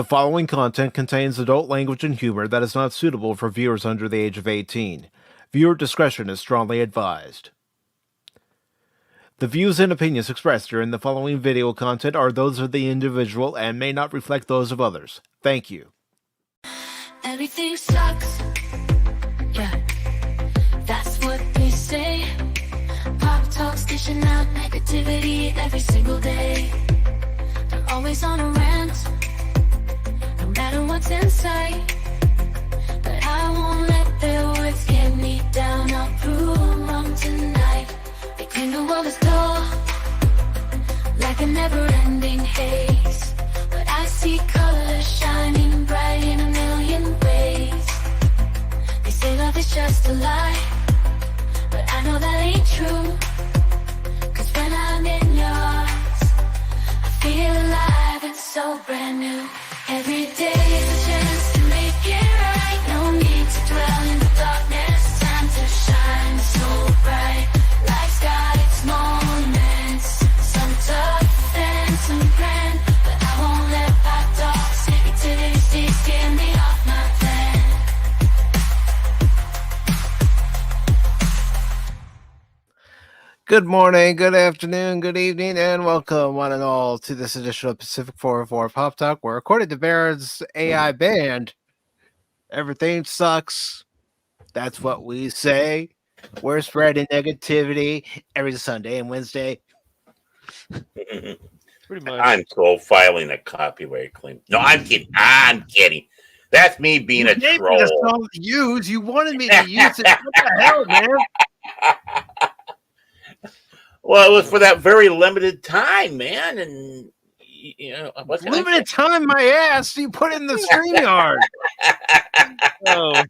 The following content contains adult language and humor that is not suitable for viewers under the age of 18. Viewer discretion is strongly advised. The views and opinions expressed during the following video content are those of the individual and may not reflect those of others. Thank you. Everything sucks. Yeah, that's what they say. Pop Talk's dishing out negativity every single day. They're always on a rant, no matter what's in sight. But I won't let their words get me down. I'll prove them wrong tonight. They claim the world is dull, like a never-ending haze. But I see colors shining bright in a million ways. They say love is just a lie, but I know that ain't true. Cause when I'm in your arms, I feel alive and so brand new. Every day is a chance to make it right. No need to dwell in the darkness. Time to shine so bright. Life's got its moments, some tough and some grand. But I won't let pop talks, negativity scare me off my plan. Good morning, good afternoon, good evening, and welcome one and all to this edition of Pacific414 Pop Talk, where according to Barron's AI band, everything sucks. That's what we say. We're spreading negativity every Sunday and Wednesday. Pretty much. I'm so filing a copyright claim. No, I'm kidding. I'm kidding. That's me being a gave me troll. the song to use. You wanted me to use it. What the hell, man? Well, it was for that very limited time, man. And, you know, what can I Limited time, my ass. You put it in the StreamYard. Oh.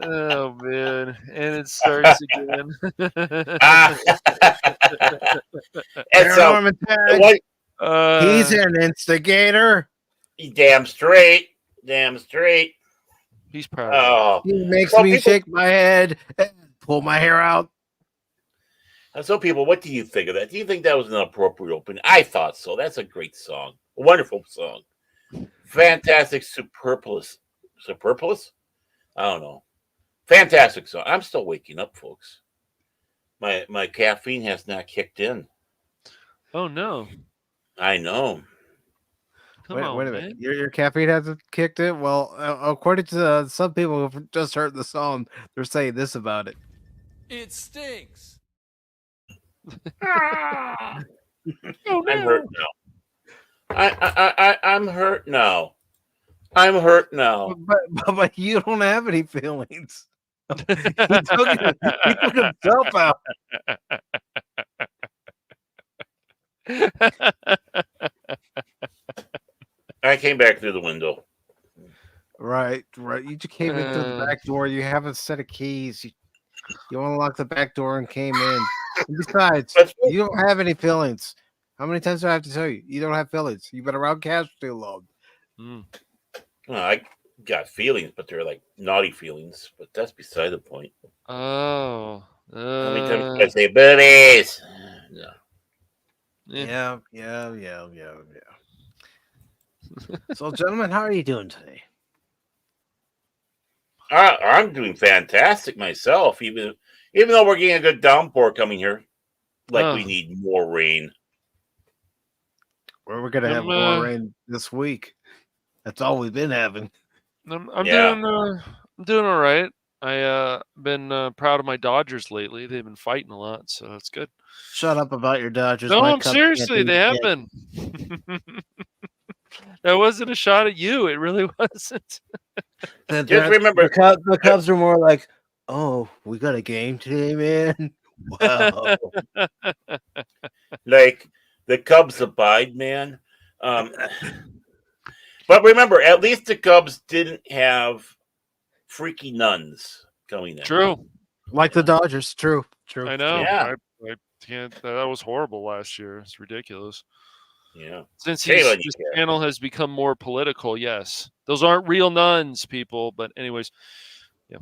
Oh man, and it starts again. And so, Norman Tag, what, he's an instigator. damn straight. Damn straight. He's proud. Of Oh. He makes Well, me people- shake my head and pull my hair out. And so, people, what do you think of that? Do you think that was an appropriate opening? I thought so. That's a great song. A wonderful song. Fantastic, superfluous. Superfluous? I don't know. Fantastic song. I'm still waking up, folks. My caffeine has not kicked in. Oh no! I know. Come Wait, on, wait a minute. man. Your caffeine hasn't kicked in? Well, according to some people who've just heard the song, they're saying this about it. It stinks. Oh, I'm hurt now. I'm hurt now. I'm hurt now. But you don't have any feelings. he took himself out. I came back through the window. Right. You just came in through the back door. You have a set of keys. You unlocked the back door and came in. And besides, you don't have any feelings. How many times do I have to tell you? You don't have feelings. You've been around cats too long. Well, I got feelings, but they're like naughty feelings. But that's beside the point. Oh. How many times did I say buddies? No. Yeah. Yeah. So, gentlemen, how are you doing today? I'm doing fantastic myself. Even though we're getting a good downpour coming here, like we need more rain. We're going to have more rain this week. That's all we've been having. I'm doing all right. I been proud of my Dodgers lately. They've been fighting a lot, so that's good. Shut up about your Dodgers. No, My I'm Cubs seriously, can't they do have shit. been. That wasn't a shot at you. It really wasn't. Just remember, the Cubs are more like, oh, we got a game today, man. Wow. like the Cubs abide, man. But remember, at least the Cubs didn't have freaky nuns coming in. True. Like the Dodgers. True. I know. Yeah. I can't. That was horrible last year. It's ridiculous. Yeah. Since Kayla, this channel has become more political, yes. Those aren't real nuns, people. But anyways, yeah.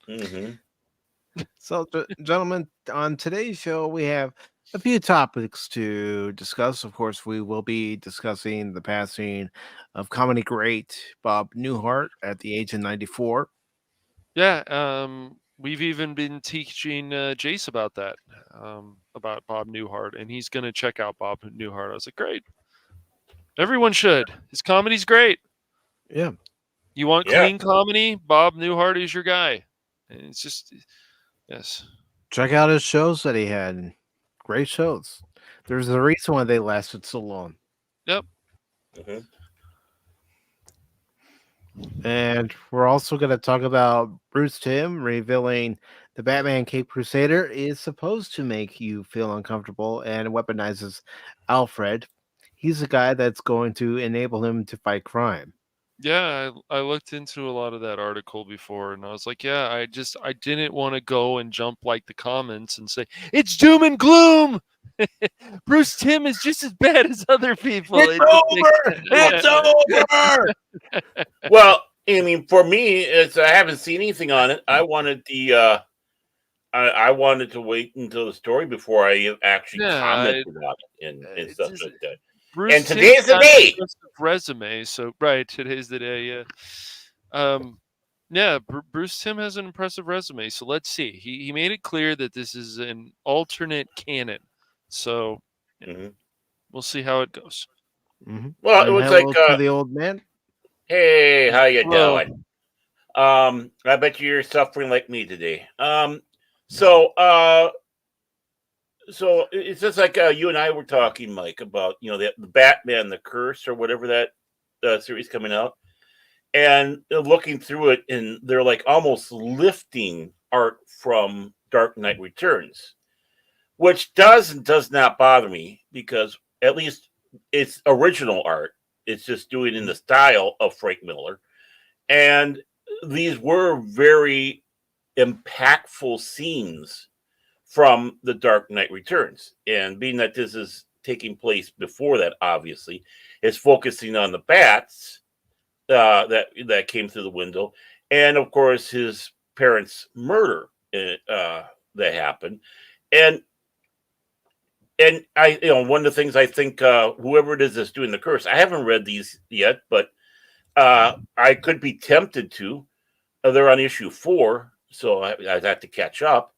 Mm-hmm. So, gentlemen, on today's show, we have a few topics to discuss. Of course, we will be discussing the passing of comedy great Bob Newhart at the age of 94. Yeah, we've even been teaching Jace about that, about Bob Newhart, and he's going to check out Bob Newhart. I was like, great. Everyone should. His comedy's great. Yeah. You want Yeah. clean comedy? Bob Newhart is your guy. And it's just, yes. Check out his shows that he had. Great shows. There's a reason why they lasted so long. Yep. Mhm. And we're also going to talk about Bruce Timm revealing the Batman Caped Crusader is supposed to make you feel uncomfortable and weaponizes Alfred. He's the guy that's going to enable him to fight crime. Yeah, I looked into a lot of that article before, and I was like, yeah, I didn't want to go and jump like the comments and say it's doom and gloom. Bruce Timm is just as bad as other people. It's over. It's over. Well, I mean, for me, it's I haven't seen anything on it. I wanted the I wanted to wait until the story before I actually commented on it and stuff like that. Bruce And Timm's today's the got an day. impressive resume, so right, today's the day. Yeah, yeah. Bruce Timm has an impressive resume, so let's see. He made it clear that this is an alternate canon, so Mhm. we'll see how it goes. Mm-hmm. Well, And it was hello like, to the old man. hey, how you Hello. doing? I bet you're suffering like me today. So it's just like you and I were talking, Mike, about the Batman, the Curse, or whatever that series coming out, and looking through it, and they're like almost lifting art from Dark Knight Returns, which does and does not bother me because at least it's original art. It's just doing it in the style of Frank Miller, and these were very impactful scenes from the Dark Knight Returns. And being that this is taking place before that, obviously, it's focusing on the bats that came through the window, and of course his parents' murder that happened. And I, one of the things I think whoever it is that's doing the curse, I haven't read these yet, but I could be tempted to. They're on issue 4, so I'd have to catch up.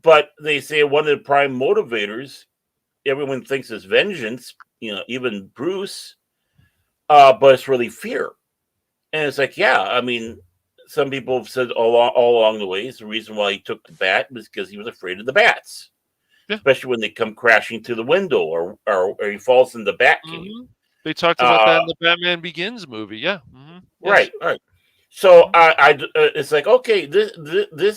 But they say one of the prime motivators, everyone thinks is vengeance, even Bruce, but it's really fear. And it's like, yeah, I mean, some people have said all along the way, the reason why he took the bat was because he was afraid of the bats, especially when they come crashing to the window or he falls in the bat cave. Mm-hmm. They talked about that in the Batman Begins movie. Yeah. Mm-hmm. Yes. Right. So it's like, okay, this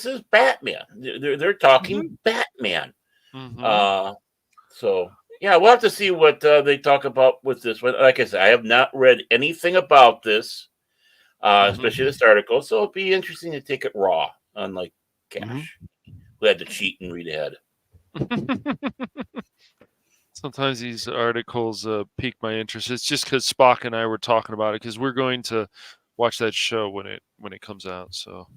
is Batman. They're talking Batman. Mm-hmm. So yeah, we'll have to see what they talk about with this one. Like I said, I have not read anything about this, especially this article. So it'll be interesting to take it raw, unlike Cash, who had to cheat and read ahead. Sometimes these articles pique my interest. It's just because Spock and I were talking about it because we're going to watch that show when it comes out. So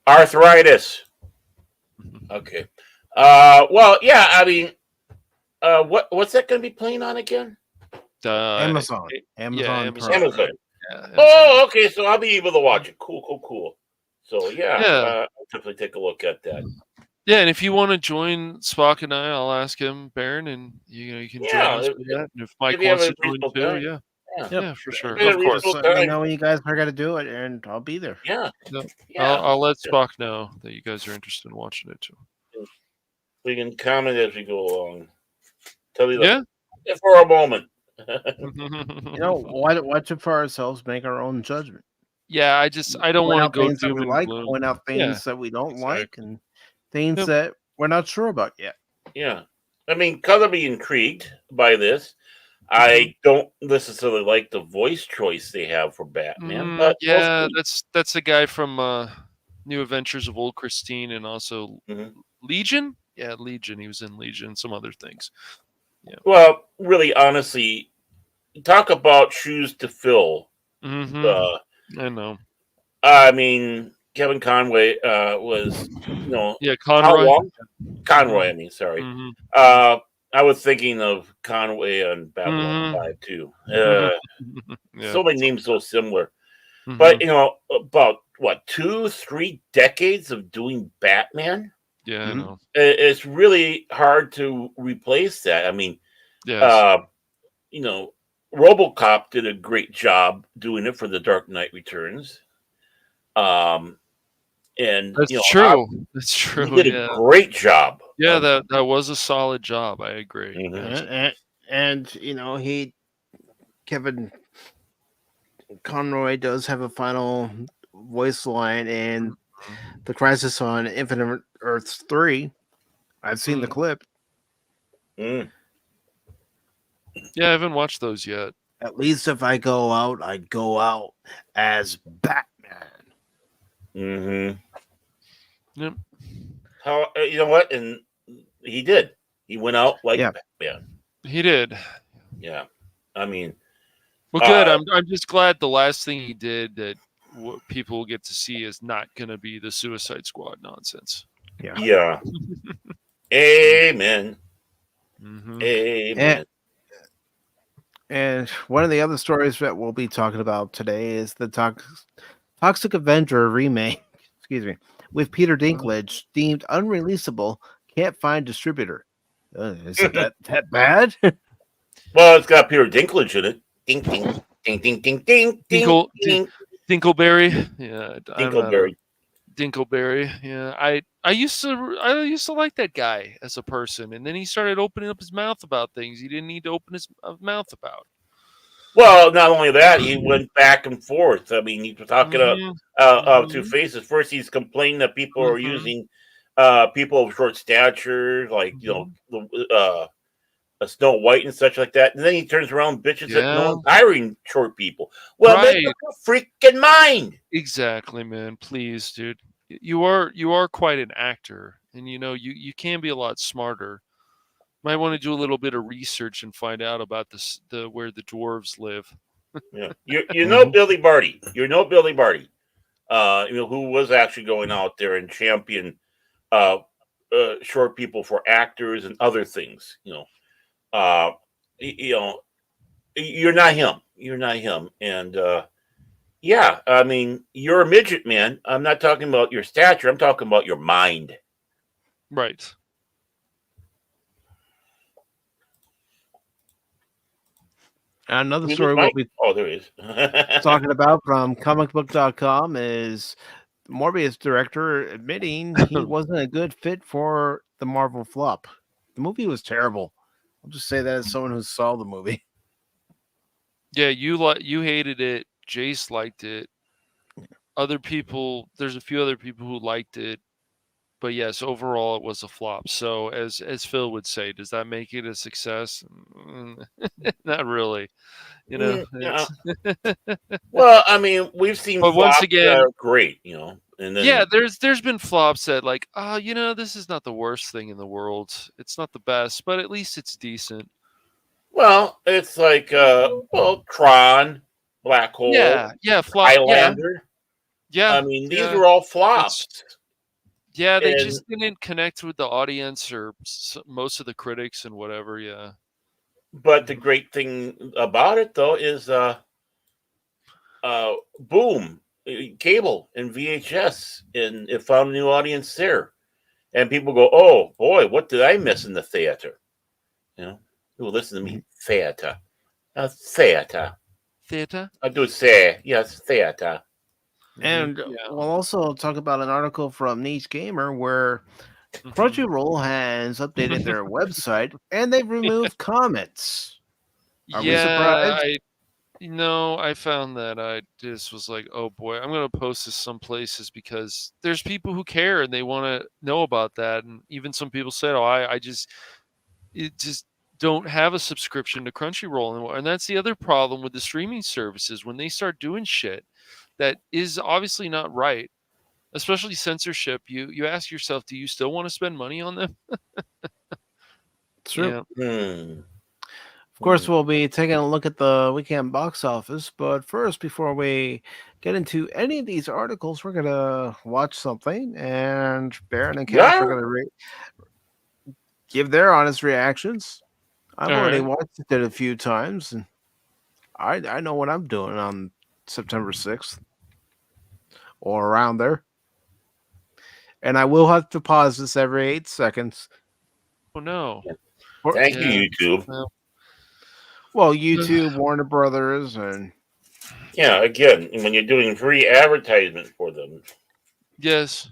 Arthritis. Okay. Well, yeah. I mean, what's that going to be playing on again? Amazon. Amazon. Amazon. Yeah, Oh, okay. So I'll be able to watch it. Cool. So yeah, I'll definitely take a look at that. Yeah, and if you want to join Spock and I, I'll ask him, Baron, and you can join us for that. And if Mike wants to join too, yeah, for sure. Of course. Just let me know when you guys are going to do it, and I'll be there. Yeah. I'll let Spock know that you guys are interested in watching it too. We can comment as we go along. Tell you Yeah. For a moment. Why for ourselves make our own judgment? Yeah, I don't want to go things that we like, point out things that we don't like, and things that we're not sure about yet. Yeah. I mean, color be intrigued by this. I don't necessarily like the voice choice they have for Batman, but that's a guy from New Adventures of Old Christine and also Legion. Yeah, Legion. He was in Legion. Some other things. Yeah. Well, really, honestly, talk about shoes to fill. I know. I mean, Kevin Conway was, Yeah, how Conroy. long? Conroy, I mean, sorry. Mhm. I was thinking of Conway on Babylon Mhm. 5 too. Yeah. So many names so similar. Mhm. But about what 2-3 decades of doing Batman, Yeah, I Mhm. know. it's really hard to replace that. I mean, Yes. you know, RoboCop did a great job doing it for The Dark Knight Returns. Um, and That's I, true. That's he true. did a Yeah. great job. Yeah, that was a solid job. I agree. Mhm. Absolutely. And Kevin Conroy does have a final voice line in Mhm. the Crisis on Infinite Earths 3. I've seen the Mm. clip. Mm. Yeah, I haven't watched those yet. At least if I go out, I go out as Batman. Mm-hmm. Yep. How you know what? And he did. He went out like Yeah. Batman. He did. Yeah. I mean, Well, good. I'm just glad the last thing he did that what people will get to see is not going to be the Suicide Squad nonsense. yeah. Amen. Mm-hmm. Amen. And one of the other stories that we'll be talking about today is the Toxic Avenger remake, excuse me, with Peter Dinklage deemed unreleasable, can't find distributor. Is it that bad? Well, it's got Peter Dinklage in it. Ding ding ding ding ding ding ding ding. Dinkleberry. Yeah, I'm not a Dinkleberry. Dinkleberry. Yeah, I used to like that guy as a person, and then he started opening up his mouth about things he didn't need to open his mouth about. Well, not only that, he went back and forth. I mean, he was talking of two Mm-hmm. faces. First, he's complaining that people are Mm-hmm. using people of short stature, like a Snow White and such like that. And then he turns around and bitches that no Yeah. one's hiring short people. Well, make Right. up your freaking mind. Exactly, man. Please, dude. You are quite an actor, and you can be a lot smarter. Might want to do a little bit of research and find out about the where the dwarves live. Yeah, you know Billy Barty. You know Billy Barty. Who was actually going out there and champion uh, short people for actors and other things. Uh, you're not him. You're not him. And yeah, I mean, you're a midget, man. I'm not talking about your stature. I'm talking about your mind. Right. Another We lose story we'll Mike? be Oh, there he is. talking about from comicbook.com is Morbius director admitting he wasn't a good fit for the Marvel flop. The movie was terrible. I'll just say that as someone who saw the movie. Yeah, you hated it. Jace liked it. There's a few other people who liked it, but yes, overall it was a flop. So as Phil would say, does that make it a success? Not really. Yeah. It's Well, I mean, we've seen but once flops that again, are great, and then yeah, there's been flops that like, this is not the worst thing in the world. It's not the best, but at least it's decent. well, it's like Tron, Black Hole, Yeah, flop. Highlander. Yeah, I mean, these yeah. are all It's flops. yeah, they And just didn't connect with the audience or most of the critics and whatever. Yeah. but the great thing about it though is boom, cable and VHS, and it found a new audience there. And people go, "Oh boy, what did I miss in the theater?" People listen to me, theater, theater. Theater. I do say yes, theater. And Yeah. we'll also talk about an article from Niche Gamer where Crunchyroll has updated their website and they've removed comments. Are we surprised? I found that I just was like, oh boy, I'm gonna post this some places because there's people who care and they want to know about that, and even some people said, oh, I just don't have a subscription to Crunchyroll anymore, and that's the other problem with the streaming services when they start doing shit that is obviously not right, especially censorship. You ask yourself, do you still want to spend money on them? It's true. Yeah. Of course, we'll be taking a look at the weekend box office, but first, before we get into any of these articles, we're gonna watch something, and Baron and Cash are Yeah. gonna give their honest reactions. I've All already right. watched it a few times, and I know what I'm doing on September 6th or around there. And I will have to pause this every 8 seconds. Oh no. Thank Yeah. you, YouTube. Well, YouTube, Warner Brothers, and Yeah, again, when you're doing free advertisement for them. Yes.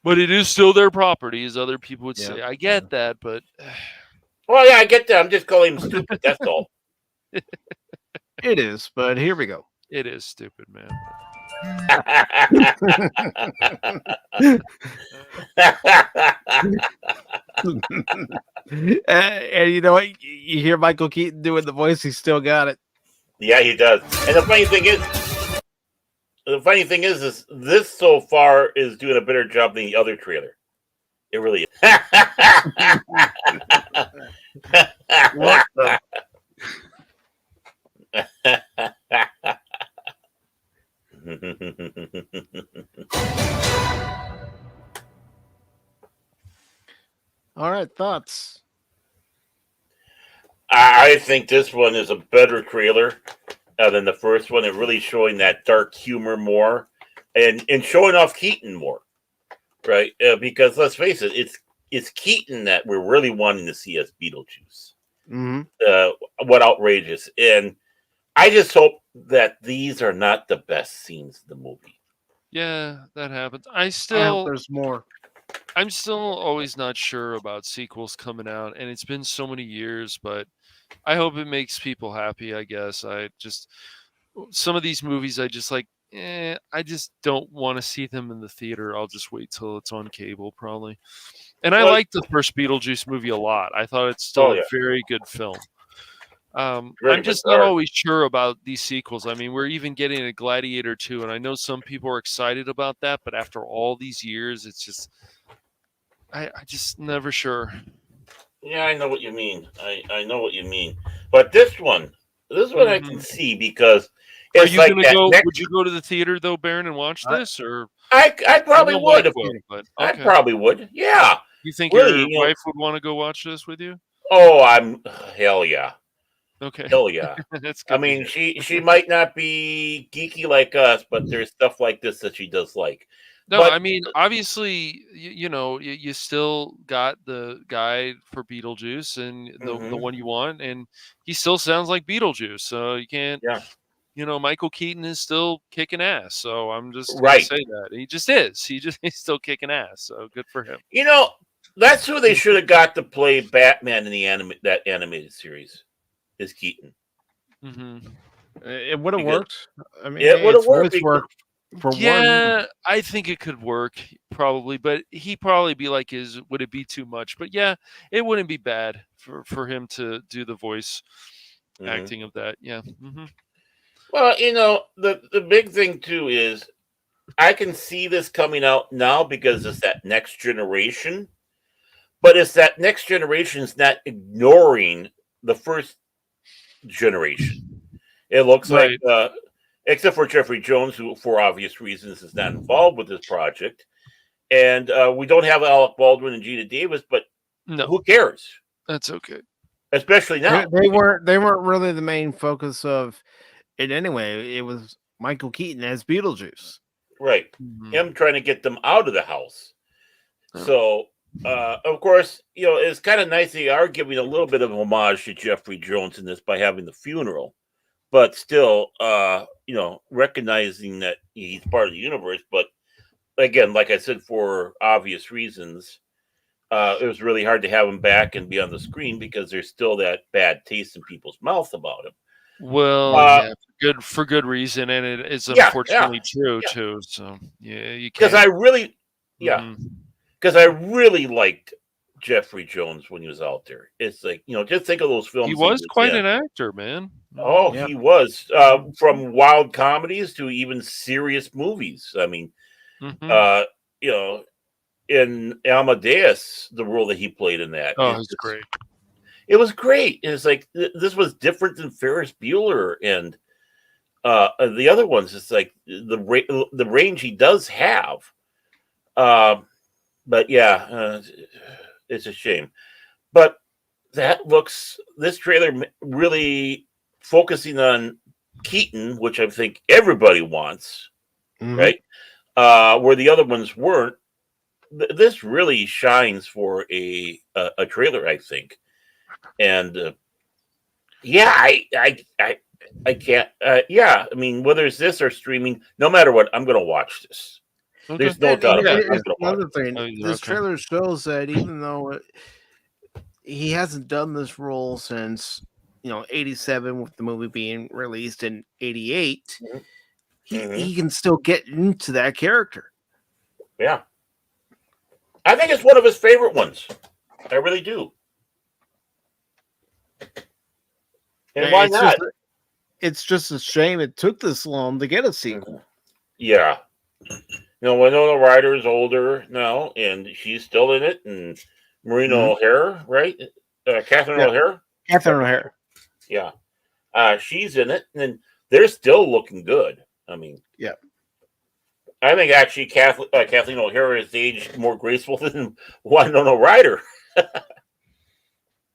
But it is still their property, as other people would say. Yeah. I get that, but Well, yeah, I get that. I'm just calling him stupid. That's all. it is. But here we go. it is stupid, man. And you know what? You hear Michael Keaton doing the voice. He's still got it. Yeah, he does. And the funny thing is this so far is doing a better job than the other trailer. It really is. What the? All right, thoughts. I think this one is a better trailer than the first one. It really showing that dark humor more, and showing off Keaton more, right? Because let's face it, it's Keaton that we're really wanting to see as Beetlejuice. Mm-hmm. What outrageous! And I just hope that these are not the best scenes of the movie. Yeah, that happens. I hope there's more. I'm still always not sure about sequels coming out, and it's been so many years, but I hope it makes people happy, I guess. Some of these movies I just like, I just don't want to see them in the theater. I'll just wait till it's on cable, probably. And I liked the first Beetlejuice movie a lot. I thought it's still a very good film. I'm just not always sure about these sequels. I mean, we're even getting a Gladiator 2, and I know some people are excited about that, but after all these years, it's just, I just never sure. Yeah, I know what you mean. I know what you mean. But this one I can see because Are it's you like gonna that go? next. Would you go to the theater though, Baron, and watch this, or I probably know would. Mike would, but I okay. probably would. Yeah. You think Really, your wife would want to go watch this with you? Oh, hell yeah. Okay, Hell yeah. that's good. I mean, she might not be geeky like us, but there's stuff like this that she does like. No, But I mean, obviously, you still got the guy for Beetlejuice and the one you want, and he still sounds like Beetlejuice. So you can't, yeah, Michael Keaton is still kicking ass. So I'm just gonna right. say that he just is. He's still kicking ass. So good for him. That's who they should have got to play Batman in that animated series. Is Keaton. Mm-hmm. It would have worked. I mean, it would have worked. For Yeah, I think it could work probably, but he probably be like, would it be too much? But yeah, it wouldn't be bad for him to do the voice acting of that. Yeah. Mm-hmm. Well, the big thing too is I can see this coming out now because it's that next generation, but it's that next generation's not ignoring the first generation. It looks like, except for Jeffrey Jones, who, for obvious reasons, is not involved with this project, and we don't have Alec Baldwin and Gina Davis, but who cares? That's okay. Especially now, they weren't really the main focus of it anyway. It was Michael Keaton as Beetlejuice, right? Mm-hmm. Him trying to get them out of the house. Oh. So. Of course, it's kind of nice they are giving a little bit of homage to Jeffrey Jones in this by having the funeral, but still, recognizing that he's part of the universe. But again, like I said, for obvious reasons, it was really hard to have him back and be on the screen because there's still that bad taste in people's mouth about him. Well, for good reason, and it is unfortunately true too. So yeah, you can't. Because I really, because I really liked Jeffrey Jones when he was out there. It's like, just think of those films. He was quite an actor, man. Oh, he was. From wild comedies to even serious movies. I mean, in Amadeus, the role that he played in that. Oh, it was great. It was great. It's like, this was different than Ferris Bueller. And The other ones, it's like the range he does have. But yeah, it's a shame. But this trailer really focusing on Keaton, which I think everybody wants, right? Where the other ones weren't. This really shines for a trailer, I think. And yeah, I can't. Yeah, I mean, whether it's this or streaming, no matter what, I'm going to watch this. Okay. There's no doubt about it. I'm Here's gonna watch another it. thing. Oh, yeah, This okay. trailer shows that even though he hasn't done this role since 87, with the movie being released in 88, he can still get into that character. Yeah, I think it's one of his favorite ones. I really do. And why not? It's just a shame it took this long to get a sequel. Yeah. Winona Ryder is older now, and she's still in it. And Marina O'Hara, right? Catherine O'Hara? Catherine O'Hara. Yeah. She's in it, and they're still looking good. I mean, yeah. I think actually Kathleen O'Hara is aged more graceful than Winona Ryder.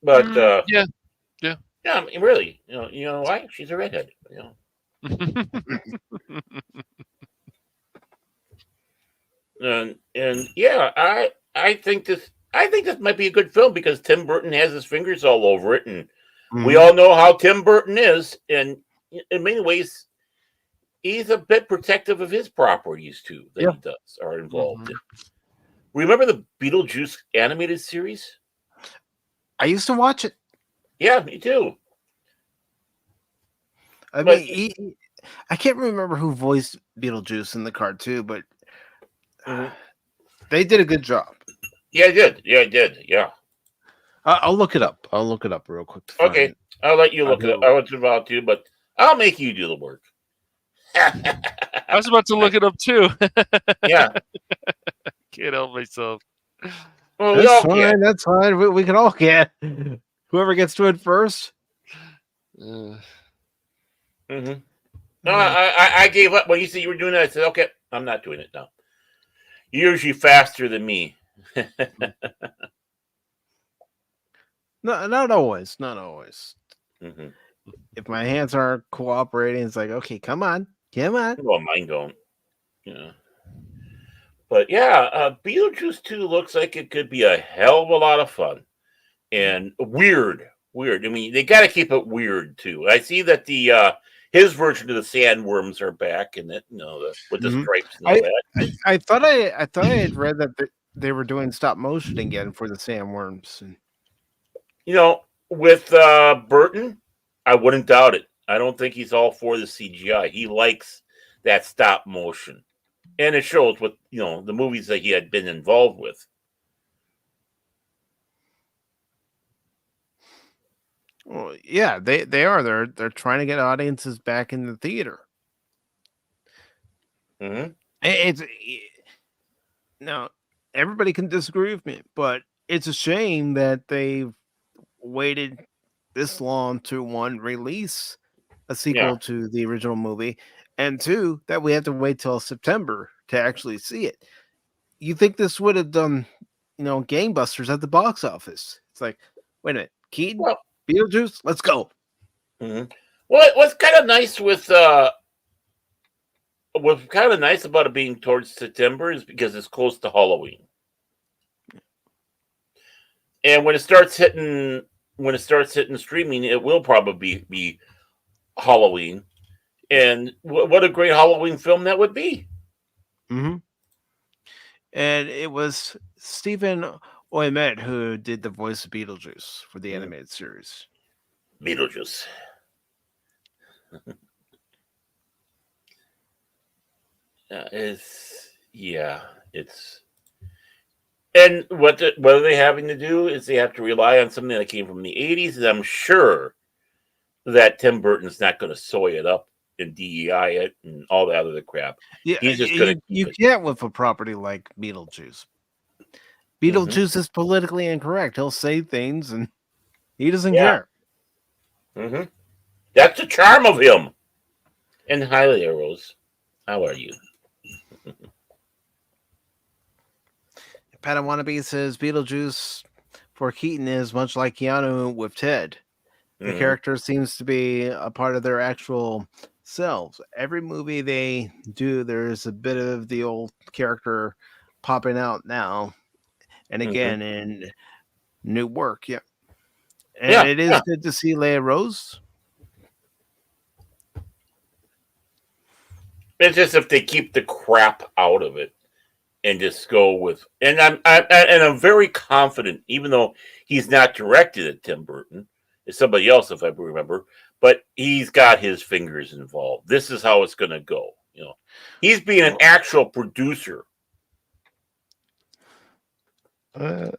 But yeah. I mean, really, you know why? She's a redhead. And yeah, I think this might be a good film because Tim Burton has his fingers all over it, and we all know how Tim Burton is, and in many ways, he's a bit protective of his properties too that he does are involved in. Remember the Beetlejuice animated series? I used to watch it. Yeah, me too. I mean, I can't remember who voiced Beetlejuice in the cartoon, but they did a good job. Yeah, I did. Yeah. I'll look it up. I'll look it up real quick. Okay, I'll let you look it up. I was about to, but I'll make you do the work. I was about to look it up too. Yeah. Can't help myself. Well, that's fine. That's fine. We can all get. Whoever gets to it first. No, I gave up when you said you were doing that. I said, okay, I'm not doing it now. You're usually faster than me. No, not always. Not always. Mm-hmm. If my hands aren't cooperating, it's like, okay, come on. Well, mine don't. Yeah. But yeah, Beetlejuice 2 looks like it could be a hell of a lot of fun and weird. I mean, they got to keep it weird too. I see that his version of the sandworms are back in it. With the stripes and all that. I thought I had read that they were doing stop motion again for the sandworms. With Burton, I wouldn't doubt it. I don't think he's all for the CGI. He likes that stop motion. And it shows with, the movies that he had been involved with. Well, yeah, they are. They're trying to get audiences back in the theater. It's now everybody can disagree with me, but it's a shame that they've waited this long to one, release a sequel to the original movie, and two, that we have to wait till September to actually see it. You think this would have done, gangbusters at the box office? It's like, wait a minute, Keaton, Beetlejuice, let's go. Well, what's kind of nice what's kind of nice about it being towards September is because it's close to Halloween, and when it starts hitting streaming, it will probably be Halloween. And what a great Halloween film that would be. And it was Stephen Ouimet who did the voice of Beetlejuice for the animated series. Beetlejuice. And what are they having to do is they have to rely on something that came from the 80s, and I'm sure that Tim Burton's not going to soy it up and DEI it and all that other crap. Yeah, he's just going to you can't with a property like Beetlejuice. Beetlejuice is politically incorrect. He'll say things and he doesn't care. That's the charm of him. And hi, Leah Rose. How are you? Pat Wannabe says Beetlejuice for Keaton is much like Keanu with Ted. The Mm-hmm. character seems to be a part of their actual selves. Every movie they do, there's a bit of the old character popping out now and Mm-hmm. again in new work. Yeah. And Yeah, it is yeah. good to see Leia Rose. It's just if they keep the crap out of it and just go with. And I'm very confident, even though he's not directed at Tim Burton, it's somebody else, if I remember. But he's got his fingers involved. This is how it's going to go. He's being an actual producer. Let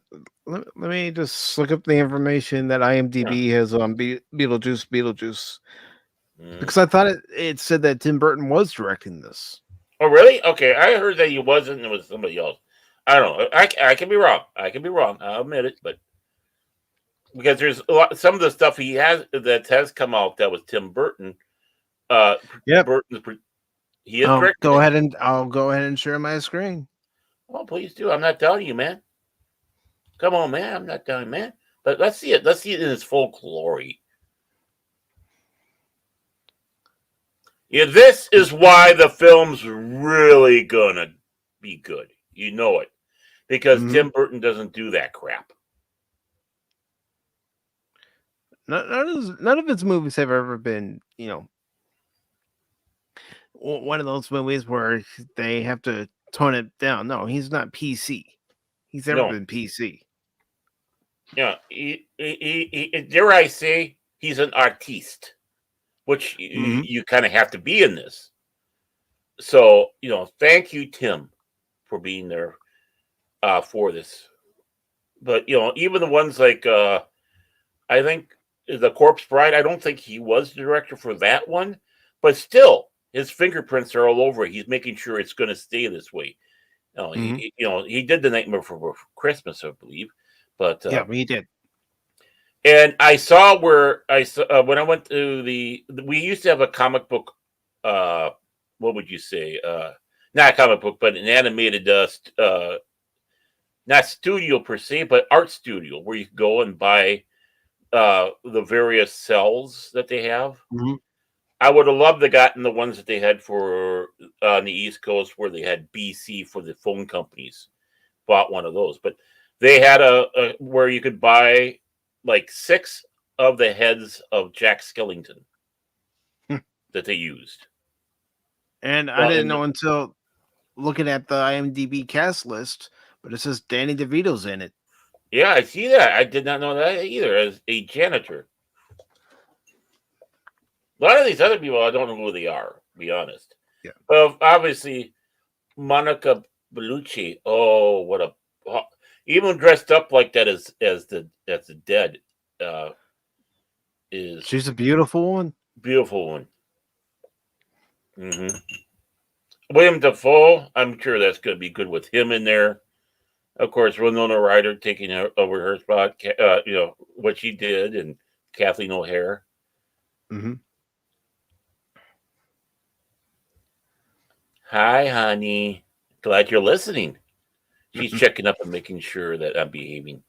me just look up the information that IMDb has on Beetlejuice. Mm. Because I thought it said that Tim Burton was directing this. Oh, really? Okay, I heard that he wasn't. It was somebody else. I don't know. I can be wrong. I can be wrong. I'll admit it. But because there's a lot, some of the stuff he has that has come out that was Tim Burton. Yep. Burton's. He is directing. I'll go ahead and share my screen. Oh, please do. I'm not telling you, man. Come on, man. I'm not telling you, man. But let's see it. Let's see it in its full glory. Yeah, this is why the film's really gonna be good. You know it. Because Tim Burton doesn't do that crap. None of his movies have ever been, one of those movies where they have to tone it down. No, he's not PC. He's never been PC. Yeah, he, dare I say, he's an artiste, which you kind of have to be in this. So, thank you, Tim, for being there for this. But, even the ones like, I think The Corpse Bride, I don't think he was the director for that one, but still, his fingerprints are all over it. He's making sure it's going to stay this way. He did The Nightmare Before Christmas, I believe. But yeah, he did. And I saw where when I went to we used to have a comic book, what would you say? Not a comic book, but an animated, not studio per se, but art studio where you could go and buy the various cells that they have. Mm-hmm. I would have loved to gotten the ones that they had for on the East Coast where they had BC for the phone companies. Bought one of those, but they had a where you could buy like 6 of the heads of Jack Skellington that they used. And I didn't know until looking at the IMDb cast list, but it says Danny DeVito's in it. Yeah, I see that. I did not know that either as a janitor. A lot of these other people, I don't know who they are, to be honest. Yeah. Obviously, Monica Bellucci. Oh, what a... even dressed up like that as the dead is... She's a beautiful one. Beautiful one. Mm-hmm. William Dafoe, I'm sure that's going to be good with him in there. Of course, Winona Ryder taking over her spot, what she did, and Kathleen O'Hare. Mm-hmm. Hi, honey. Glad you're listening. She's checking up and making sure that I'm behaving.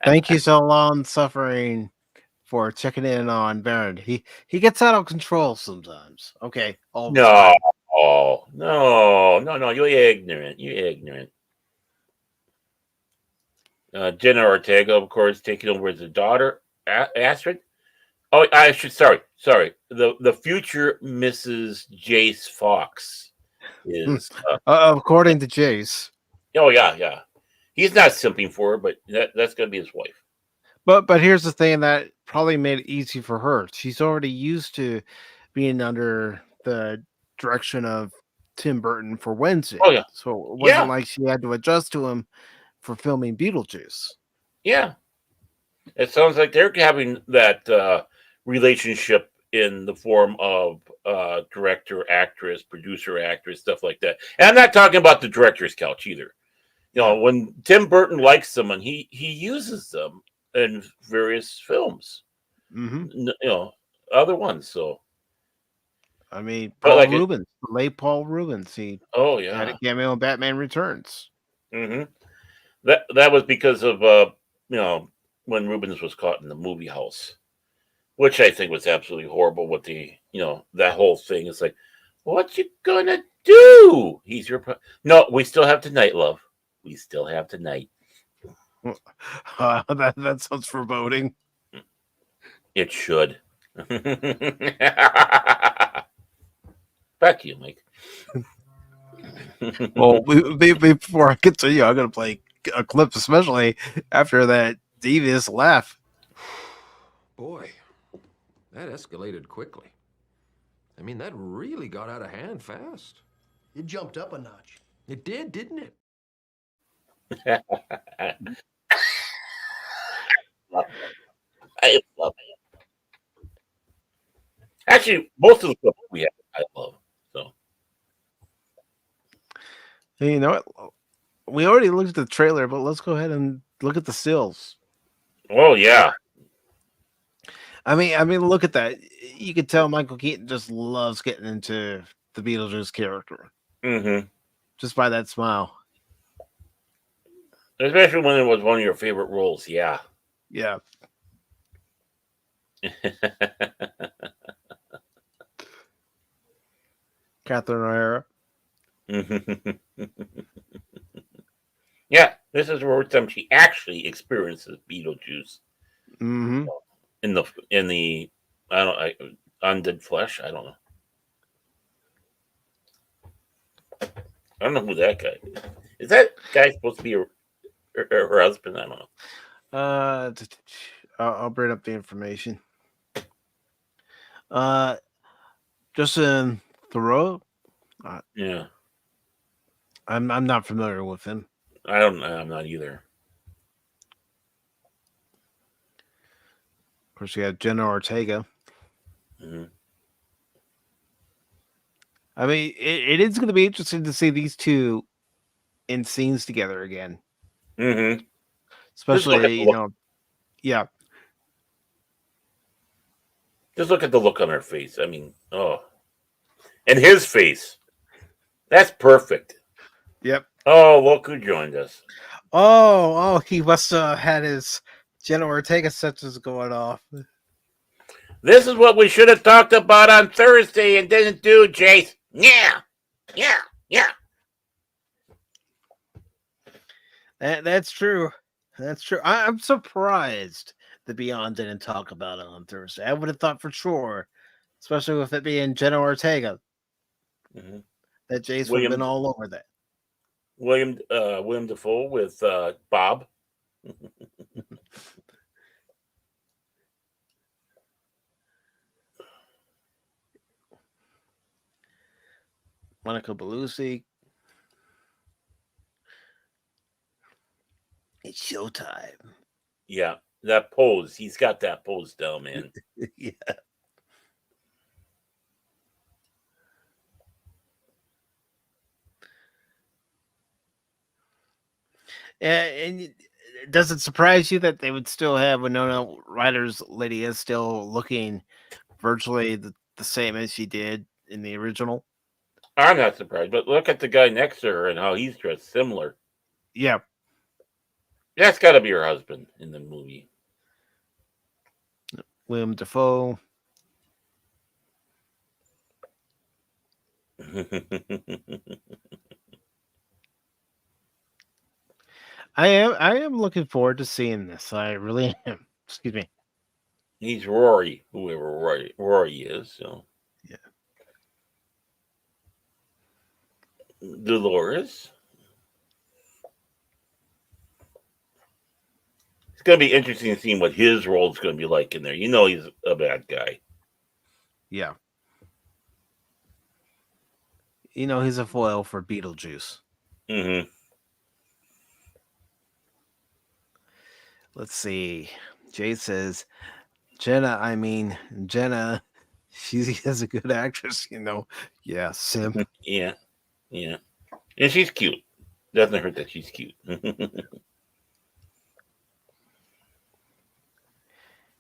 Thank you so long, suffering, for checking in on Baron. He gets out of control sometimes. Okay. No. You're ignorant. You're ignorant. Jenna Ortega, of course, taking over as the daughter, Astrid. Oh, sorry. The future Mrs. Jace Fox is according to Jace. Oh yeah. He's not simping for her, but that's gonna be his wife. But here's the thing that probably made it easy for her. She's already used to being under the direction of Tim Burton for Wednesday. Oh yeah. So it wasn't like she had to adjust to him for filming Beetlejuice. Yeah. It sounds like they're having that relationship in the form of director, actress, producer, actress, stuff like that. And I'm not talking about the director's couch either. When Tim Burton likes someone, he uses them in various films. Mm-hmm. Other ones. So I mean, But Paul like Rubens, the late Paul Rubens. He oh had a yeah. cameo in Batman Returns. Hmm. That was because of when Rubens was caught in the movie house, which I think was absolutely horrible. With the that whole thing, it's like, what you gonna do? He's your no. We still have tonight, love. We still have tonight. That sounds foreboding. It should. Back to you, Mike. Well, before I get to you, I'm gonna play a clip, especially after that devious laugh. Boy, that escalated quickly. I mean, that really got out of hand fast. It jumped up a notch. It did, didn't it? I love it. Actually, most of the stuff we have, I love. So Hey, you know what? We already looked at the trailer, but let's go ahead and look at the stills. oh yeah. I mean, look at that. You can tell Michael Keaton just loves getting into the Beetlejuice character Mm-hmm. just by that smile. Especially when it was one of your favorite roles, yeah. Yeah. Catherine O'Hara. Yeah, this is the first time she actually experiences Beetlejuice Mm-hmm. in the undead flesh. I don't know. I don't know who that guy is. That guy supposed to be her husband? I don't know. I'll bring up the information. Justin Thoreau. Yeah, I'm not familiar with him. I don't know. I'm not either. Of course, you got Jenna Ortega. Mm-hmm. I mean, it is going to be interesting to see these two in scenes together again. Mm-hmm. Especially, yeah. Just look at the look on her face. I mean, oh, and his face. That's perfect. Yep. Oh, look who joined us. Oh, he must have had his Jenna Ortega sensors going off. This is what we should have talked about on Thursday and didn't do, Jace. Yeah. That's true. That's true. I'm surprised the Beyond didn't talk about it on Thursday. I would have thought for sure, especially with it being Jenna Ortega, Mm-hmm. that Jace would have been all over that. William Dafoe with Bob. Monica Bellucci. It's showtime. Yeah, that pose. He's got that pose down, man. Yeah. And does it surprise you that they would still have Winona Ryder's lady is still looking virtually the same as she did in the original? I'm not surprised, but look at the guy next to her and how he's dressed similar. Yeah. That's got to be her husband in the movie. William Dafoe. I am looking forward to seeing this. I really am. Excuse me. He's Rory, whoever Rory is. So yeah. Dolores. It's going to be interesting seeing what his role is going to be like in there. You know, he's a bad guy. Yeah. You know, he's a foil for Beetlejuice. Mm-hmm. Let's see. Jay says, Jenna, she is a good actress, you know. Yeah, Sim. Yeah. And she's cute. Doesn't hurt that she's cute.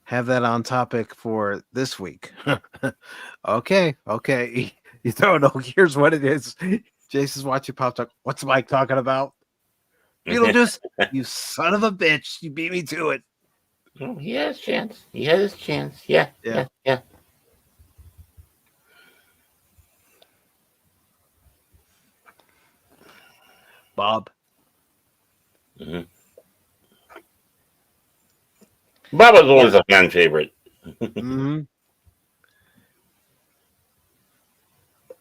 have that on topic for this week. Okay. You don't know. Here's what it is. Jason's watching Pop Talk. What's Mike talking about? Beetlejuice, you son of a bitch. You beat me to it. Oh, he has a chance. He has his chance. Yeah. Bob. Mm-hmm. Bob was always a fan favorite. Mm-hmm.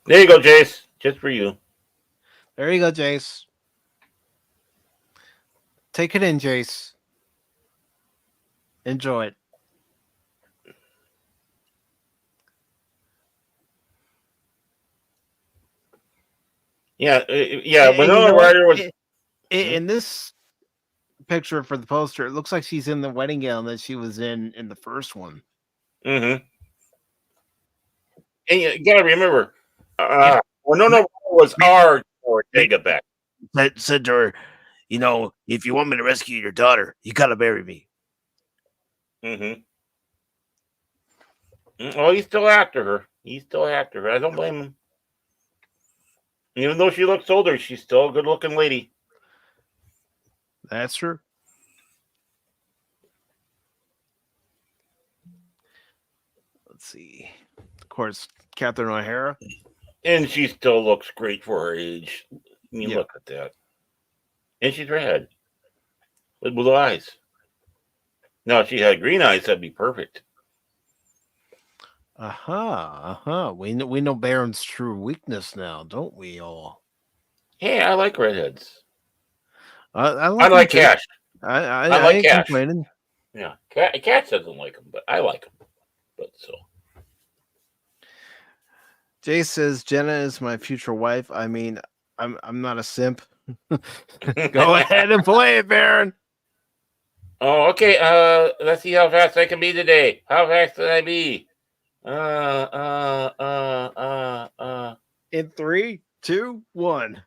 There you go, Jace. Just for you. There you go, Jace. Take it in, Jace. Enjoy it. Yeah. And Winona Ryder was. in this picture for the poster, it looks like she's in the wedding gown that she was in the first one. Mm-hmm. And you gotta remember, Winona was our Ortega back. Said to her, if you want me to rescue your daughter, you gotta marry me. Mm-hmm. Well, he's still after her. I don't blame him. Even though she looks older, she's still a good-looking lady. That's true. Let's see. Of course, Catherine O'Hara. And she still looks great for her age. I mean, look at that. And she's red. With blue eyes. Now, if she had green eyes, that'd be perfect. We know Baron's true weakness now, don't we all? Hey, I like redheads. I like Cash. I like ain't Cash. complaining. Yeah, Cash doesn't like him, but I like him. But so. Jay says Jenna is my future wife. I mean, I'm not a simp. Go ahead and play it, Baron. Oh, okay. Let's see how fast I can be today. How fast can I be? In 3, 2, 1.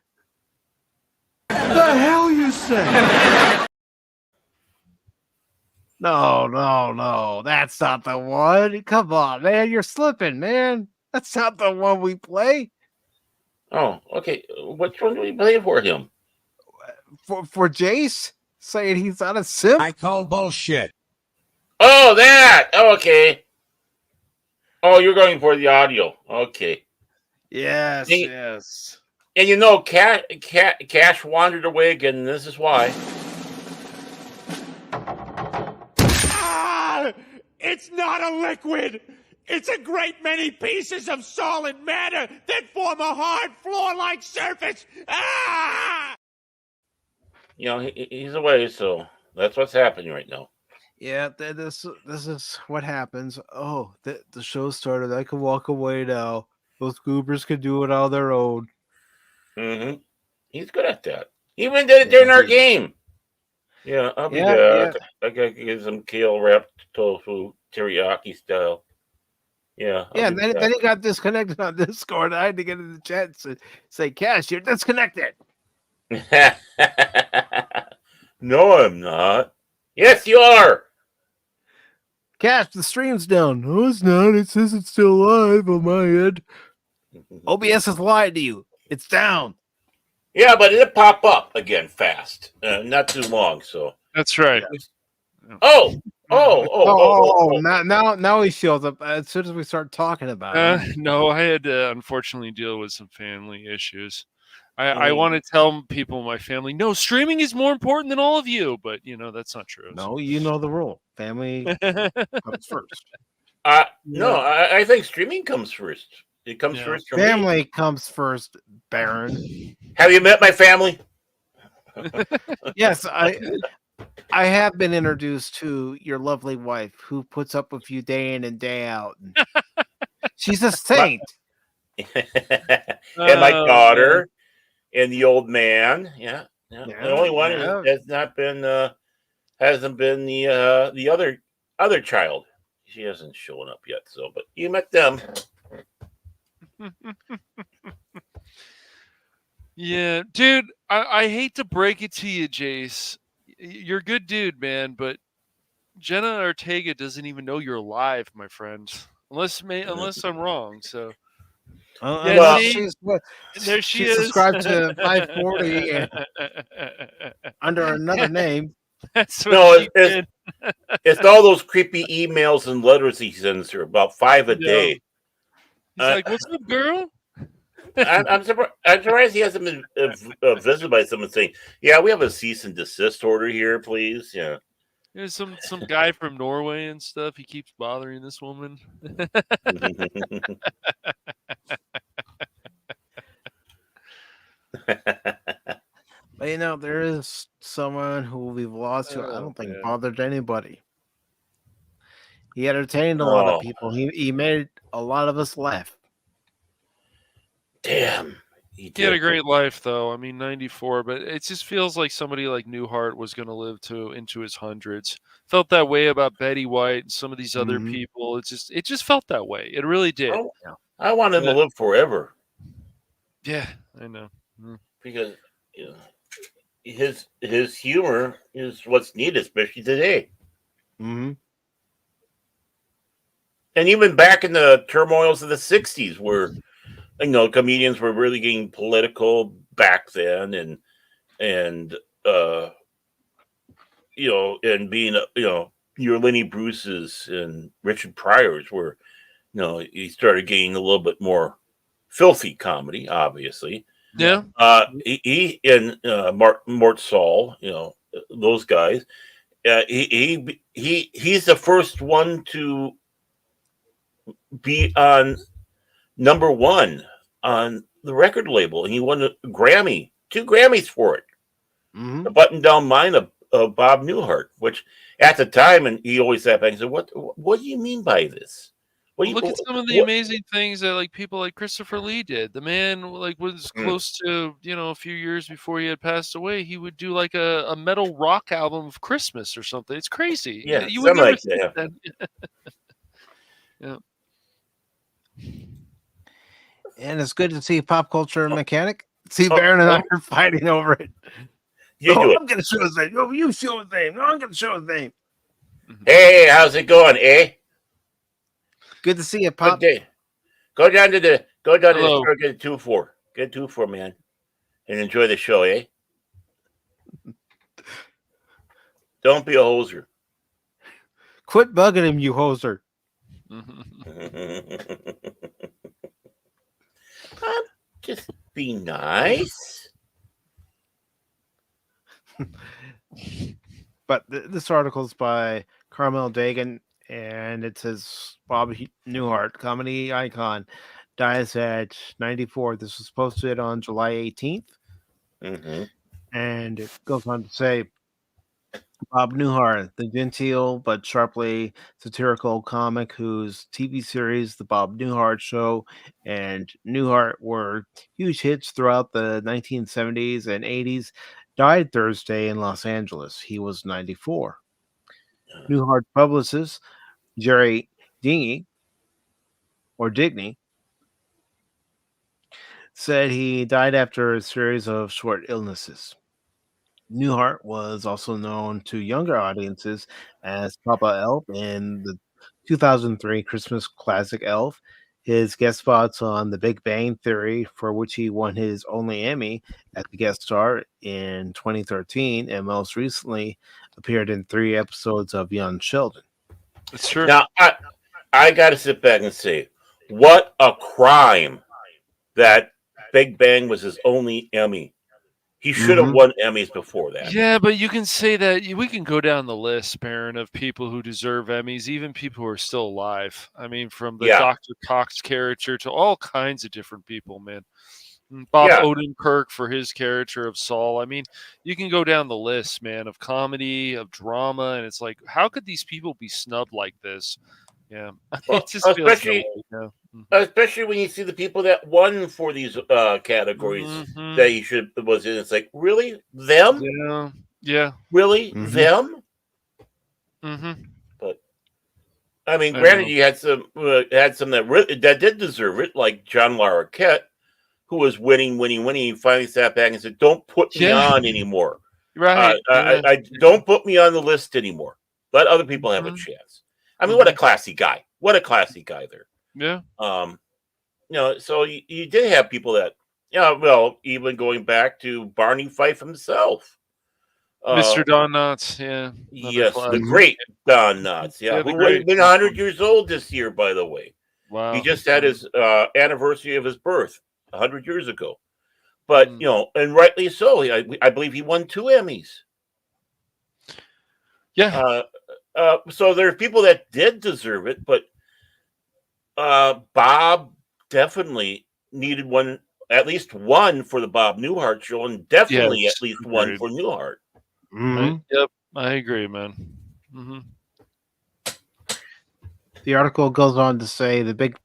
The hell you say? No. That's not the one. Come on, man. You're slipping, man. That's not the one we play. Oh, okay. Which one do we play for him? For Jace saying he's not a simp. I call bullshit. Oh, that. Okay. Oh, you're going for the audio. Okay. Yes. And Cash wandered away again, and this is why. It's not a liquid. It's a great many pieces of solid matter that form a hard floor-like surface. He's away, so that's what's happening right now. Yeah, this is what happens. Oh, the show started. I can walk away now. Those goobers can do it on their own. Mm-hmm. He's good at that. He even did it during our game. Yeah, I'll be back. Yeah. I gotta get some kale wrapped tofu teriyaki style. Yeah. And then he got disconnected on Discord. I had to get in the chat and say, Cash, you're disconnected. No, I'm not. Yes, you are. Cash, the stream's down. No, it's not. It says it's still live on my end. OBS is lying to you. It's down. Yeah, but it'll pop up again fast. Not too long, so. That's right. Oh. Now he shows up as soon as we start talking about it. No, I had to unfortunately deal with some family issues. I want to tell people in my family, no, streaming is more important than all of you, but that's not true. No, you know the rule. Family comes first. No, I think streaming comes first. It comes first for family me. Comes first, Baron. Have you met my family? Yes, I have been introduced to your lovely wife who puts up with you day in and day out. She's a saint. And my daughter and the old man. Yeah. The only one who hasn't been the other child. She hasn't shown up yet. So, but you met them. Yeah, dude, I hate to break it to you, Jace. You're a good dude, man, but Jenna Ortega doesn't even know you're alive, my friend. Unless I'm wrong. So yeah, Unless see, there she she's is. subscribed to 540 and under another name. That's what No, she did. it's all those creepy emails and letters he sends her, about 5 a No. day. He's like, "What's up, girl?" I'm surprised. I'm surprised he hasn't been visited by someone saying, "Yeah, we have a cease and desist order here, please." Yeah. There's some guy from Norway and stuff. He keeps bothering this woman. But there is someone who we've lost who I don't think man. bothered anybody. He entertained a lot of Oh. people. He made a lot of us laugh. Damn. He had a great life, though. I mean, 94, but it just feels like somebody like Newhart was going to live into his hundreds. Felt that way about Betty White and some of these other Mhm. people. It just felt that way. It really did. I want him to live forever Yeah, I know. because his humor is what's needed, especially today. Mm-hmm. And even back in the turmoils of the '60s, where comedians were really getting political back then, and being your Lenny Bruce's and Richard Pryor's, where he started getting a little bit more filthy comedy, obviously. Yeah. He and Mort Saul, those guys. He's the first one to be on number one on the record label, and he won a Grammy, 2 Grammys for it. Mm-hmm. The button-down mind of Bob Newhart, which at the time, and he always sat back and said, "What do you mean by this?" Look at some of the amazing things that people like Christopher Lee did. The man was close to a few years before he had passed away. He would do like a metal rock album of Christmas or something. It's crazy. Yeah, you would never see that. Yeah. And it's good to see Pop Culture Mechanic. See, Baron and I are fighting over it. You do it. I'm going to show his name. No, you show his name. No, I'm going to show his name. Hey, how's it going, eh? Good to see you, Pop. Good day. Go down to the Hello. store, get a 2-4. Get a 2-4, man. And enjoy the show, eh? Don't be a hoser. Quit bugging him, you hoser. Just be nice. But this article is by Carmel Dagan, and it says Bob Newhart, comedy icon, dies at 94. This was posted on July 18th. Mm-hmm. And it goes on to say, Bob Newhart, the genteel but sharply satirical comic whose TV series The Bob Newhart Show and Newhart were huge hits throughout the 1970s and 80s, died Thursday in Los Angeles. He was 94. Newhart publicist Jerry Dingy said he died after a series of short illnesses. Newhart was also known to younger audiences as Papa Elf in the 2003 Christmas classic Elf. His guest spots on The Big Bang Theory, for which he won his only Emmy as the guest star in 2013, and most recently appeared in 3 episodes of Young Sheldon. It's true. Now, I got to sit back and say, what a crime that Big Bang was his only Emmy. He should have won Emmys before that. Yeah, but you can say that we can go down the list, Baron, of people who deserve Emmys, even people who are still alive. I mean, from the Dr. Cox character to all kinds of different people, man. Bob Odenkirk for his character of Saul. I mean, you can go down the list, man, of comedy, of drama, and it's like, how could these people be snubbed like this? Yeah, well, it just feels that way, especially when you see the people that won for these categories that he was in. It's like, really, them? Yeah, really, them? But I mean, granted, you had some that did deserve it, like John Larroquette, who was winning. He finally sat back and said, "Don't put me on anymore. Right? I don't put me on the list anymore. Let other people have a chance. I mean, what a classy guy. What a classy guy there. Yeah. So you did have people that, well, even going back to Barney Fife himself. Mr. Don Knotts, yeah. Yes, class. the great Don Knotts, Yeah, the who would have great. been 100 years old this year, by the way. Wow. He just had his anniversary of his birth 100 years ago. But, and rightly so. I believe he won 2 Emmys. Yeah. So there are people that did deserve it, but Bob definitely needed one, at least one for the Bob Newhart show, and definitely Yes, at least agreed. one for Newhart. Yep, I agree, man. The article goes on to say the Big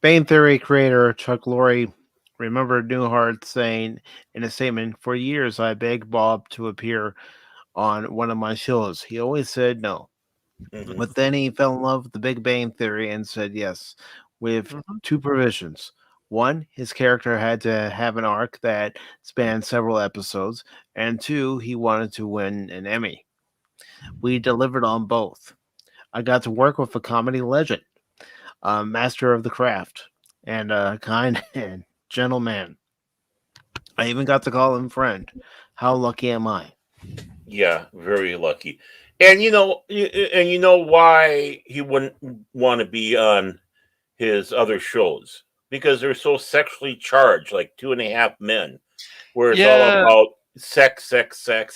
Bang Theory creator Chuck Lorre remembered Newhart saying in a statement, "For years I begged Bob to appear on one of my shows. He always said no. But then he fell in love with the Big Bang Theory and said yes, with 2 provisions. One, his character had to have an arc that spanned several episodes, and 2, he wanted to win an Emmy. We delivered on both. I got to work with a comedy legend, a master of the craft, and a kind and gentle man. I even got to call him friend. How lucky am I?" Yeah, very lucky. And you know why he wouldn't want to be on his other shows, because they're so sexually charged, like 2.5 Men, where it's all about sex,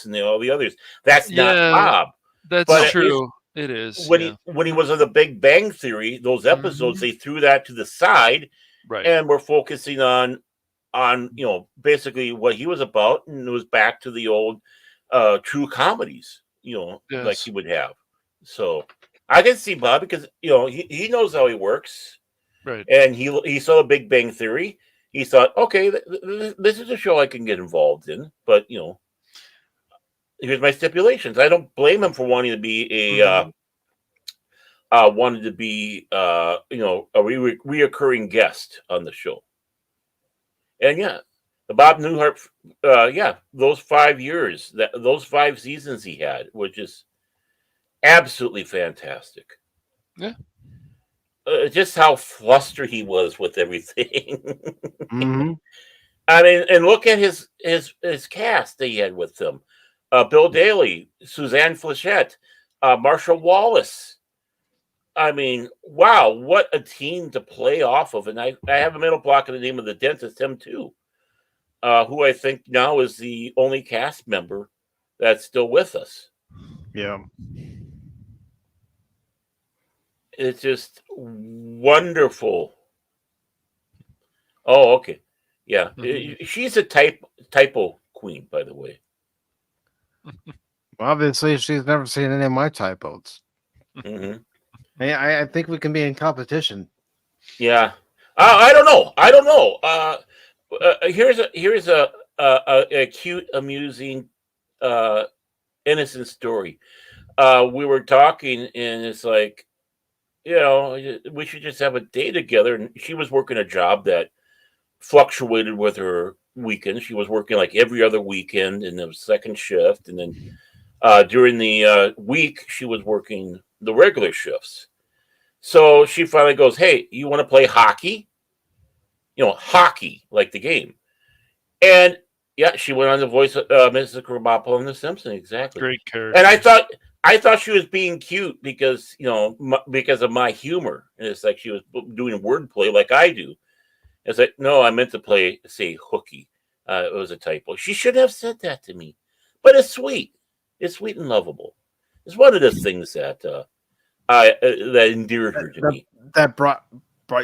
and all the others. That's not Bob. That's but true. It is. When he was on the Big Bang Theory, those episodes they threw that to the side, right, and we're focusing on basically what he was about, and it was back to the old true comedies, like he would have. So I can see Bob, because he knows how he works, right? And he saw the Big Bang Theory. He thought, okay, this is a show I can get involved in, but here's my stipulations. I don't blame him for wanting to be a a reoccurring guest on the show. And the Bob Newhart, those 5 years, those 5 seasons he had, were just absolutely fantastic. Yeah. Just how flustered he was with everything. Mm-hmm. I mean, and look at his cast that he had with him: Bill Daly, Suzanne Flechette, Marsha Wallace. I mean, wow, what a team to play off of. And I have a mental block in the name of the dentist, Tim, too, who I think now is the only cast member that's still with us. Yeah. It's just wonderful. Oh, okay. Yeah. She's a typo queen, by the way. Obviously, she's never seen any of my typos. I think we can be in competition. Yeah. I don't know. Here's a cute, amusing, innocent story. We were talking, and it's like, we should just have a day together. And she was working a job that fluctuated with her weekends. She was working like every other weekend in the second shift, and then during the week she was working the regular shifts. So she finally goes, "Hey, you want to play hockey? Hockey, like the game." And she went on to voice Mrs. Krabappel in The Simpsons. Exactly. Great character. And I thought she was being cute because because of my humor. And it's like she was doing wordplay like I do. It's like, no, I meant to say hooky. It was a typo. She should have said that to me. But it's sweet. It's sweet and lovable. It's one of the things that that endeared her to me. That brought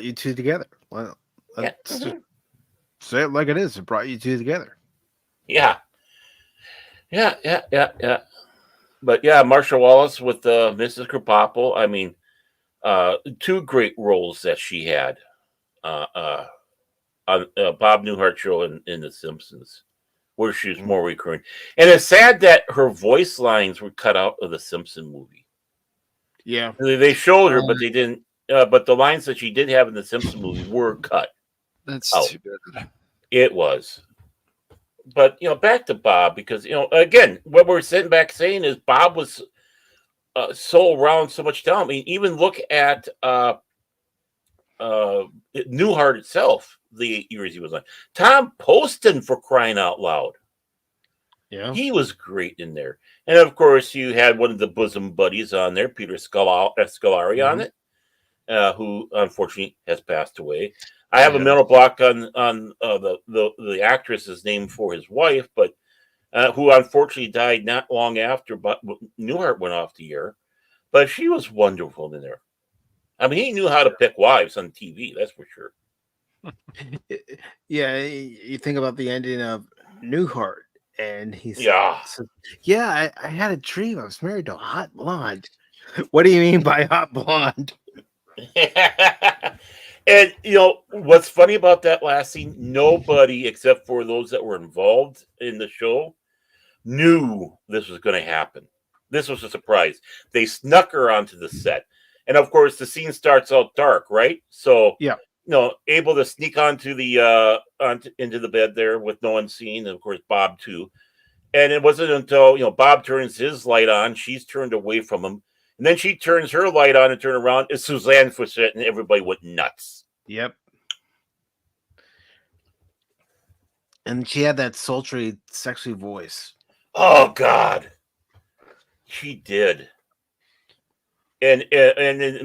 you two together. Well, just say it like it is. It brought you two together. Yeah. But Marsha Wallace with Mrs. Krabappel. I mean, 2 great roles that she had on Bob Newhart show in The Simpsons, where she was more recurring. And it's sad that her voice lines were cut out of the Simpson movie. Yeah, they showed her, but they didn't. But the lines that she did have in the Simpson movie were cut. That's too bad. It was. But back to Bob, because again, what we're sitting back saying is Bob was so around so much down. I mean, even look at Newhart itself, the 8 years he was on. Tom Poston, for crying out loud. Yeah. He was great in there. And of course, you had one of the bosom buddies on there, Peter Scolari on it, who unfortunately has passed away. I have a mental block on the actress's name for his wife, but who unfortunately died not long after Newhart went off the air. But she was wonderful in there. I mean, he knew how to pick wives on TV, that's for sure. Yeah, you think about the ending of Newhart, and he's Yeah. I had a dream. I was married to a hot blonde. What do you mean by hot blonde? And you know what's funny about that last scene? Nobody except for those that were involved in the show knew this was going to happen. This was a surprise. They snuck her onto the set, and of course, the scene starts out dark, right? So, able to sneak onto the into the bed there with no one seeing, and of course, Bob too. And it wasn't until Bob turns his light on, she's turned away from him. And then she turns her light on and turn around. It's Suzanne Fossett, and everybody went nuts. Yep. And she had that sultry, sexy voice. Oh God, she did. And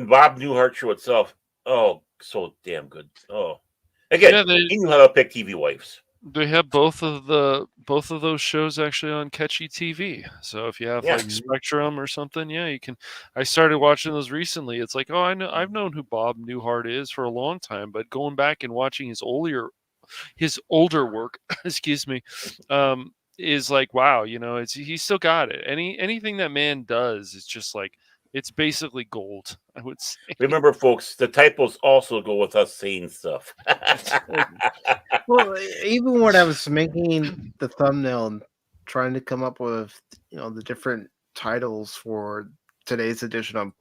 Bob Newhart show itself. Oh, so damn good. Oh, again, he knew how to pick TV wives. They have both of those shows actually on Catchy TV. So if you have like Spectrum or something, you can. I started watching those recently. It's like, I've known who Bob Newhart is for a long time, but going back and watching his older work, excuse me, is like, wow, he's still got it. Anything that man does is just like, it's basically gold, I would say. Remember, folks, the typos also go with us saying stuff. Well, even when I was making the thumbnail and trying to come up with, the different titles for today's edition of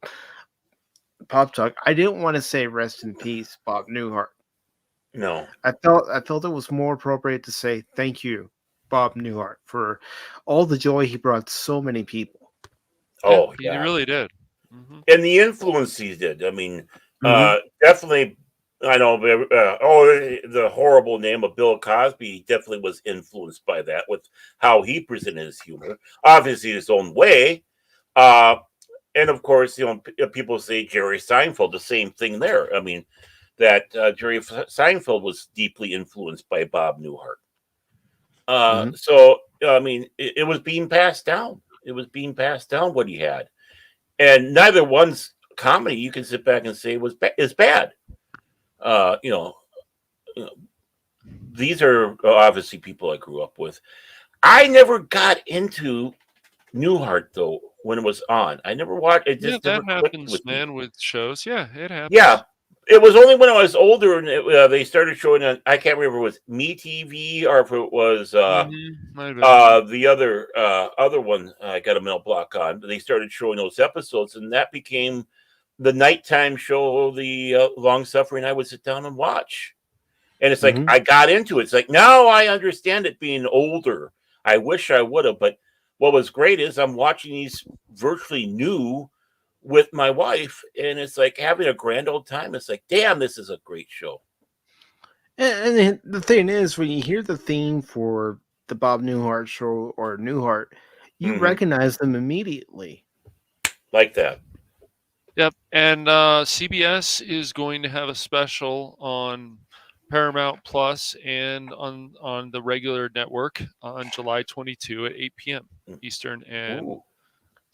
Pop Talk, I didn't want to say "Rest in Peace, Bob Newhart." No, I felt it was more appropriate to say "Thank you, Bob Newhart, for all the joy he brought so many people." Oh, he really did. Mm-hmm. And the influence he did. I mean, definitely. I know. The horrible name of Bill Cosby definitely was influenced by that, with how he presented his humor. Obviously, his own way. And of course, people say Jerry Seinfeld. The same thing there. I mean, that Jerry Seinfeld was deeply influenced by Bob Newhart. So I mean, it was being passed down. It was being passed down what he had. And neither one's comedy you can sit back and say is bad. These are obviously people I grew up with. I never got into Newhart though when it was on. I never watched it. Just that never happens, with man, me. with shows. Yeah, it happens. Yeah, it was only when I was older and they started showing on. I can't remember if it was MeTV or if it was the other one. I got a mental block on. They started showing those episodes, and that became the nighttime show. The long suffering I would sit down and watch, and it's like I got into it. It's like now I understand it being older. I wish I would have, but what was great is I'm watching these virtually new with my wife, and it's like having a grand old time. It's like, damn, this is a great show. And the thing is, when you hear the theme for the Bob Newhart show or Newhart, you recognize them immediately. Like that. Yep. And CBS is going to have a special on Paramount Plus and on the regular network on July 22 at 8 p.m. Eastern. And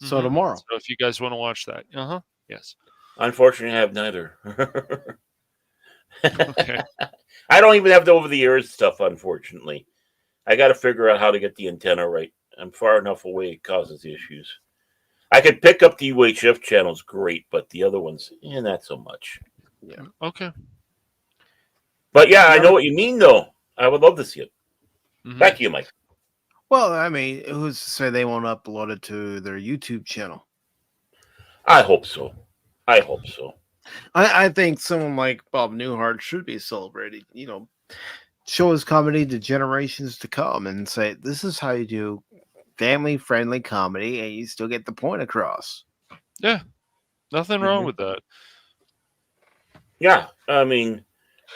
so tomorrow. So if you guys want to watch that, yes. Unfortunately, I have neither. Okay. I don't even have the over-the-ears stuff. Unfortunately, I got to figure out how to get the antenna right. I'm far enough away; it causes issues. I could pick up the UHF channels, great, but the other ones, not so much. Yeah. Okay. But yeah, I know what you mean, though. I would love to see it. Back to you, Mike. Well, I mean, who's to say they won't upload it to their YouTube channel? I hope so. I think someone like Bob Newhart should be celebrated. Show his comedy to generations to come and say, this is how you do family-friendly comedy and you still get the point across. Yeah, nothing wrong with that. Yeah, I mean,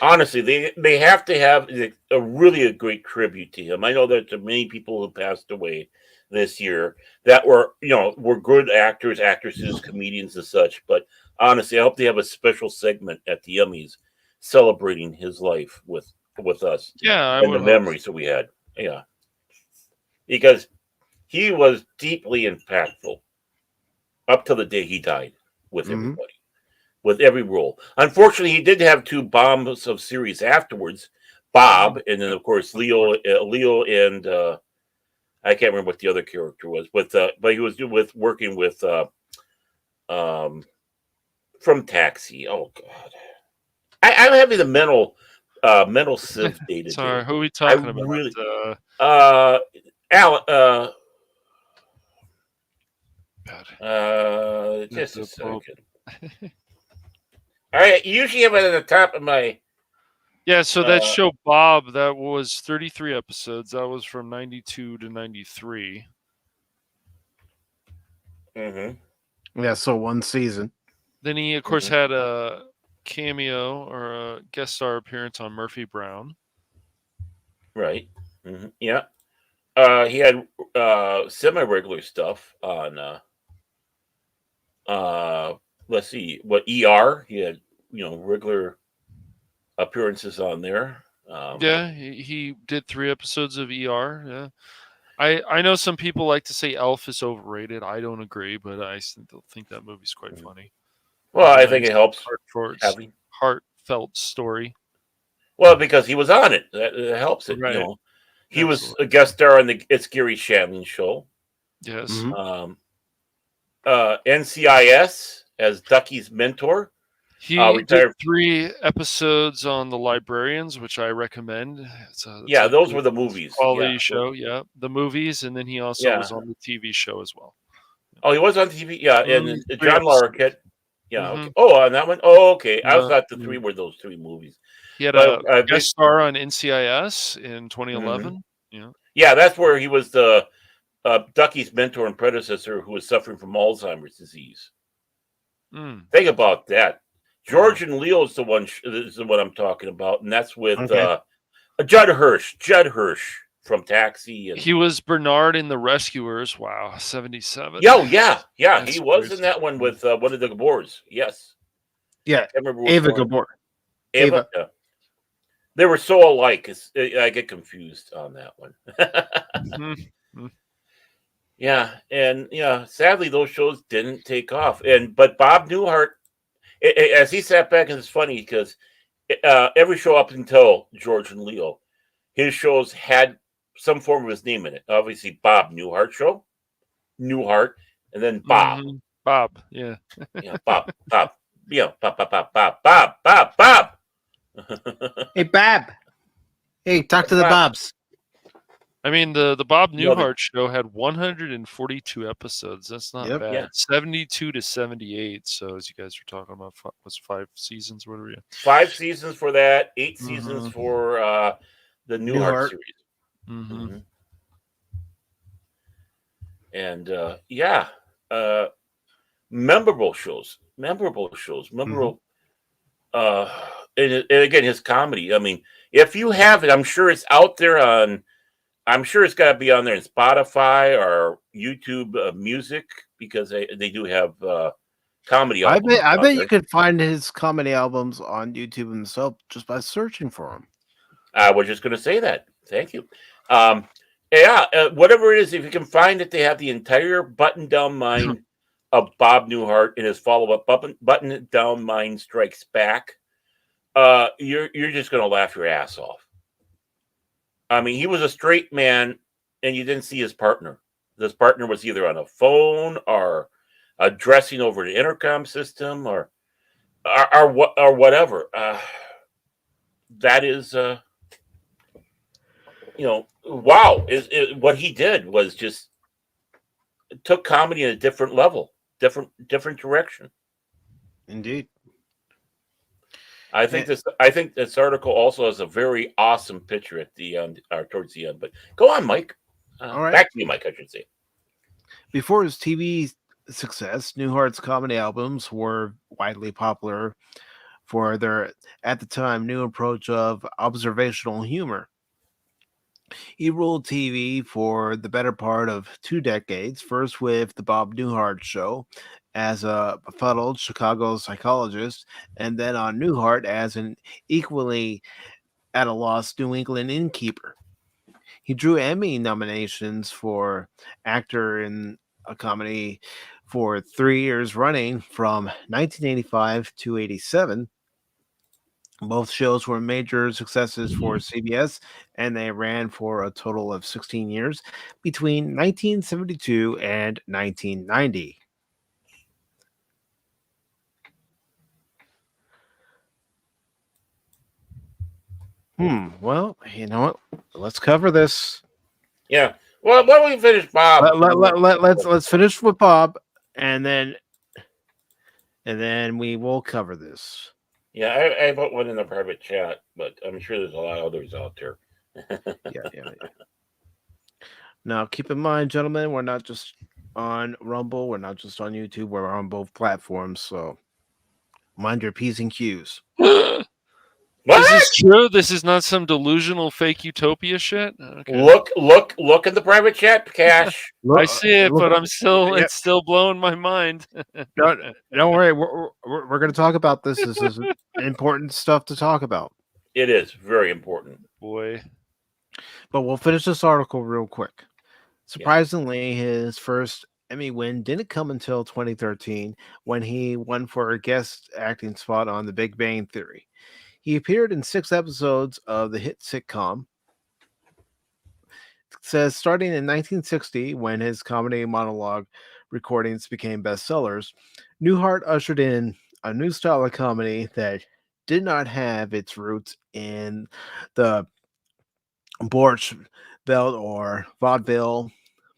honestly, they have to have a really a great tribute to him. I know that there are many people who passed away this year that were good actors, actresses, comedians, and such. But honestly, I hope they have a special segment at the Emmys celebrating his life with us Yeah, I and the would hope. memories that we had. Yeah, because he was deeply impactful up to the day he died with Mhm. everybody, with every role. Unfortunately, he did have two bombs of series afterwards. Bob, and then of course Leo and I can't remember what the other character was, but he was working with from Taxi. Oh God, I'm having the mental sieve day to Sorry, day. who are we I talking about? really Alan. God. Just a The Pope. second. All right, you usually have it at the top of my. Yeah, so that show Bob, that was 33 episodes. That was from 92 to 93. Mm-hmm. Yeah, so one season. Then he, of course, had a cameo or a guest star appearance on Murphy Brown. Right. Mm-hmm. Yeah. He had semi-regular stuff on. Let's see, what ER? He had regular appearances on there. Yeah, he did 3 episodes of ER. Yeah. I know some people like to say Elf is overrated. I don't agree, but I still think that movie's quite funny. Well, I Nice, think it helps having. heartfelt story. Well, because he was on it, that helps it. Right. He was a guest star on the It's Gary Shandling show. Yes. Mhm. NCIS as Ducky's mentor. He retired. did 3 episodes on The Librarians, which I recommend. It's those were the movies. Quality show, yeah. The movies, and then he also was on the TV show as well. Oh, he was on TV? Yeah, and 3 John episodes. Larroquette. Yeah, Mhm. okay. Oh, on that one? Oh, okay. I Yeah, thought the 3 were those 3 movies. He had But, a guest star on NCIS in 2011. Mm-hmm. Yeah. Yeah, that's where he was the Ducky's mentor and predecessor who was suffering from Alzheimer's disease. Think about that. George and Leo is the one I'm talking about, and that's with Judd Hirsch. Judd Hirsch from Taxi. And he was Bernard in The Rescuers. Wow, 77. Yeah. That's He was crazy. in that one with one of the Gabors. Yes. Yeah, I can't remember which Ava one. Gabor. Ava. Yeah. They were so alike. I get confused on that one. Yeah, and sadly those shows didn't take off. But Bob Newhart, as he sat back, and it's funny because every show up until George and Leo, his shows had some form of his name in it. Obviously, Bob Newhart show, Newhart, and then Bob. Bob, yeah. Yeah, Bob. Yeah, Bob. Hey, Bob. Hey, talk to the Bobs. I mean, the Bob Newhart show had 142 episodes. That's not bad. Yeah. 72 to 78. So as you guys were talking about, was 5 seasons? What were you? 5 seasons for that. 8 seasons for the Newhart series. Mm-hmm. And memorable shows. And again, his comedy. I mean, if you have it, I'm sure it's out there on. I'm sure it's got to be on there in Spotify or YouTube Music, because they do have comedy albums. I bet you could find his comedy albums on YouTube himself just by searching for them. I was just going to say that. Thank you. Whatever it is, if you can find it, they have the entire Button Down Mind of Bob Newhart and his follow-up Button Down Mind Strikes Back. You're just going to laugh your ass off. I mean, he was a straight man, and you didn't see his partner. This partner was either on a phone or addressing over the intercom system or whatever. That is, wow! What he did was just took comedy in a different level, different direction. Indeed. I think this article also has a very awesome picture at the end, or towards the end. But go on, Mike. All right. Back to you, Mike. I should say. Before his TV success, Newhart's comedy albums were widely popular for their, at the time, new approach of observational humor. He ruled TV for the better part of 2 decades, first with The Bob Newhart Show as a befuddled Chicago psychologist, and then on Newhart as an equally at a loss New England innkeeper. He drew Emmy nominations for actor in a comedy for 3 years running from 1985 to 87. Both shows were major successes for CBS, and they ran for a total of 16 years between 1972 and 1990. Well, you know what? Let's cover this. Yeah. Well, why don't we finish Bob? Let's finish with Bob, and then we will cover this. Yeah, I put one in the private chat, but I'm sure there's a lot of others out there. Yeah. Now, keep in mind, gentlemen, we're not just on Rumble, we're not just on YouTube, we're on both platforms, so mind your P's and Q's. What? Is this true? This is not some delusional fake utopia shit? Okay. Look in the private chat, Cash. I see it, but I'm still it's still blowing my mind. Don't worry, we're going to talk about this. This is important stuff to talk about. It is very important. Boy. But we'll finish this article real quick. Surprisingly, his first Emmy win didn't come until 2013 when he won for a guest acting spot on The Big Bang Theory. He appeared in 6 episodes of the hit sitcom. It says starting in 1960, when his comedy monologue recordings became bestsellers, Newhart ushered in a new style of comedy that did not have its roots in the Borscht Belt or vaudeville,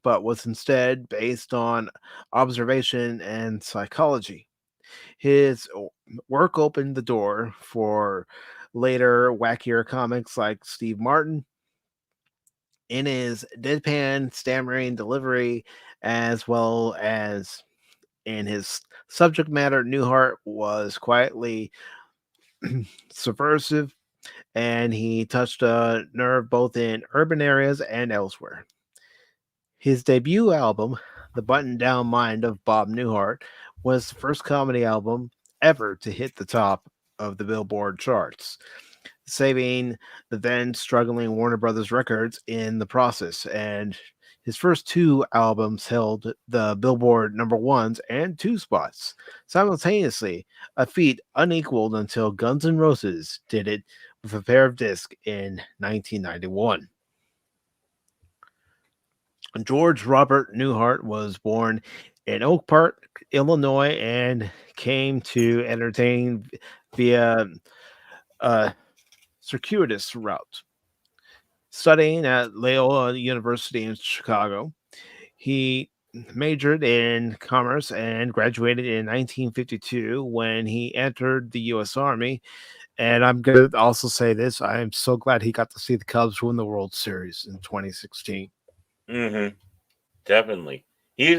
but was instead based on observation and psychology. His work opened the door for later wackier comics like Steve Martin. In his deadpan, stammering delivery, as well as in his subject matter, Newhart was quietly subversive, and he touched a nerve both in urban areas and elsewhere. His debut album, The Button Down Mind of Bob Newhart, was the first comedy album ever to hit the top of the Billboard charts, saving the then struggling Warner Brothers Records in the process. And his first 2 albums held the Billboard number 1s and 2 spots simultaneously, a feat unequaled until Guns N' Roses did it with a pair of discs in 1991. George Robert Newhart was born in Oak Park, Illinois, and came to entertain via a circuitous route. Studying at Loyola University in Chicago, he majored in commerce and graduated in 1952 when he entered the U.S. Army. And I'm going to also say this. I am so glad he got to see the Cubs win the World Series in 2016. Mm-hmm. Definitely. He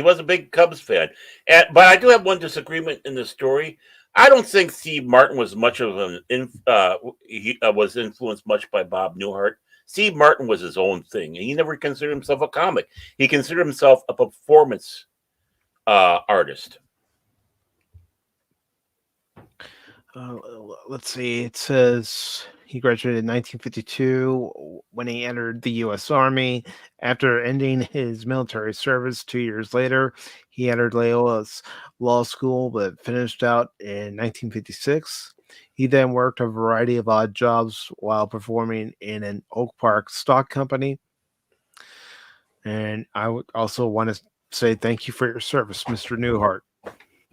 was a big Cubs fan. But I do have one disagreement in the story. I don't think Steve Martin was much of was influenced much by Bob Newhart. Steve Martin was his own thing, and he never considered himself a comic. He considered himself a performance artist. Let's see. It says he graduated in 1952 when he entered the U.S. Army. After ending his military service 2 years later, he entered Loyola's law school, but finished out in 1956. He then worked a variety of odd jobs while performing in an Oak Park stock company. And I would also want to say thank you for your service, Mr. Newhart.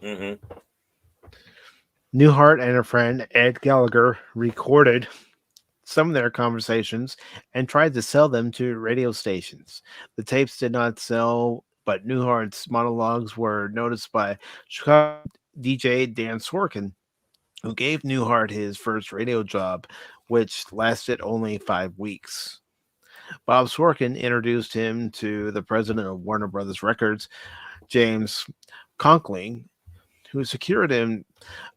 Mm-hmm. Newhart and her friend Ed Gallagher recorded some of their conversations and tried to sell them to radio stations. The tapes did not sell, but Newhart's monologues were noticed by Chicago DJ Dan Sorkin, who gave Newhart his first radio job, which lasted only 5 weeks. Bob Sorkin introduced him to the president of Warner Brothers Records, James Conkling, who secured him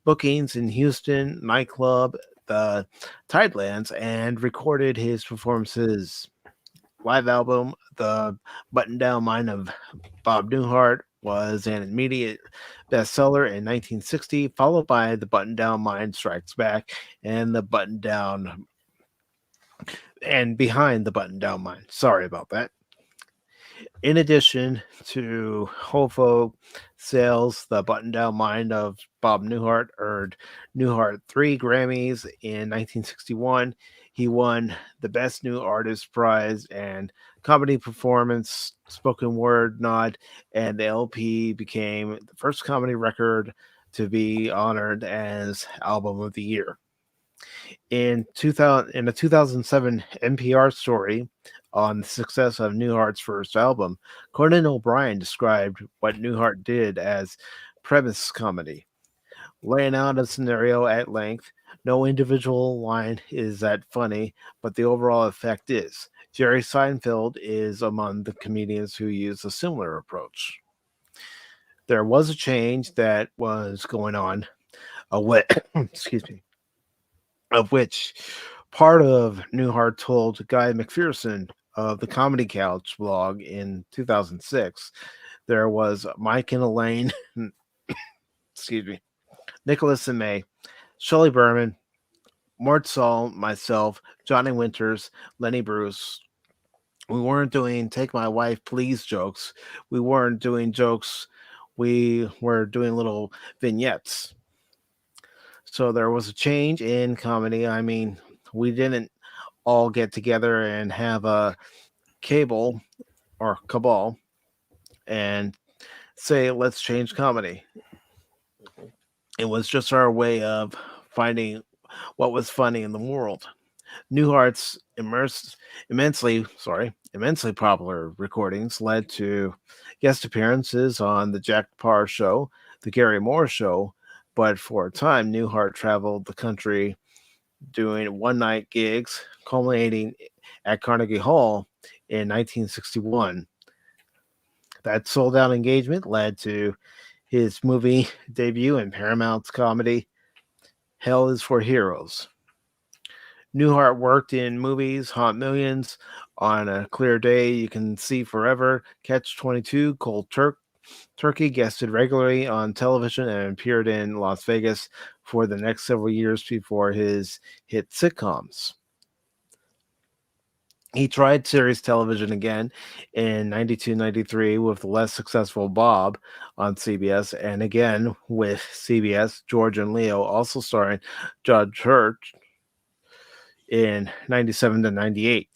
bookings in Houston nightclub, the Tidelands, and recorded his performances. Live album, The Button Down Mind of Bob Newhart, was an immediate bestseller in 1960, followed by The Button Down Mind Strikes Back and The Button Down and Behind the Button Down Mind. Sorry about that. In addition to Hofo sales, The Button Down Mind of Bob Newhart earned Newhart 3 Grammys in 1961. He won the Best New Artist Prize and Comedy Performance Spoken Word nod, and the LP became the first comedy record to be honored as Album of the Year. In a 2007 NPR story on the success of Newhart's first album, Conan O'Brien described what Newhart did as premise comedy, laying out a scenario at length. No individual line is that funny, but the overall effect is. Jerry Seinfeld is among the comedians who use a similar approach. There was a change that was going on, excuse me, of which part of Newhart told Guy McPherson of the Comedy Couch blog in 2006. There was Mike and Elaine, excuse me, Nicholas and May, Shelley Berman, Mort Saul, myself, Johnny Winters, Lenny Bruce. We weren't doing take my wife please jokes. We weren't doing jokes. We were doing little vignettes. So there was a change in comedy. I mean, we didn't all get together and have a cable or cabal and say, let's change comedy. It was just our way of finding what was funny in the world. Newhart's immensely popular recordings led to guest appearances on the Jack Parr Show, the Gary Moore Show, but for a time, Newhart traveled the country doing one-night gigs, culminating at Carnegie Hall in 1961. That sold-out engagement led to his movie debut in Paramount's comedy, Hell is for Heroes. Newhart worked in movies, Haunt Millions, On a Clear Day, You Can See Forever, Catch 22, Cold Turkey, guested regularly on television and appeared in Las Vegas for the next several years before his hit sitcoms. He tried series television again in 92-93 with the less successful Bob on CBS, and again with CBS, George and Leo, also starring Judge Hurt in 97-98.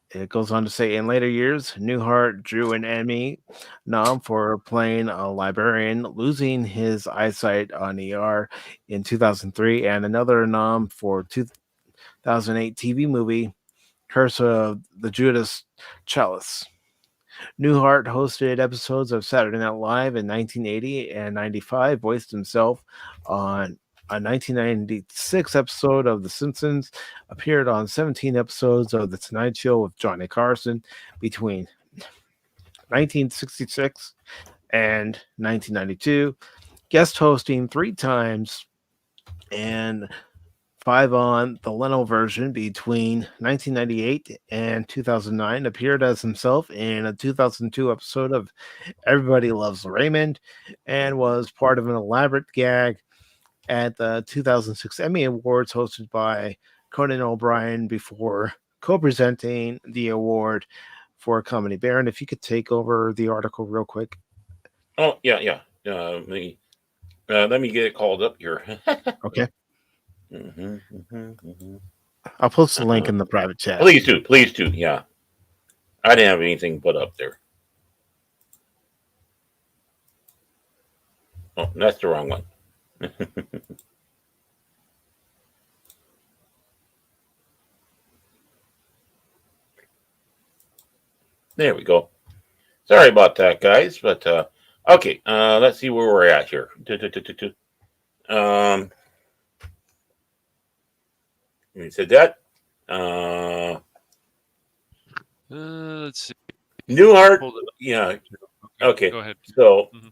It goes on to say, in later years, Newhart drew an Emmy nom for playing a librarian, losing his eyesight on ER in 2003, and another nom for 2008 TV movie, Curse of the Judas Chalice. Newhart hosted episodes of Saturday Night Live in 1980 and 95, voiced himself on a 1996 episode of The Simpsons, appeared on 17 episodes of The Tonight Show with Johnny Carson between 1966 and 1992, guest hosting 3 times and 5 on the Leno version between 1998 and 2009, appeared as himself in a 2002 episode of Everybody Loves Raymond, and was part of an elaborate gag at the 2006 Emmy Awards hosted by Conan O'Brien before co-presenting the award for Comedy. Baron, if you could take over the article real quick. Oh, yeah. Let me get it called up here. Okay. I'll post the link in the private chat. Please do. Yeah, I didn't have anything put up there. Oh, that's the wrong one. There we go. Sorry about that, guys, but okay. Let's see where we're at here. You said that. Let's see. Newhart, yeah. Okay, Go ahead. so Mhm.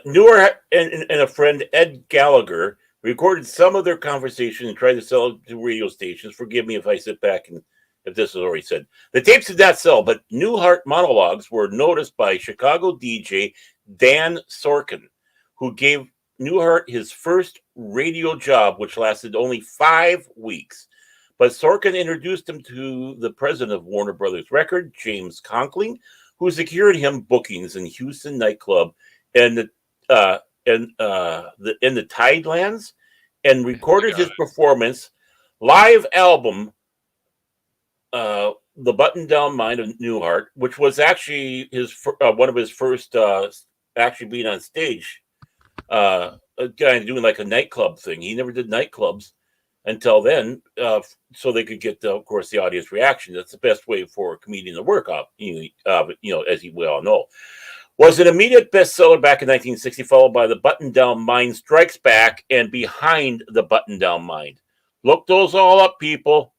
Newhart and a friend, Ed Gallagher, recorded some of their conversation and tried to sell it to radio stations. Forgive me if I sit back and if this is already said. The tapes did not sell, but Newhart monologues were noticed by Chicago DJ Dan Sorkin, who gave Newhart his first radio job, which lasted only 5 weeks. But Sorkin introduced him to the president of Warner Brothers Record, James Conkling, who secured him bookings in Houston nightclub and the in the Tidelands, and recorded his performance live album, "The Button Down Mind" of Newhart, which was actually his one of his first actually being on stage. A guy doing like a nightclub thing. He never did nightclubs until then, so they could get, of course, the audience reaction. That's the best way for a comedian to work up. As we all know, was an immediate bestseller back in 1960, followed by The Button Down Mind Strikes Back and Behind the Button Down Mind. Look those all up, people.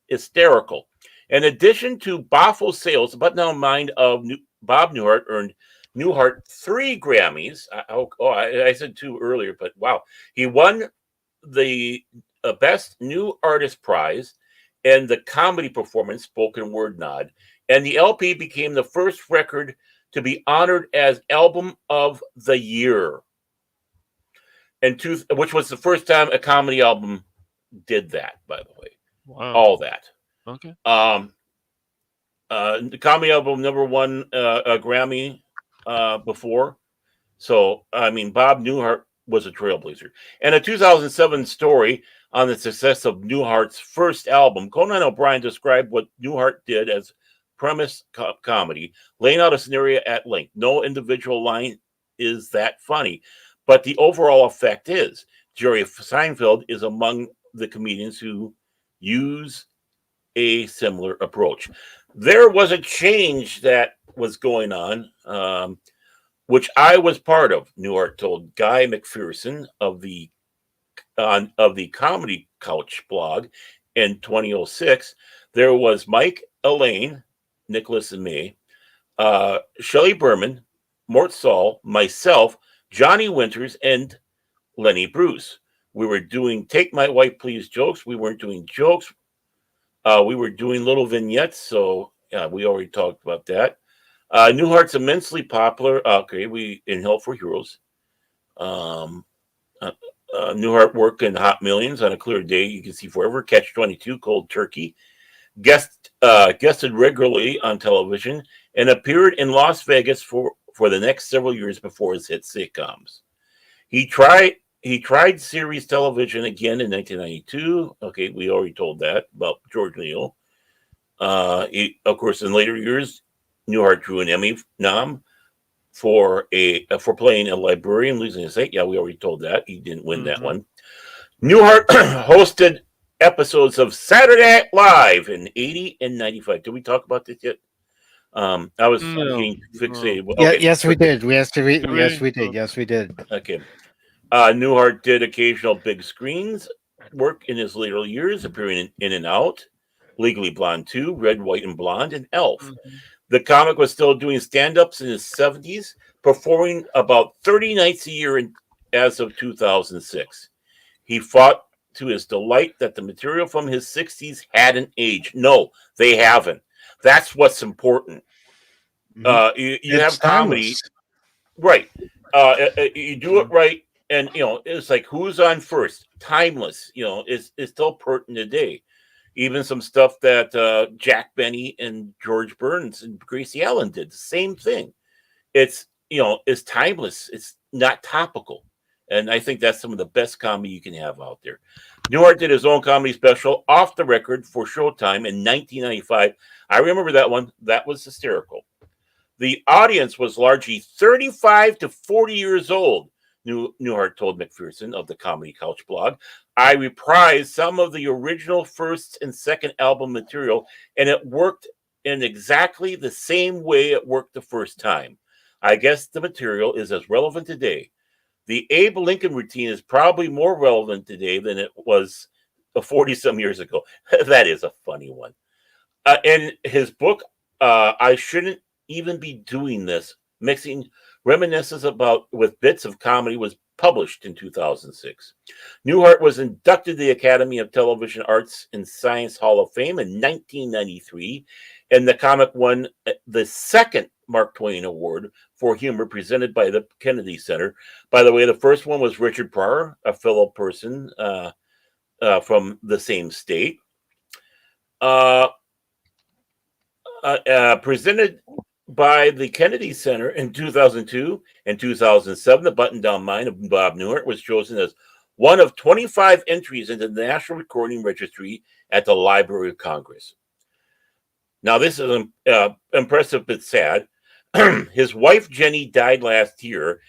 Hysterical. In addition to baffle sales, The Button Down Mind of Bob Newhart earned Newhart 3 Grammys. I said 2 earlier, but wow. He won the Best New Artist Prize and the Comedy Performance Spoken Word Nod. And the LP became the first record to be honored as Album of the Year, which was the first time a comedy album did that, by the way. Wow. All that. Okay. The comedy album never won a Grammy before. So, I mean, Bob Newhart was a trailblazer. And a 2007 story on the success of Newhart's first album, Conan O'Brien described what Newhart did as premise comedy, laying out a scenario at length. No individual line is that funny, but the overall effect is. Jerry Seinfeld is among the comedians who use a similar approach. There was a change that was going on, which I was part of. Newhart told Guy McPherson of the Comedy Couch blog in 2006. There was Mike, Elaine, Nicholas and me, Shelley Berman, Mort Saul, myself, Johnny Winters, and Lenny Bruce. We were doing Take My Wife Please jokes. We weren't doing jokes. We were doing little vignettes. So yeah, we already talked about that. Newhart's immensely popular. We in Hell for Heroes. Newhart worked in Hot Millions, On a Clear Day You Can See Forever, Catch 22, Cold Turkey. Guested regularly on television and appeared in Las Vegas for the next several years before his hit sitcoms. He tried series television again in 1992. Okay, we already told that about George Neal. Of course, in later years, Newhart drew an Emmy nom for playing a librarian losing his sight. Yeah, we already told that. He didn't win that one. Newhart hosted episodes of Saturday Night Live in 80 and 95. Did we talk about this yet? I was getting fixated. Okay. Yes, we did. Yes, we did. Okay. Newhart did occasional big screens work in his later years, appearing in and Out, Legally Blonde 2, Red, White, and Blonde, and Elf. The comic was still doing stand-ups in his 70s, performing about 30 nights a year as of 2006. He fought to his delight that the material from his 60s hadn't aged. No, they haven't. That's what's important. You have comedy, right? You do it right, and it's like who's on first. Timeless. It's still pertinent today. Even some stuff that Jack Benny and George Burns and Gracie Allen did. The same thing. It's timeless. It's not topical. And I think that's some of the best comedy you can have out there. Newhart did his own comedy special, Off the Record, for Showtime in 1995. I remember that one. That was hysterical. The audience was largely 35 to 40 years old, Newhart told McPherson of the Comedy Couch blog. I reprised some of the original first and second album material, and it worked in exactly the same way it worked the first time. I guess the material is as relevant today. The Abe Lincoln routine is probably more relevant today than it was 40-some years ago. That is a funny one. In his book, I Shouldn't Even Be Doing This, mixing reminiscences with bits of comedy, was published in 2006. Newhart was inducted to the Academy of Television Arts and Science Hall of Fame in 1993, and the comic won the second Mark Twain Award for humor presented by the Kennedy Center. By the way, the first one was Richard Pryor, a fellow person from the same state. Presented by the Kennedy Center in 2002 and 2007, the button-down mind of Bob Newhart was chosen as one of 25 entries into the National Recording Registry at the Library of Congress. Now, this is impressive but sad. His wife, Jenny, died last year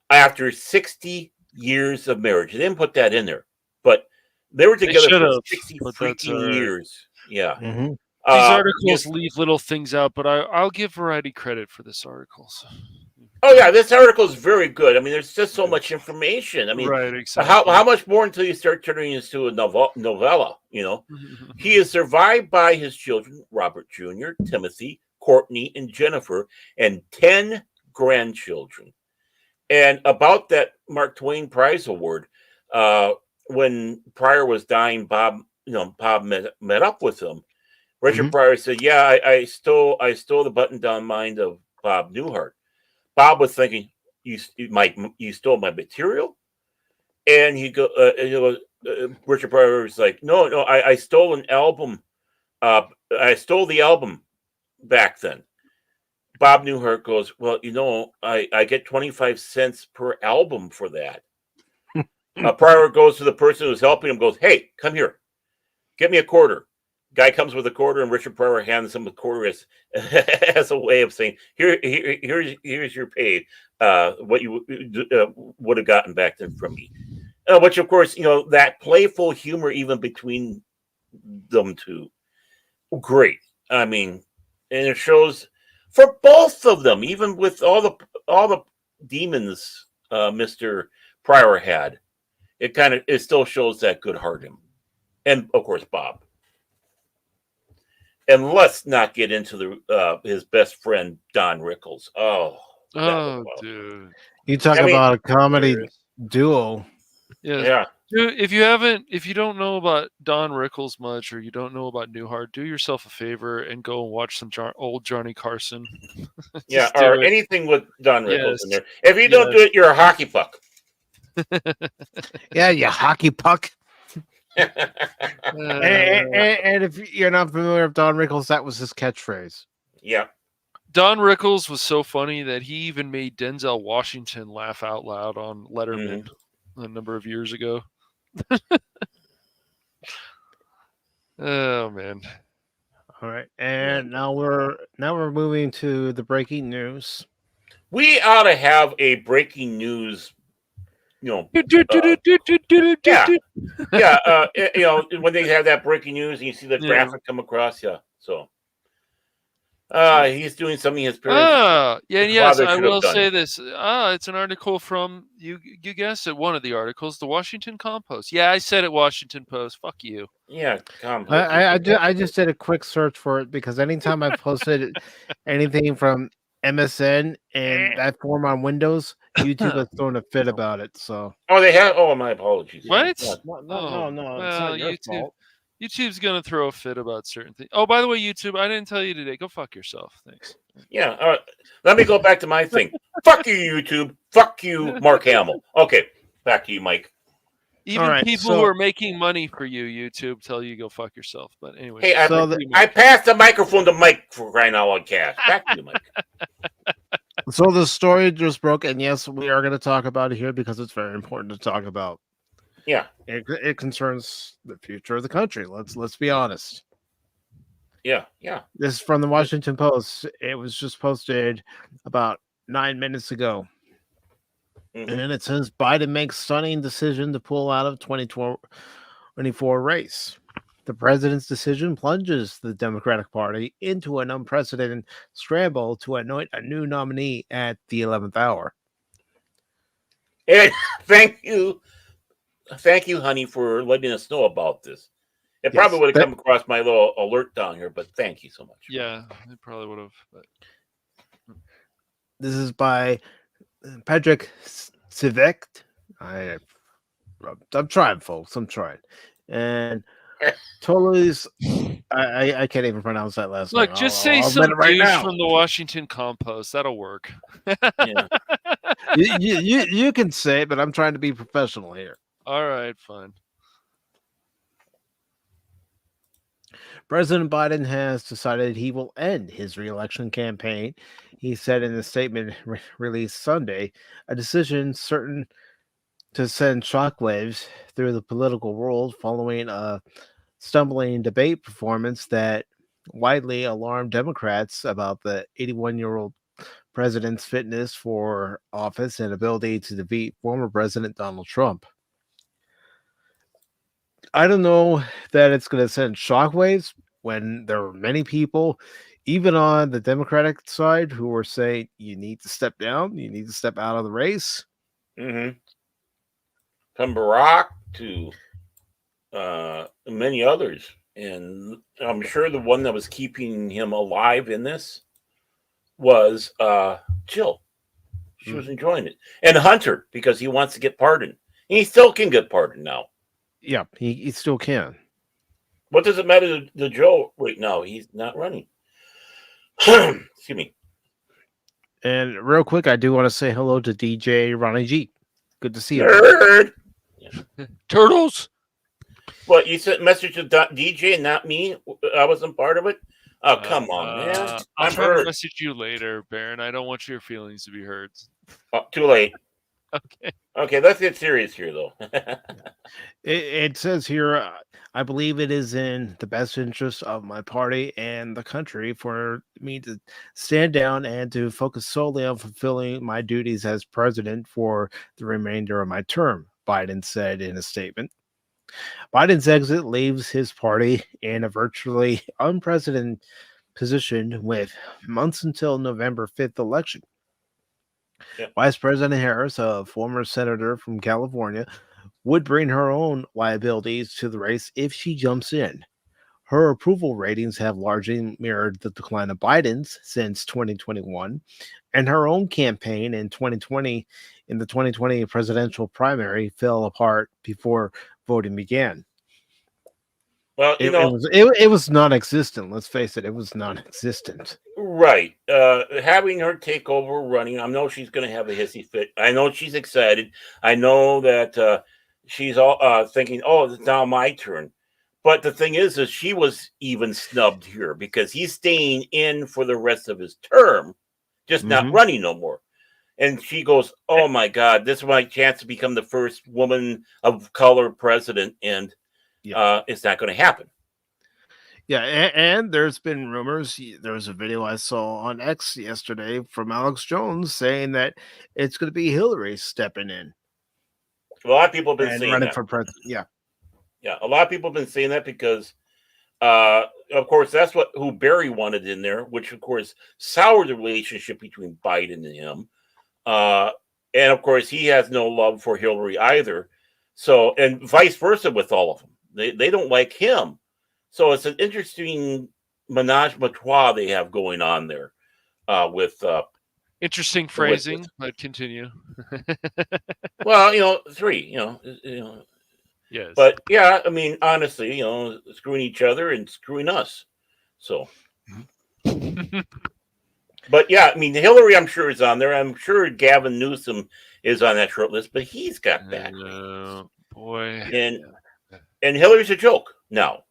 after 60 years of marriage. They didn't put that in there, but they were together for 60 freaking years. Yeah. Mm-hmm. These articles leave little things out, but I'll give Variety credit for this article. So. Oh yeah, this article is very good. I mean, there's just so much information. I mean, right, exactly. How much more until you start turning this into a novella? You know, he is survived by his children, Robert Jr., Timothy, Courtney, and Jennifer, and 10 grandchildren. And about that Mark Twain Prize Award, when Pryor was dying, Bob met up with him. Richard Pryor said, "Yeah, I stole the button-down mind of Bob Newhart." Bob was thinking, "You stole my material," and Richard Pryor was like, "No, I stole an album. I stole the album back then." Bob Newhart goes, "Well, I get 25 cents per album for that." Pryor goes to the person who's helping him, goes, "Hey, come here, get me a quarter." Guy comes with a quarter, and Richard Pryor hands him a quarter as a way of saying, here's your pay, what you would have gotten back then from me. Which, of course, that playful humor even between them two, great. I mean, and it shows for both of them, even with all the demons Mr. Pryor had, it still shows that good heart in him, and of course Bob. And let's not get into his best friend, Don Rickles. Oh, dude. You talk about a comedy duo. Yeah. Dude, if you don't know about Don Rickles much, or you don't know about Newhart, do yourself a favor and go and watch some old Johnny Carson. Or anything with Don Rickles in there. If you don't do it, you're a hockey puck. Yeah, you hockey puck. And if you're not familiar with Don Rickles, that was his catchphrase. Yeah. Don Rickles was so funny that he even made Denzel Washington laugh out loud on Letterman a number of years ago. Oh man. All right. And now we're moving to the breaking news. We ought to have a breaking news when they have that breaking news and you see the graphic come across, so he's doing something his parents. I will say this. It's an article from you guessed it, one of the articles, the Washington Compost. Yeah, I said it, Washington Post. Fuck you. Yeah, Compost. I just did a quick search for it because anytime I posted anything from MSN and that form on Windows, YouTube has thrown a fit about it. So they have. Oh, my apologies. What? No. Well, it's not your YouTube. fault. YouTube's gonna throw a fit about certain things. Oh, by the way, YouTube, I didn't tell you today. Go fuck yourself. Thanks. Yeah. All right. Let me go back to my thing. Fuck you, YouTube. Fuck you, Mark Hamill. Okay, back to you, Mike. Even people who are making money for you, YouTube, tell you go fuck yourself. But anyway. Hey, I passed the microphone to Mike for crying out loud. Cash. Back to you, Mike. So the story just broke, and yes, we are going to talk about it here because it's very important to talk about. Yeah, it concerns the future of the country. Let's be honest. Yeah. This is from the Washington Post. It was just posted about 9 minutes ago. And it says Biden makes stunning decision to pull out of 2024 race. The president's decision plunges the Democratic Party into an unprecedented scramble to anoint a new nominee at the 11th hour. And thank you, honey, for letting us know about this. It probably would have come across my little alert down here, but thank you so much. Yeah, it probably would have. But... This is by Patrick Sivect. I'm trying, folks. I'm trying. And totally, I can't even pronounce that last Look, name. just say I'll admit some it right douche now. from the Washington Compost. That'll work. Yeah. You can say it, but I'm trying to be professional here. All right, fine. President Biden has decided he will end his reelection campaign. He said in a statement released Sunday, a decision certain to send shockwaves through the political world following a stumbling debate performance that widely alarmed Democrats about the 81-year-old president's fitness for office and ability to defeat former President Donald Trump. I don't know that it's going to send shockwaves when there are many people, even on the Democratic side, who are saying you need to step down, you need to step out of the race. Mm-hmm. From Barack to many others. And I'm sure the one that was keeping him alive in this was Jill. She was enjoying it. And Hunter, because he wants to get pardoned. And he still can get pardoned now. Yeah, he still can. What does it matter to Joe right now? He's not running. Excuse me. And real quick, I do want to say hello to DJ Ronnie G. Good to see you. Nerd. Turtles. What, you sent a message to DJ and not me? I wasn't part of it? Oh, come on, man. I'll try to message you later, Baron. I don't want your feelings to be hurt. Oh, too late. Okay. Okay, let's get serious here, though. It says here, I believe it is in the best interest of my party and the country for me to stand down and to focus solely on fulfilling my duties as president for the remainder of my term, Biden said in a statement. Biden's exit leaves his party in a virtually unprecedented position with months until November 5th election. Yep. Vice President Harris, a former senator from California, would bring her own liabilities to the race if she jumps in. Her approval ratings have largely mirrored the decline of Biden's since 2021, and her own campaign in 2020 in the 2020 presidential primary fell apart before voting began. Well, it was non-existent. Let's face it, it was non-existent. Right. Having her take over running, I know she's going to have a hissy fit. I know she's excited. I know that she's all thinking, "Oh, it's now my turn." But the thing is she was even snubbed here because he's staying in for the rest of his term, just not running no more. And she goes, "Oh my God, this is my chance to become the first woman of color president," and it's not going to happen. Yeah, and there's been rumors. There was a video I saw on X yesterday from Alex Jones saying that it's going to be Hillary stepping in. A lot of people have been and saying running that. For president. Yeah, yeah, a lot of people have been saying that because, of course, that's who Barry wanted in there, which of course soured the relationship between Biden and him. And of course, he has no love for Hillary either. So, and vice versa with all of them. They don't like him. So it's an interesting menage a trois they have going on there with interesting phrasing. I'd continue. Well, three, Yes. But yeah, I mean, honestly, screwing each other and screwing us. So but yeah, I mean, Hillary, I'm sure is on there. I'm sure Gavin Newsom is on that short list, but he's got back. Boy. And Hillary's a joke now.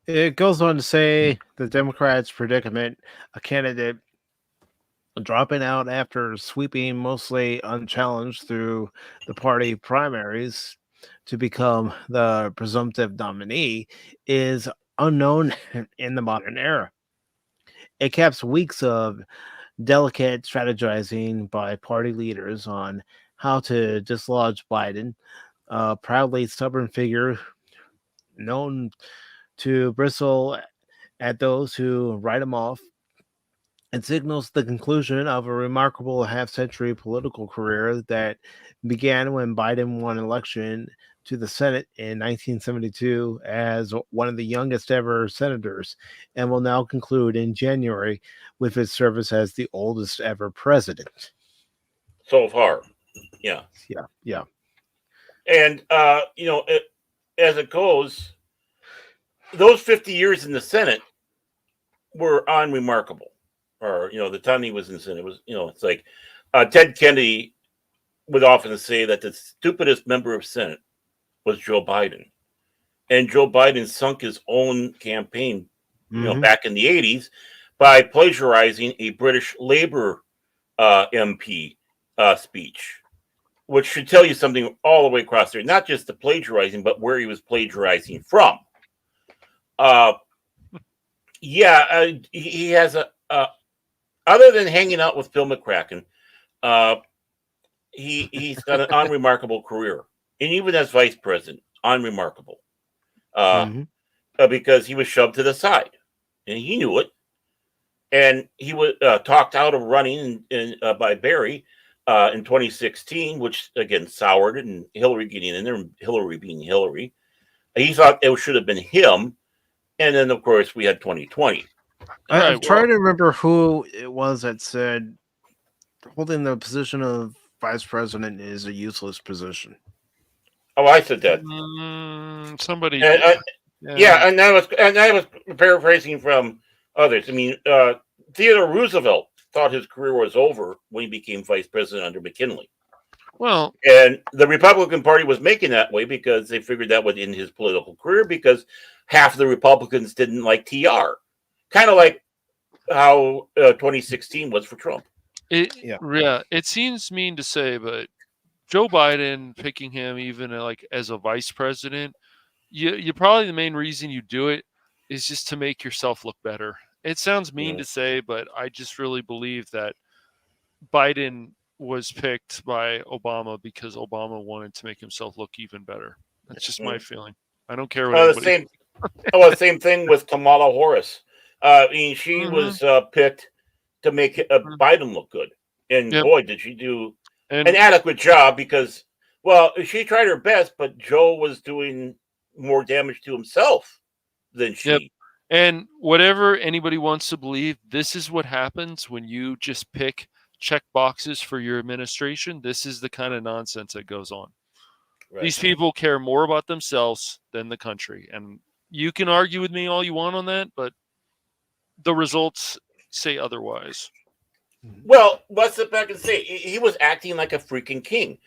it goes on to say the Democrats' predicament: a candidate dropping out after sweeping mostly unchallenged through the party primaries to become the presumptive nominee is unknown in the modern era. It caps weeks of delicate strategizing by party leaders on how to dislodge Biden, a proudly stubborn figure known to bristle at those who write him off. It signals the conclusion of a remarkable half-century political career that began when Biden won election to the Senate in 1972 as one of the youngest ever senators, and will now conclude in January with his service as the oldest ever president. So far, yeah. Yeah. And as it goes, those 50 years in the Senate were unremarkable. Or the time he was in the Senate was, it's like Ted Kennedy would often say that the stupidest member of Senate was Joe Biden, and Joe Biden sunk his own campaign, Mhm. back in the 80s by plagiarizing a British Labour MP speech, which should tell you something all the way across there. Not just the plagiarizing, but where he was plagiarizing from. He has a other than hanging out with Phil McCracken, he's got an unremarkable career, and even as vice president, unremarkable, Mhm. because he was shoved to the side, and he knew it, and he was talked out of running by Barry in 2016, which again soured it, and Hillary getting in there, and Hillary being Hillary. He thought it should have been him, and then of course we had 2020. I'm Right. trying to remember who it was that said holding the position of vice president is a useless position. Oh, I said that. Somebody. And, Yeah. and I was paraphrasing from others. I mean, Theodore Roosevelt thought his career was over when he became vice president under McKinley, Well, and the Republican Party was making that way because they figured that would end his political career because half of the Republicans didn't like TR, kind of like how 2016 was for Trump. it seems mean to say, but Joe Biden picking him even like as a vice president, you probably the main reason you do it is just to make yourself look better. It sounds mean to say, but I just really believe that Biden was picked by Obama because Obama wanted to make himself look even better. That's just my feeling. I don't care what anybody. Same thing with Kamala Harris. I mean, she was picked to make Biden look good, and boy, did she do an adequate job because, well, she tried her best, but Joe was doing more damage to himself than she. Yep. And whatever anybody wants to believe, this is what happens when you just pick check boxes for your administration. This is the kind of nonsense that goes on. Right. These people care more about themselves than the country. And you can argue with me all you want on that, but the results say otherwise. Well, let's sit back and say he was acting like a freaking king.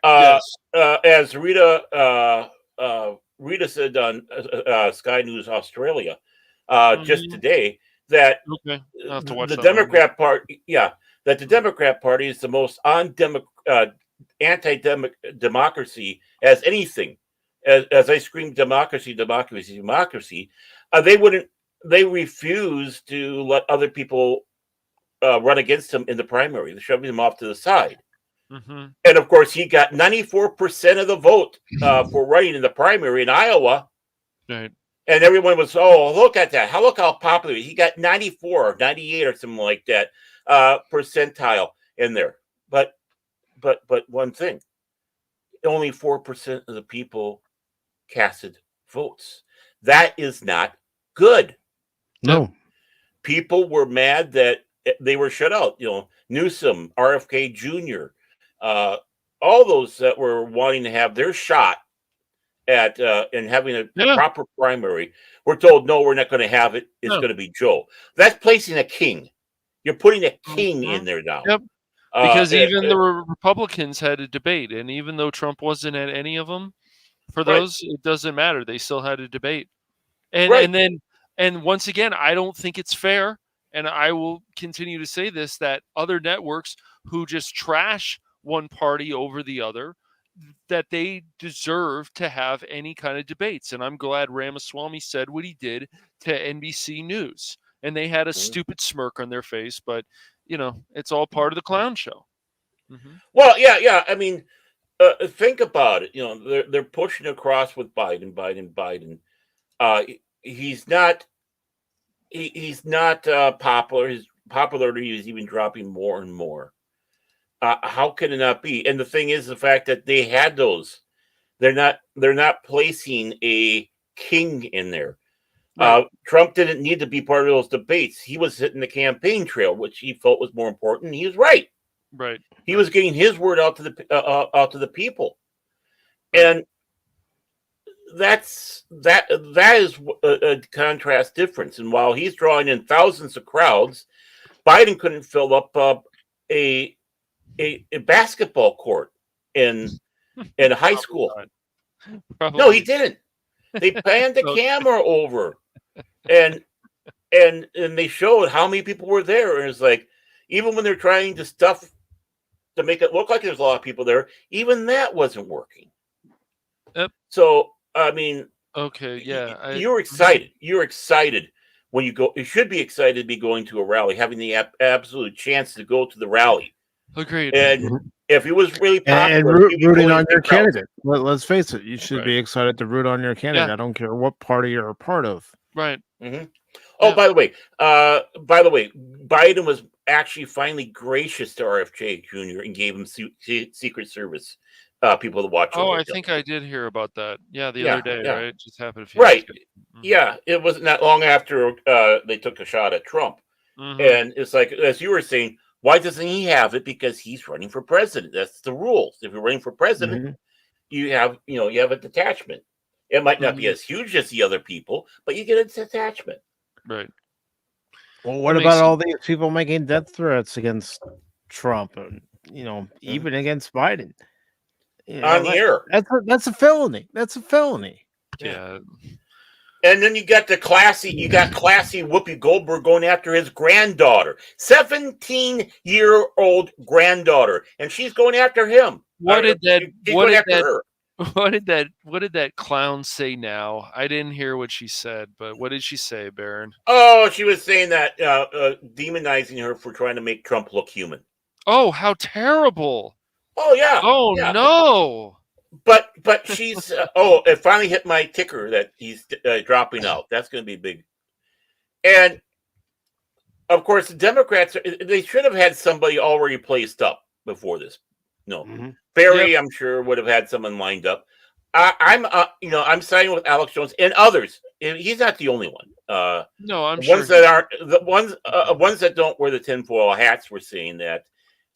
Yes. As Rita said on Sky News Australia just today, that the Democrat Party, that the Democrat Party is the most anti-democracy as anything. As I scream democracy, democracy, democracy, they refuse to let other people run against him in the primary. They're shoving him off to the side. Mm-hmm. And of course, he got 94% of the vote for running in the primary in Iowa. Right. And everyone was, oh, look at that. Look how popular. He got 94 or 98 or something like that percentile in there. But one thing, only 4% of the people casted votes. That is not good. No. People were mad that they were shut out. Newsom, RFK Jr., all those that were wanting to have their shot at and having a proper primary were told, no, we're not going to have it. It's going to be Joe. That's placing a king. You're putting a king in there now. Yep. Because even the Republicans had a debate, and even though Trump wasn't at any of them, for those it doesn't matter. They still had a debate, and once again, I don't think it's fair, and I will continue to say this, that other networks who just trash one party over the other, that they deserve to have any kind of debates. And I'm glad Ramaswamy said what he did to NBC News, and they had a stupid smirk on their face, but it's all part of the clown show. Mm-hmm. Well, yeah. I mean, think about it. They're pushing across with Biden. He's not popular. His popularity is even dropping more and more. How can it not be? And the thing is, the fact that they had those, they're not placing a king in there. Right. Trump didn't need to be part of those debates. He was hitting the campaign trail, which he felt was more important. He was right. Right. He was getting his word out to the people, and that is a contrast difference. And while he's drawing in thousands of crowds, Biden couldn't fill up a basketball court in high school. No, he didn't. They panned the camera over, and they showed how many people were there. And it's like, even when they're trying to make it look like there's a lot of people there, even that wasn't working. Yep. So I mean, okay, yeah, you're excited. You're excited when you go. You should be excited to be going to a rally, having the absolute chance to go to the rally. Agreed. And if he was really popular, and rooting on your candidate. Let's face it, you should be excited to root on your candidate. Yeah. I don't care what party you're a part of. Right. Mm-hmm. Oh, Yeah. by the way, Biden was actually finally gracious to RFJ Jr. and gave him Secret Service people to watch. Oh, over I him. think I did hear about that. Yeah, the other day, right? It just happened a few Right. days ago. Mhm. Yeah, it wasn't that long after they took a shot at Trump. Mhm. And it's like, as you were saying, why doesn't he have it? Because he's running for president. That's the rules. If you're running for president, you have a detachment. It might not be as huge as the other people, but you get a detachment. Right. Well, what about all these people making death threats against Trump and even against Biden? On the air. That's a felony. That's a felony. Yeah. And then you got classy Whoopi Goldberg going after his granddaughter, 17-year-old granddaughter, and she's going after him. What did her. What did that clown say now? I didn't hear what she said, but what did she say, Baron? Oh, she was saying that demonizing her for trying to make Trump look human. Oh, how terrible! Oh yeah. Oh yeah. no. But she's it finally hit my ticker that he's dropping out. That's going to be big. And of course, the Democrats, they should have had somebody already placed up before this. No, Barry, I'm sure, would have had someone lined up. I'm siding with Alex Jones and others. He's not the only one. No, I'm sure. The ones that don't wear the tinfoil hats were saying that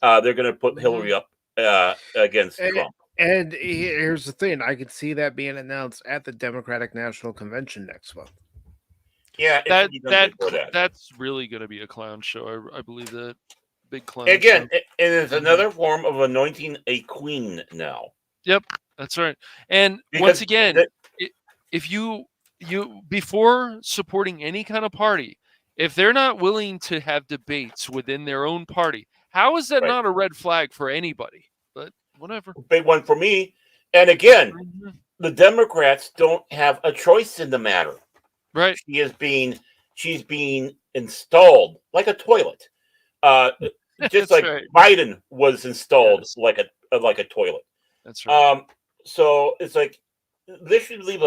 they're going to put Hillary up against Trump. And here's the thing: I could see that being announced at the Democratic National Convention next month. Yeah, that's really going to be a clown show. I believe that big clown. Again, and it's another form of anointing a queen now. Yep, that's right. And once again, if you before supporting any kind of party, if they're not willing to have debates within their own party, how is that not a red flag for anybody? But whatever. Big one for me. And again, the Democrats don't have a choice in the matter. Right. She's being installed like a toilet. Just like Biden was installed like a toilet. That's right. So it's like this should leave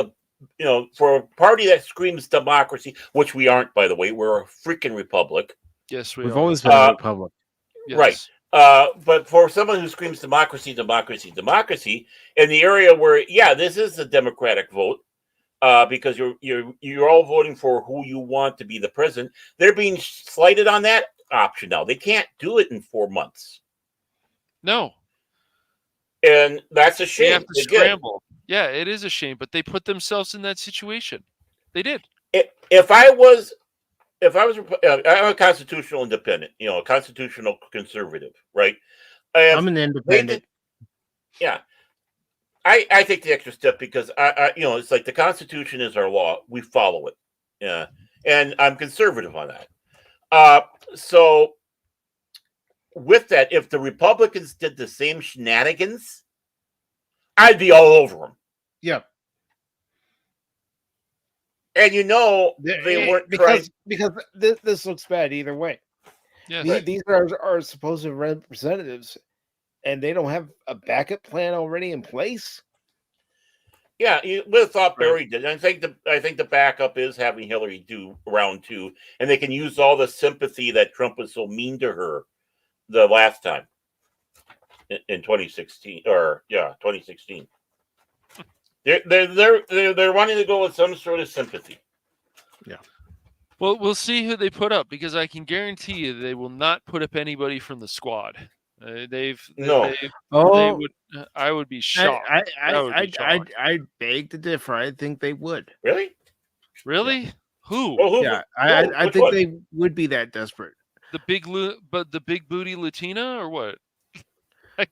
for a party that screams democracy, which we aren't, by the way. We're a freaking republic. Yes, we've always been a republic. Yes. Right. But for someone who screams democracy, democracy, democracy, in the area where, this is a democratic vote, because you're all voting for who you want to be the president, they're being slighted on that option now. They can't do it in 4 months. No. And that's a shame. They have to scramble. Yeah, it is a shame, but they put themselves in that situation. They did. I'm a constitutional independent, a constitutional conservative, right? I'm an independent. I take the extra step because it's like the Constitution is our law. We follow it. Yeah. And I'm conservative on that. So with that, if the Republicans did the same shenanigans, I'd be all over them. Yeah. And they weren't because this looks bad either way. Yeah, these are our supposed representatives, and they don't have a backup plan already in place. Yeah, you would have thought Right. Barry did. I think the backup is having Hillary do round 2, and they can use all the sympathy that Trump was so mean to her the last time in 2016 2016. They're wanting to go with some sort of sympathy. Well, we'll see who they put up, because I can guarantee you they will not put up anybody from the squad. No. They Oh, would. I would be shocked. I would be shocked. I beg to differ. I think they would. Really? Really? Who? Well, who? Yeah, I which think one? they would be that desperate. The big booty Latina or what?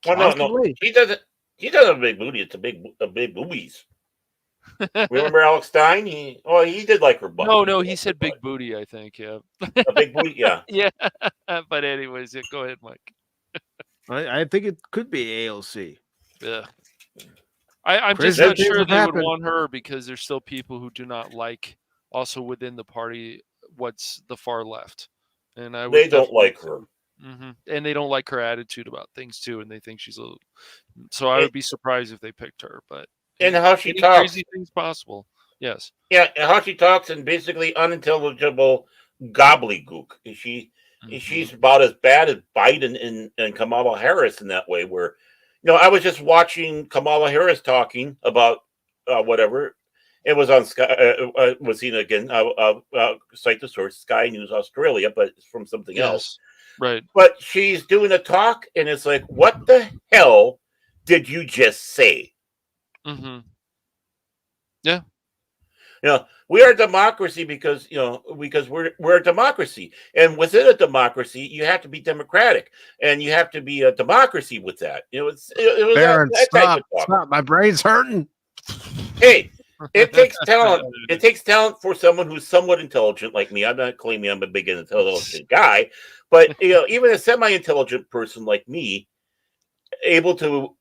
Well, no. Possibly. He doesn't have a big booty. It's a big boobies. Remember Alex Stein? He did like her butt. No, he said big booty, I think. Yeah. A big booty, yeah. Yeah. But anyways, yeah, go ahead, Mike. I think it could be AOC. Yeah. I'm just Crazy not things sure have they would happened. want her, because there's still people who do not like, also within the party, what's the far left. And They don't like her. Mm-hmm. And they don't like her attitude about things too, and they think she's a. So I would be surprised if they picked her, but and how she any talks, crazy things possible. Yes. Yeah, and how she talks, and basically unintelligible gobbledygook. She's about as bad as Biden and Kamala Harris in that way. Where, I was just watching Kamala Harris talking about whatever. It was on Sky. Was seen again. Cite the source, Sky News Australia, but it's from something else. Right. But she's doing a talk, and it's like, what the hell did you just say? Mm-hmm. Yeah. We are a democracy because we're a democracy, and within a democracy, you have to be democratic, and you have to be a democracy with that. It was Baron, that type stop! of talk. Stop! My brain's hurting. Hey, it takes talent. It takes talent for someone who's somewhat intelligent like me. I'm not claiming I'm a big intelligent guy, but even a semi-intelligent person like me, able to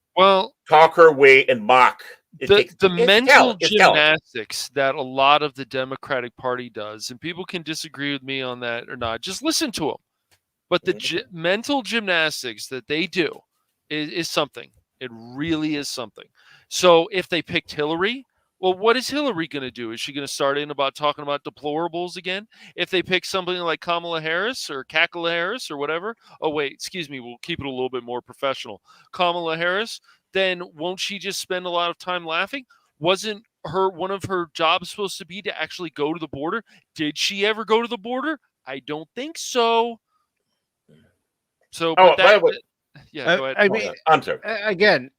talk her way and mock. The mental talent. gymnastics that a lot of the Democratic Party does, and people can disagree with me on that or not, just listen to them. But the mental gymnastics that they do is something. It really is something. So if they picked Hillary, well, what is Hillary going to do? Is she going to start in about talking about deplorables again? If they pick something like Kamala Harris or Cackle Harris or whatever, oh, wait, excuse me, we'll keep it a little bit more professional. Kamala Harris, then won't she just spend a lot of time laughing? Wasn't one of her jobs supposed to be to actually go to the border? Did she ever go to the border? I don't think so. So, by the way, yeah, go ahead. I mean, I'm sorry. Again,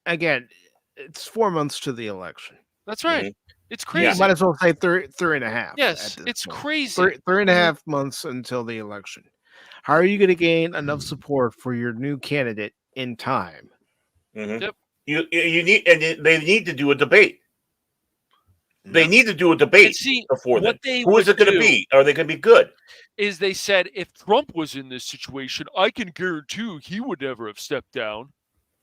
it's 4 months to the election. That's right. Mm-hmm. It's crazy. You might as well say three and a half. Yes, it's crazy. Three and a half months until the election. How are you going to gain enough support for your new candidate in time? Mm-hmm. Yep. You need, and they need to do a debate. They need to do a debate before that. Who is it going to be? Are they going to be good? Is they said if Trump was in this situation, I can guarantee he would never have stepped down.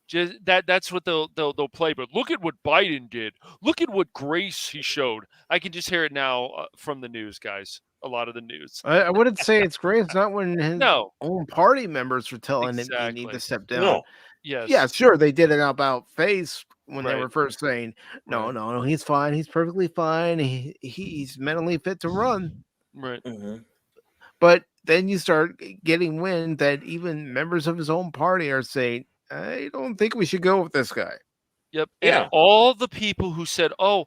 Just that's what they'll play. But look at what Biden did. Look at what grace he showed. I can just hear it now from the news, guys. A lot of the news. I wouldn't say it's grace. Not when his own party members were telling him you need to step down. No. Yes. Yeah, sure. They did it about face when they were first saying, no, he's fine. He's perfectly fine. He's mentally fit to run. Right. Mm-hmm. But then you start getting wind that even members of his own party are saying, I don't think we should go with this guy. Yep. Yeah. And all the people who said, oh,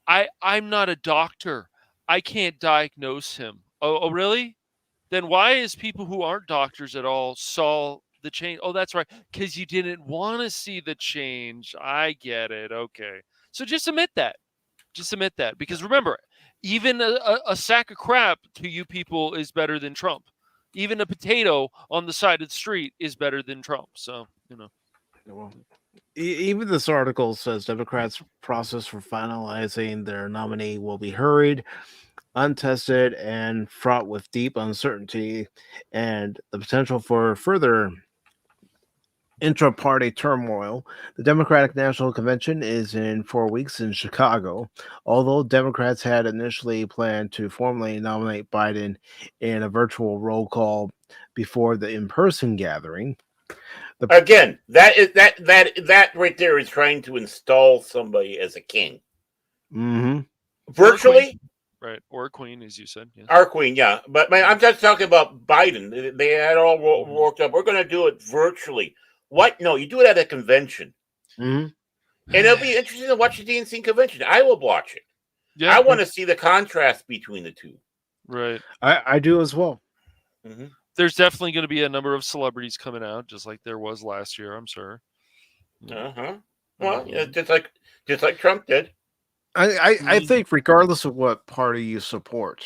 I'm not a doctor. I can't diagnose him. Oh, really? Then why is people who aren't doctors at all saw the change? Oh, that's right. Because you didn't want to see the change. I get it. Okay. So just admit that. Just admit that. Because remember, even a sack of crap to you people is better than Trump. Even a potato on the side of the street is better than Trump. So, Well, even this article says Democrats' process for finalizing their nominee will be hurried, untested, and fraught with deep uncertainty and the potential for further intra-party turmoil. The Democratic National Convention is in 4 weeks in Chicago. Although Democrats had initially planned to formally nominate Biden in a virtual roll call before the in-person gathering. Again, that right there is trying to install somebody as a king. Mm-hmm. virtually. Right, or a queen, as you said. Yes. Our queen, yeah. But man, I'm just talking about Biden. They had all worked up. We're going to do it virtually. What? No, you do it at a convention. Mm-hmm. And it'll be interesting to watch the DNC convention. I will watch it. Yeah, I want to see the contrast between the two. right. I do as well. Mm-hmm. There's definitely going to be a number of celebrities coming out, just like there was last year. I'm sure. Uh-huh. Well, yeah, just like Trump did. I think regardless of what party you support,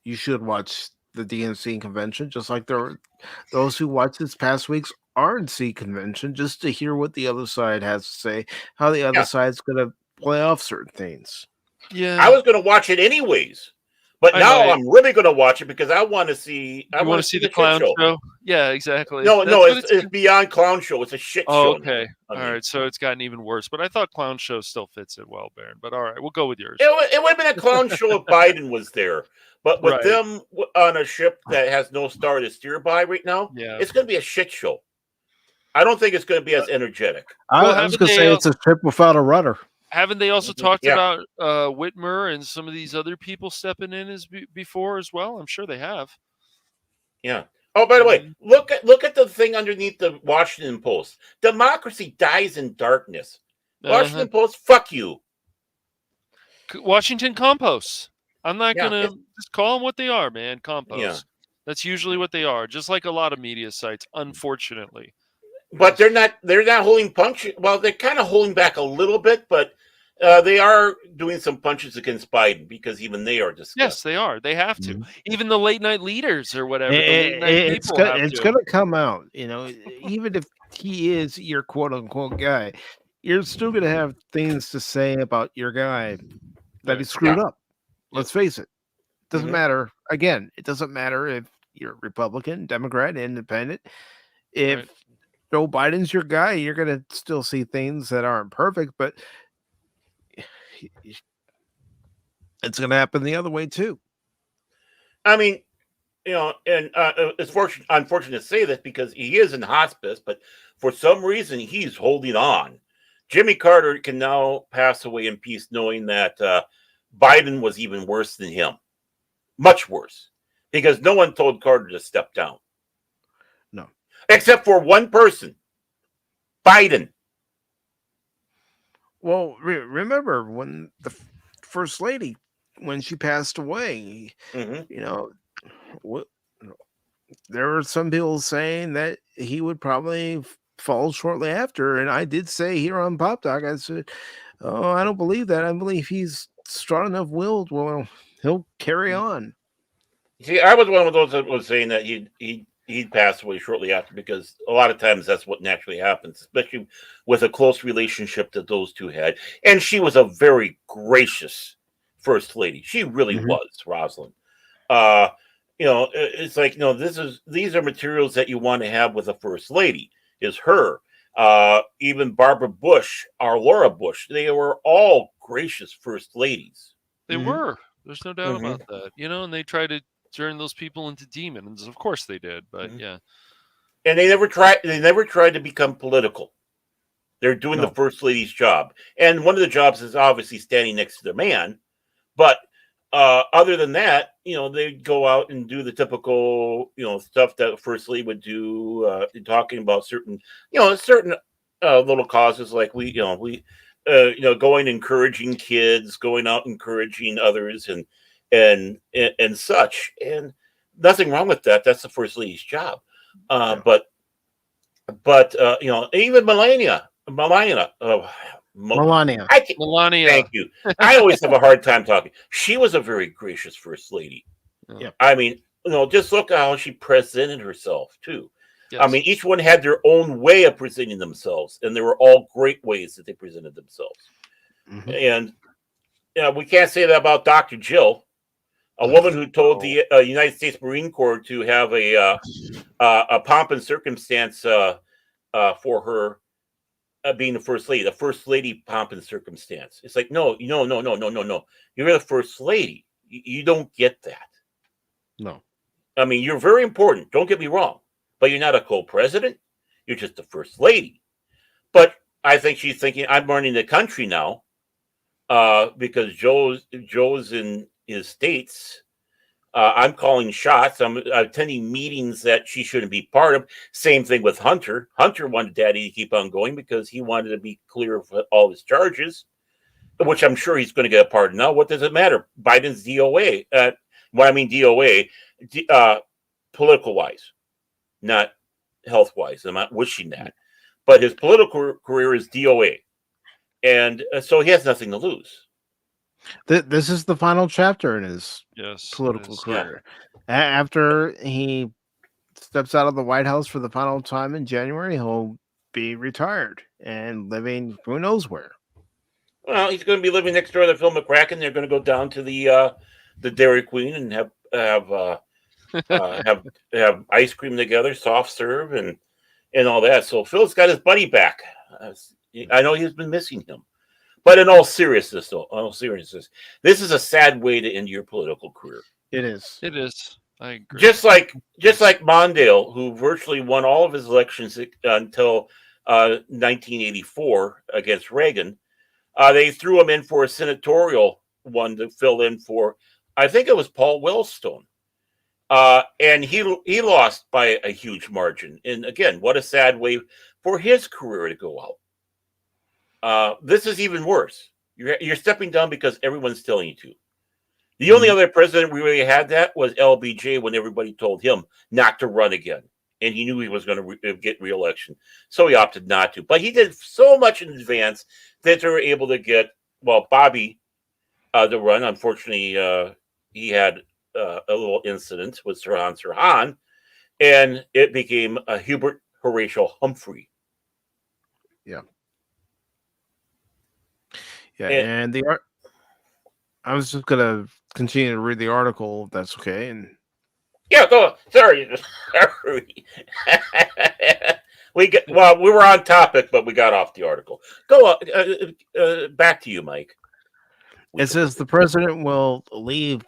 you should watch the DNC convention, just like there were those who watched this past week's RNC convention, just to hear what the other side has to say, how the other Yeah. side's going to play off certain things. Yeah. I was going to watch it anyways, but I now might. I'm really going to watch it because I want to see. I You want to see the shit clown show? Yeah, exactly. No, That's no, what it's beyond clown show. It's a shit Oh, show. okay. I All mean, right. So it's gotten even worse. But I thought clown show still fits it well, Baron. But all right, we'll go with yours. It would have been a clown show if Biden was there, but with Right. them on a ship that has no star to steer by right now, Yeah. it's going to be a shit show. I don't think it's going to be as energetic. I was haven't going to they, say it's a ship without a rudder. Haven't they also talked Yeah. about Whitmer and some of these other people stepping in as before as well? I'm sure they have. Yeah. Oh, by the way, look at the thing underneath the Washington Post. Democracy dies in darkness. Washington Post, fuck you. Washington composts. I'm not Yeah, gonna just call them what they are, man. Composts. Yeah. That's usually what they are. Just like a lot of media sites, unfortunately. But they're not holding punch. Well, they're kind of holding back a little bit, but they are doing some punches against Biden because even they are disgusting. Yes, they are. They have to. Mhm. Even the late night leaders or whatever. The late night It's people have it's to. going to come out, even if he is your quote unquote guy, you're still going to have things to say about your guy that he Right. screwed Yeah. up. Let's face it. Doesn't Mhm. matter. Again, it doesn't matter if you're Republican, Democrat, Independent. If Right. Joe Biden's your guy, you're going to still see things that aren't perfect, but it's going to happen the other way too. I mean, and it's unfortunate to say this because he is in hospice, but for some reason he's holding on. Jimmy Carter can now pass away in peace, knowing that Biden was even worse than him, much worse, because no one told Carter to step down. No, except for one person, Biden. Well, remember when the first lady, when she passed away, Mm-hmm. there were some people saying that he would probably fall shortly after. And I did say here on Pop Talk, I said, oh, I don't believe that. I believe he's strong enough willed. Well, he'll carry on. See, I was one of those that was saying that he'd pass away shortly after because a lot of times that's what naturally happens, especially with a close relationship that those two had. And she was a very gracious first lady. She really was, Rosalind. It's like, these are materials that you want to have with a first lady, is her. Even Barbara Bush, or Laura Bush, they were all gracious first ladies. They were. There's no doubt Mhm. about that. And they tried to turn those people into demons. Of course they did, but yeah. And they never tried to become political. They're doing the first lady's job. And one of the jobs is obviously standing next to their man. But other than that, they'd go out and do the typical, stuff that a first lady would do, talking about certain little causes like going encouraging kids, going out encouraging others and such. And nothing wrong with that. That's the first lady's job. But even Melania. Melania. Melania. Thank you. I always have a hard time talking. She was a very gracious first lady. Yeah. I mean, just look at how she presented herself too. Yes. I mean, each one had their own way of presenting themselves, and they were all great ways that they presented themselves. Mhm. And we can't say that about Dr. Jill, a woman who told the United States Marine Corps to have a pomp and circumstance for her being the first lady pomp and circumstance. It's like, no. You're the first lady. You don't get that. No. I mean, you're very important. Don't get me wrong. But you're not a co-president. You're just the first lady. But I think she's thinking, I'm running the country now. because Joe's in his states. I'm calling shots. I'm attending meetings that she shouldn't be part of. Same thing with Hunter. Hunter wanted Daddy to keep on going because he wanted to be clear of all his charges, which I'm sure he's going to get a pardon now. What does it matter? Biden's DOA. When I mean DOA, political wise, not health wise. I'm not wishing that, but his political career is DOA, and so he has nothing to lose. This is the final chapter in his Yes. political it is. career. After he steps out of the White House for the final time in January, he'll be retired and living who knows where. Well, he's going to be living next door to Phil McCracken. They're going to go down to the Dairy Queen and have ice cream together, soft serve, and all that. So Phil's got his buddy back. I know he's been missing him. But in all seriousness, this is a sad way to end your political career. It is. It is. I agree. Just like Mondale, who virtually won all of his elections until 1984 against Reagan. They threw him in for a senatorial one to fill in for, I think it was Paul Wellstone. And he lost by a huge margin. And again, what a sad way for his career to go out. This is even worse. You're stepping down because everyone's telling you to. The only other president we really had that was LBJ when everybody told him not to run again. And he knew he was going to get re-election. So he opted not to. But he did so much in advance that they were able to get, Bobby to run. Unfortunately, he had a little incident with Sirhan, and it became Hubert Horatio Humphrey. Yeah. Yeah, and the art. I was just gonna continue to read the article, if that's okay. And yeah, go. Sorry. We were on topic, but we got off the article. Go back to you, Mike. It says the president will leave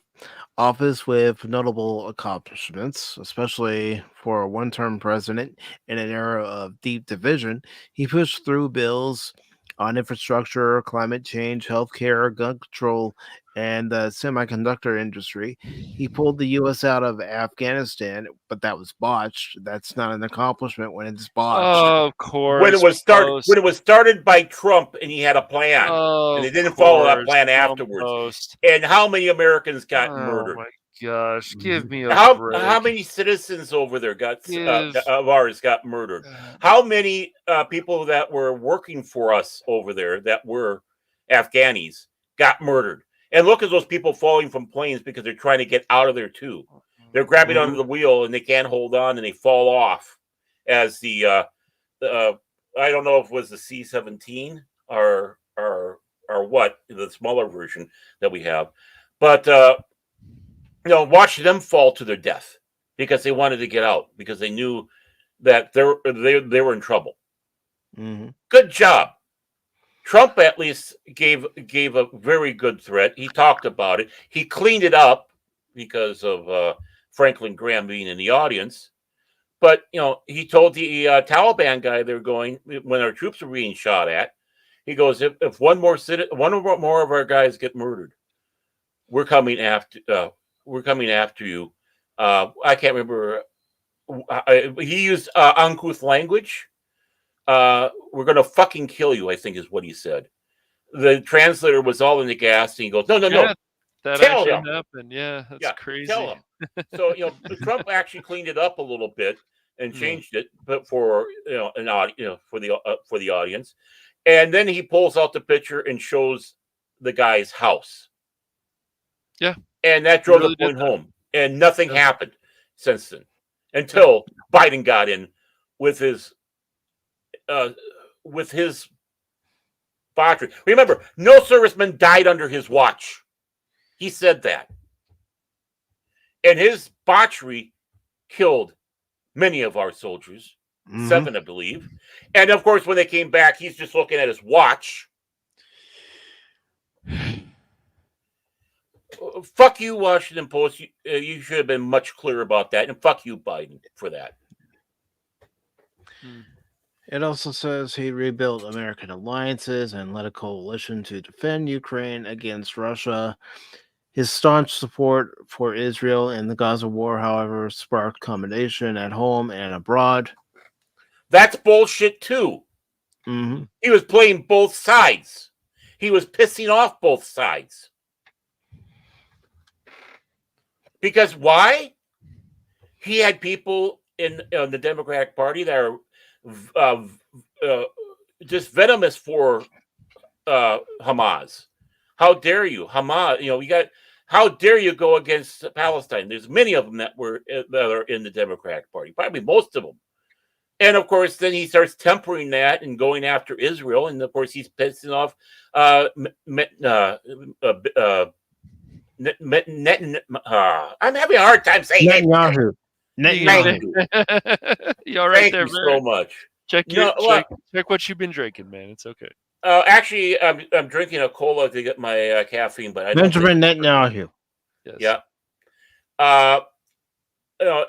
office with notable accomplishments, especially for a one-term president in an era of deep division. He pushed through bills on infrastructure, climate change, healthcare, gun control, and the semiconductor industry. He pulled the U.S. out of Afghanistan, but that was botched. That's not an accomplishment when it's botched. Of course. When it was started by Trump, and he had a plan, and they didn't follow that plan afterwards. And how many Americans got murdered? Oh my gosh! Give me a break. How many citizens over there of ours got murdered? How many people that were working for us over there that were Afghanis got murdered? And look at those people falling from planes because they're trying to get out of there too. They're grabbing onto the wheel and they can't hold on and they fall off. As the I don't know if it was the C-17 or what, the smaller version that we have, but watch them fall to their death because they wanted to get out because they knew that they were in trouble. Mm-hmm. Good job. Trump at least gave a very good threat. He talked about it. He cleaned it up because of Franklin Graham being in the audience. But he told the Taliban guy they're going when our troops are being shot at. He goes, if one more of our guys get murdered, we're coming after you. I can't remember. He used uncouth language. We're going to fucking kill you, I think is what he said. The translator was all in the gas, and he goes, no. That tell actually him. happened. Yeah, that's crazy. Tell him. So, Trump actually cleaned it up a little bit and changed it, but for for the audience. And then he pulls out the picture and shows the guy's house. Yeah. And that drove the point home. And nothing happened since then until Biden got in with his botchery. Remember, no serviceman died under his watch. He said that. And his botchery killed many of our soldiers, 7, I believe. And of course, when they came back, he's just looking at his watch. Fuck you, Washington Post. You should have been much clearer about that. And fuck you, Biden, for that. It also says he rebuilt American alliances and led a coalition to defend Ukraine against Russia. His staunch support for Israel in the Gaza war, however, sparked commendation at home and abroad. That's bullshit too. Hmm. He was playing both sides. He was pissing off both sides. Because why? He had people in the Democratic Party that are just venomous for Hamas. How dare you, Hamas? You got. How dare you go against Palestine? There's many of them that are in the Democratic Party, probably most of them. And of course, then he starts tempering that and going after Israel, and of course, he's pissing off I'm having a hard time saying it. Netanyahu. Thank you. You all right Thank there, you man? so much. Check what you've been drinking, man. It's okay. Actually, I'm drinking a cola to get my caffeine, but I don't Benjamin Netanyahu. Yes. Yeah.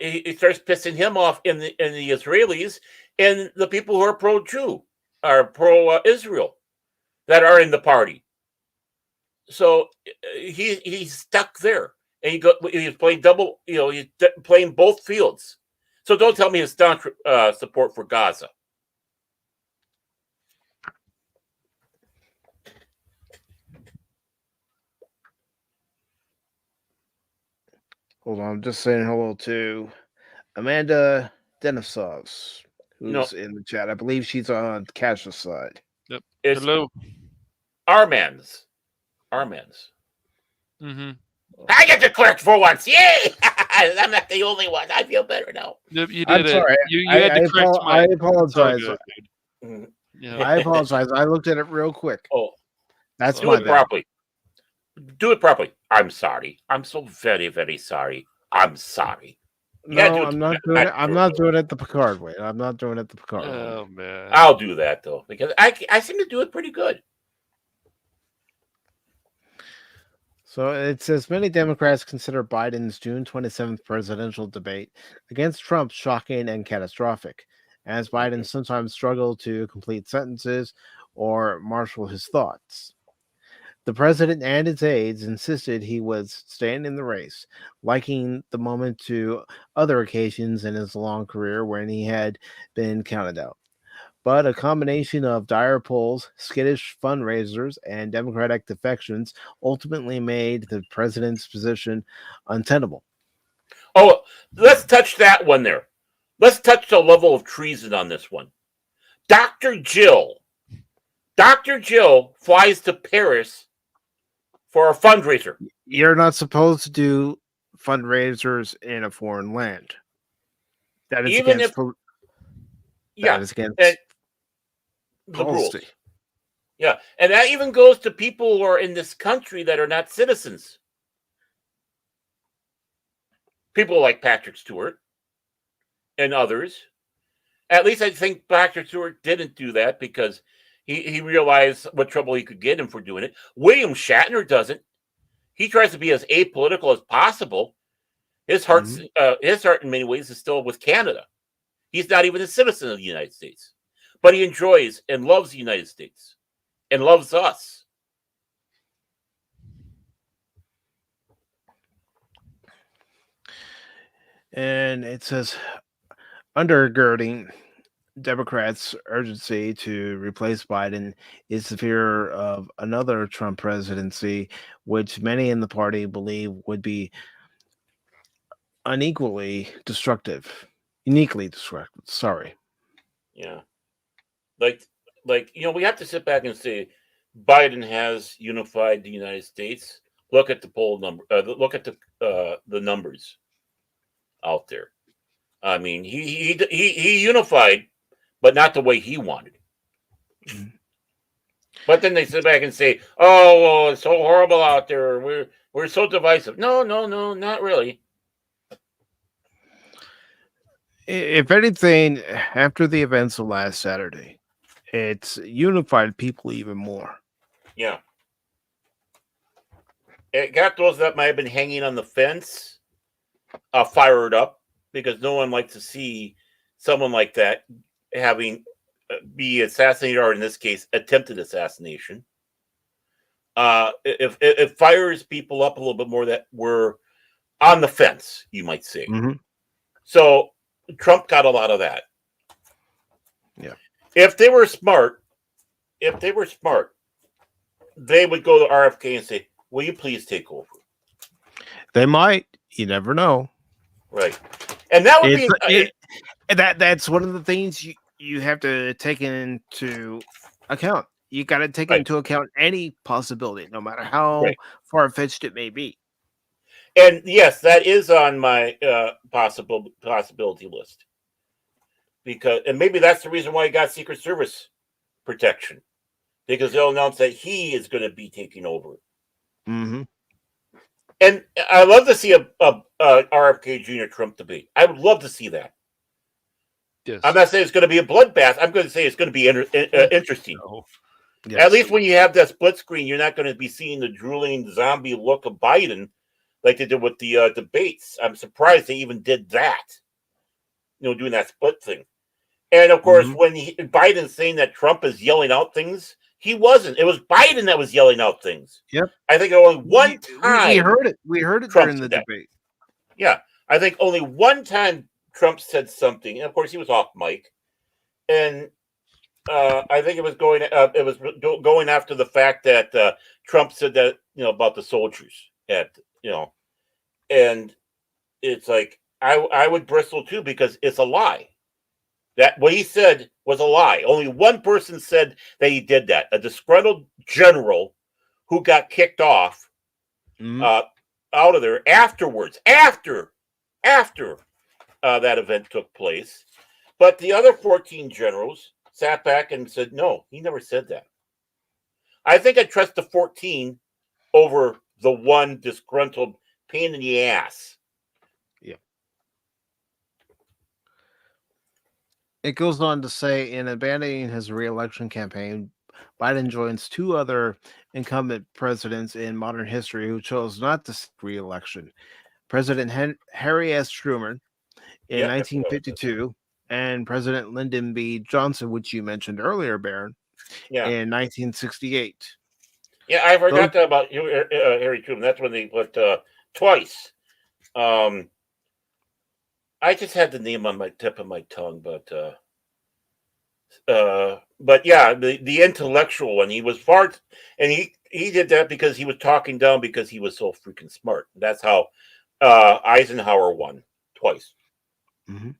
He starts pissing him off in the Israelis and the people who are pro-Jew, are pro-Israel, that are in the party. So he's stuck there, and he's playing double. He's playing both fields. So don't tell me his staunch support for Gaza. Hold on, I'm just saying hello to Amanda Denisovs, who's in the chat. I believe she's on Cash's side. Yep. It's Hello. Armands. Mm-hmm. I get to correct for once. Yay! I'm not the only one. I feel better now. Yep, you I'm did it. sorry. You had to correct I Mike. apologize. It's all good, dude. Yeah. I apologize. I looked at it real quick. Oh, That's do my it bad. properly. Do it properly. I'm sorry. I'm so very, very sorry. I'm sorry. No, I'm not doing it. I'm not doing it the Picard way. I'm not doing it the Picard way. Oh man. I'll do that though, because I seem to do it pretty good. So it says many Democrats consider Biden's June 27th presidential debate against Trump shocking and catastrophic, as Biden sometimes struggled to complete sentences or marshal his thoughts. The president and his aides insisted he was staying in the race, liking the moment to other occasions in his long career when he had been counted out. But a combination of dire polls, skittish fundraisers, and Democratic defections ultimately made the president's position untenable. Oh, let's touch that one there. Let's touch the level of treason on this one. Dr. Jill flies to Paris for a fundraiser. You're not supposed to do fundraisers in a foreign land. That is Even against if that is against the rules. policy. Yeah, and that even goes to people who are in this country that are not citizens. People like Patrick Stewart and others. At least I think Patrick Stewart didn't do that because he realized what trouble he could get him for doing it. William Shatner doesn't. He tries to be as apolitical as possible. His heart in many ways is still with Canada. He's not even a citizen of the United States. But he enjoys and loves the United States and loves us. And it says, undergirding Democrats' urgency to replace Biden is the fear of another Trump presidency, which many in the party believe would be uniquely destructive. Sorry. Yeah. Like we have to sit back and say Biden has unified the United States. Look at the poll number. Look at the numbers out there. I mean, he unified, but not the way he wanted. Mm-hmm. But then they sit back and say, "Oh, well, it's so horrible out there. We're so divisive." No, not really. If anything, after the events of last Saturday, it's unified people even more. Yeah. It got those that might have been hanging on the fence fired up because no one likes to see someone like that having be assassinated, or in this case, attempted assassination. It fires people up a little bit more that were on the fence, you might say. Mhm. So Trump got a lot of that. Yeah. If they were smart, they would go to RFK and say, "Will you please take over?" They might. You never know. Right, and that would be That's one of the things you have to take into account. You got to take right, into account any possibility, no matter how right. far fetched it may be. And yes, that is on my possibility list, because, and maybe that's the reason why he got Secret Service protection, because they'll announce that he is going to be taking over. Mm-hmm. And I love to see a RFK Jr. Trump debate. I would love to see that. Yes. I'm not saying it's going to be a bloodbath. I'm going to say it's going to be interesting. No. Yes. At least when you have that split screen, you're not going to be seeing the drooling zombie look of Biden like they did with the debates. I'm surprised they even did that. Doing that split thing. And of course, when Biden's saying that Trump is yelling out things, he wasn't. It was Biden that was yelling out things. Yep. I think only one time we heard it. We heard it Trump during the said that. debate. Yeah, I think only one time Trump said something, and of course he was off mic, and I think it was going after the fact that Trump said that about the soldiers and it's like I would bristle too, because it's a lie. That what he said was a lie. Only one person said that he did that. A disgruntled general who got kicked off out of there afterwards, after that event took place. But the other 14 generals sat back and said, no, he never said that. I think I trust the 14 over the one disgruntled pain in the ass. Yeah. It goes on to say, in abandoning his re-election campaign, Biden joins two other incumbent presidents in modern history who chose not to seek re-election. President Harry S. Truman in 1952 and President Lyndon B. Johnson, which you mentioned earlier, Baron, in 1968. Yeah, I forgot that about Harry Truman. That's when they put twice. I just had the name on my tip of my tongue, but yeah, the intellectual one. He was far, and he did that because he was talking down because he was so freaking smart. That's how Eisenhower won twice. Mm-hmm.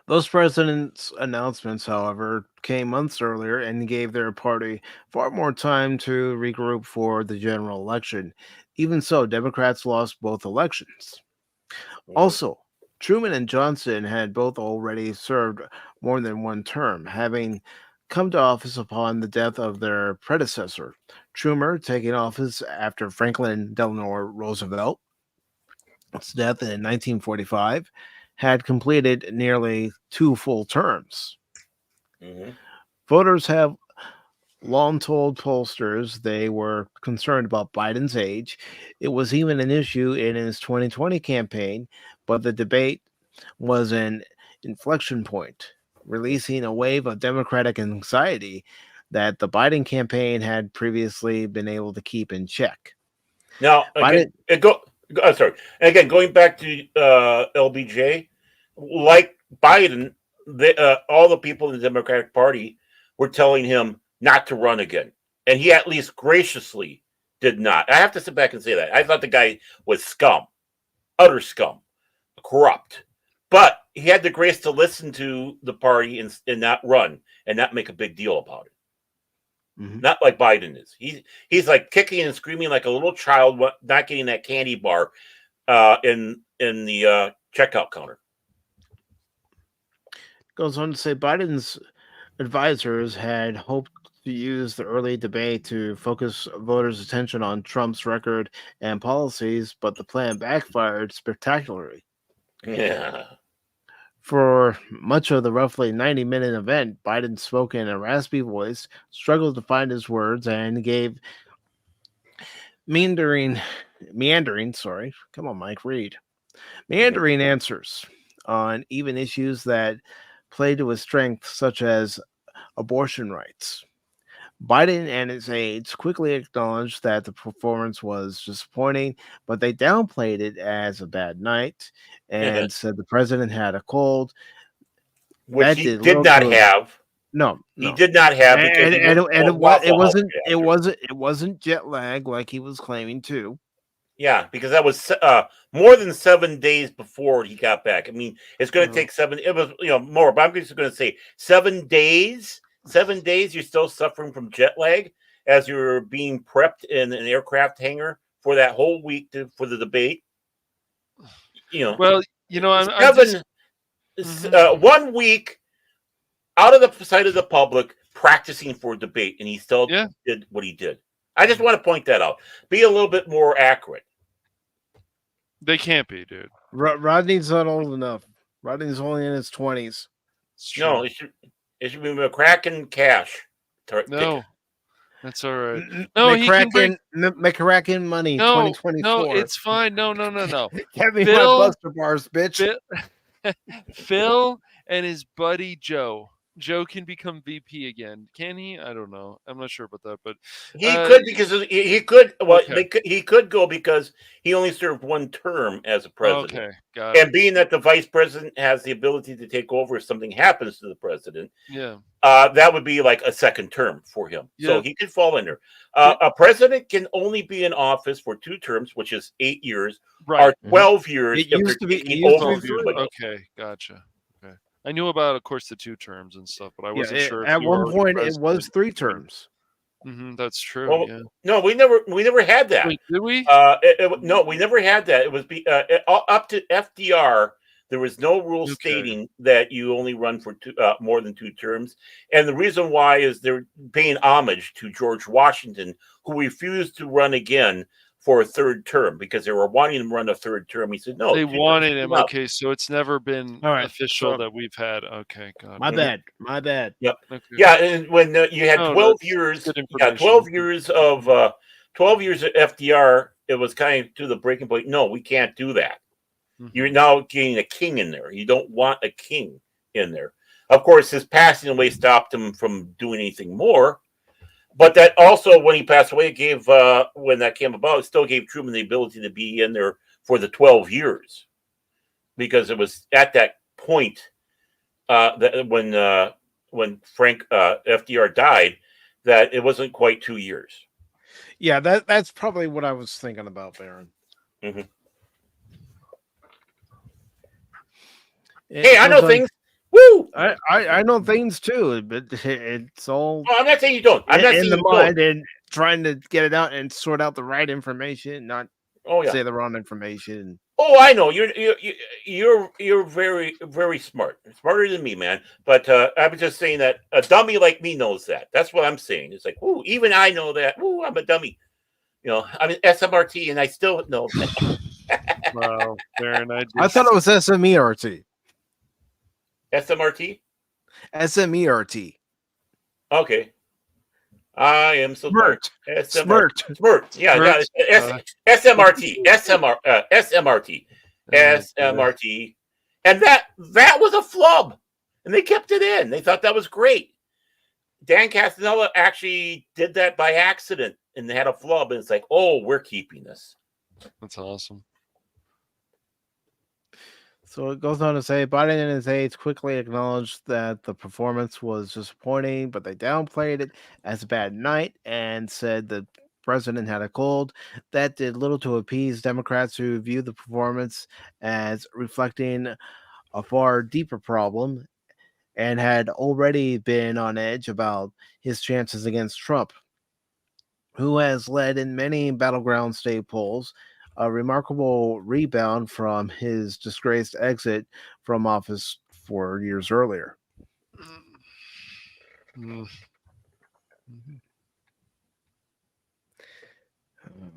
Those presidents' announcements, however, came months earlier and gave their party far more time to regroup for the general election. Even so, Democrats lost both elections. Also, Truman and Johnson had both already served more than one term, having come to office upon the death of their predecessor. Truman taking office after Franklin Delano Roosevelt's death in 1945, had completed nearly 2 full terms. Voters have long told pollsters they were concerned about Biden's age. It was even an issue in his 2020 campaign, but the debate was an inflection point, releasing a wave of Democratic anxiety that the Biden campaign had previously been able to keep in check. Now, sorry. And again, going back to LBJ, like Biden, all the people in the Democratic Party were telling him not to run again. And he at least graciously did not. I have to sit back and say that. I thought the guy was scum, utter scum, corrupt. But he had the grace to listen to the party and not run and not make a big deal about it. Not like Biden is. He's like kicking and screaming like a little child, not getting that candy bar in the checkout counter. Goes on to say Biden's advisors had hoped to use the early debate to focus voters' attention on Trump's record and policies, but the plan backfired spectacularly. Yeah. For much of the roughly 90-minute event, Biden spoke in a raspy voice, struggled to find his words, and gave meandering answers on even issues that play to his strengths, such as abortion rights. Biden and his aides quickly acknowledged that the performance was disappointing, but they downplayed it as a bad night and said the president had a cold. Which That he did did little not to have. no, He no. did not have because And, he and, was and a it Waffle House actor. it wasn't jet lag like he was claiming to. Yeah, because that was more than 7 days before he got back. I mean, it's going to take 7. It was more, but I'm just going to say 7 days. 7 days. You're still suffering from jet lag as you're being prepped in an aircraft hangar for that whole week for the debate. Well, I'm just, 1 week out of the sight of the public practicing for debate, and he still did what he did. I just want to point that out. Be a little bit more accurate. They can't be, dude. Rodney's not old enough. Rodney's only in his 20s. No, it should be McCracken Cash. No, that's all right. No, McCracken money. 2024. No, it's fine. No. Get me my Buster Bars, bitch. Phil and his buddy Joe. Joe can become VP again. Can he? I don't know. I'm not sure about that, but he could because he could. Well, he could go because he only served 1 term as a president. Okay, got it. And being that the vice president has the ability to take over if something happens to the president, that would be like a 2nd term for him. Yeah. So he could fall in there. A president can only be in office for 2 terms, which is 8 years, or 12 years. It used to be over. Okay, gotcha. I knew about, of course, the 2 terms and stuff, but I wasn't sure. At one point, it was 3 terms. That's true. Well, no, we never had that. Wait, did we? No, we never had that. It was up to FDR. There was no rule stating that you only run for more than 2 terms, and the reason why is they're paying homage to George Washington, who refused to run again for a 3rd term because they were wanting him to run a 3rd term. He said no. They wanted him. Okay, so it's never been official that we've had. Okay, got it. My bad. Yep. Okay. Yeah, and when you had 12 years, 12 years of 12 years of FDR, it was kind of to the breaking point. No, we can't do that. You're now getting a king in there. You don't want a king in there. Of course, his passing away stopped him from doing anything more. But that also, when he passed away, gave when that came about, it still gave Truman the ability to be in there for the 12 years, because it was at that point that when Frank FDR died, that it wasn't quite 2 years. Yeah, that's probably what I was thinking about, Baron. Mm-hmm. Hey, I know things. Woo! I know things too, but it's all. Well, I'm not saying you don't. I'm not saying in the you mind don't. and trying to get it out and sort out the right information, not say the wrong information. Oh, I know you're very, very smart, smarter than me, man. But I was just saying that a dummy like me knows that. That's what I'm saying. It's like, ooh, even I know that. Ooh, I'm a dummy. I'm an SMRT, and I still know that. Wow, Baron, I thought it was SMERT. SMRT? SMERT. Okay. I am so smart. Smart. Yeah. SMRT. SMRT. SMRT. And that was a flub. And they kept it in. They thought that was great. Dan Castanella actually did that by accident and they had a flub. And it's like, oh, we're keeping this. That's awesome. So it goes on to say Biden and his aides quickly acknowledged that the performance was disappointing, but they downplayed it as a bad night and said the president had a cold. That did little to appease Democrats who view the performance as reflecting a far deeper problem and had already been on edge about his chances against Trump, who has led in many battleground state polls. A remarkable rebound from his disgraced exit from office 4 years earlier.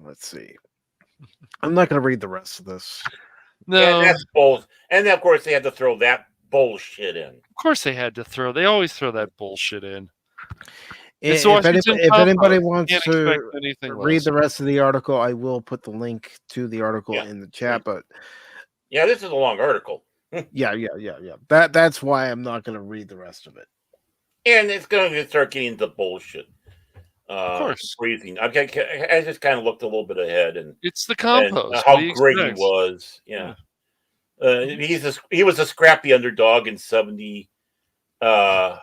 Let's see. I'm not going to read the rest of this. No. And that's bull. And of course, they had to throw that bullshit in. Of course, they had to throw. They always throw that bullshit in. If anybody wants to read the rest of the article, I will put the link to the article in the chat. But yeah, this is a long article. Yeah. That's why I'm not going to read the rest of it. And it's going to start getting into bullshit. Of course. Breathing. I just kind of looked a little bit ahead and It's the and compost. how What do you great he expect? was. Yeah. He was a scrappy underdog in 72. From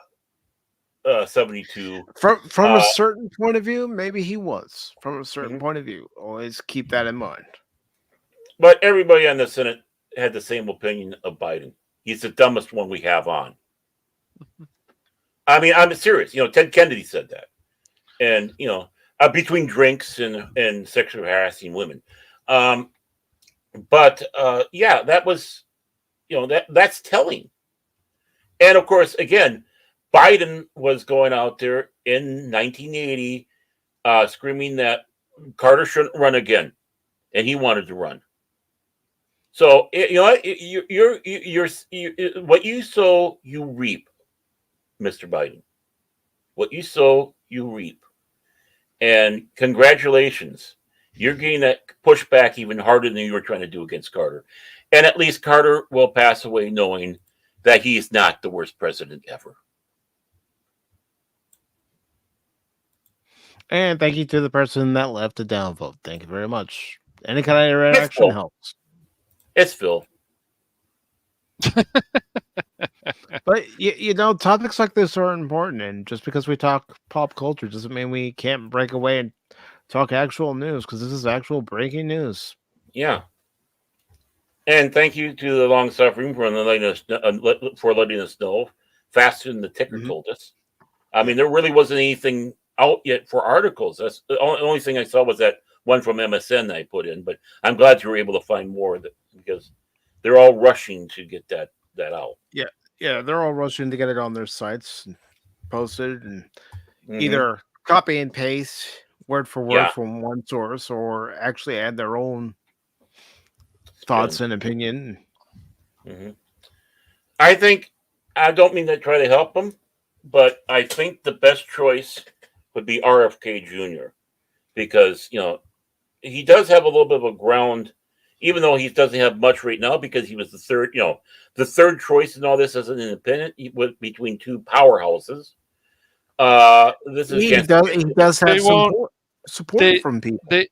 a certain point of view, maybe he was. From a certain point of view, always keep that in mind. But everybody on the Senate had the same opinion of Biden. He's the dumbest one we have on. I mean, I'm serious. Ted Kennedy said that, and between drinks and sexually harassing women. But that was, that's telling. And of course, again, Biden was going out there in 1980, screaming that Carter shouldn't run again, and he wanted to run. So you're what you sow, you reap, Mr. Biden. What you sow, you reap. And congratulations, you're getting that pushback even harder than you were trying to do against Carter. And at least Carter will pass away knowing that he is not the worst president ever. And thank you to the person that left a downvote. Thank you very much. Any kind of interaction helps. It's Phil. But topics like this are important, and just because we talk pop culture doesn't mean we can't break away and talk actual news, because this is actual breaking news. Yeah. And thank you to the long suffering for letting us know faster than the ticker told us. I mean, there really wasn't anything out yet for articles. That's the only thing I saw was that one from MSN that I put in, but I'm glad you were able to find more because they're all rushing to get that out. Yeah, they're all rushing to get it on their sites and posted, and either copy and paste word for word from one source, or actually add their own thoughts and opinion. I don't mean to try to help them, but I think the best choice would be RFK Jr. because he does have a little bit of a ground, even though he doesn't have much right now because he was the third choice in all this as an independent between two powerhouses. He does have support from people. He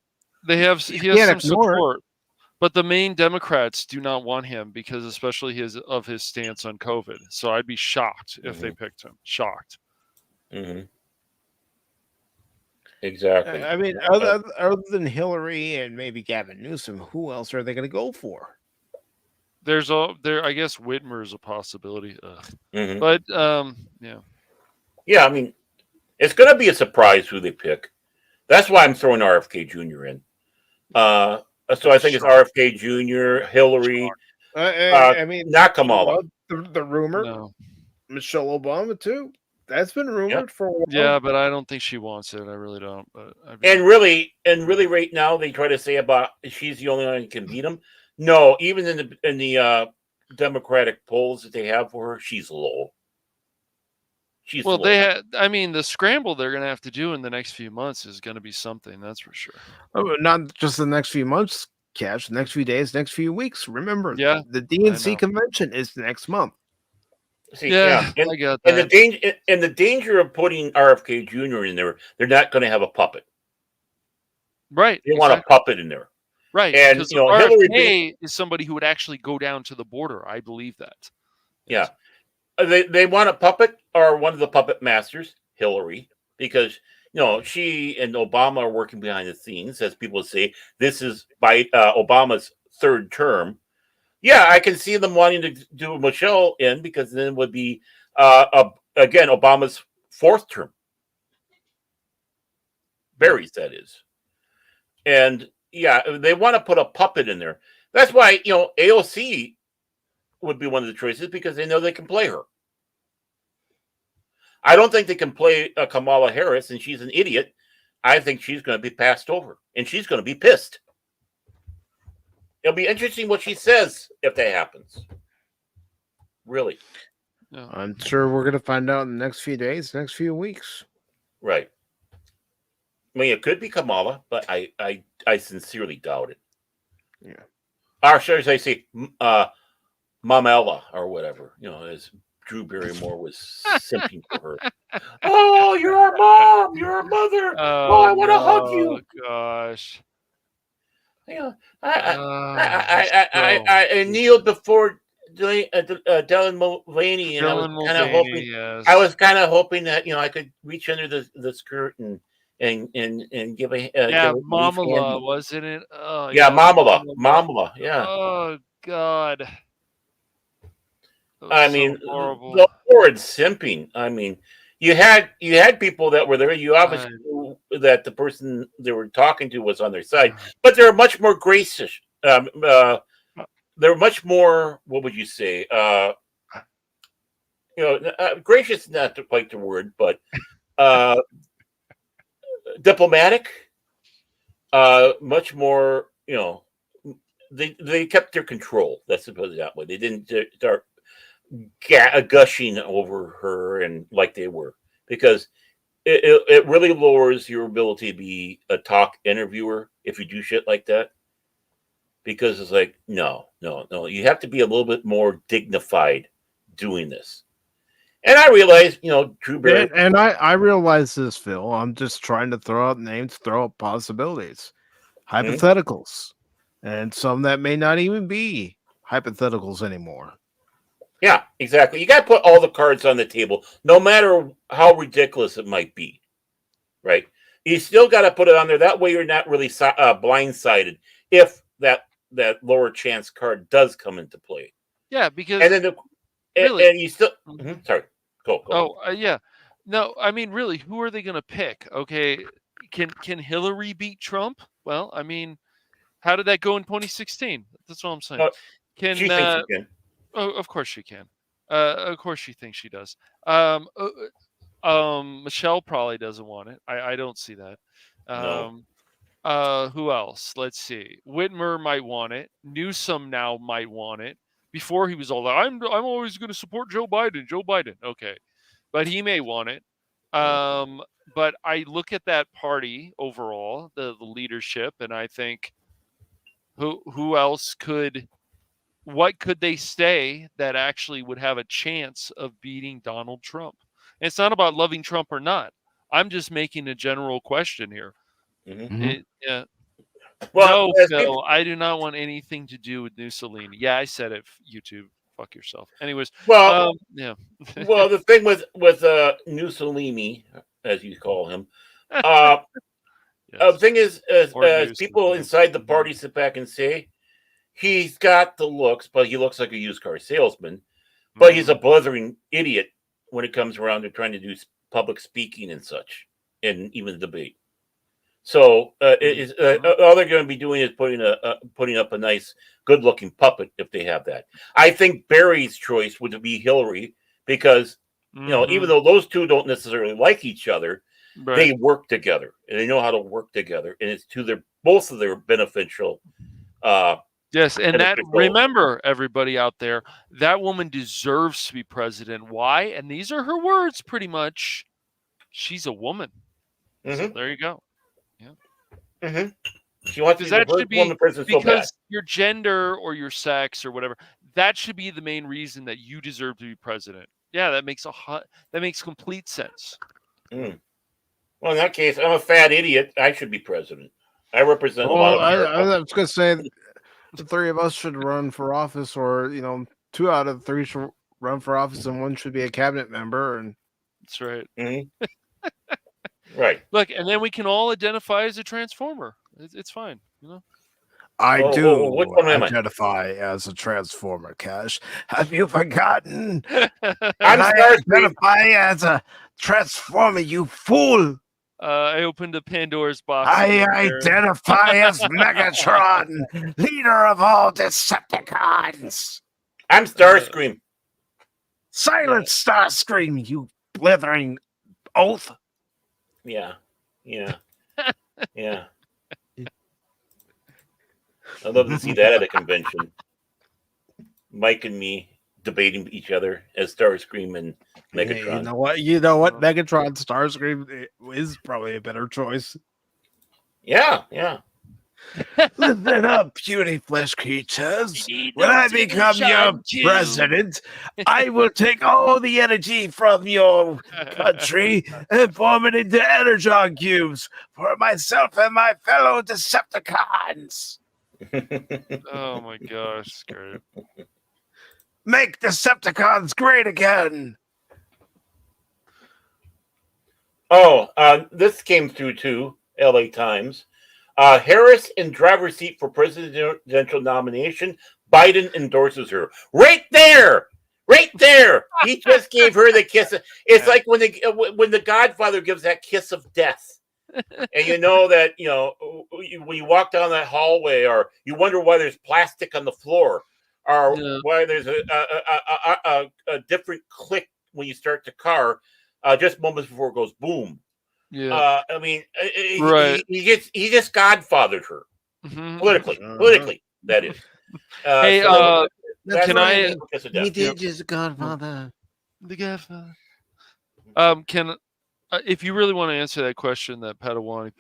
has some support, but the main Democrats do not want him because, especially his stance on COVID. So I'd be shocked if they picked him. Shocked. Exactly. I mean, other than Hillary and maybe Gavin Newsom, who else are they going to go for? I guess Whitmer is a possibility. But yeah. Yeah, I mean, it's going to be a surprise who they pick. That's why I'm throwing RFK Jr. in. So I think it's RFK Jr., Hillary. I mean, not Kamala. The rumor, Michelle Obama too. That's been rumored for a while. Yeah, but I don't think she wants it. I really don't. But and really, right now they try to say about she's the only one who can beat him. No, even in the Democratic polls that they have for her, she's low. Well, the scramble they're going to have to do in the next few months is going to be something, that's for sure. Oh, not just the next few months, Cash. The next few days, next few weeks. Remember, the DNC convention is next month. See, I got that. And the danger of putting RFK Jr. in there, they're not going to have a puppet. Right. They want a puppet in there. Right. And because Hillary is somebody who would actually go down to the border. I believe that. Yeah. They want a puppet or one of the puppet masters, Hillary, because she and Obama are working behind the scenes, as people say. This is by Obama's third term. Yeah, I can see them wanting to do Michelle in because then it would be again Obama's fourth term. Barry's, that is. And they want to put a puppet in there. That's why AOC would be one of the choices because they know they can play her. I don't think they can play Kamala Harris, and she's an idiot. I think she's going to be passed over, and she's going to be pissed. It'll be interesting what she says if that happens. Really. Yeah. I'm sure we're going to find out in the next few days, next few weeks. Right. I mean, it could be Kamala, but I sincerely doubt it. Yeah. Or should I say, Mamela or whatever, as Drew Barrymore was simping for her. Oh, you're our mom. You're our mother. Oh, I want to hug you. Gosh. I kneeled before Dylan Mulvaney, and I was kind of hoping. Yes. I was kind of hoping that I could reach under the skirt and give a Mamala, wasn't it? Oh, yeah, Mamala, yeah. Oh God. I mean, the word simping. I mean, you had people that were there. You obviously knew that the person they were talking to was on their side, but they're much more gracious. They're much more. What would you say? Gracious is not quite the word, but diplomatic. Much more. They kept their control. Let's put it that way. They didn't start gushing over her and like they were, because it really lowers your ability to be a talk interviewer if you do shit like that, because it's like no, you have to be a little bit more dignified doing this. And I realized, Drew Barrymore, and I realize this, Phil. I'm just trying to throw out names, throw out possibilities, hypotheticals, and some that may not even be hypotheticals anymore. Yeah, exactly. You got to put all the cards on the table, no matter how ridiculous it might be, right? You still got to put it on there. That way you're not really blindsided if that lower chance card does come into play. Yeah, because... And then and you still... Sorry. Go. Yeah. No, I mean, really, who are they going to pick? Okay, can Hillary beat Trump? Well, I mean, how did that go in 2016? That's what I'm saying. She thinks she can. Oh, of course she can. Of course she thinks she does. Michelle probably doesn't want it. I don't see that. No. Who else? Let's see. Whitmer might want it. Newsom now might want it. Before he was all that, I'm always going to support Joe Biden. Okay, but he may want it. But I look at that party overall, the leadership, and I think, who else could? What could they say that actually would have a chance of beating Donald Trump? And it's not about loving Trump or not. I'm just making a general question here. Well, no, Phil, I do not want anything to do with Mussolini. Yeah, I said it. YouTube, fuck yourself. Anyways, well, yeah. Well, the thing with Mussolini, as you call him, the thing is, as people inside the party sit back and say, he's got the looks, but he looks like a used car salesman. But he's a blithering idiot when it comes around to trying to do public speaking and such, and even debate. So all they're going to be doing is putting up a nice, good-looking puppet if they have that. I think Barry's choice would be Hillary because even though those two don't necessarily like each other, they work together and they know how to work together, and it's to both of their beneficial. Yes, and remember, everybody out there, that woman deserves to be president. Why? And these are her words, pretty much. She's a woman. So there you go. Yeah. She wants to be the first woman president so bad. Because your gender or your sex or whatever, that should be the main reason that you deserve to be president. Yeah, that makes complete sense. Well, in that case, I'm a fat idiot. I should be president. I represent a lot of America. I was going to say the three of us should run for office, or 2 out of 3 should run for office, and 1 should be a cabinet member. And that's right. Right. Look, and then we can all identify as a transformer. It's fine, I do identify as a transformer, Cash. Have you forgotten? I identify as a transformer, you fool. I opened a Pandora's box. I identify as Megatron, leader of all Decepticons. I'm Starscream. Silence, Starscream, you blithering oath. Yeah. I'd love to see that at a convention. Mike and me debating each other as Starscream and Megatron. Hey, you know what? Megatron Starscream is probably a better choice. Yeah. Listen up, puny flesh creatures. You need When no I become your Shine too. president, I will take all the energy from your country and form it into energon cubes for myself and my fellow Decepticons. Oh my gosh, it's great. Make Decepticons great again. Oh, this came through too. LA Times. Harris in driver's seat for presidential nomination. Biden endorses her. Right there. Right there. He just gave her the kiss. It's like when the Godfather gives that kiss of death. And you know that, when you walk down that hallway, or you wonder why there's plastic on the floor, or why there's a different click when you start the car, just moments before it goes boom. Yeah. I mean, Right. he just godfathered her politically. That is. Hey, That's can what I? mean. He did just Godfather. The Godfather. Can if you really want to answer that question that Padawan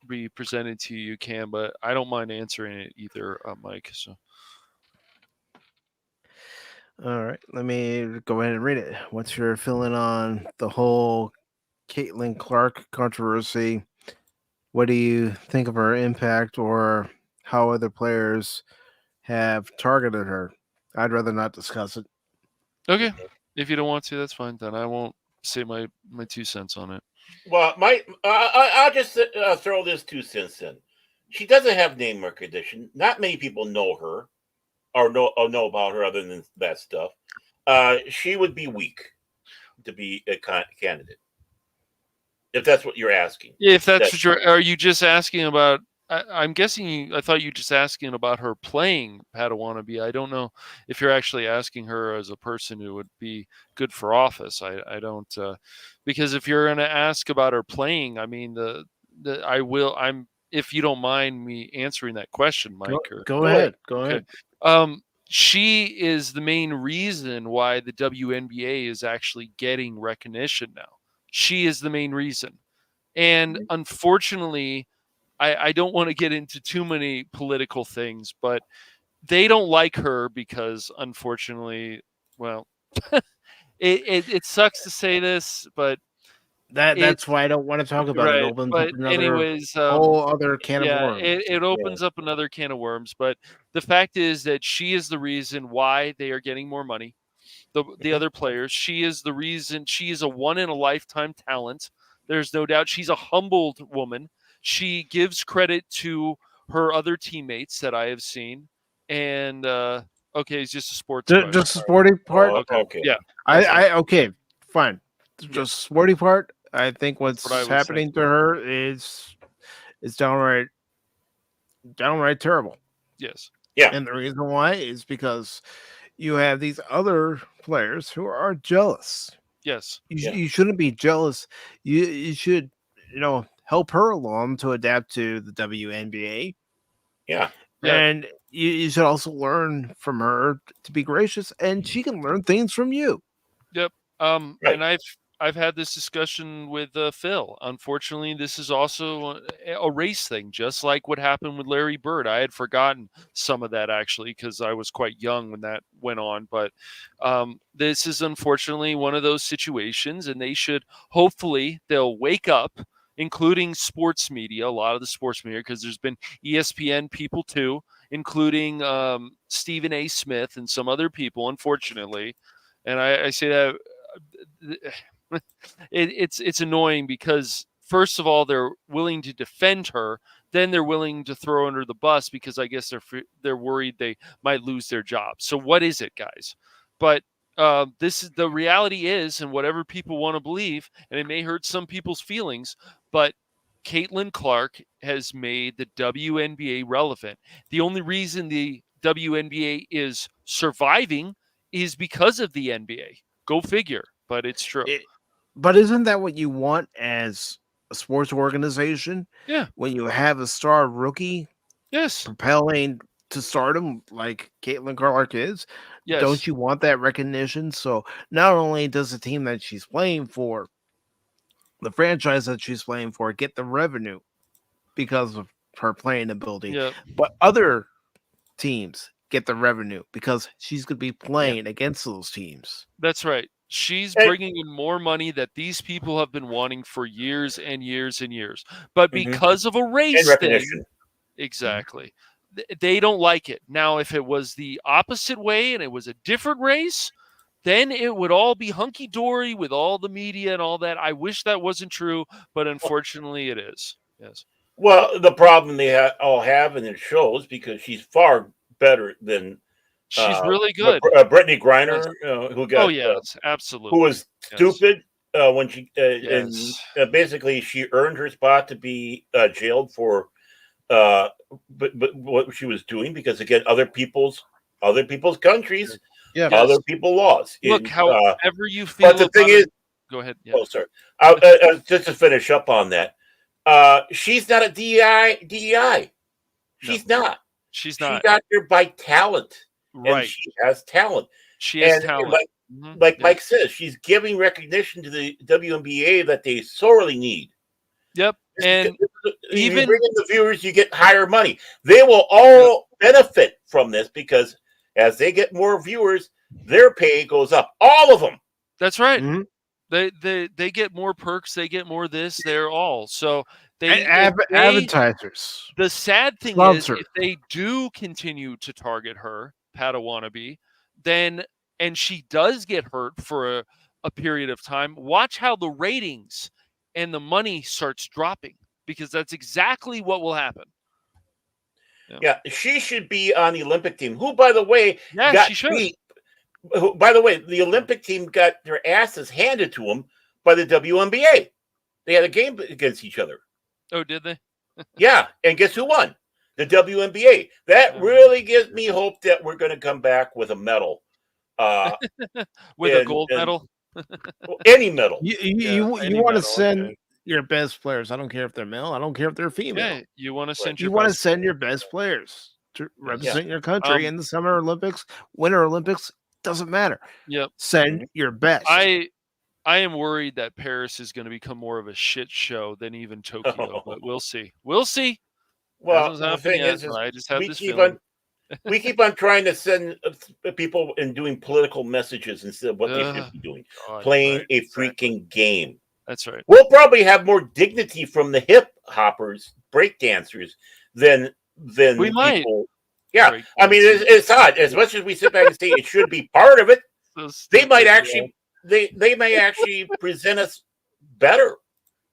be presented to you, you can, but I don't mind answering it either, Mike. So. All right, let me go ahead and read it. What's your feeling on the whole Caitlin Clark controversy? What do you think of her impact, or how other players have targeted her? I'd rather not discuss it. Okay, if you don't want to, that's fine. Then I won't say my 2 cents on it. Well, I'll just throw this 2 cents in. She doesn't have name recognition. Not many people know her or know about her other than that stuff. She would be weak to be a candidate, if that's what you're asking. If that's what are you just asking about? I'm guessing I thought you were just asking about her playing Padawan. I don't know if you're actually asking her as a person who would be good for office. I don't, because if you're going to ask about her playing, I mean, I'm, if you don't mind me answering that question, Mike. Go ahead. Go ahead. She is the main reason why the WNBA is actually getting recognition now. She is the main reason. And unfortunately, I don't want to get into too many political things, but they don't like her because, unfortunately, well, it sucks to say this, but that's why I don't want to talk about it. It opens up another whole other can of worms. It opens up another can of worms. But the fact is that she is the reason why they are getting more money. The other players, she is the reason. She is a one in a lifetime talent. There's no doubt. She's a humbled woman. She gives credit to her other teammates that I have seen. And okay, it's just a sports. Just the sporty part. Okay. Yeah. Okay. Fine. Just sporty part. I think what's happening to her is downright terrible. Yes. Yeah. And the reason why is because you have these other players who are jealous. Yes. You shouldn't be jealous. You should, help her along to adapt to the WNBA. Yeah. And you should also learn from her to be gracious, and she can learn things from you. Yep. And I've had this discussion with Phil. Unfortunately, this is also a race thing, just like what happened with Larry Bird. I had forgotten some of that actually because I was quite young when that went on. But this is unfortunately one of those situations, and hopefully they'll wake up, including sports media, a lot of the sports media, because there's been ESPN people too, including Stephen A. Smith and some other people, unfortunately. And I say that it's annoying because first of all they're willing to defend her, then they're willing to throw her under the bus because I guess they're worried they might lose their job. So what is it, guys? But this is the reality is, and whatever people want to believe, and it may hurt some people's feelings, but Caitlin Clark has made the WNBA relevant. The only reason the WNBA is surviving is because of the NBA. Go figure, but it's true. But isn't that what you want as a sports organization? Yeah. When you have a star rookie, yes, propelling to stardom like Caitlin Clark is, yes. Don't you want that recognition? So not only does the team that she's playing for, the franchise that she's playing for, get the revenue because of her playing ability, Yeah, but other teams get the revenue because she's going to be playing against those teams. that's right. She's And- bringing in more money that these people have been wanting for years and years and years. But Mhm. because of a And race recognition. thing, exactly, they don't like it. Now, if it was the opposite way and it was a different race, then it would all be hunky dory with all the media and all that. I wish that wasn't true, but unfortunately, it is. Yes. Well, the problem they all have, and it shows because she's far better than She's really good. Brittany Yes. Griner, who got Oh yes, absolutely. who was Yes. stupid when she Yes. and basically she earned her spot to be jailed for but what she was doing because again other people's countries, Yeah. Yes. other people laws. Look, And, however you feel. but the thing about is, it, go ahead. Yeah. oh sorry, just to finish up on that, she's not a DEI. She's not. She's She not got there by talent, and right. she has talent. She has And talent. like Mhm. like Yeah. Mike says, she's giving recognition to the WNBA that they sorely need. Yep. And you even- bring in the viewers, you get higher money. They will all benefit from this because as they get more viewers, their pay goes up. All of them. that's right. Mhm. They get more perks. They get more this. They're all so they. And if they- advertisers. The sad thing Sponsor. is, if they do continue to target her, Padawannabe, then and she does get hurt for a period of time, watch how the ratings and the money starts dropping because that's exactly what will happen. Yeah, she should be on the Olympic team. Who, by the way, Yeah, got she should. beat. Who, by the way, the Olympic team got their asses handed to them by the WNBA. They had a game against each other. Oh, did they? Yeah, and guess who won? The WNBA. That really gives me hope that we're going to come back with a medal. With a and- gold and- medal? Any medal. You Yeah, you, any you want to medal, send okay. your best players. I don't care if they're male. I don't care if they're female. Yeah, you want to send You your want to best send your players. best players to represent your country Um, in the Summer Olympics, Winter Olympics. Doesn't matter. Yep. Send your best. I am worried that Paris is going to become more of a shit show than even Tokyo, but we'll see. We'll see. Well, Hasn't the happened thing yet, is but I just have we this keep feeling. we keep on trying to send people and doing political messages instead of what they Ugh, should be doing. God, Playing right, a exactly. freaking game. That's right. We'll probably have more dignity from the hip hoppers, break dancers, than We might. people. Yeah, Break I mean it's odd. As much as we sit back and say it should be part of it, So they might stupid, actually they may actually present us better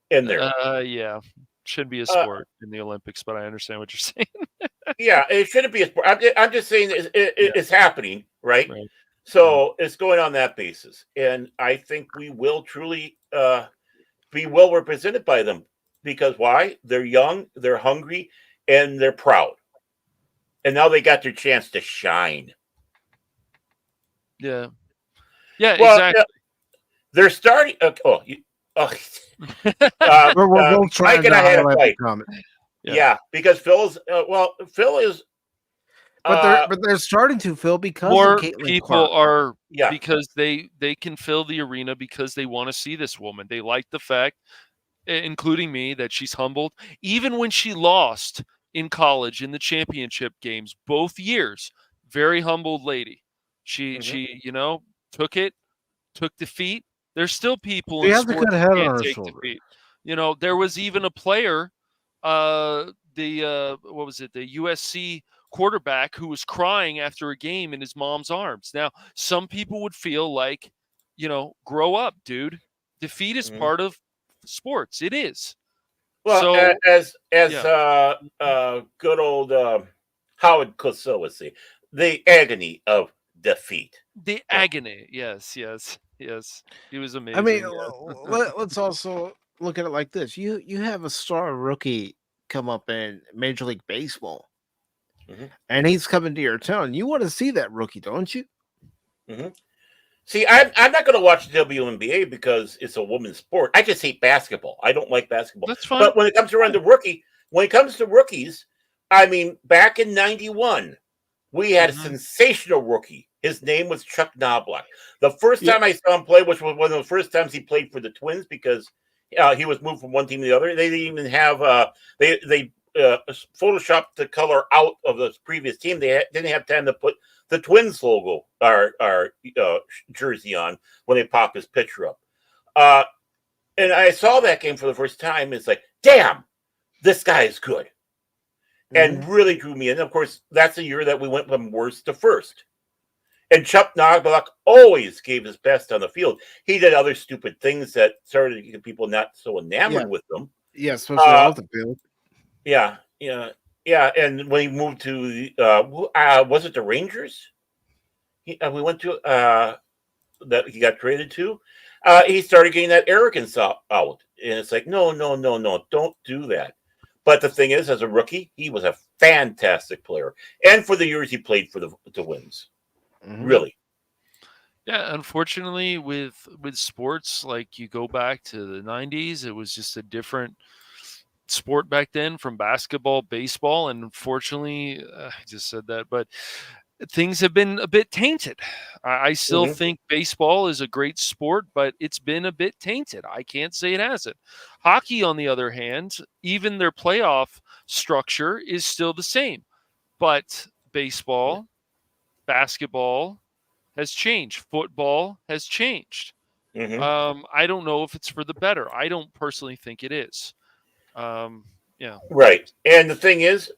in there. yeah. Should be a sport in the Olympics, but I understand what you're saying. Yeah, it shouldn't be a sport. I'm just saying it's happening, right? Right. So it's going on that basis, and I think we will truly be well represented by them because why? They're young, they're hungry, and they're proud, and now they got their chance to shine. Yeah. Yeah, Well, exactly. they're starting. we're both trying Mike and to I had a highlight fight. the comment. Yeah, because Phil is. But they're starting to, Phil, because More of Caitlin people Clark. are Yeah. because they can fill the arena because they want to see this woman. They like the fact, including me, that she's humbled. Even when she lost in college in the championship games both years, very humbled lady. She took defeat. There's still people She in has a sports good who head on can't her take shoulder. defeat. There was even a player, what was it? The USC quarterback who was crying after a game in his mom's arms. Now, some people would feel like, grow up, dude. Defeat is part of sports. It is. Well, So- as good old Howard Cosell would say, the agony of defeat. The agony. Yes. He was amazing. I mean, yeah. let's also look at it like this: you have a star rookie come up in Major League Baseball, and he's coming to your town. You want to see that rookie, don't you? See, I'm not going to watch the WNBA because it's a women's sport. I just hate basketball. I don't like basketball. That's fine. But when it comes around when it comes to rookies, I mean, back in '91, we had a sensational rookie. His name was Chuck Knobloch. The first time I saw him play, which was one of the first times he played for the Twins, because he was moved from one team to the other. They didn't even have photoshopped the color out of the previous team. They didn't have time to put the Twins logo or jersey on when they pop his picture up. And I saw that game for the first time. It's like, damn, this guy is good. And really drew me in. Of course, that's the year that we went from worst to first. And Chuck Knoblauch always gave his best on the field. He did other stupid things that started to get people not so enamored with them. Yeah, especially off the field. Yeah. And when he moved to was it the Rangers? We went to that he got traded to. He started getting that arrogance out, and it's like, no, don't do that. But the thing is, as a rookie, he was a fantastic player, and for the years he played for the Twins, really. Yeah, unfortunately, with sports, like you go back to the '90s, it was just a different sport back then from basketball, baseball, and unfortunately, I just said that, but things have been a bit tainted. I still think baseball is a great sport, but it's been a bit tainted. I can't say it hasn't. Hockey, on the other hand, even their playoff structure is still the same. But baseball, basketball has changed. Football has changed. I don't know if it's for the better. I don't personally think it is. Yeah. Right. And the thing is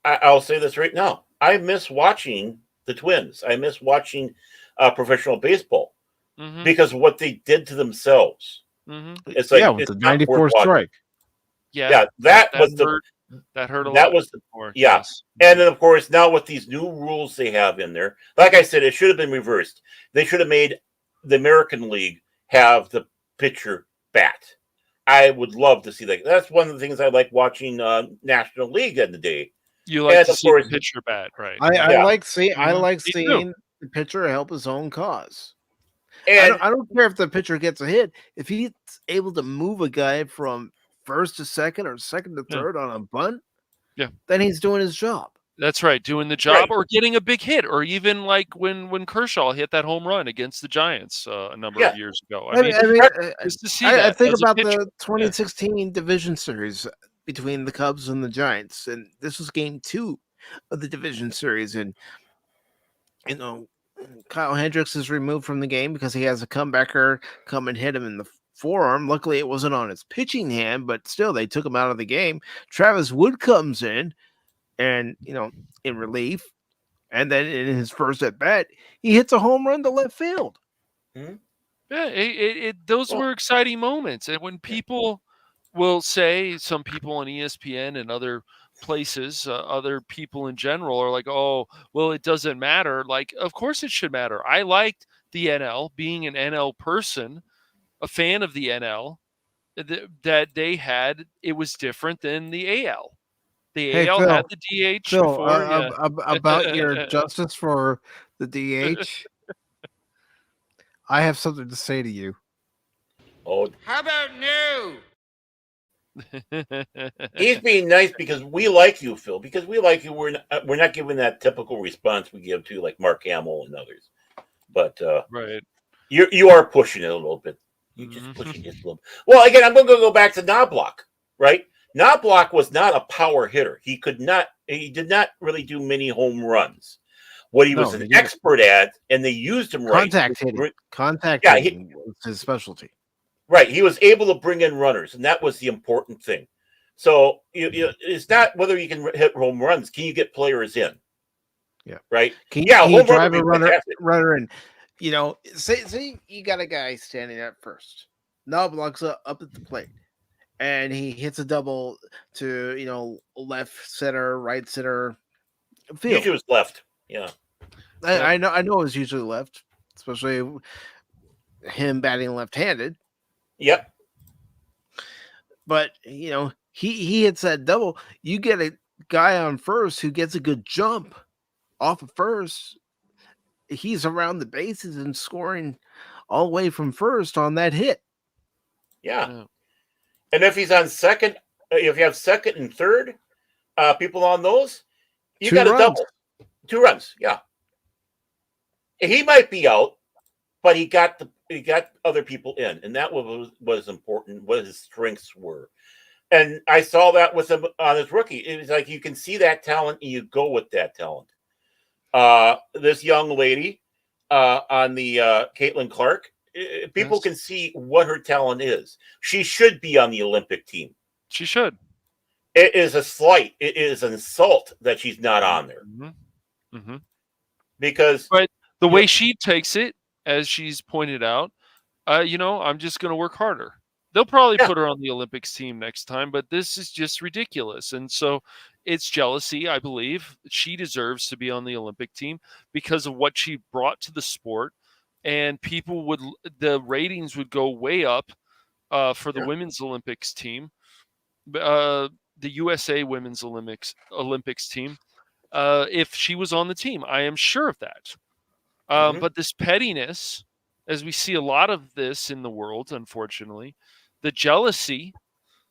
I'll say this right now. I miss watching the Twins. I miss watching professional baseball because what they did to themselves. It's like with the 94 strike. Yeah, that hurt a lot. That was yes. And then of course now with these new rules they have in there, like I said, it should have been reversed. They should have made the American League have the pitcher bat. I would love to see that. That's one of the things I like watching National League in the day. You like to see the pitcher bat, right? I like seeing the pitcher help his own cause. And I don't care if the pitcher gets a hit. If he's able to move a guy from first to second or second to third on a bunt, then he's doing his job. That's right, doing the job or getting a big hit, or even like when Kershaw hit that home run against the Giants a number of years ago. I think about the 2016 division series between the Cubs and the Giants, and this was game 2 of the division series, and Kyle Hendricks is removed from the game because he has a comebacker come and hit him in the forearm. Luckily, it wasn't on his pitching hand, but still, they took him out of the game. Travis Wood comes in, and in relief, and then in his first at bat, he hits a home run to left field. Yeah, those were exciting moments, and when people will say, some people on ESPN and other places, other people in general are like, oh, well, it doesn't matter. Like, of course it should matter. I liked the NL, being an NL person, a fan of the NL, that they had, it was different than the AL. The AL Phil, had the DH Phil, before. About your justice for the DH, I have something to say to you. Oh, How about no? He's being nice because we like you, Phil. Because we like you, we're not giving that typical response we give to like Mark Hamill and others. But right, you are pushing it a little bit. You're just pushing it a little bit. Well, again, I'm going to go back to Knoblauch, right? Knoblauch was not a power hitter. He did not really do many home runs. What he was an expert at, and they used him right. Contact hitting was his specialty. Right. He was able to bring in runners, and that was the important thing. So it's not whether you can hit home runs. Can you get players in? Yeah. Right? Can you drive a runner and, say you got a guy standing at first. Knoblauch's up at the plate. And he hits a double to, left center, right center field. Usually it was left. Yeah. I know it was usually left, especially him batting left-handed. Yep. But, he hits that double. You get a guy on first who gets a good jump off of first. He's around the bases and scoring all the way from first on that hit. Yeah. And if he's on second, if you have second and third people on those, you got a double. 2 runs, yeah. He might be out, but he got other people in, and that was important. What his strengths were. And I saw that with him on his rookie. It was like you can see that talent and you go with that talent. This young lady on the Caitlin Clark, people can see what her talent is. She should be on the Olympic team. She should. It is a slight. It is an insult that she's not on there. Because, but the way she takes it, as she's pointed out, I'm just going to work harder. They'll probably put her on the Olympics team next time, but this is just ridiculous. And so it's jealousy, I believe. She deserves to be on the Olympic team because of what she brought to the sport. And the ratings would go way up for the women's Olympics team, the USA women's Olympics team, if she was on the team. I am sure of that. But this pettiness, as we see a lot of this in the world, unfortunately, the jealousy,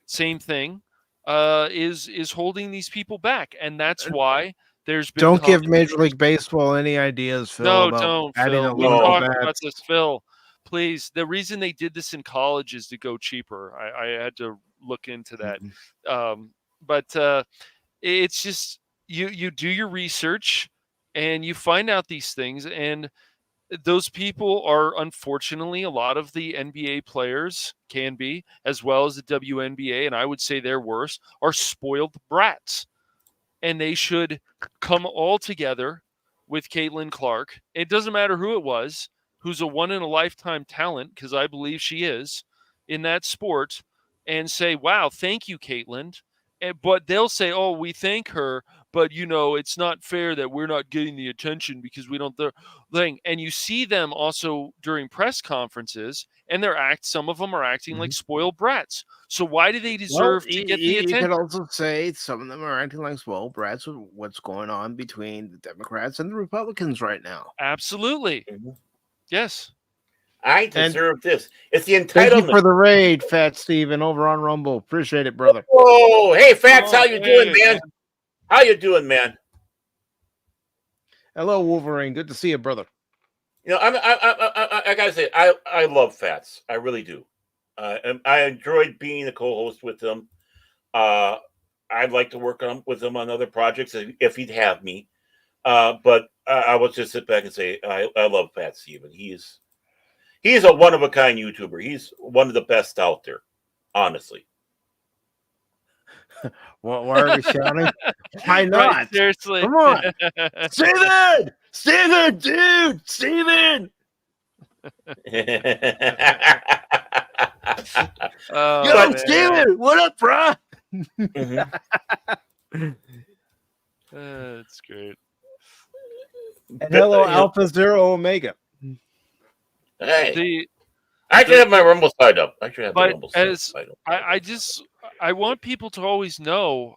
same thing, is holding these people back, and that's why there's been. Don't give Major League Baseball any ideas, Phil. No, about don't, adding Phil. a We little talked bit. about this, Phil. Please. The reason they did this in college is to go cheaper. I had to look into that, but it's just you do your research and you find out these things, and those people are, unfortunately, a lot of the NBA players can be, as well as the WNBA, and I would say they're worse, are spoiled brats. And they should come all together with Caitlin Clark. It doesn't matter who it was, who's a one-in-a-lifetime talent, because I believe she is, in that sport, and say, wow, thank you, Caitlin. But they'll say, oh, we thank her, but, it's not fair that we're not getting the attention because we don't thing. And you see them also during press conferences, and some of them are acting like spoiled brats. So why do they deserve to get the attention? You could also say some of them are acting like spoiled brats with what's going on between the Democrats and the Republicans right now. Absolutely. Yes. I deserve this. It's the entitlement. Thank you for the raid, Fat Steven, over on Rumble. Appreciate it, brother. Oh, hey, Fats, how you doing, man? How you doing, man? Hello, Wolverine. Good to see you, brother. I gotta say, I love Fats. I really do. I enjoyed being a co-host with him. I'd like to work with him on other projects if he'd have me. But I would just sit back and say I love Fat Steven. He's a one-of-a-kind YouTuber. He's one of the best out there, honestly. Why are we shouting? Why not? Right, seriously. Come on. Steven! Steven, dude! Steven! Yo, Steven! What up, bro? That's great. And hello, Alpha Zero Omega. Hey, I should have my Rumble side up. I should have my Rumble side up. I want people to always know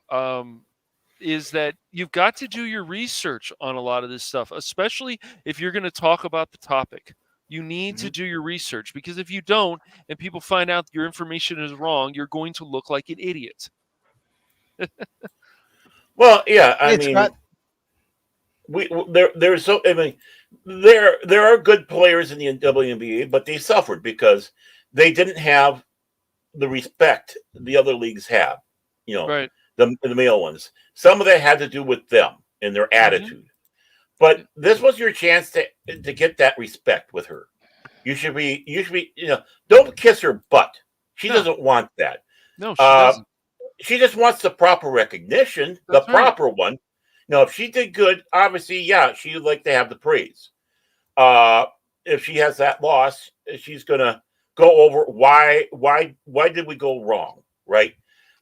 is that you've got to do your research on a lot of this stuff, especially if you're going to talk about the topic. You need to do your research, because if you don't and people find out your information is wrong, you're going to look like an idiot. Well, yeah, I mean, there are good players in the WNBA, but they suffered because they didn't have the respect the other leagues have. Right. The male ones. Some of that had to do with them and their attitude. But this was your chance to get that respect with her. You should be, don't kiss her butt. She doesn't want that. No, she doesn't. She just wants the proper recognition, the proper one. Now, if she did good, obviously, yeah, she would like to have the praise. If she has that loss, she's gonna go over why did we go wrong, right?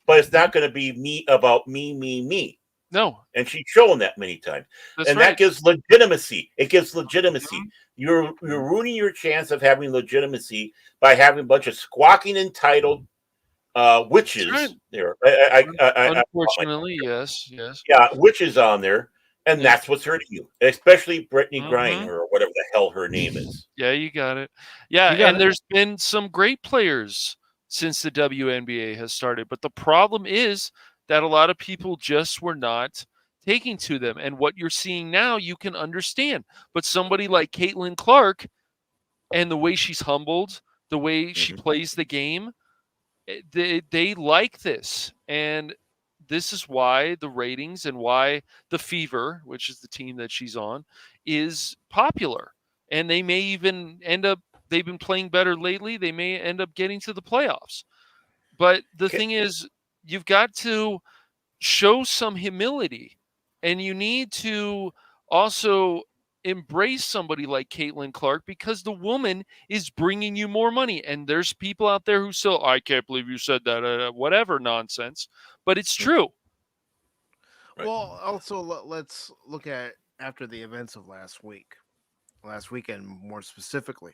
But it's not going to be me. No. And she's shown that many times. That gives legitimacy. It gives legitimacy. You're ruining your chance of having legitimacy by having a bunch of squawking entitled witches there. Unfortunately, yes. Yeah, witches on there. And that's what's hurting you, especially Brittany Griner or whatever the hell her name is. Yeah, you got it. Yeah, and there's been some great players since the WNBA has started. But the problem is that a lot of people just were not taking to them. And what you're seeing now, you can understand. But somebody like Caitlin Clark and the way she's humbled, the way she plays the game, They like this, and this is why the ratings and why the Fever, which is the team that she's on, is popular. And they may even end up. They've been playing better lately. They may end up getting to the playoffs. But the thing is, you've got to show some humility, and you need to also embrace somebody like Caitlin Clark, because the woman is bringing you more money. And there's people out there who still, I can't believe you said that, whatever nonsense, but it's true. Right. Well, also let's look at after the events of last weekend more specifically.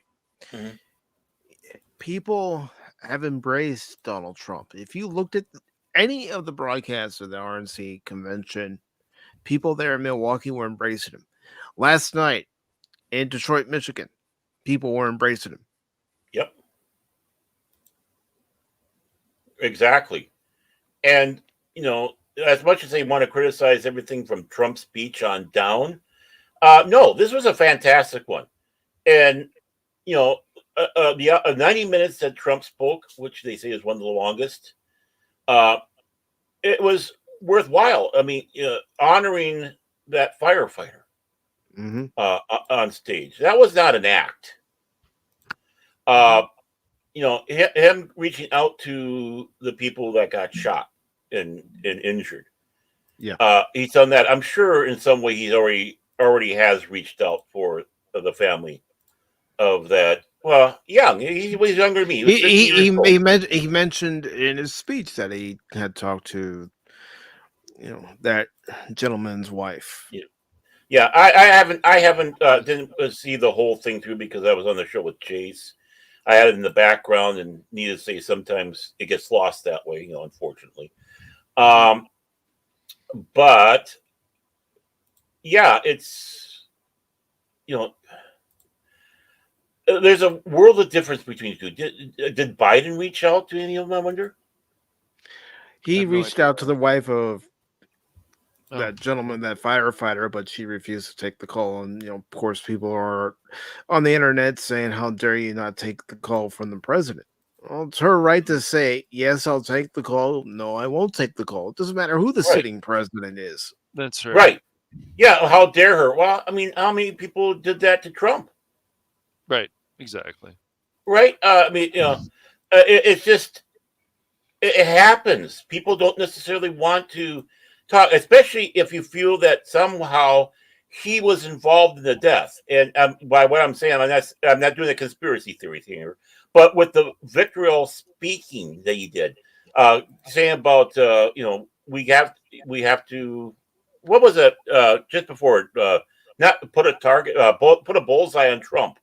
Mhm. People have embraced Donald Trump. If you looked at any of the broadcasts of the RNC convention, people there in Milwaukee were embracing him. Last night in Detroit, Michigan, people were embracing him. Yep. Exactly. And, as much as they want to criticize everything from Trump's speech on down, no, this was a fantastic one. And, the 90 minutes that Trump spoke, which they say is one of the longest, it was worthwhile. I mean, honoring that firefighter on stage. That was not an act. Him reaching out to the people that got shot and injured. Yeah. He's done that. I'm sure in some way he's already has reached out for the family of that. Well, young. He was younger than me. He was 50 years old. He mentioned in his speech that he had talked to, that gentleman's wife. Yeah. I haven't didn't see the whole thing through because I was on the show with Chase. I had it in the background, and needless to say, sometimes it gets lost that way, unfortunately. But yeah, it's there's a world of difference between the two. Did Biden reach out to any of them? I wonder. He reached out to the wife of that gentleman, that firefighter, but she refused to take the call. And of course, people are on the internet saying, "How dare you not take the call from the president?" Well, it's her right to say, "Yes, I'll take the call." No, I won't take the call. It doesn't matter who the sitting president is. That's right. Right. Yeah. How dare her? Well, I mean, how many people did that to Trump? Right. Exactly. Right. It's just it happens. People don't necessarily want to talk, especially if you feel that somehow he was involved in the death. And by what I'm saying, I'm not doing a conspiracy theory thing here, but with the vitriol speaking that he did, saying about we have to, what was it just before not put a target, put a bullseye on Trump.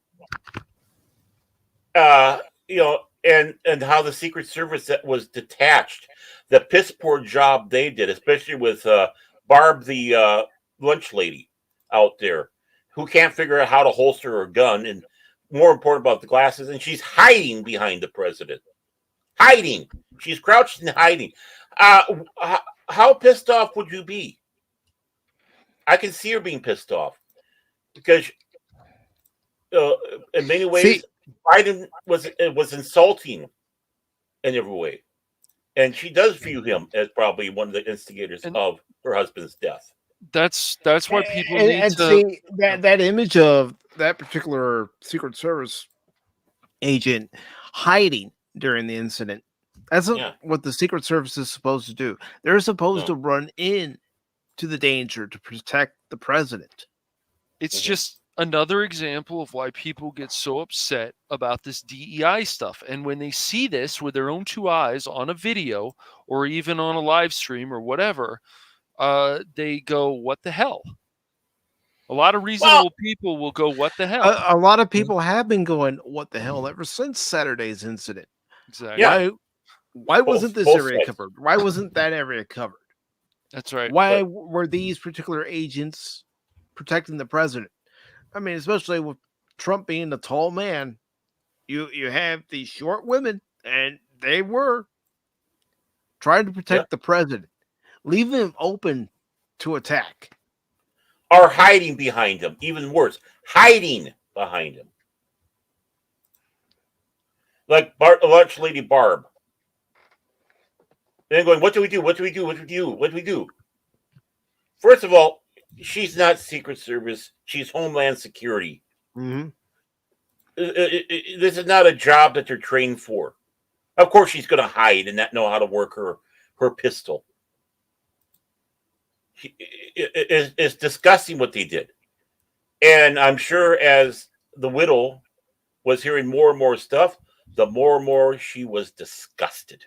And how the Secret Service that was detached, the piss poor job they did, especially with Barb, the lunch lady out there, who can't figure out how to holster her gun, and more important about the glasses, and she's hiding behind the president. Hiding. She's crouched and hiding. How pissed off would you be? I can see her being pissed off because in many ways, Biden was insulting in every way, and she does view him as probably one of the instigators of her husband's death. That's why people need to see that image of that particular Secret Service agent hiding during the incident. That's what the Secret Service is supposed to do. They're supposed to run in to the danger to protect the president. It's just another example of why people get so upset about this DEI stuff. And when they see this with their own two eyes on a video or even on a live stream or whatever, they go, what the hell? A lot of reasonable people will go, what the hell? A lot of people have been going, what the hell, ever since Saturday's incident. Exactly. Yeah. Why wasn't this area covered? Why wasn't that area covered? That's right. Why were these particular agents protecting the president? I mean, especially with Trump being a tall man, you have these short women, and they were trying to protect the president, leave him open to attack. Or hiding behind him, even worse, hiding behind him. Like lunch lady Barb. then going, what do we do? What do we do? What do we do? What do we do? First of all, she's not Secret Service. She's Homeland Security. Mm-hmm. This is not a job that they're trained for. Of course, she's going to hide and not know how to work her pistol. It's disgusting what they did. And I'm sure as the widow was hearing more and more stuff, the more and more she was disgusted.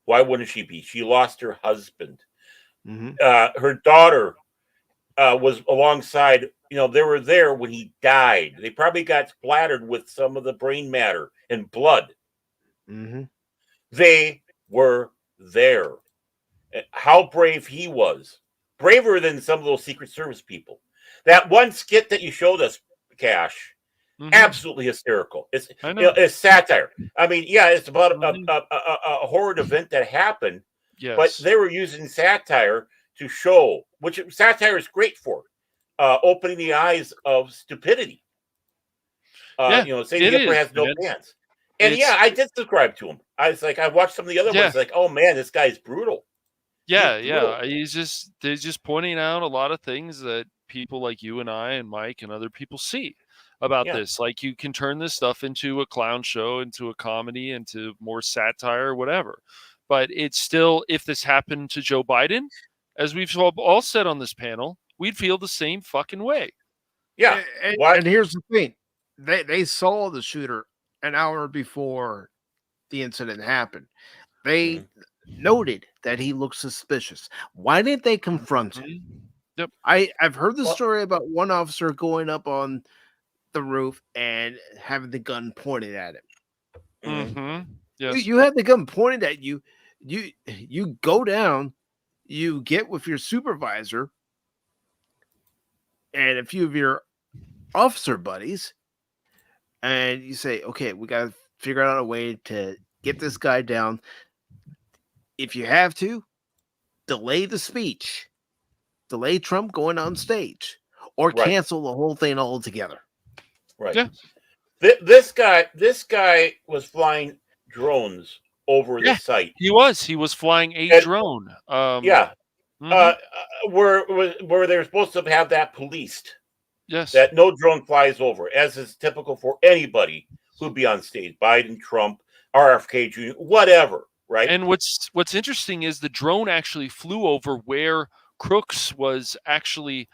Why wouldn't she be? She lost her husband. Mm-hmm. Her daughter was alongside. They were there when he died. They probably got splattered with some of the brain matter and blood. Mm-hmm. They were there. How brave he was. Braver than some of those Secret Service people. That one skit that you showed us, Cash, absolutely hysterical. It's satire. I mean, yeah, it's about a horrid event that happened, but they were using satire to show, which satire is great for, opening the eyes of stupidity. Saying the emperor has no pants. And I did subscribe to him. I was like, I watched some of the other ones, like, oh man, this guy's brutal. Yeah. They're just pointing out a lot of things that people like you and I and Mike and other people see about this. Like, you can turn this stuff into a clown show, into a comedy, into more satire, whatever. But it's still, if this happened to Joe Biden, as we've all said on this panel, we'd feel the same fucking way. Yeah. And here's the thing. They saw the shooter an hour before the incident happened. They noted that he looked suspicious. Why didn't they confront him? Yep. I've heard the story about one officer going up on the roof and having the gun pointed at him. Yes. You have the gun pointed at you. You go down, you get with your supervisor and a few of your officer buddies, and you say, okay, we got to figure out a way to get this guy down. If you have to, delay the speech, delay Trump going on stage, or cancel the whole thing altogether. Right. Yeah. This guy was flying drones over the site. He was flying a drone. Where they're supposed to have that policed. Yes. That no drone flies over, as is typical for anybody who'd be on stage. Biden, Trump, RFK Jr., whatever, right? And what's interesting is the drone actually flew over where Crooks was actually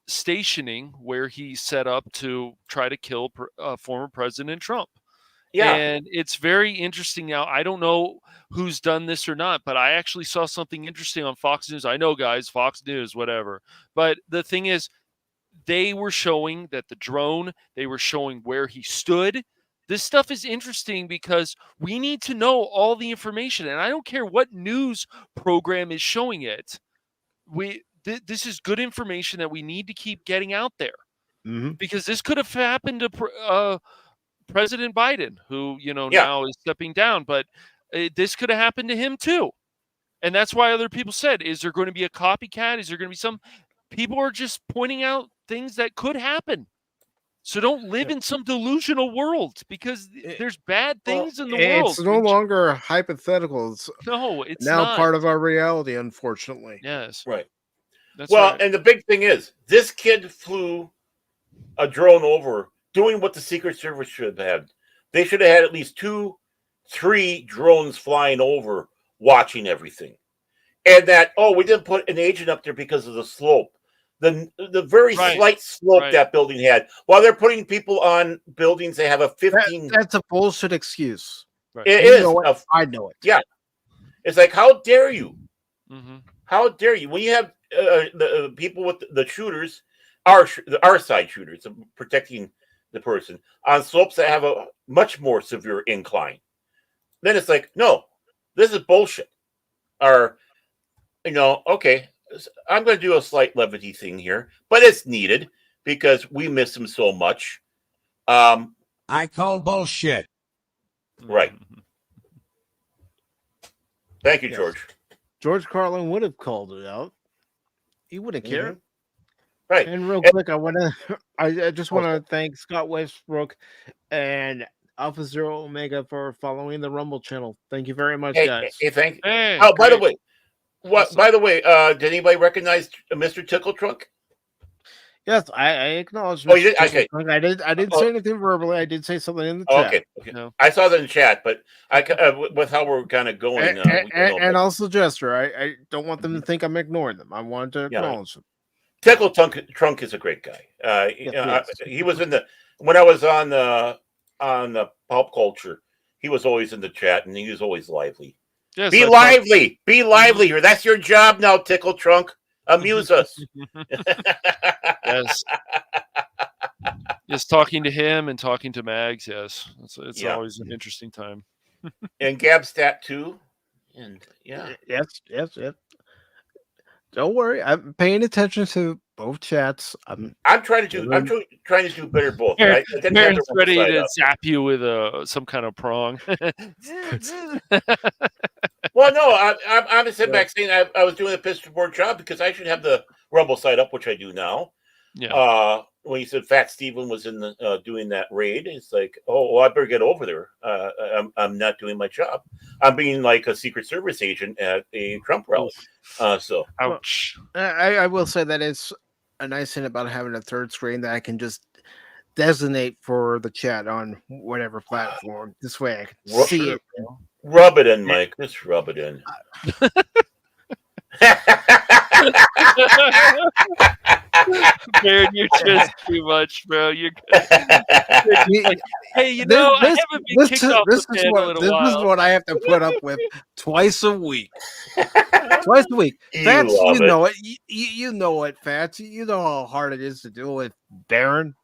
stationing, where he set up to try to kill former President Trump. Yeah. And it's very interesting. Now, I don't know who's done this or not, but I actually saw something interesting on Fox News. I know, guys, Fox News, whatever. But the thing is, they were showing that the drone, they were showing where he stood. This stuff is interesting because we need to know all the information. And I don't care what news program is showing it. This is good information that we need to keep getting out there. Because this could have happened to President Biden, who, now is stepping down. But this could have happened to him too. And that's why other people said, is there going to be a copycat? Is there going to be some... People are just pointing out things that could happen. So don't live in some delusional world, because there's bad things in the world. It's no longer hypothetical. It's now not part of our reality, unfortunately. Yes. Right. That's right. And the big thing is, this kid flew a drone over doing what the Secret Service should have had. They should have had at least 2-3 drones flying over, watching everything. And that, we didn't put an agent up there because of the slope. The very slight slope that building had. While they're putting people on buildings, they have a 15. That's a bullshit excuse. It is. I know it. Yeah. It's like, how dare you? How dare you? When you have the people with the shooters, our side shooters, protecting the person on slopes that have a much more severe incline, then it's like, no, this is bullshit. Or, okay, I'm going to do a slight levity thing here, but it's needed because we miss him so much. I call bullshit. Right. Thank you, George. George Carlin would have called it out. He wouldn't care. Right. And real quick, I just want to thank Scott Westbrook and Alpha Zero Omega for following the Rumble channel. Thank you very much, Hey, guys. thank. Hey, Oh, by the great. way, Awesome. By the way, did anybody recognize Mr. Tickle Trunk? Yes, I acknowledge. Oh, you Mr. did? Okay. Tickletrunk. I didn't Oh, say anything verbally. I did say something in the oh, chat. okay. No. I saw that in the chat, but with how we're kind of going, we don't know. And also, Jester, I don't want them to think I'm ignoring them. I wanted to Yeah. acknowledge them. Tickle Trunk is a great guy. He was in the when I was on the pop culture. He was always in the chat, and he was always lively. Yes, Be lively, be lively here. That's your job now, Tickle Trunk. Amuse us. Yes. Just talking to him and talking to Mags. Yes, it's always an interesting time. And Gabstat too. And Yes. Don't worry, I'm paying attention to both chats. I'm trying to do better both. Aaron, I didn't have Aaron's the ready side to up. zap you with some kind of prong. Well, no, I'm sitting back saying I was doing a piston board job because I should have the Rumble side up, which I do now. Yeah. When you said Fat Steven was in the doing that raid, it's like, oh, well, I better get over there. I'm not doing my job. I'm being like a Secret Service agent at a Trump rally. So, ouch. I will say that it's a nice thing about having a third screen that I can just designate for the chat on whatever platform. This way I can see it. Rub it in, Mike. Just rub it in. Baron, you're just too much, bro. You're like, hey, you know, I haven't been kicked off the panel in a while. This is what I have to put up with twice a week. Twice a week. Fats, you know it. You know it, Fats. You know how hard it is to deal with Baron.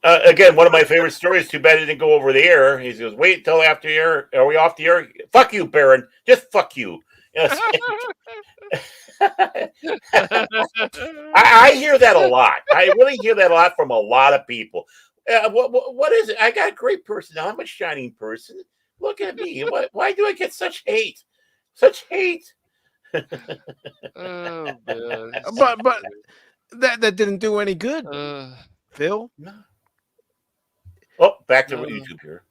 Again, one of my favorite stories. Too bad it didn't go over the air. He goes, "Wait until after the air. Are we off the air? Fuck you, Baron. Just fuck you." Yes. I hear that a lot. I really hear that a lot from a lot of people. What is it? I got a great personality. I'm a shining person. Look at me. Why do I get such hate? Such hate. Oh man. But that didn't do any good, Phil. No. Oh, back to YouTube here.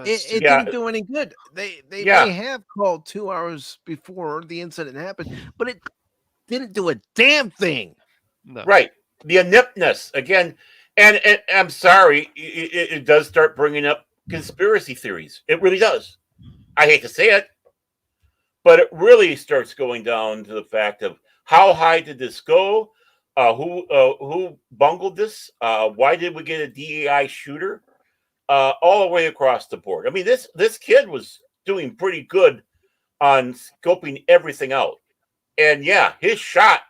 It didn't do any good. They may have called 2 hours before the incident happened, but it didn't do a damn thing. No. Right. The ineptness again, and I'm sorry, it does start bringing up conspiracy theories. It really does. I hate to say it, but it really starts going down to the fact of how high did this go? Who bungled this? Why did we get a DEI shooter? All the way across the board. I mean, this kid was doing pretty good on scoping everything out. And yeah, his shot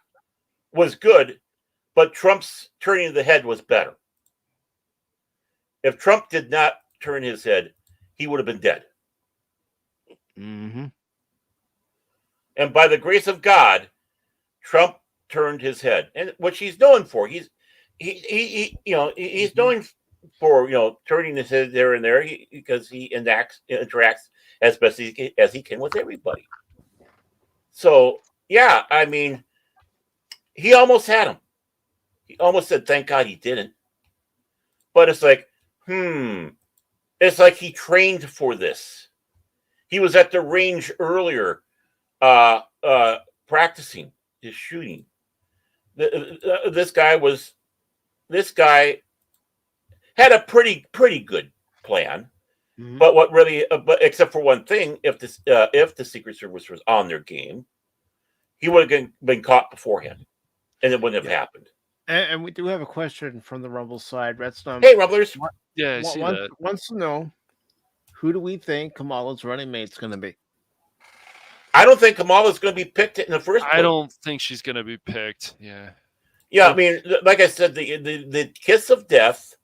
was good, but Trump's turning the head was better. If Trump did not turn his head, he would have been dead. Mm-hmm. And by the grace of God, Trump turned his head, and which he's known for. He's known for turning his head there and there because he interacts as best as he can with everybody. So yeah, I mean, he almost had him. He almost said, "Thank God he didn't." But it's like, it's like he trained for this. He was at the range earlier, practicing his shooting. This guy had a pretty good plan, but what really, except for one thing, if the Secret Service was on their game, he would have been caught beforehand, and it wouldn't have happened. And we do have a question from the Rumble side. Redstone. Hey, Rumblers. Yeah, I see that. Wants to know, who do we think Kamala's running mate's going to be? I don't think Kamala's going to be picked in the first place. I don't think she's going to be picked. Yeah. Yeah, I mean, like I said, the kiss of death,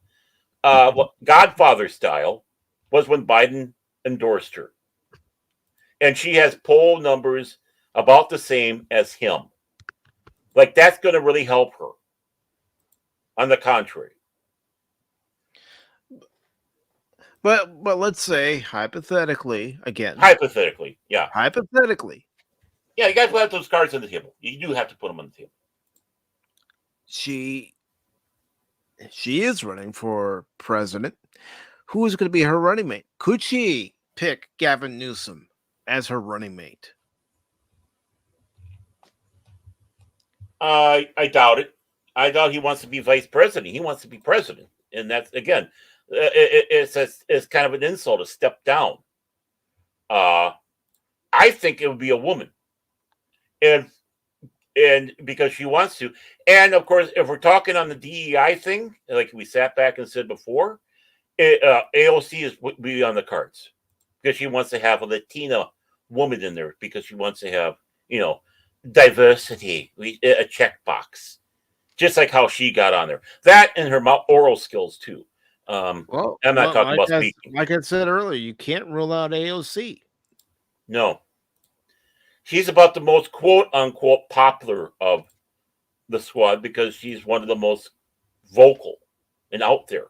Godfather style, was when Biden endorsed her. And she has poll numbers about the same as him. Like, that's going to really help her. On the contrary. But let's say, hypothetically, again. Hypothetically, yeah. Hypothetically. Yeah, you guys will have those cards on the table. You do have to put them on the table. She is running for president. who is going to be her running mate? Could she pick Gavin Newsom as her running mate? I doubt it. I doubt he wants to be vice president. He wants to be president, and that's again, it's kind of an insult, a step down. I think it would be a woman, and because she wants to, and of course, if we're talking on the DEI thing, like we sat back and said before, AOC would be on the cards because she wants to have a Latina woman in there because she wants to have diversity, a checkbox, just like how she got on there. That and her oral skills too. Well, I'm not talking about speaking. Like I said earlier, you can't rule out AOC. No, she's about the most quote unquote popular of the squad because she's one of the most vocal and out there.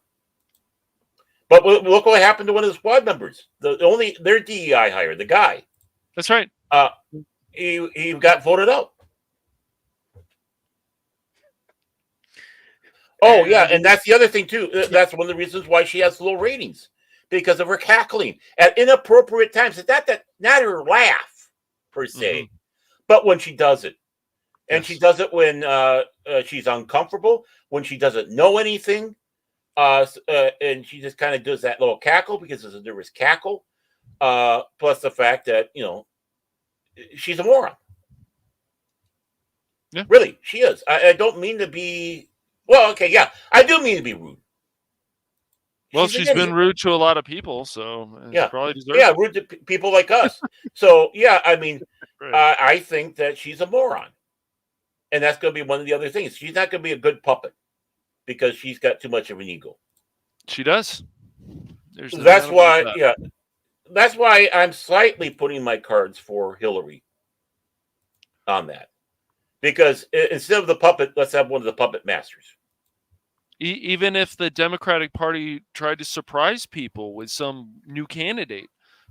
But look what happened to one of the squad members. Their DEI hire, the guy. That's right. He got voted out. Oh yeah, and that's the other thing too. That's one of the reasons why she has low ratings because of her cackling at inappropriate times. It's not her laugh per se, but when she does it, and she does it when she's uncomfortable, when she doesn't know anything, and she just kind of does that little cackle because it's a nervous cackle. Plus the fact that she's a moron. Yeah. Really, she is. I don't mean to be. Well, okay, yeah, I do mean to be rude. Well, she's been rude to a lot of people, so yeah, probably deserves yeah, rude to people like us. So yeah, I mean, right. I think that she's a moron, and that's going to be one of the other things. She's not going to be a good puppet because she's got too much of an ego. She does. That's why, yeah, that's why I'm slightly putting my cards for Hillary on that. Because instead of the puppet, let's have one of the puppet masters. Even if the Democratic Party tried to surprise people with some new candidate,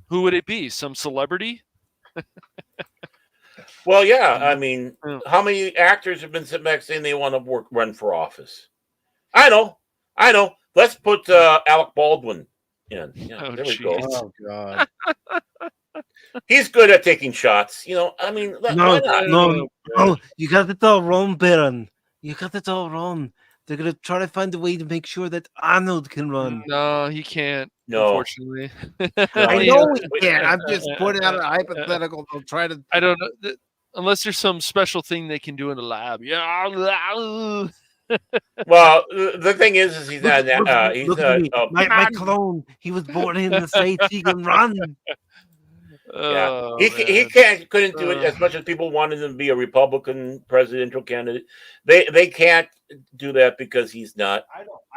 who would it be? Some celebrity? Well, yeah. I mean, how many actors have been sitting back saying they want to run for office? I know. Let's put Alec Baldwin in. Yeah, there we go. Oh God. He's good at taking shots. I mean, why not? No, you got it all wrong, Baron. You got it all wrong. They're going to try to find a way to make sure that Arnold can run. No, he can't, no. Unfortunately. I know he can't. I'm just putting out a hypothetical. They'll try to... I don't know. Unless there's some special thing they can do in the lab. Yeah. Well, the thing is he's not... my clone, he was born in the States. He can run. Yeah, he couldn't do it as much as people wanted him to be a Republican presidential candidate. They can't do that because he's not.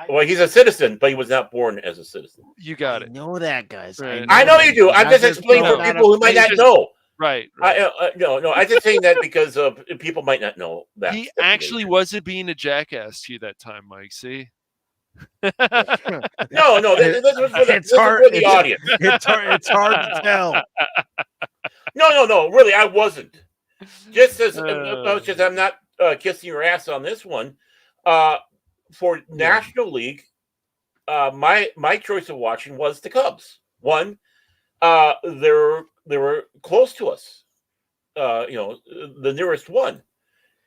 Well, he's a citizen, but he was not born as a citizen. You got it. I know that, guys. Right. I know you do. I'm just explaining for people who might not know. Right. No. I'm just saying that because people might not know that. He actually wasn't being a jackass to you that time, Mike. See. No. This was for the audience. It's hard to tell. No. Really, I wasn't. Just as I'm not kissing your ass on this one. For National League, my choice of watching was the Cubs. One, they were close to us. The nearest one,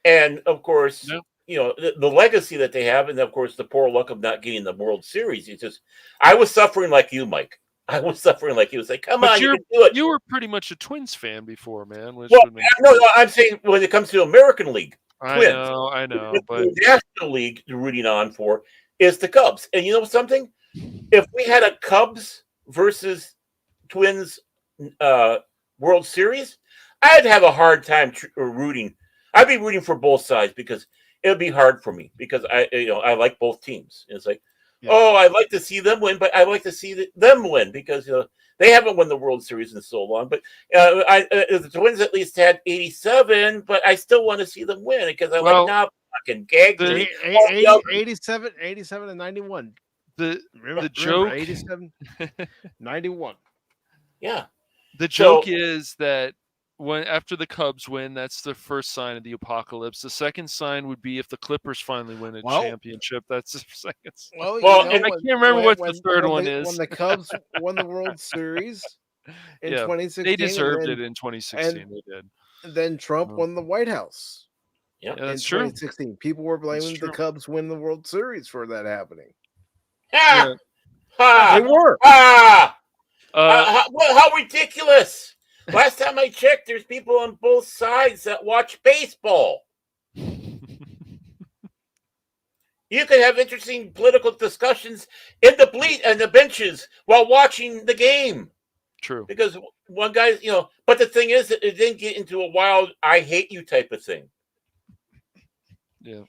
and of course. Yeah. The legacy that they have, and of course the poor luck of not getting the World Series. It's just, I was suffering like you, Mike. I was suffering like you. It's like, come on, you can do it. You were pretty much a Twins fan before, man. No, I'm saying when it comes to American League, Twins. I know. But the National League rooting on for is the Cubs. And you know something? If we had a Cubs versus Twins World Series, I'd have a hard time rooting. I'd be rooting for both sides because it would be hard for me because I like both teams. It's like, I'd like to see them win, but I like to see them win because they haven't won the World Series in so long. But the Twins at least had 87, but I still want to see them win because I like Knoblauch and Gagner. 87 and 91. The joke 87, 91. Yeah. The joke is that when after the Cubs win, that's the first sign of the apocalypse. The second sign would be if the Clippers finally win a Well- championship. That's the second. Well, Well, you and know, I can't remember what the third one when is. the Cubs won the World Series in Yeah, 2016, they deserved and it in 2016. They did. then Trump Oh. won the White House Yep. Yeah, in that's true. 2016. People were blaming the true. Cubs win the World Series for that happening. Ha! Yeah. Ha! They were. Ah! Uh, How ridiculous! Last time I checked, there's people on both sides that watch baseball. You can have interesting political discussions in the benches while watching the game. true. Because one guy, but the thing is, it didn't get into a wild "I hate you" type of thing. Yeah.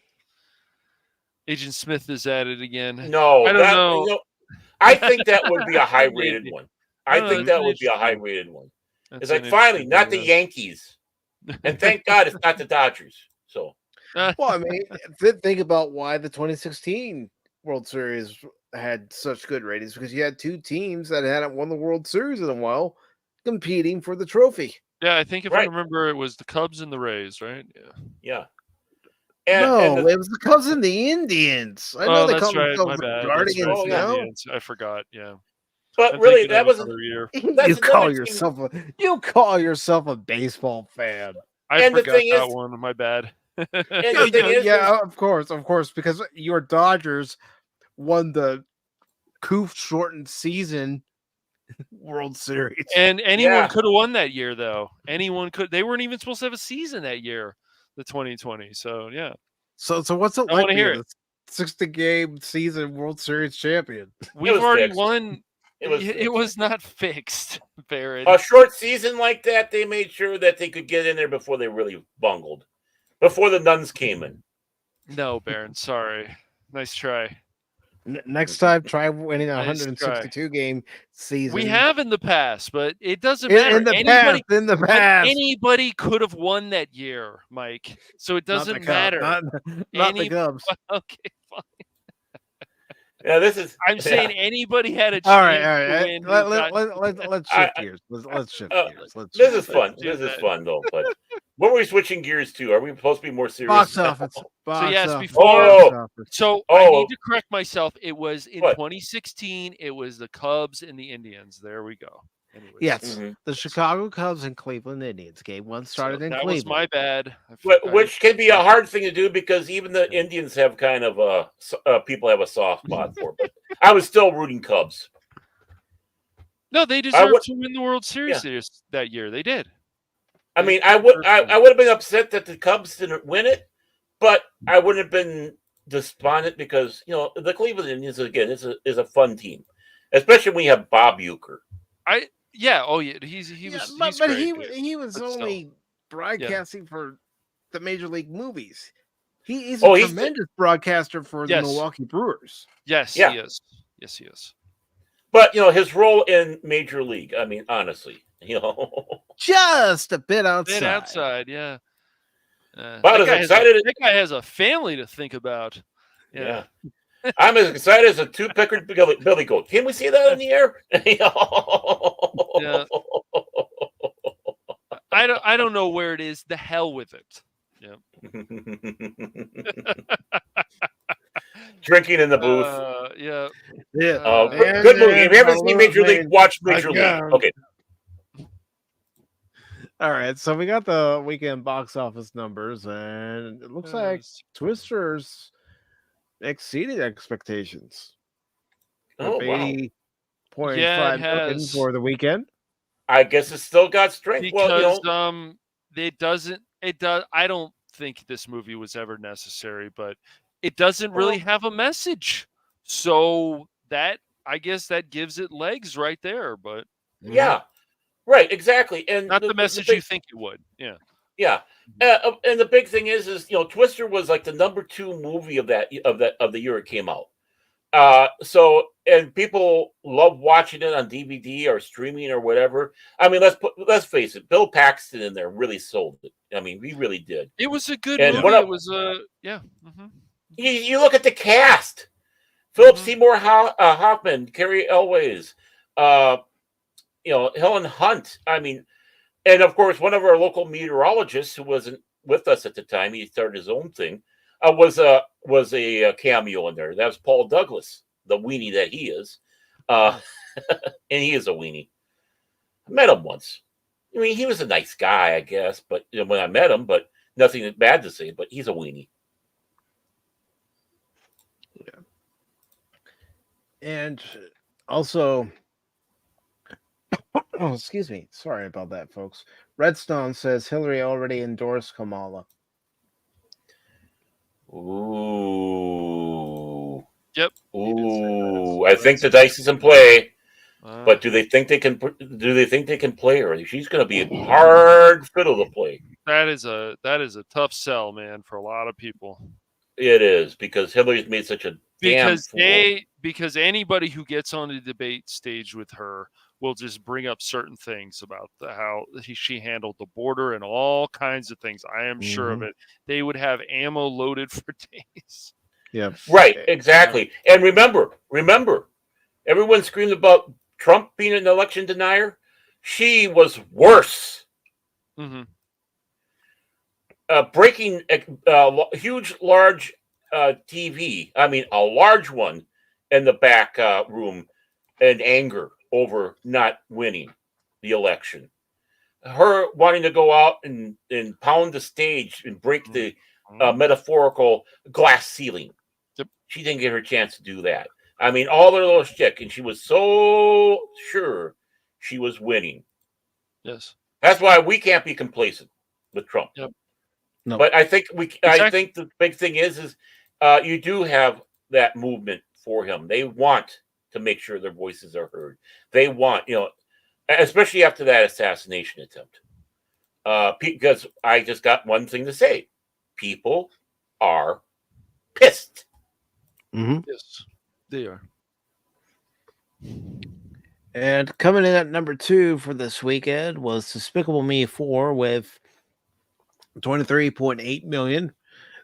Agent Smith is at it again. No, I don't know. I think that would be a high-rated Maybe. one. I No, think that's that would be a interesting. high-rated one. That's It's like an finally, interesting not the one, Yankees, and thank God it's not the Dodgers. So yeah. Well, I mean, think about why the 2016 World Series had such good ratings, because you had two teams that hadn't won the World Series in a while competing for the trophy. Yeah, I think if I Right. remember, it was the Cubs and the Rays, right? Yeah. yeah. No, And it was the Cubs and the Indians. I know Oh, they that's call right. themselves My the bad. That's Guardians right. Oh, the yeah. now. Indians. I forgot. Yeah. but I'm really, thinking that of wasn't. another year. That's You call another thing. yourself a baseball fan. I And the forgot thing that is- one. My bad. And the thing is, Yeah, of course, because your Dodgers won the Coof shortened season World Series. And anyone Yeah. could have won that year, though. Anyone could. They weren't even supposed to have a season that year, the 2020. So yeah, So what's it I like wanna hear being the 60-game season World Series champion? we've was already fixed. won. It was It was not fixed, Barrett. a short season like that. They made sure that they could get in there before they really bungled, before the nuns came in. No, Baron. Sorry. Nice try. Next time, try winning a Nice 162 game season. We have in the past, but it doesn't matter. in the past. In the But past, anybody could have won that year, Mike. So it Not the doesn't Cubs, matter. Not the Any- Cubs. Okay, fine. Yeah, this is. I'm saying anybody had a chance All right. to win. Let's shift gears. Let's shift gears. Let's This shift is fun. do This is that. fun though. But what were we switching gears to? Are we supposed to be more serious? box office. So yes, office, before- box office. So I Oh. need to correct myself. It was in What? 2016. It was the Cubs and the Indians. There we go. Anyways, Yes, Mhm. the Chicago Cubs and Cleveland Indians game one so started in that Cleveland. was my bad. Which can be a hard thing to do because even the Indians have kind of people have a soft spot for. But I was still rooting Cubs. No, they deserved would- to win the World Series that year. They did. I mean, I would have been upset that the Cubs didn't win it, but I wouldn't have been despondent because the Cleveland Indians again is a fun team, especially when you have Bob Uecker. Yeah. Oh yeah. He was. He's but great, he dude. he was But still. only broadcasting for the major league movies. He's Oh, a he's- tremendous broadcaster for the Yes. Milwaukee Brewers. Yes, Yeah. he is. Yes, he is. But his role in Major League, I mean, honestly, Just a bit outside. Bit outside, yeah. About as excited- that guy has a family to think about. Yeah. I'm as excited as a two-pecker Billy Goat. Can we see that in the air? Yeah. I don't know where it is. The hell with it. Yeah. Drinking in the booth. Yeah. Yeah. Good movie. If you haven't seen Major League, watch Major League. Again. Okay. All right, so we got the weekend box office numbers, and it looks like Twisters exceeded expectations. Oh, With wow. 80.5 Yeah, it million has. for the weekend. I guess it's still got strength. Because Well, it does. I don't think this movie was ever necessary, but it doesn't really have a message. So that, I guess, that gives it legs right there. But yeah. Right, exactly. And not the message big- you think it would. Yeah. Yeah. And the big thing is Twister was like the number 2 movie of the year it came out. So and people love watching it on DVD or streaming or whatever. I mean, let's face it, Bill Paxton in there really sold it. I mean, he really did. It was a good And movie. what It was yeah. Mhm. You look at the cast: Philip Mhm. Seymour Hoffman, Carrie Elways, Helen Hunt. I mean, And of course, one of our local meteorologists who wasn't with us at the time, he started his own thing, was a cameo in there. That was Paul Douglas, the weenie that he is. And he is a weenie. I met him once. I mean, he was a nice guy, I guess, but when I met him, but nothing bad to say, but he's a weenie. Yeah. And also, oh, excuse me. Sorry about that, folks. Redstone says Hillary already endorsed Kamala. Ooh. Yep. Ooh. I think the dice is in play. But do they think they can? Do they think they can play her? She's going to be a hard fiddle to play. That is a tough sell, man, for a lot of people. It is, because Hillary's made such a because damn because anybody who gets on the debate stage with her will just bring up certain things about how she handled the border and all kinds of things. I am sure of it. They would have ammo loaded for days. Yeah. Right. Exactly. And remember, everyone screamed about Trump being an election denier. She was worse. Mm-hmm. Breaking a huge, large TV. I mean, a large one in the back room, in anger over not winning the election. Her wanting to go out and pound the stage and break the metaphorical glass ceiling. Yep. She didn't get her chance to do that. I mean, all their little shtick, and she was so sure she was winning. Yes. That's why we can't be complacent with Trump. Yep. No. But I think Exactly. I think the big thing is you do have that movement for him. They want to make sure their voices are heard. They want, especially after that assassination attempt. Because I just got one thing to say: people are pissed. Mm-hmm. Yes, they are. And coming in at number 2 for this weekend was Despicable Me 4 with 23.8 million.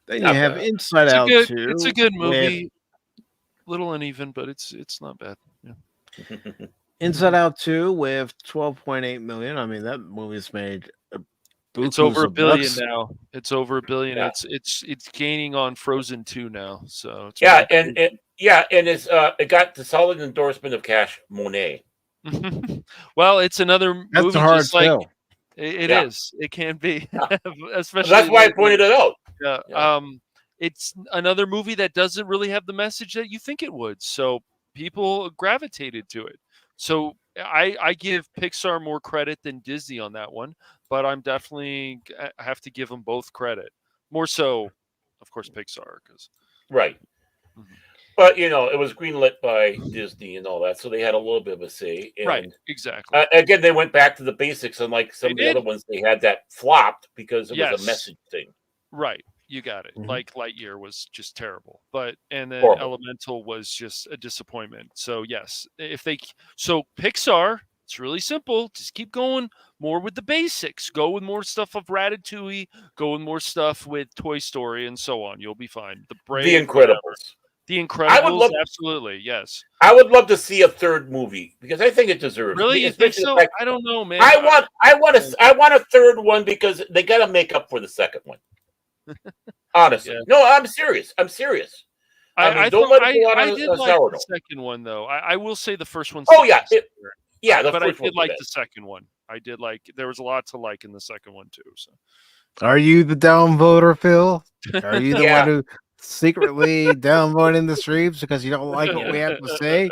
Then Not you have bad. Inside Out 2. It's a good with movie. Little uneven, but it's not bad. Yeah. Inside Out 2 with 12.8 million. I mean, that movie's made It's over bukus $1 billion of bucks. now. It's over $1 billion. Yeah. It's gaining on Frozen 2 now. So it's Yeah, really and it's it got the solid endorsement of Cash Monet. well, it's another That's movie a hard just like sell. it Yeah. is. It can be, Yeah. especially That's why I lately. pointed it out. Yeah. Yeah. It's another movie that doesn't really have the message that you think it would. So people gravitated to it. So I give Pixar more credit than Disney on that one, but I have to give them both credit. More so, of course, Pixar, because Right. But it was greenlit by Disney and all that, so they had a little bit of a say. And right, exactly. again, they went back to the basics, unlike some They of the did. other ones they had that flopped because it was Yes. a message thing. Right. You got it. Mhm. Like Lightyear was just terrible, and then Horrible. Elemental was just a disappointment. So yes, so Pixar, it's really simple. Just keep going more with the basics. Go with more stuff of Ratatouille. Go with more stuff with Toy Story and so on. You'll be fine. The Brave, The whatever. Incredibles. The Incredibles, love- absolutely, yes. I would love to see a third movie because I think it deserves. Really, it. you think Especially the so? fact- I don't know, man. I want a third one because they got to make up for the second one. Honestly, Yeah. no, I'm serious. I mean, don't let it go out I on did a like sourdough. the second one though. I will say the first one's Oh the yeah, best. the But I first did one like was the second one. I did like. There was a lot to like in the second one too. So Are you the downvoter, Phil? Are you the Yeah. one who secretly downvoting the streams because you don't like what we have to say?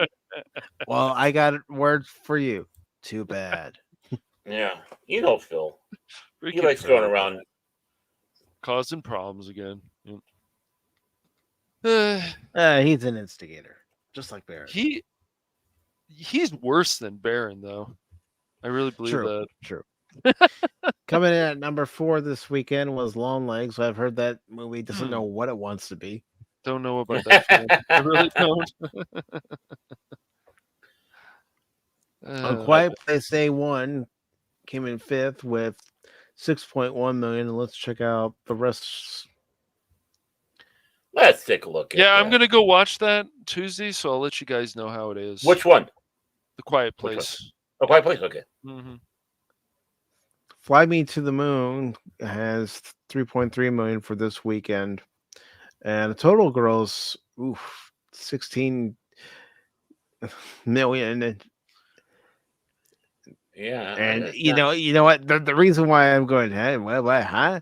Well, I got words for you. Too bad. Yeah, Phil. He Freaking likes going Phil, around. causing problems again. He's an instigator, just like Barrett. He's worse than Baron though. I really believe that. True. Coming in at number 4 this weekend was Long Legs. I've heard that movie doesn't know what it wants to be. Don't know about that film. I really don't. A Quiet Place A1 came in 5th with 6.1 million. Let's check out the rest. Let's take a look at Yeah, that. I'm gonna go watch that Tuesday, so I'll let you guys know how it is. Which one? The Quiet Which one? Place. A Quiet Place. Okay. Mm-hmm. Fly Me to the Moon has 3.3 million for this weekend, and the total gross, 16 million. And that's you not- know what? The reason why I'm going, hey, what, huh?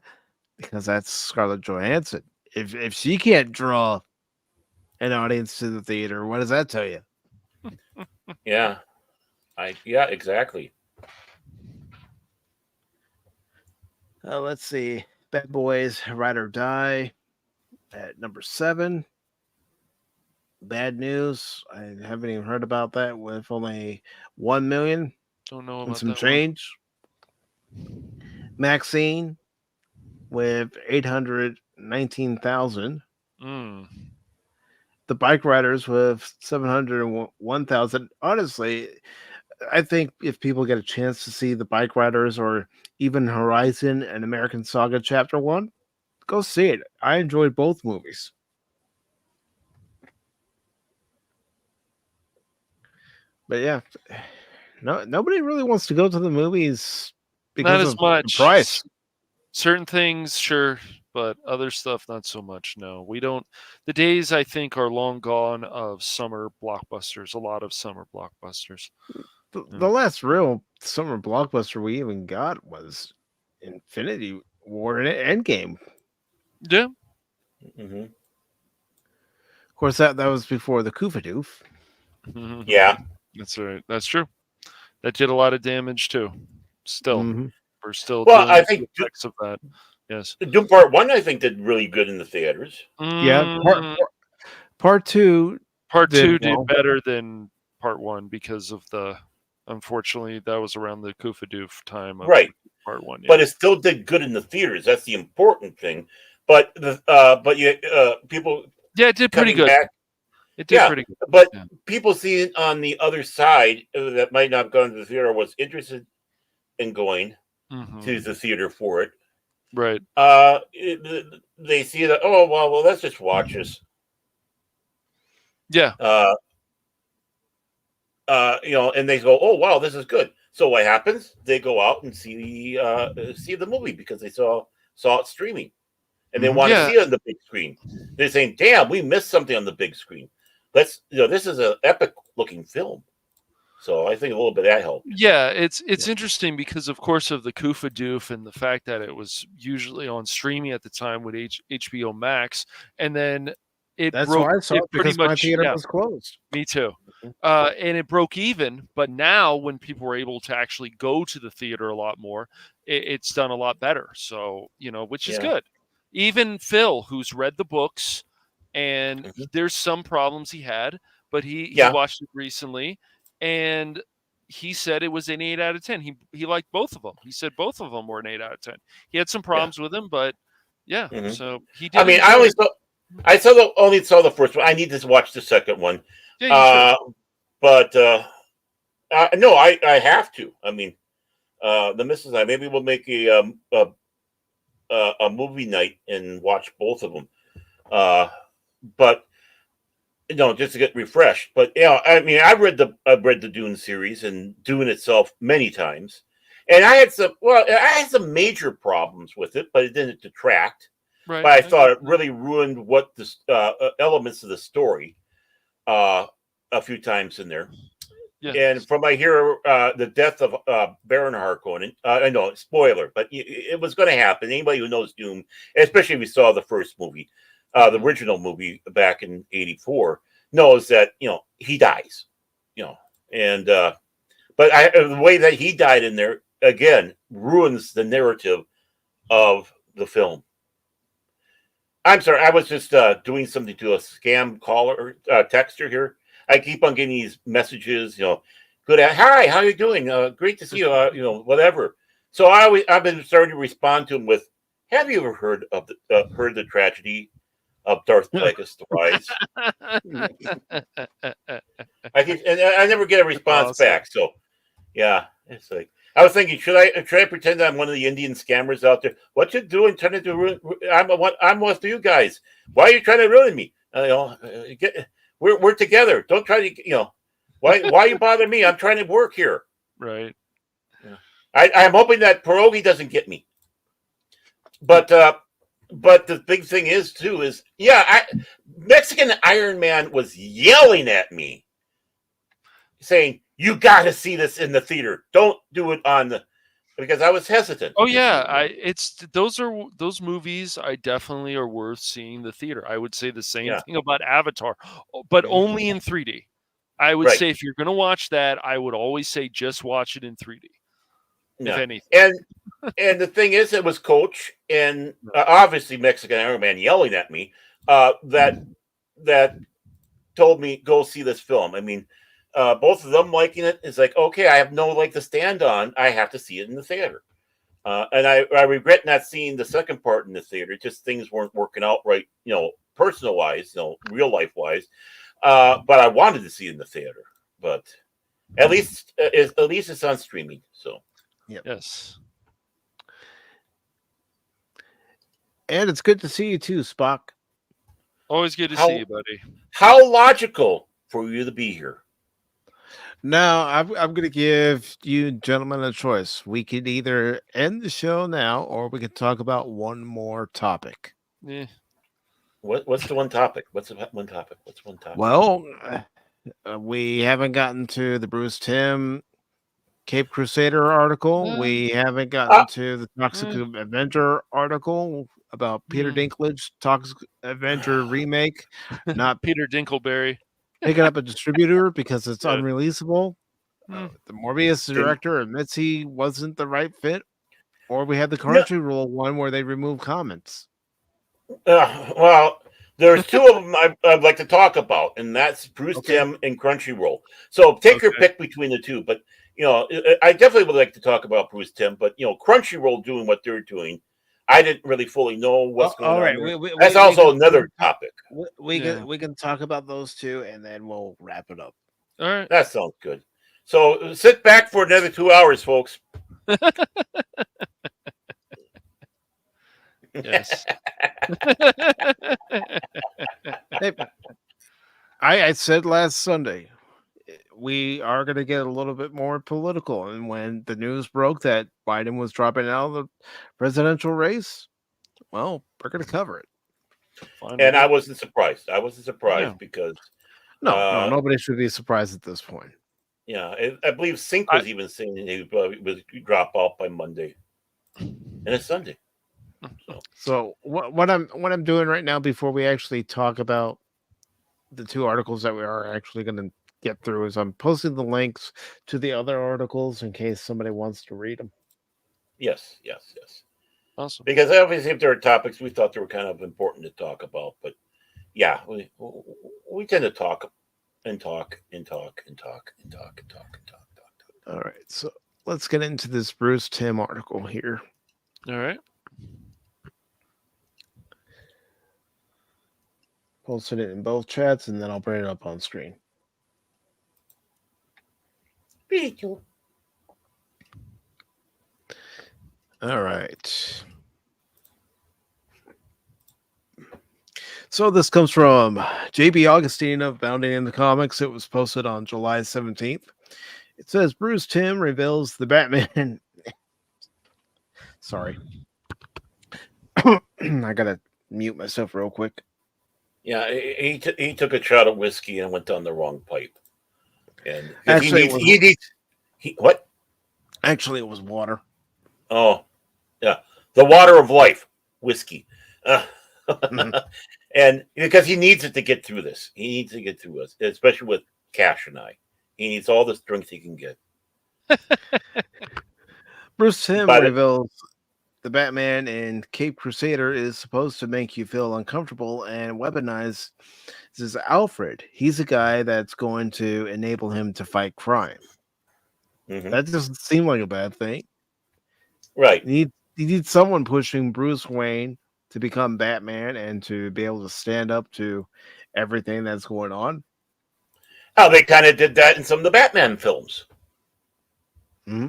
Because that's Scarlett Johansson. If she can't draw an audience to the theater, what does that tell you? yeah, exactly. Let's see. Bad Boys, Ride or Die at number 7. Bad News. I haven't even heard about that with only 1 million Don't know and about some that one. change. Maxine with 819,000. Mm. The Bike Riders with 701,000. Honestly, I think if people get a chance to see the Bike Riders or even Horizon and American Saga Chapter 1, go see it. I enjoyed both movies. But yeah, nobody really wants to go to the movies Not because as of the much. price. Certain things, sure, but other stuff, not so much. No, we don't. The days, I think, are long gone of summer blockbusters. A lot of summer blockbusters. The last real summer blockbuster we even got was Infinity War and Endgame. Yeah. Mm-hmm. Of course, that was before the Koofadoof. Yeah. That's right. That's true. That did a lot of damage too. Still, Mhm. we're still Well, dealing I with think the effects of that. Yes. Doom Part 1, I think, did really good in the theaters. Yeah, Mm, part 2 part did 2 did well. better than part 1 because of the. Unfortunately, that was around the Koofadoof time of Right. part 1. Yeah. But it still did good in the theaters. That's the important thing. But people Yeah, it did pretty coming good. back. It did Yeah, pretty good. but Yeah. people seeing on the other side that might not have gone to the theater was interested in going to the theater for it. Right. They see that, oh, well, let's just watch this. Yeah. And they go, oh, wow, this is good. So what happens? They go out and see the movie because they saw it streaming, and they want to Yeah. see it on the big screen. They're saying, damn, we missed something on the big screen. This is an epic looking film. So I think a little bit of that helped. Yeah, it's interesting because, of course, of the Koofadoof and the fact that it was usually on streaming at the time with HBO Max, and then That's broke. why I saw it Pretty because my much, theater yeah, was closed. me too. And it broke even. But now, when people were able to actually go to the theater a lot more, it's done a lot better. So which is good. Even Phil, who's read the books, and there's some problems he had, but he watched it recently. And he said it was an 8 out of 10. He liked both of them. He said both of them were an 8 out of 10. He had some problems with them, but yeah. So he did. I mean, only saw the first one. I need to watch the second one. Yeah, you should. But no, I have to. I mean, the missus and I, maybe we'll make a movie night and watch both of them. But just to get refreshed. But I mean, I've read the Dune series and Dune itself many times, and I had some major problems with it, but it didn't detract. Right. But I thought it really ruined what the elements of the story a few times in there. Yeah. And from I hear the death of Baron Harkonnen, I know spoiler, but it was going to happen. Anybody who knows Dune, especially if you saw the first movie, the original movie back in '84, knows that he dies, and but the way that he died in there again ruins the narrative of the film. I'm sorry, I was just doing something to a scam caller texter here. I keep on getting these messages, good. Hi, how you doing? Great to see you. Whatever. So I've been starting to respond to him with, "Have you ever heard of the tragedy of Darth Plagueis the Wise?" I never get a response back. So, yeah, it's like I was thinking, should I pretend I'm one of the Indian scammers out there? What you doing? Trying to ruin? I'm one of you guys. Why are you trying to ruin me? We're together. Don't try to. Why you bother me? I'm trying to work here. Right. Yeah. I'm hoping that pierogi doesn't get me. But the big thing is too is Mexican Iron Man was yelling at me, saying, "You got to see this in the theater. Don't do it on the," because I was hesitant. Oh yeah, those movies I definitely are worth seeing in the theater. I would say the same thing about Avatar, but only in 3D. I would say if you're going to watch that, I would always say just watch it in 3D. If anything. And the thing is, it was Coach and obviously Mexican Iron Man yelling at me that told me go see this film. I mean, both of them liking it is like, okay, I have no leg to stand on. I have to see it in the theater. And I regret not seeing the second part in the theater. Just things weren't working out right, personal wise, real life wise. But I wanted to see it in the theater. But at least it's on streaming. So yes. And it's good to see you too, Spock. Always good to see you, buddy. How logical for you to be here. Now, I'm going to give you gentlemen a choice. We could either end the show now, or we could talk about one more topic. Yeah. What's the one topic? What's one topic? Well, we haven't gotten to the Bruce Timm Caped Crusader article. We haven't gotten to the Toxic Avenger article about Peter Dinklage Toxic Avenger remake. Not Peter Dinkleberry. Picking up a distributor because it's unreleasable. The Morbius director admits he wasn't the right fit. Or we had the Crunchyroll one where they remove comments. Well, there's two of them I'd like to talk about, and that's Bruce Timm and Crunchyroll. So take your pick between the two. But, I definitely would like to talk about Bruce Timm. But, Crunchyroll doing what they're doing, I didn't really fully know what's going on. Right. That's also another topic. We can talk about those two, and then we'll wrap it up. All right. That sounds good. So sit back for another 2 hours, folks. Yes. Hey, I said last Sunday, we are going to get a little bit more political. And when the news broke that Biden was dropping out of the presidential race, well, we're going to cover it. And I wasn't surprised. Because no, nobody should be surprised at this point. Yeah, I believe Sync was even saying he would drop out by Monday, and it's Sunday. So what I'm doing right now before we actually talk about the two articles that we are actually going to get through is I'm posting the links to the other articles in case somebody wants to read them. Yes. Awesome. Because obviously, if there are topics we thought they were kind of important to talk about, but yeah, we tend to talk. All right, so let's get into this Bruce Timm article here. All right. Posted it in both chats, and then I'll bring it up on screen. All right. So this comes from JB Augustine of Bounding in the Comics. It was posted on July 17th. It says Bruce Timm reveals the Batman. Sorry. I gotta mute myself real quick. Yeah, he took a shot of whiskey and went down the wrong pipe. And actually, what? Actually, it was water. Oh, yeah, the water of life, whiskey. And because he needs it to get through this, he needs to get through us, especially with Cash and I. He needs all the strength he can get. Bruce Timm reveals the Batman in Caped Crusader is supposed to make you feel uncomfortable and weaponize this is Alfred. He's a guy that's going to enable him to fight crime. Mm-hmm. That doesn't seem like a bad thing. Right. You need someone pushing Bruce Wayne to become Batman and to be able to stand up to everything that's going on. Oh, they kind of did that in some of the Batman films. Mm-hmm.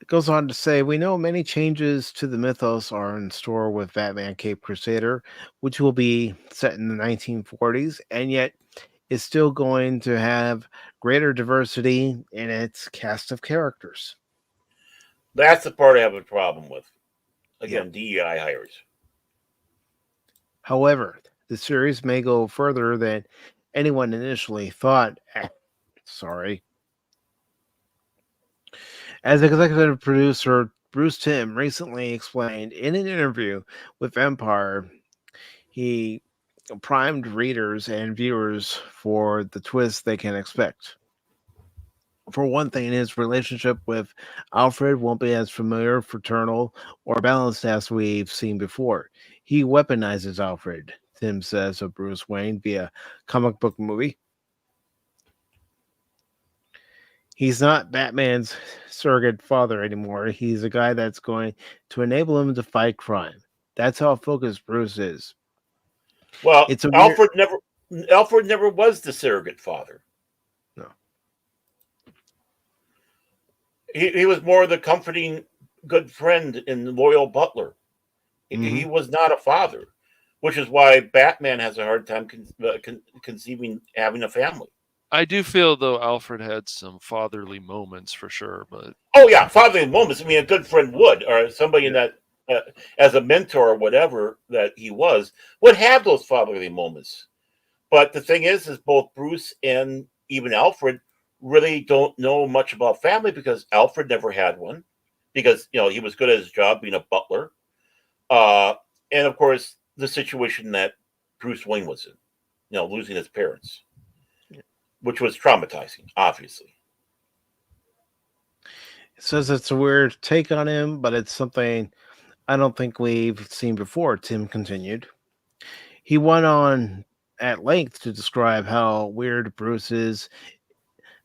It goes on to say, we know many changes to the mythos are in store with Batman Caped Crusader, which will be set in the 1940s, and yet is still going to have greater diversity in its cast of characters. That's the part I have a problem with. Yeah. Again, DEI hires. However, the series may go further than anyone initially thought. Sorry. As executive producer, Bruce Timm recently explained in an interview with Empire, he primed readers and viewers for the twist they can expect. For one thing, his relationship with Alfred won't be as familiar, fraternal, or balanced as we've seen before. He weaponizes Alfred, Tim says of Bruce Wayne via comic book movie. He's not Batman's surrogate father anymore. He's a guy that's going to enable him to fight crime. That's how focused Bruce is. Well, It's a weird... Alfred never was the surrogate father. No. He was more the comforting good friend and loyal butler. He Mhm. was not a father, which is why Batman has a hard time conceiving having a family. I do feel though Alfred had some fatherly moments for sure, but Oh yeah, fatherly moments. I mean, a good friend would, or somebody that, as a mentor or whatever that he was, would have those fatherly moments. But the thing is both Bruce and even Alfred really don't know much about family because Alfred never had one, because he was good at his job being a butler, and of course the situation that Bruce Wayne was in, losing his parents, which was traumatizing, obviously. It says it's a weird take on him, but it's something I don't think we've seen before, Tim continued. He went on at length to describe how weird Bruce is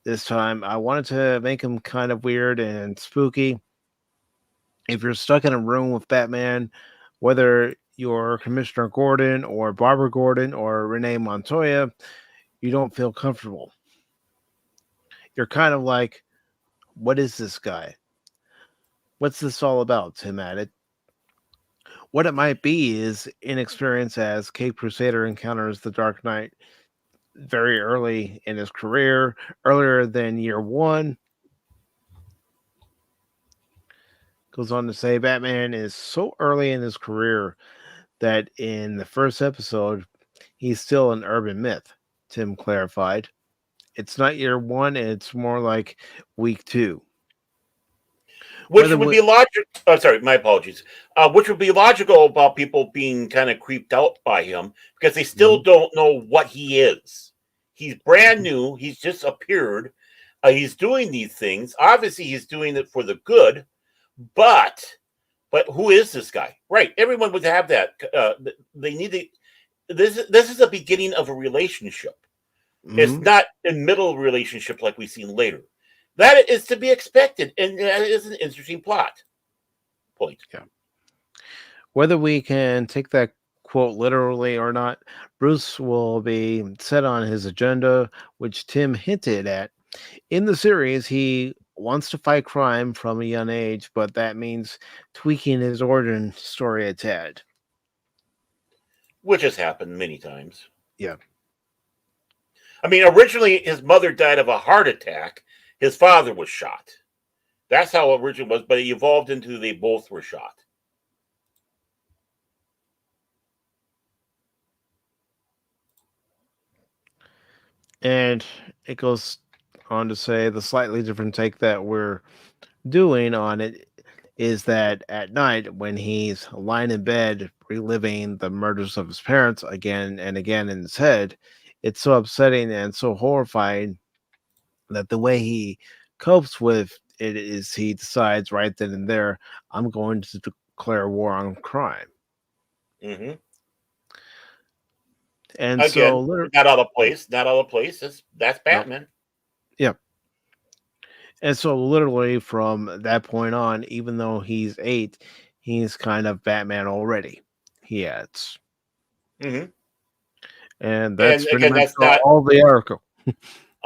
this time. I wanted to make him kind of weird and spooky. If you're stuck in a room with Batman, whether you're Commissioner Gordon or Barbara Gordon or Renee Montoya, you don't feel comfortable. You're kind of like, what is this guy? What's this all about? Tim added. What it might be is inexperience as Caped Crusader encounters the Dark Knight very early in his career, earlier than year one. Goes on to say Batman is so early in his career that in the first episode, he's still an urban myth, Tim clarified. It's not year one, it's more like week two. Which would be logical. Oh, sorry, my apologies. Which would be logical about people being kind of creeped out by him because they still don't know what he is. He's brand new. He's just appeared. He's doing these things. Obviously, he's doing it for the good. But who is this guy? Right. Everyone would have that. They need to. This is the beginning of a relationship. It's not a middle relationship like we've seen later. That is to be expected, and that is an interesting plot point. Yeah. Whether we can take that quote literally or not, Bruce will be set on his agenda, which Tim hinted at. In the series, he wants to fight crime from a young age, but that means tweaking his origin story a tad. Which has happened many times. Yeah. I mean, originally his mother died of a heart attack. His father was shot. That's how original was, but it evolved into they both were shot. And it goes on to say the slightly different take that we're doing on it is that at night when he's lying in bed reliving the murders of his parents again and again in his head, it's so upsetting and so horrifying that the way he copes with it is he decides right then and there, I'm going to declare war on crime. Mm-hmm. And again, so not out of place. Not out of place. That's Batman. No. Yep. And so literally from that point on, even though he's 8, he's kind of Batman already. He adds. Mm-hmm. And that's again, that's not all the article.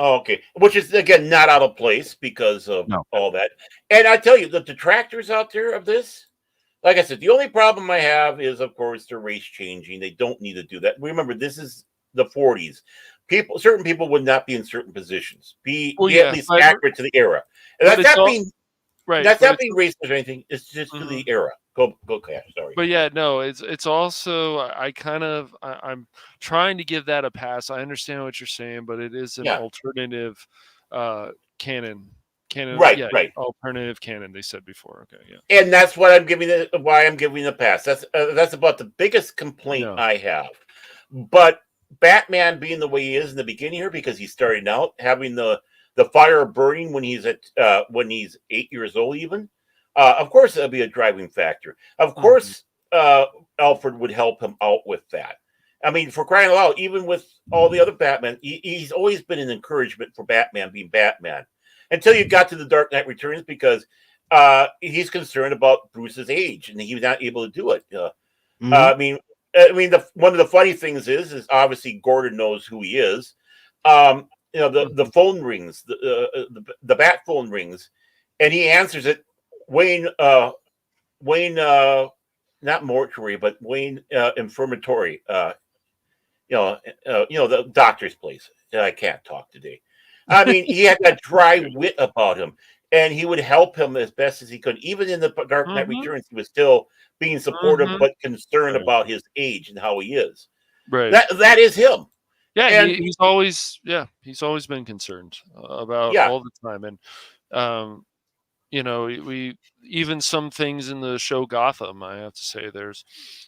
Oh, okay. Which is, again, not out of place because of all that. And I tell you, the detractors out there of this, like I said, the only problem I have is, of course, the race changing. They don't need to do that. Remember, this is the 40s. certain people would not be in certain positions. Be at least but, accurate to the era. And but that's it's not all being right. that's But not it's being racist or anything. It's just to mhm. the era. Go, Cash. Sorry. But yeah, no, it's also I'm trying to give that a pass. I understand what you're saying, but it is an Yeah. alternative canon. Right, Yeah, right. alternative canon. They said before. Okay, yeah, And that's what I'm giving why I'm giving the pass. That's about the biggest complaint yeah, I have. But Batman being the way he is in the beginning here, because he's starting out having the fire burning when he's 8 years old, even. Of course, that'll be a driving factor. Of Mhm. course, Alfred would help him out with that. I mean, for crying out loud, even with all the other Batman, he's always been an encouragement for Batman being Batman. Until you got to the Dark Knight Returns, because he's concerned about Bruce's age and he's not able to do it. I mean, one of the funny things is obviously Gordon knows who he is. The phone rings, the bat phone rings, and he answers it. Wayne, not mortuary, but Wayne infirmatory. The doctor's place. I can't talk today. I mean, he had that dry wit about him, and he would help him as best as he could. Even in the Dark Knight Mhm. Returns, he was still being supportive, Mhm. but concerned Right. about his age and how he is. Right. That is him. Yeah, And he's always been concerned about yeah, all the time, and um, we even some things in the show Gotham, I have to say there's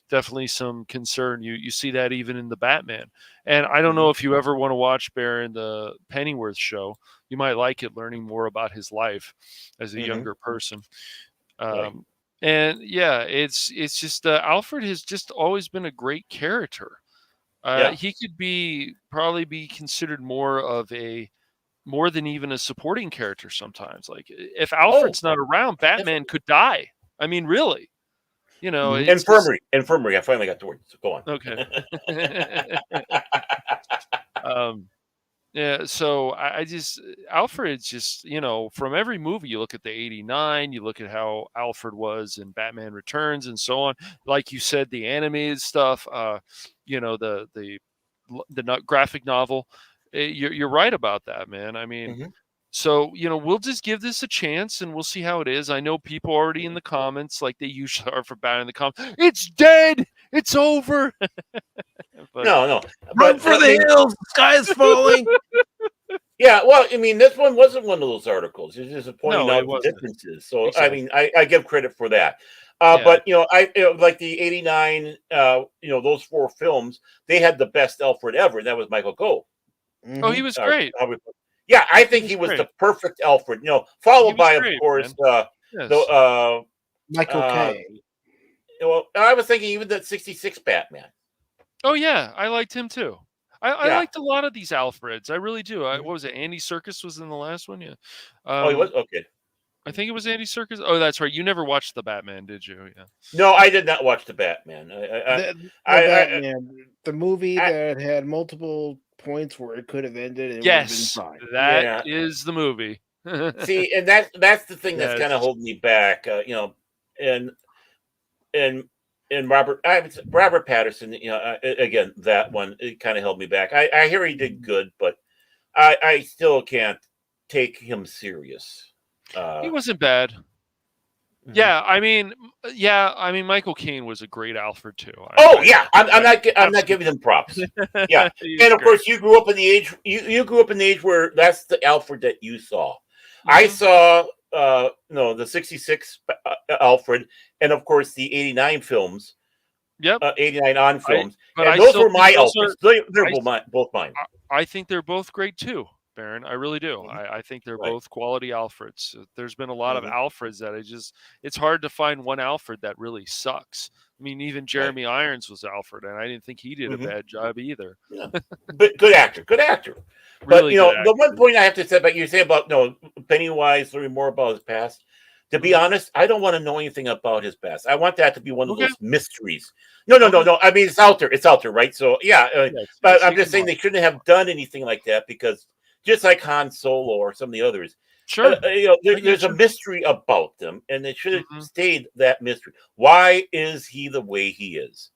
definitely some concern. You see that even in the Batman. And I don't mm-hmm, know if you ever want to watch Baron the Pennyworth show. You might like it, learning more about his life as a mm-hmm, younger person. right, And yeah, it's just Alfred has just always been a great character. yeah. He could probably be considered more than even a supporting character sometimes. Like if Oh, Alfred's not around, Batman definitely. could die. I mean, really, Mhm. it's just Infirmary. I finally got the word. So go on. okay. um, yeah. So I just Alfred's just from every movie you look at the '89, you look at how Alfred was in Batman Returns and so on. Like you said, the animated stuff. The graphic novel. You're right about that, man. I mean, Mhm. so, we'll just give this a chance and we'll see how it is. I know people already in the comments, like they usually are for Batman in the comments, it's dead, it's over. But No, Run but for I the mean, hills! The sky is falling. yeah. Well, I mean, this one wasn't one of those articles. It's just pointing no, it out the wasn't. differences. So, I Exactly. mean, I give credit for that. Yeah. But like the '89, those four films, they had the best Alfred ever, and that was Michael Cole. Oh, he was great. Yeah, I He think was he was great. the perfect Alfred. He Followed was by, of great, course, man. the Yes. Michael uh, K. I was thinking even that '66 Batman. Oh, yeah. I liked him too. I Yeah. liked a lot of these Alfreds. I really do. Mhm. What was it? Andy Serkis was in the last one. Yeah. Oh, he was okay. I think it was Andy Serkis. Oh, that's right. You never watched the Batman, did you? Yeah. No, I did not watch the Batman. The Batman, the movie I that had multiple points where it could have ended and it would have been Yes, fine. that yeah. is the movie. See, and that's the thing that's Yes. kind of holding me back. And and Robert Patterson. Again, that one it kind of held me back. I hear he did good, but I still can't take him serious. He wasn't bad. Mhm. Yeah, I mean, Michael Keaton was a great Alfred too. Oh yeah, I'm not giving him props. Yeah, He and was of course you grew up in the age you grew up in the age where that's the Alfred that you saw. I Mhm. saw the '66 Alfred, and of course the '89 films, Yep. '89 on I films, but and I those still were think my those Alfreds. are They're I both mine. I think they're both great too, Baron. I really do. Mhm. I think they're Right. both quality Alfreds. There's been a lot of Mhm. Alfreds that it's hard to find one Alfred that really sucks. I mean, even Right. Jeremy Irons was Alfred, and I didn't think he did a Mhm. bad job either. Yeah. But good actor, good actor. But Really good the one actor. point I have to say about you say about Pennywise learning more about his past. To be Mhm. honest, I don't want to know anything about his past. I want that to be one of Okay. those mysteries. No. Okay. I mean, it's out there. It's out there, right? So yeah, Yes, but yes, I'm you just can saying watch they it. shouldn't have done anything like that because just like Han Solo or some of the others, Sure. I there's get a you. mystery about them, and it should have Mhm. stayed that mystery. Why is he the way he is?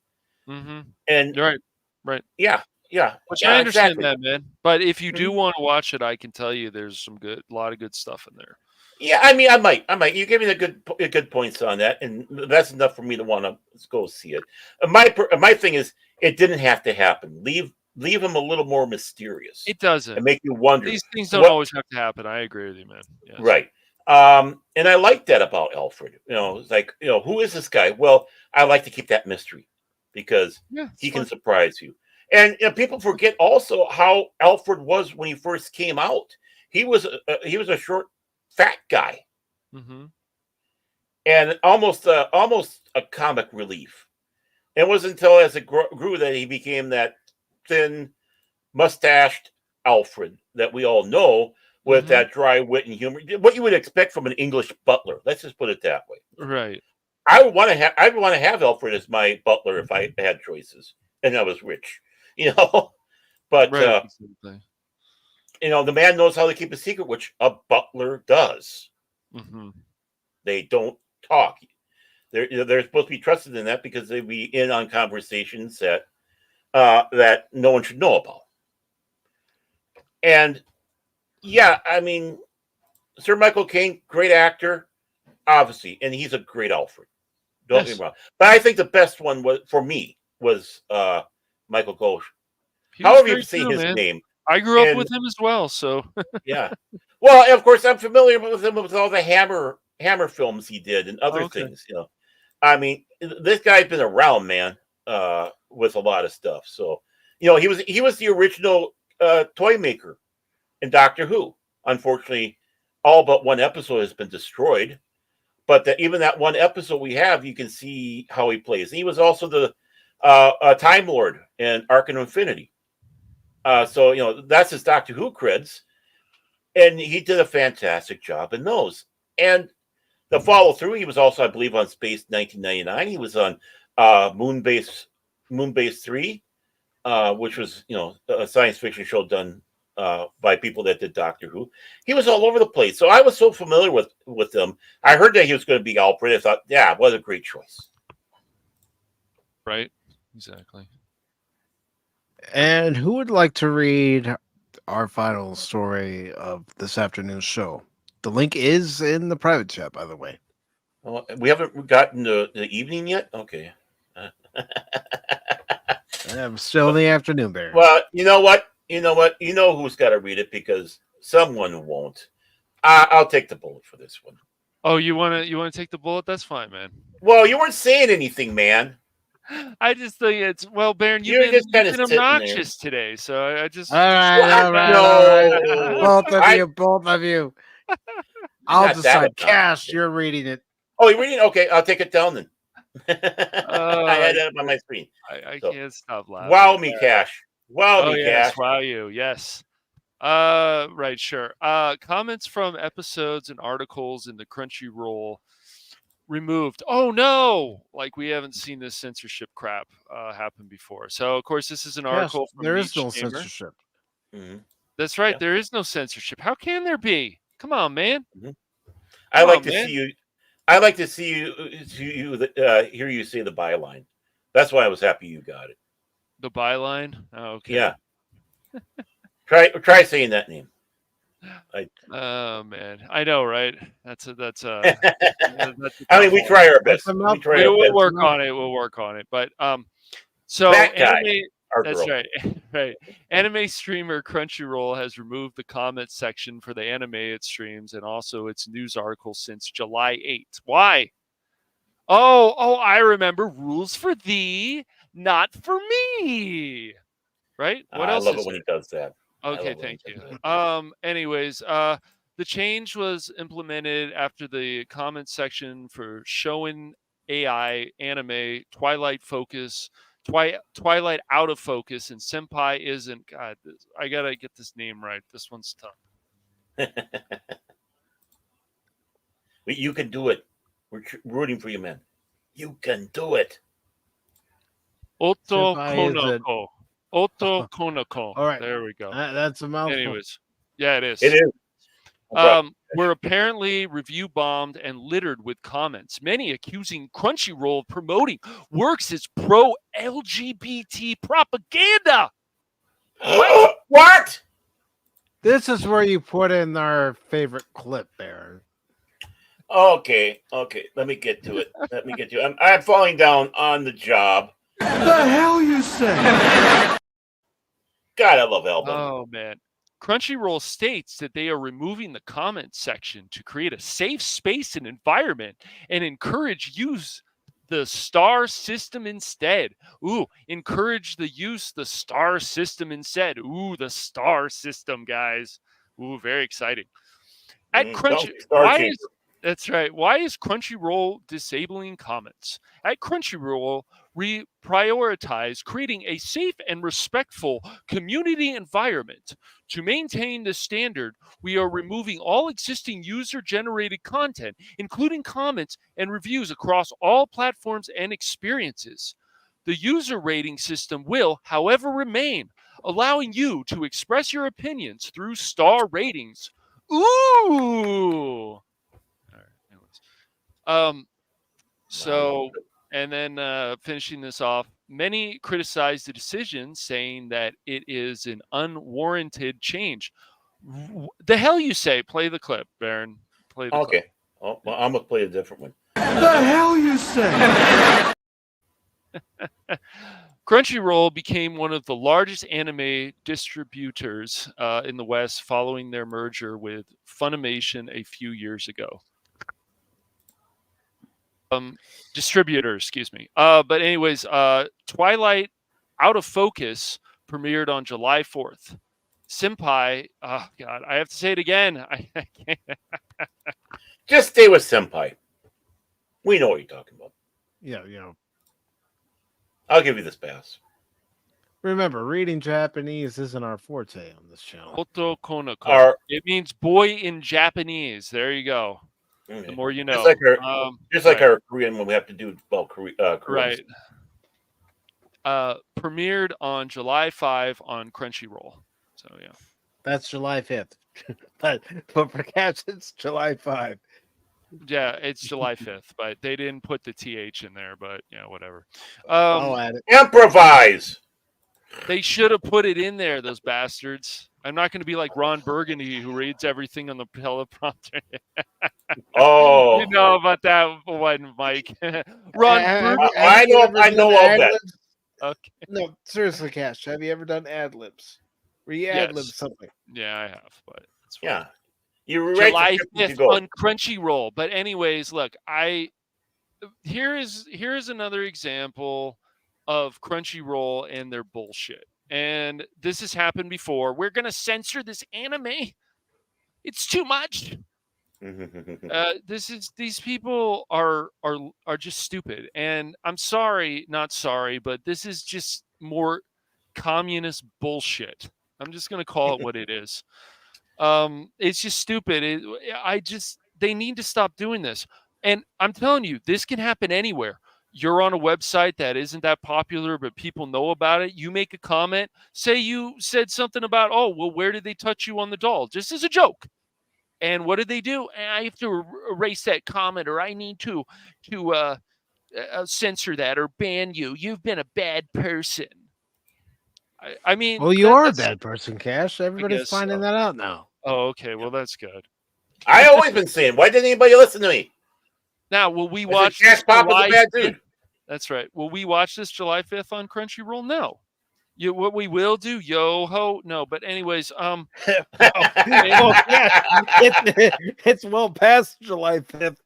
Mhm. And You're right. Right. yeah, Yeah, Which yeah, I understand exactly. that, man. But if you do Mhm. want to watch it, I can tell you there's a lot of good stuff in there. Yeah, I mean, I might. You gave me good points on that, and that's enough for me to want to go see it. My thing is, it didn't have to happen. Leave him a little more mysterious It doesn't. and make you wonder These things don't what. always have to happen. I agree with you, man. Yes. Right. And I like that about Alfred. It's like, who is this guy? Well, I like to keep that mystery because Yeah, he it's can fun. surprise you. And people forget also how Alfred was when he first came out. He was a short, fat guy, Mm-hmm. and almost a comic relief. It wasn't until as it grew that he became that thin, mustached Alfred that we all know, with Mm-hmm. that dry wit and humor. What you would expect from an English butler. Let's just put it that way. Right. I'd want to have Alfred as my butler if I had choices and I was rich, you know. But Right. Exactly. the man knows how to keep a secret, which a butler does. Mm-hmm. They don't talk. They're supposed to be trusted in that because they be in on conversations that no one should know about. And yeah, I mean, Sir Michael Caine, great actor, obviously, and he's a great Alfred. Don't get Yes. me wrong. But I think the best one was Michael Gosh. He was However you great say too, his man. name. I grew up And with him as well, so yeah. Well, of course, I'm familiar with him with all the Hammer films he did and other Okay. things. I mean, this guy's been around, man, with a lot of stuff. So, he was the original toy maker in Doctor Who. Unfortunately, all but one episode has been destroyed. But even that one episode we have, you can see how he plays. He was also the Time Lord in Arc of Infinity. So that's his Doctor Who creds, and he did a fantastic job in those. And the follow through, he was also, I believe, on Space 1999. He was on Moonbase 3, which was a science fiction show done by people that did Doctor Who. He was all over the place, so I was so familiar with him. I heard that he was going to be Alfred. I thought, yeah, what a great choice. right. Exactly. And who would like to read our final story of this afternoon's show? The link is in the private chat, by the way. Well, we haven't gotten to the evening yet. Okay. I'm still in the afternoon, Bear. Well, you know what? You know who's got to read it because someone won't. I'll take the bullet for this one. Oh, you wanna take the bullet? That's fine, man. Well, you weren't saying anything, man. I just think Baron, You're you've just been kinda sitting there. obnoxious today, so I just All right. No. Both of you. I'll not that decide. obnoxious. Cash, you're reading it. Oh, you're reading? Okay, I'll take it down then. I had that up on my screen. I So, can't stop laughing. Wow me, Cash. Wow Oh me, yes, Cash. wow you, yes. Right, sure. Comments from episodes and articles in the Crunchyroll removed. Oh no! Like we haven't seen this censorship crap happen before. So of course this is an article from there is Beach no Gamer. censorship. Mm-hmm. That's right. Yeah. There is no censorship. How can there be? Come on, man. Mm-hmm. I like to see you. I like to see you. Hear you say the byline. That's why I was happy you got it. The byline. Oh, okay. Yeah. Try saying that name. Oh man, I know, right? That's that's I mean, we tough try our best. That's enough. We'll work on it. We'll work on it. But so That guy, anime. our That's girl. right. Right. Anime streamer Crunchyroll has removed the comments section for the anime it streams and also its news articles since July 8th. Why? Oh, I remember. Rules for thee, not for me. Right? What else I love is it when there? he does that. Okay, thank you. Anyways, the change was implemented after the comment section for Shonen AI anime Twilight Focus, Twilight Out of Focus, and Senpai Isn't. God, I gotta get this name right. This one's tough. You can do it. We're rooting for you, man. You can do it. Oto Senpai Isn't. Konoko. Oto Konoko. All right. There we go. That's a mouthful. Anyways, yeah, it is. It is. Were apparently review bombed and littered with comments, many accusing Crunchyroll of promoting works as pro-LGBT propaganda. What? This is where you put in our favorite clip, Baron. Okay. Let me get to it. I'm falling down on the job. The hell you say? God, I love Album. Oh man. Crunchyroll states that they are removing the comments section to create a safe space and environment and encourage use the star system instead. Ooh, encourage the use the star system instead. Ooh, the star system, guys. Ooh, very exciting. At That's right. Why is Crunchyroll disabling comments? At Crunchyroll, we prioritize creating a safe and respectful community environment. To maintain this standard, we are removing all existing user-generated content, including comments and reviews across all platforms and experiences. The user rating system will, however, remain, allowing you to express your opinions through star ratings. Ooh! So, and then finishing this off, many criticize the decision, saying that it is an unwarranted change. The hell you say? Play the clip, Baron. Play the clip. Oh, well, I'm gonna play a different one. The hell you say? Crunchyroll became one of the largest anime distributors in the West following their merger with Funimation a few years ago. Distributor, excuse me. But anyways, Twilight Out of Focus premiered on July 4th. Senpai, oh God, I have to say it again. I can't. Just stay with Senpai. We know what you're talking about. Yeah. I'll give you this pass. Remember, reading Japanese isn't our forte on this channel. Otokonoko. It means boy in Japanese. There you go. The more you know. Just like our Korean when we have to do Korean. Right. Premiered on July 5 on Crunchyroll. So yeah. That's July 5th. but for cats, it's July 5. Yeah, it's July 5th, but they didn't put the TH in there, but yeah, whatever. I'll add it. Improvise. They should have put it in there, those bastards. I'm not going to be like Ron Burgundy, who reads everything on the teleprompter. Oh, you know about that one, Mike. Ron Burgundy. I know of that. Okay. No, seriously, Cash. Have you ever done ad libs? Where you ad lib something? Yeah, I have, but it's fine. Yeah. You July 5th on Crunchyroll. But anyways, look, here is another example of Crunchyroll and their bullshit. And this has happened before. We're gonna censor this anime. It's too much. These people are just stupid. And I'm sorry, not sorry, but this is just more communist bullshit. I'm just gonna call it what it is. It's just stupid. They need to stop doing this. And I'm telling you, this can happen anywhere. You're on a website that isn't that popular, but people know about it. You make a comment, say you said something about, oh, well, where did they touch you on the doll? Just as a joke. And what did they do? I have to erase that comment, or I need to censor that or ban you. You've been a bad person. I mean, well, you are a bad person, Cash. Everybody's finding that out now. Oh, okay. Well, that's good. I always been saying, why didn't anybody listen to me? Now, will we watch Cash Pop is a bad dude. That's right. Will we watch this July 5th on Crunchyroll? No. What we will do, yo ho, no. But anyways, it's well past July 5th.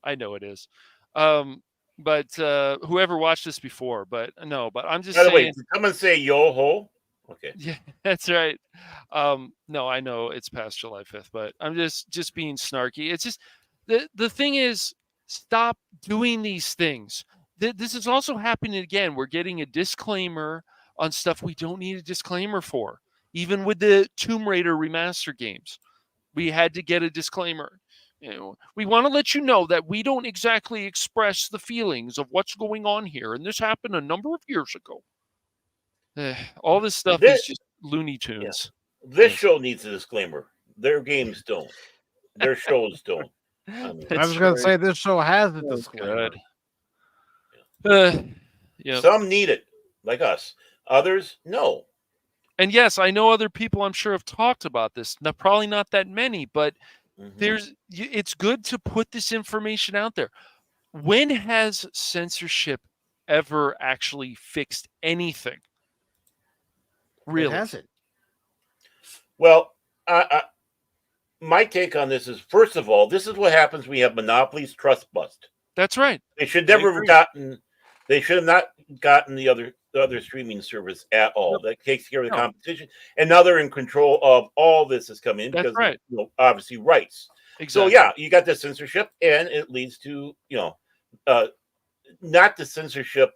I know it is. But whoever watched this before, but no. But I'm just saying. Wait, come and say yo ho. Okay. Yeah, that's right. No, I know it's past July 5th, but I'm just being snarky. It's just the thing is, stop doing these things. This is also happening again. We're getting a disclaimer on stuff we don't need a disclaimer for. Even with the Tomb Raider remaster games, we had to get a disclaimer. We want to let you know that we don't exactly express the feelings of what's going on here, and this happened a number of years ago. All this stuff is just Looney Tunes. Yeah. This show needs a disclaimer. Their games don't. Their shows don't. I was going to say this show has a disclaimer. Yeah. Some need it, like us. Others, no. And yes, I know other people I'm sure have talked about this. Now, probably not that many, but it's good to put this information out there. When has censorship ever actually fixed anything? It Really? hasn't. Well, my take on this is, first of all, this is what happens when you have monopolies trust bust. That's right. They should I never have agree. gotten. They should have not gotten the other streaming service at all. Nope. That takes care of the No. competition, and now they're in control of all this is coming in That's because right. of, obviously rights. Exactly. So yeah, you got the censorship, and it leads to not the censorship,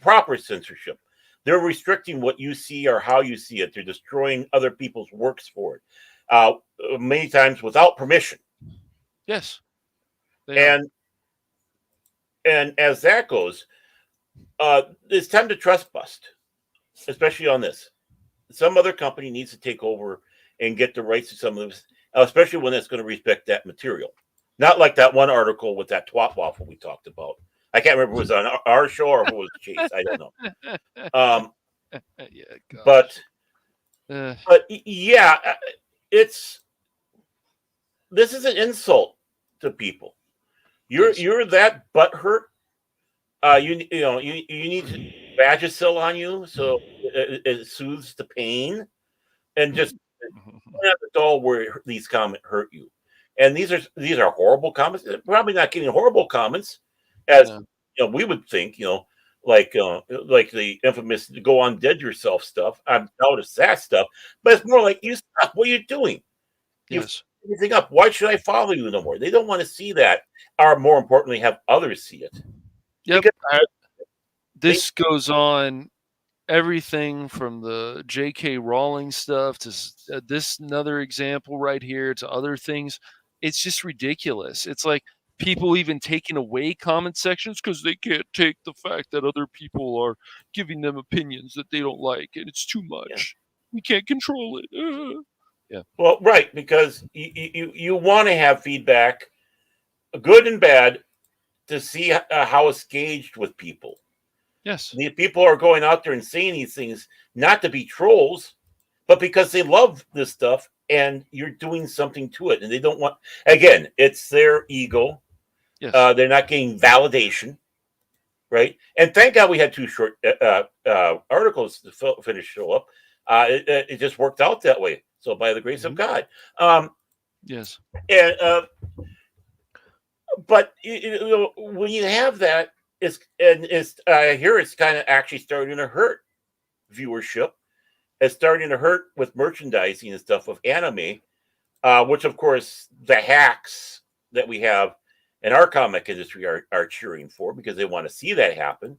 proper censorship. They're restricting what you see or how you see it. They're destroying other people's works for it, many times without permission. Yes. They are. And as that goes, it's time to trust bust, especially on this. Some other company needs to take over and get the rights to some of this, especially when it's going to respect that material. Not like that one article with that twat waffle we talked about. I can't remember if it was on our show or if it was Chase. I don't know. Yeah, but Uh, yeah, this is an insult to people. You're that butthurt. You need to Vagisil on you so it soothes the pain, and just point out the doll where these comments hurt you. And these are horrible comments. They're probably not getting horrible comments as we would think. Like the infamous "go on dead yourself" stuff. I've noticed that stuff, but it's more like, you stop. What are you doing? You yes. everything up. Why should I follow you no more? They don't want to see that, or more importantly, have others see it. Yep. Because This goes on everything from the J.K. Rowling stuff to this another example right here to other things. It's just ridiculous. It's like people even taking away comment sections because they can't take the fact that other people are giving them opinions that they don't like, and it's too much. We can't control it. Yeah. Well, right, because you want to have feedback, good and bad, to see how it's gauged with people. Yes. The people are going out there and saying these things not to be trolls, but because they love this stuff and you're doing something to it, and they don't want. Again, it's their ego. Yes. They're not getting validation, right? And thank God we had two short articles to finish show up. It just worked out that way. So by the grace of God, yes. And but when you have that, I hear it's kind of actually starting to hurt viewership. It's starting to hurt with merchandising and stuff of anime, which of course the hacks that we have in our comic industry are cheering for because they want to see that happen.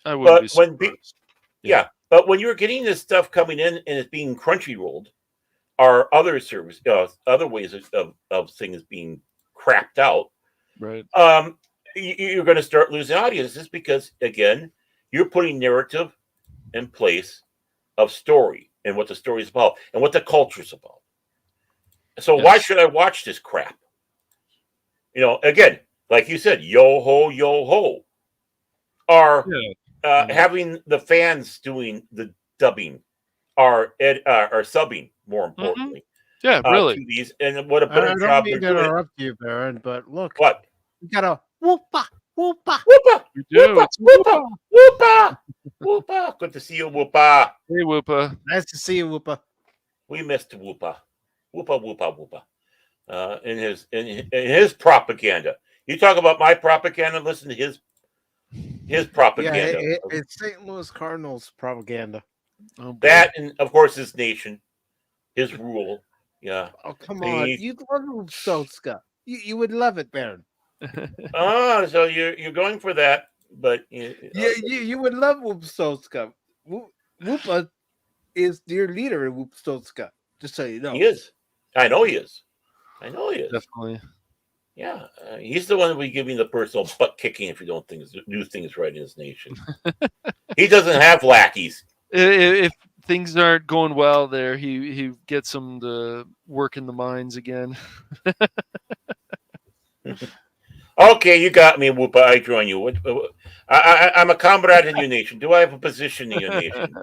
I wouldn't be surprised. But when you're getting this stuff coming in and it's being crunchy rolled, or other service, other ways of things being crapped out, right? You're going to start losing audiences because, again, you're putting narrative in place of story and what the story is about and what the culture is about. So why should I watch this crap? Again, like you said, yo ho, or having the fans doing the dubbing, or subbing, more importantly. Really. To these, and what a better job they're doing. I don't mean to interrupt you, Baron, but look. What? You got a whoopa, whoopa. Whoopa! You do. Whoopa! It's Whoopa! Whoopa! Whoopa! Good to see you, Whoopa. Hey, Whoopa. Nice to see you, Whoopa. We missed Whoopa. Whoopa. In his propaganda. You talk about my propaganda, listen to his propaganda. Yeah, it's St. Louis Cardinals propaganda. That, and of course his nation, his rule. Yeah. Oh, come on. You'd love Soska. You would love it, Baron. So you're going for that, but you would love Whoopstoska. Whoopa is your leader in Whoopstoska, just so you know. He is. I know he is. Definitely. Yeah, he's the one who will be giving the personal butt kicking if you don't do things right in his nation. He doesn't have lackeys. If things aren't going well there, he gets them to work in the mines again. Okay, you got me, Whoopa. I join you. I'm a comrade in your nation. Do I have a position in your nation?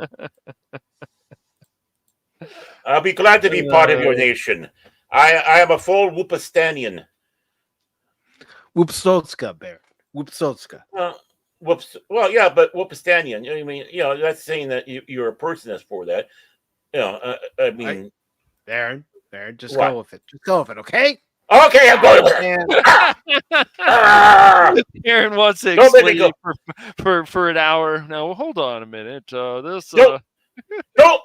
I'll be glad to be part of your nation. I am a full Whoopistanian. Whoopstotska, Bear. Whoopstotska. Whoops. Well, yeah, but Whoopistanian. I mean, that's saying that you're a person that's for that. I mean, Baron, just what? go with it. Just go with it, okay? Okay, I'm going with it. Aaron wants to Don't make me explain for an hour. Now, hold on a minute. Don't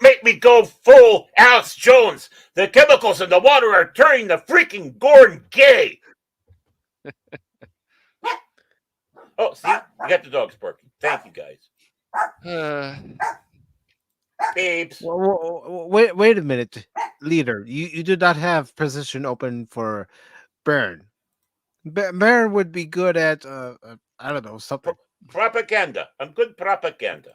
make me go full Alex Jones. The chemicals in the water are turning the freaking Gordon gay. Oh, see, you got the dogs barking. Thank you, guys. Babes. Wait a minute, leader. You do not have position open for Baron. Baron would be good at I don't know, something. Propaganda. I'm good propaganda.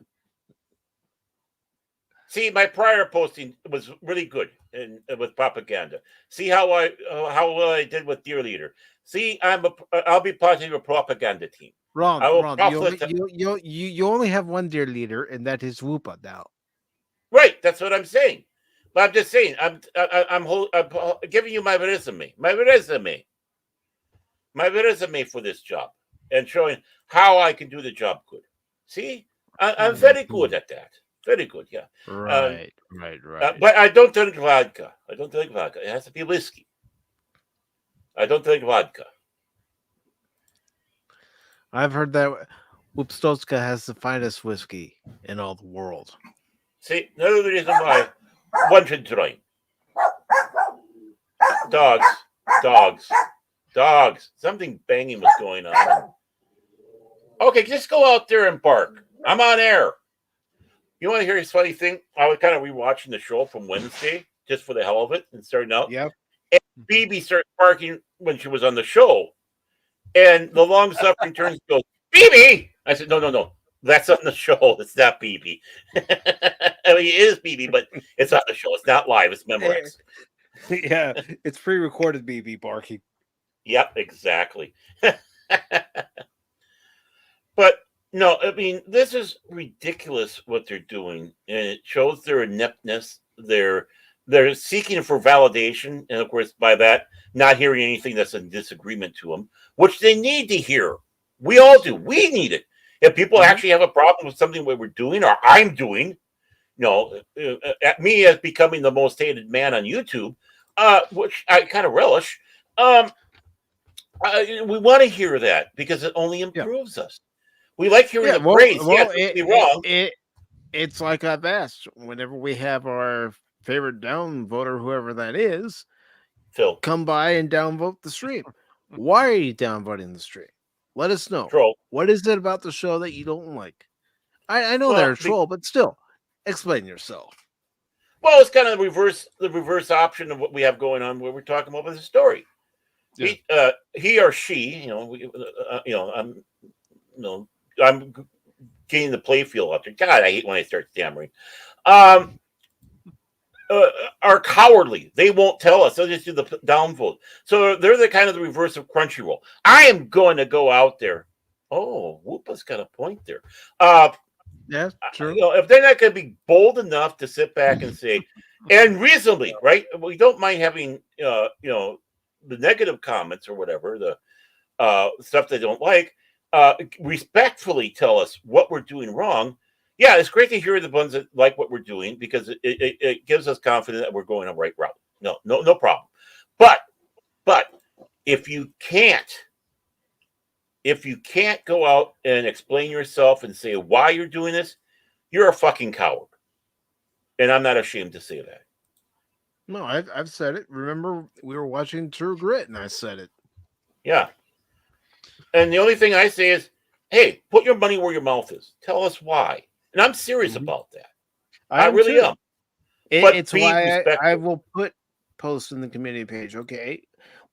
See, my prior posting was really good with propaganda. See how well I did with Dear Leader. See, I'll be part of your propaganda team. Wrong. You only have one dear leader, and that is Whoopa now. Right, that's what I'm saying. But I'm just saying, I'm giving you my resume for this job, and showing how I can do the job good. See, I'm very good at that. Very good, yeah. Right. But I don't drink vodka. It has to be whiskey. I don't drink vodka. I've heard that Whoopstotska has the finest whiskey in all the world. See, another reason why one should drink. Dogs. Something banging was going on. Okay, just go out there and bark. I'm on air. You want to hear a funny thing? I was kind of rewatching the show from Wednesday just for the hell of it and starting out. Yep. And BB started barking when she was on the show. And the long-suffering turns goes, BB! I said, no. That's on the show. It's not BB. I mean, it is BB, but it's on the show. It's not live. It's Memorex. Yeah, it's pre-recorded BB barking. Yep, exactly. But no, I mean, this is ridiculous what they're doing, and it shows their ineptness. They're seeking for validation, and of course, by that, not hearing anything that's in disagreement to them, which they need to hear. We all do. We need it. If people actually have a problem with something that we're doing or I'm doing, at me as becoming the most hated man on YouTube, which I kind of relish, we want to hear that because it only improves us. We like hearing the praise. It's like I've asked whenever we have our favorite downvoter, whoever that is, Phil, come by and downvote the stream. Why are you downvoting the stream? Let us know. Troll. What is it about the show that you don't like? I know they're a troll, but still, explain yourself. Well, it's kind of the reverse option of what we have going on, where we're talking about the story. Yeah. He or she, I'm getting the play feel out there. God, I hate when I start stammering. Are cowardly. They won't tell us. They'll just do the downvote. So they're the kind of the reverse of Crunchyroll. I am going to go out there. Oh, Whoopa's got a point there. Yeah, true. If they're not going to be bold enough to sit back and say, and reasonably, right? We don't mind having, the negative comments or whatever, the stuff they don't like, respectfully tell us what we're doing wrong. Yeah, it's great to hear the ones that like what we're doing because it gives us confidence that we're going the right route. No problem. But if you can't go out and explain yourself and say why you're doing this, you're a fucking coward. And I'm not ashamed to say that. No, I've said it. Remember, we were watching True Grit, and I said it. Yeah. And the only thing I say is, hey, put your money where your mouth is. Tell us why. And I'm serious about that. I really am. It's why I will put posts in the community page. Okay,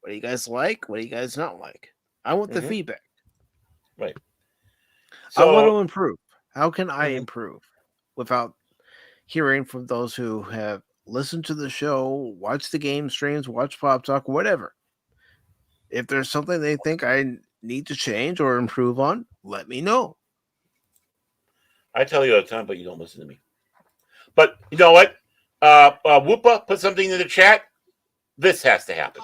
what do you guys like? What do you guys not like? I want the feedback. Right. So, I want to improve. How can I improve without hearing from those who have listened to the show, watched the game streams, watched Pop Talk, whatever? If there's something they think I need to change or improve on, let me know. I tell you all the time, but you don't listen to me. But you know what? Whoopa, put something in the chat. This has to happen.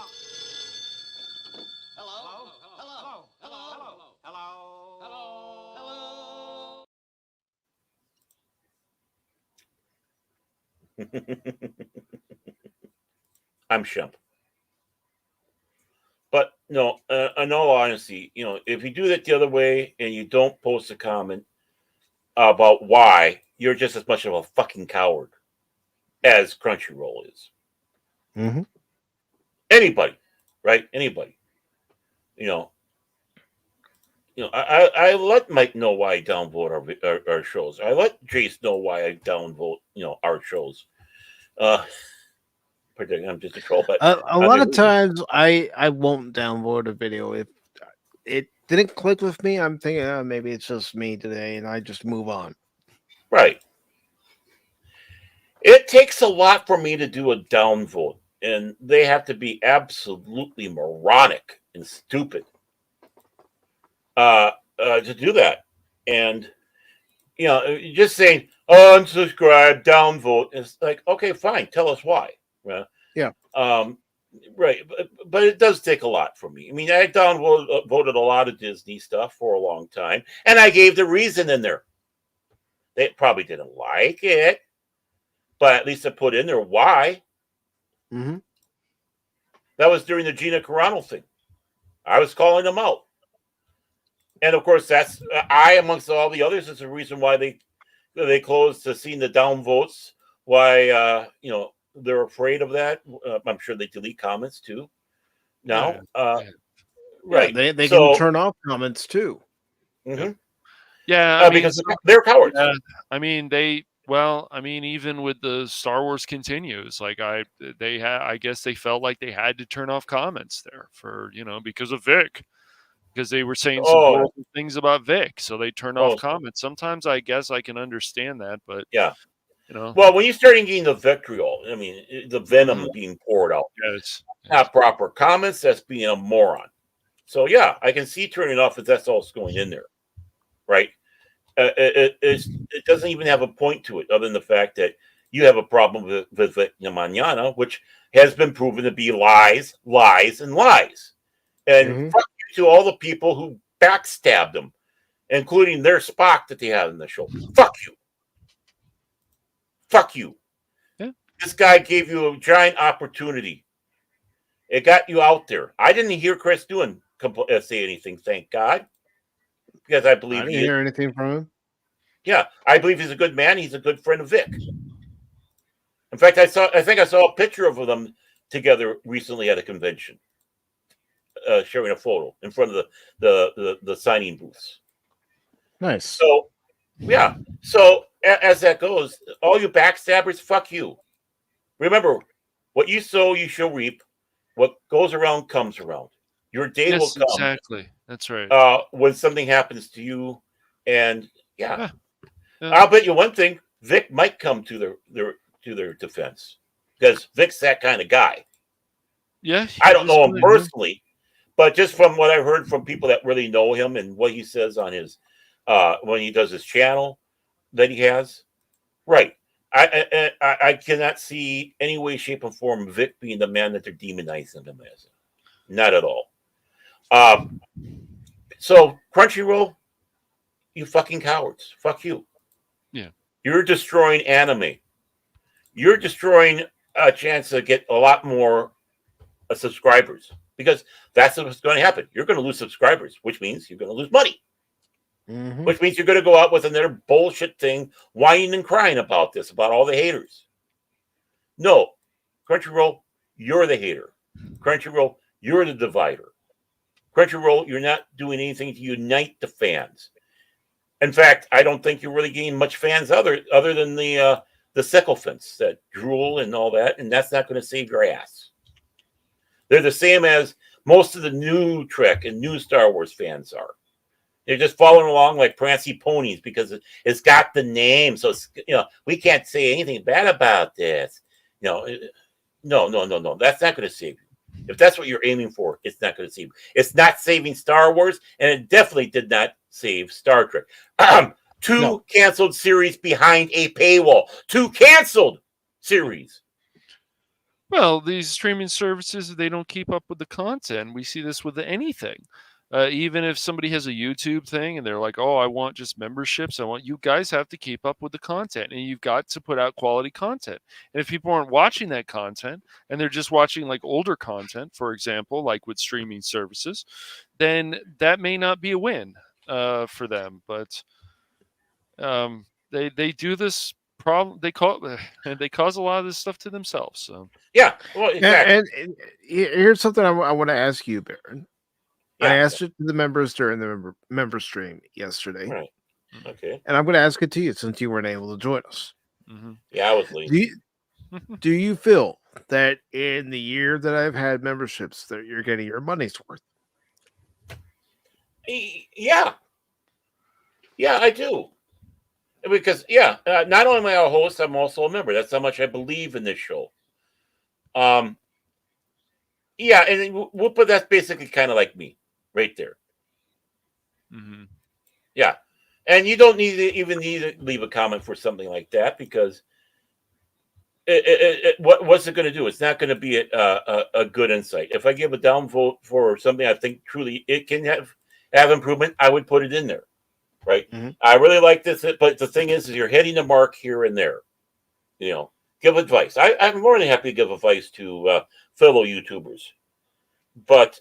I'm Shump. But no, in all honesty, if you do that the other way and you don't post a comment about why, you're just as much of a fucking coward as Crunchyroll is. Mm-hmm. Anybody, right? Anybody. I let Mike know why I downvote our shows. I let Jace know why I downvote, our shows. I'm just a troll, but A lot of times I won't download a video if it didn't click with me. I'm thinking maybe it's just me today, and I just move on. Right. It takes a lot for me to do a downvote, and they have to be absolutely moronic and stupid to do that. And just saying unsubscribe, downvote, it's like, okay, fine, tell us why. Yeah. Right, but it does take a lot for me. I mean, I downvoted a lot of Disney stuff for a long time, and I gave the reason in there. They probably didn't like it, but at least I put in there why. Mm-hmm. That was during the Gina Carano thing. I was calling them out. And of course, that's amongst all the others, is the reason why they closed to seeing the downvotes. Why they're afraid of that. I'm sure they delete comments too. Now, right? Yeah, they can turn off comments too. Mm-hmm. Yeah, because they're cowards. I mean, even with the Star Wars continues, like I guess they felt like they had to turn off comments there for because of Vic. Because they were saying some horrible things about Vic, so they turned off comments. Sometimes I guess I can understand that, but yeah, Well, when you start getting the vitriol, I mean, the venom being poured out, not proper comments, that's being a moron. So yeah, I can see turning off if that's all that's going in there, right? It doesn't even have a point to it, other than the fact that you have a problem with Mañana, which has been proven to be lies, lies, and lies. And fuck you to all the people who backstabbed them, including their Spock that they had in the show. Fuck you. Fuck you. Yeah. This guy gave you a giant opportunity. It got you out there. I didn't hear Chris say anything, thank God. Because I believe I didn't hear anything from him. Yeah, I believe he's a good man. He's a good friend of Vic. In fact, I think I saw a picture of them together recently at a convention. Sharing a photo in front of the signing booths. Nice. So, yeah. So as that goes, all you backstabbers, fuck you. Remember, what you sow, you shall reap. What goes around comes around. Your day will come. Exactly. That's right. When something happens to you, and I'll bet you one thing: Vic might come to their defense, because Vic's that kind of guy. Yeah. I don't know him personally. But just from what I've heard from people that really know him and what he says on his when he does his channel that he has, right? I cannot see any way, shape, or form Vic being the man that they're demonizing him as. Not at all. So Crunchyroll, you fucking cowards. Fuck you. Yeah. You're destroying anime. You're destroying a chance to get a lot more subscribers. Because that's what's going to happen. You're going to lose subscribers, which means you're going to lose money. Which means you're going to go out with another bullshit thing, whining and crying about this, about all the haters. No. Crunchyroll, you're the hater. Crunchyroll, you're the divider. Crunchyroll, you're not doing anything to unite the fans. In fact, I don't think you're really gaining much fans other than the sycophants that drool and all that, and that's not going to save your ass. They're the same as most of the new Trek and new Star Wars fans are. They're just following along like prancy ponies because it's got the name. So it's, we can't say anything bad about this. No. That's not going to save you. If that's what you're aiming for, it's not going to save you. It's not saving Star Wars, and it definitely did not save Star Trek. Two canceled series behind a paywall. 2 canceled. series. Well, these streaming services, they don't keep up with the content. We see this with anything. Even if somebody has a YouTube thing and they're like, oh, I want just memberships, you guys have to keep up with the content and you've got to put out quality content. And if people aren't watching that content and they're just watching like older content, for example, like with streaming services, then that may not be a win for them. But they do this problem. They cause a lot of this stuff to themselves. So. Yeah, well, exactly. And here's something I want to ask you, Baron. Yeah. I asked it to the members during the member stream yesterday. Right. Okay. And I'm going to ask it to you since you weren't able to join us. Mm-hmm. Yeah, I was late. Do you feel that in the year that I've had memberships that you're getting your money's worth? Yeah. Yeah, I do. Because, not only am I a host, I'm also a member. That's how much I believe in this show. And we'll put that's basically kind of like me right there. Mm-hmm. Yeah. And you don't need to leave a comment for something like that because what's it going to do? It's not going to be a good insight. If I give a downvote for something I think truly it can have improvement, I would put it in there. Right. Mm-hmm. I really like this, but the thing is you're hitting the mark here and there. Give advice. I'm more than happy to give advice to fellow YouTubers. But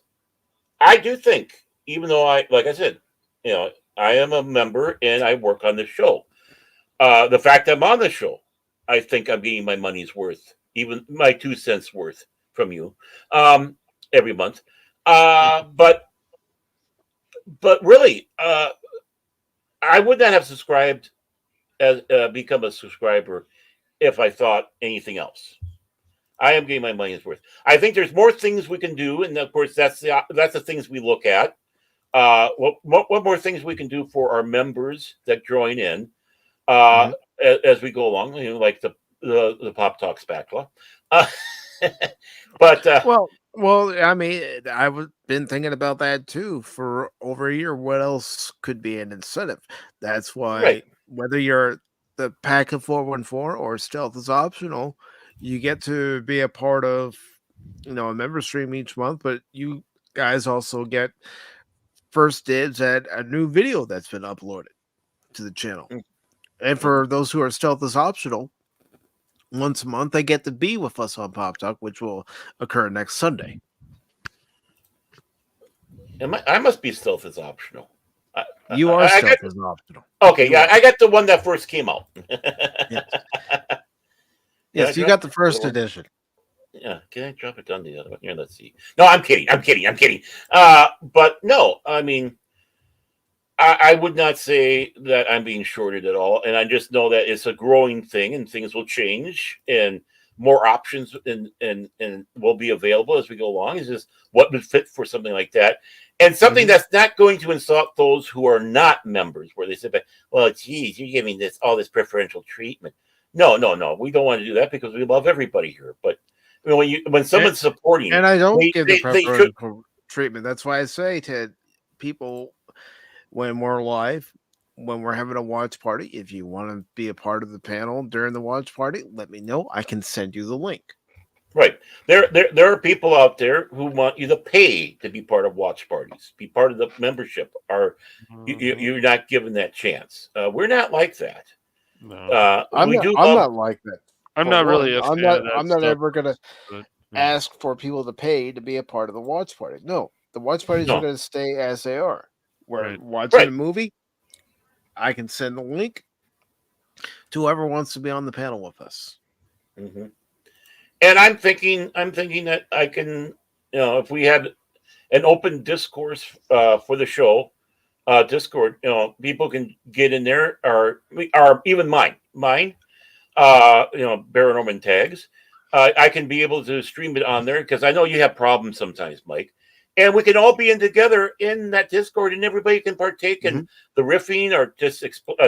I do think, even though like I said, I am a member and I work on the show. The fact I'm on the show, I think I'm getting my money's worth, even my 2 cents worth from you every month. But really, I would not have subscribed as become a subscriber if I thought anything else. I am getting my money's worth. I think there's more things we can do, and of course that's the things we look at. What more things we can do for our members that join in as we go along, like the Pop Talk spatula. But well, I mean, I've been thinking about that too for over a year. What else could be an incentive? That's why whether you're the pack of 414 or stealth is optional, you get to be a part of a member stream each month, but you guys also get first dibs at a new video that's been uploaded to the channel. And for those who are stealth is optional, once a month they get to be with us on Pop Talk, which will occur next Sunday. I must be stealth is optional. You are stealth is optional. Okay, I got the one that first came out. Yes, you got the first edition. Yeah, can I drop it down the other one? Here, let's see. No, I'm kidding. But no, I mean, I would not say that I'm being shorted at all. And I just know that it's a growing thing and things will change and more options and will be available as we go along. It's just what would fit for something like that. And something that's not going to insult those who are not members, where they say, well, geez, you're giving all this preferential treatment. No. We don't want to do that because we love everybody here. But when someone's supporting, and I don't give the preferential treatment. That's why I say to people when we're live, when we're having a watch party, if you want to be a part of the panel during the watch party, let me know. I can send you the link. Right. There are people out there who want you to pay to be part of watch parties, be part of the membership. You're not given that chance. We're not like that. No. I'm not like that. I'm not really a fan of that I'm not stuff, ever going to ask for people to pay to be a part of the watch party. No, the watch parties are going to stay as they are. We're watching a movie. I can send the link to whoever wants to be on the panel with us. Mm-hmm. And I'm thinking that I can, if we had an open discourse for the show, Discord, people can get in there, or even mine, Baron tags. I can be able to stream it on there because I know you have problems sometimes, Mike. And we can all be in together in that Discord, and everybody can partake in the riffing or just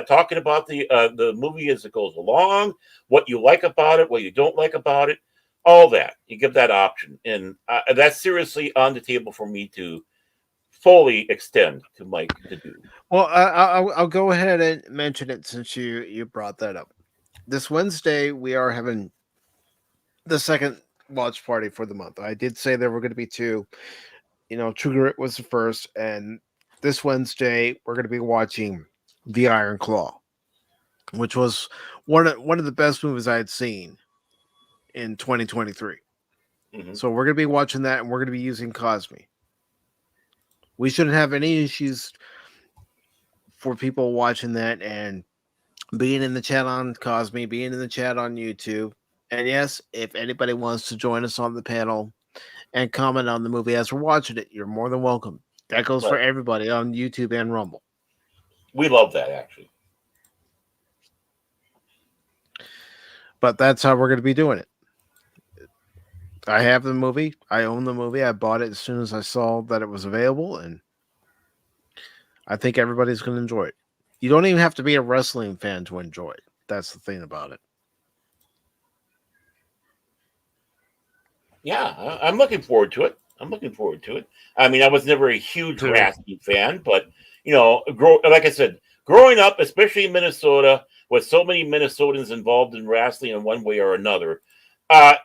talking about the movie as it goes along, what you like about it, what you don't like about it, all that. You give that option, and that's seriously on the table for me to fully extend to Mike to do. Well, I'll go ahead and mention it since you brought that up. This Wednesday, we are having the second watch party for the month. I did say there were going to be two. True Grit was the first, and this Wednesday we're going to be watching The Iron Claw, which was one of the best movies I had seen in 2023. Mhm. So we're going to be watching that, and we're going to be using Cosme. We shouldn't have any issues for people watching that and being in the chat on Cosme, being in the chat on YouTube. And yes, if anybody wants to join us on the panel and comment on the movie as we're watching it, you're more than welcome. That goes for Right. everybody on YouTube and Rumble. We love that, actually. But that's how we're going to be doing it. I have the movie. I own the movie. I bought it as soon as I saw that it was available, and I think everybody's going to enjoy it. You don't even have to be a wrestling fan to enjoy it. That's the thing about it. Yeah, I'm looking forward to it. I mean, I was never a huge wrestling fan, but like I said, growing up, especially in Minnesota, with so many Minnesotans involved in wrestling in one way or another, whether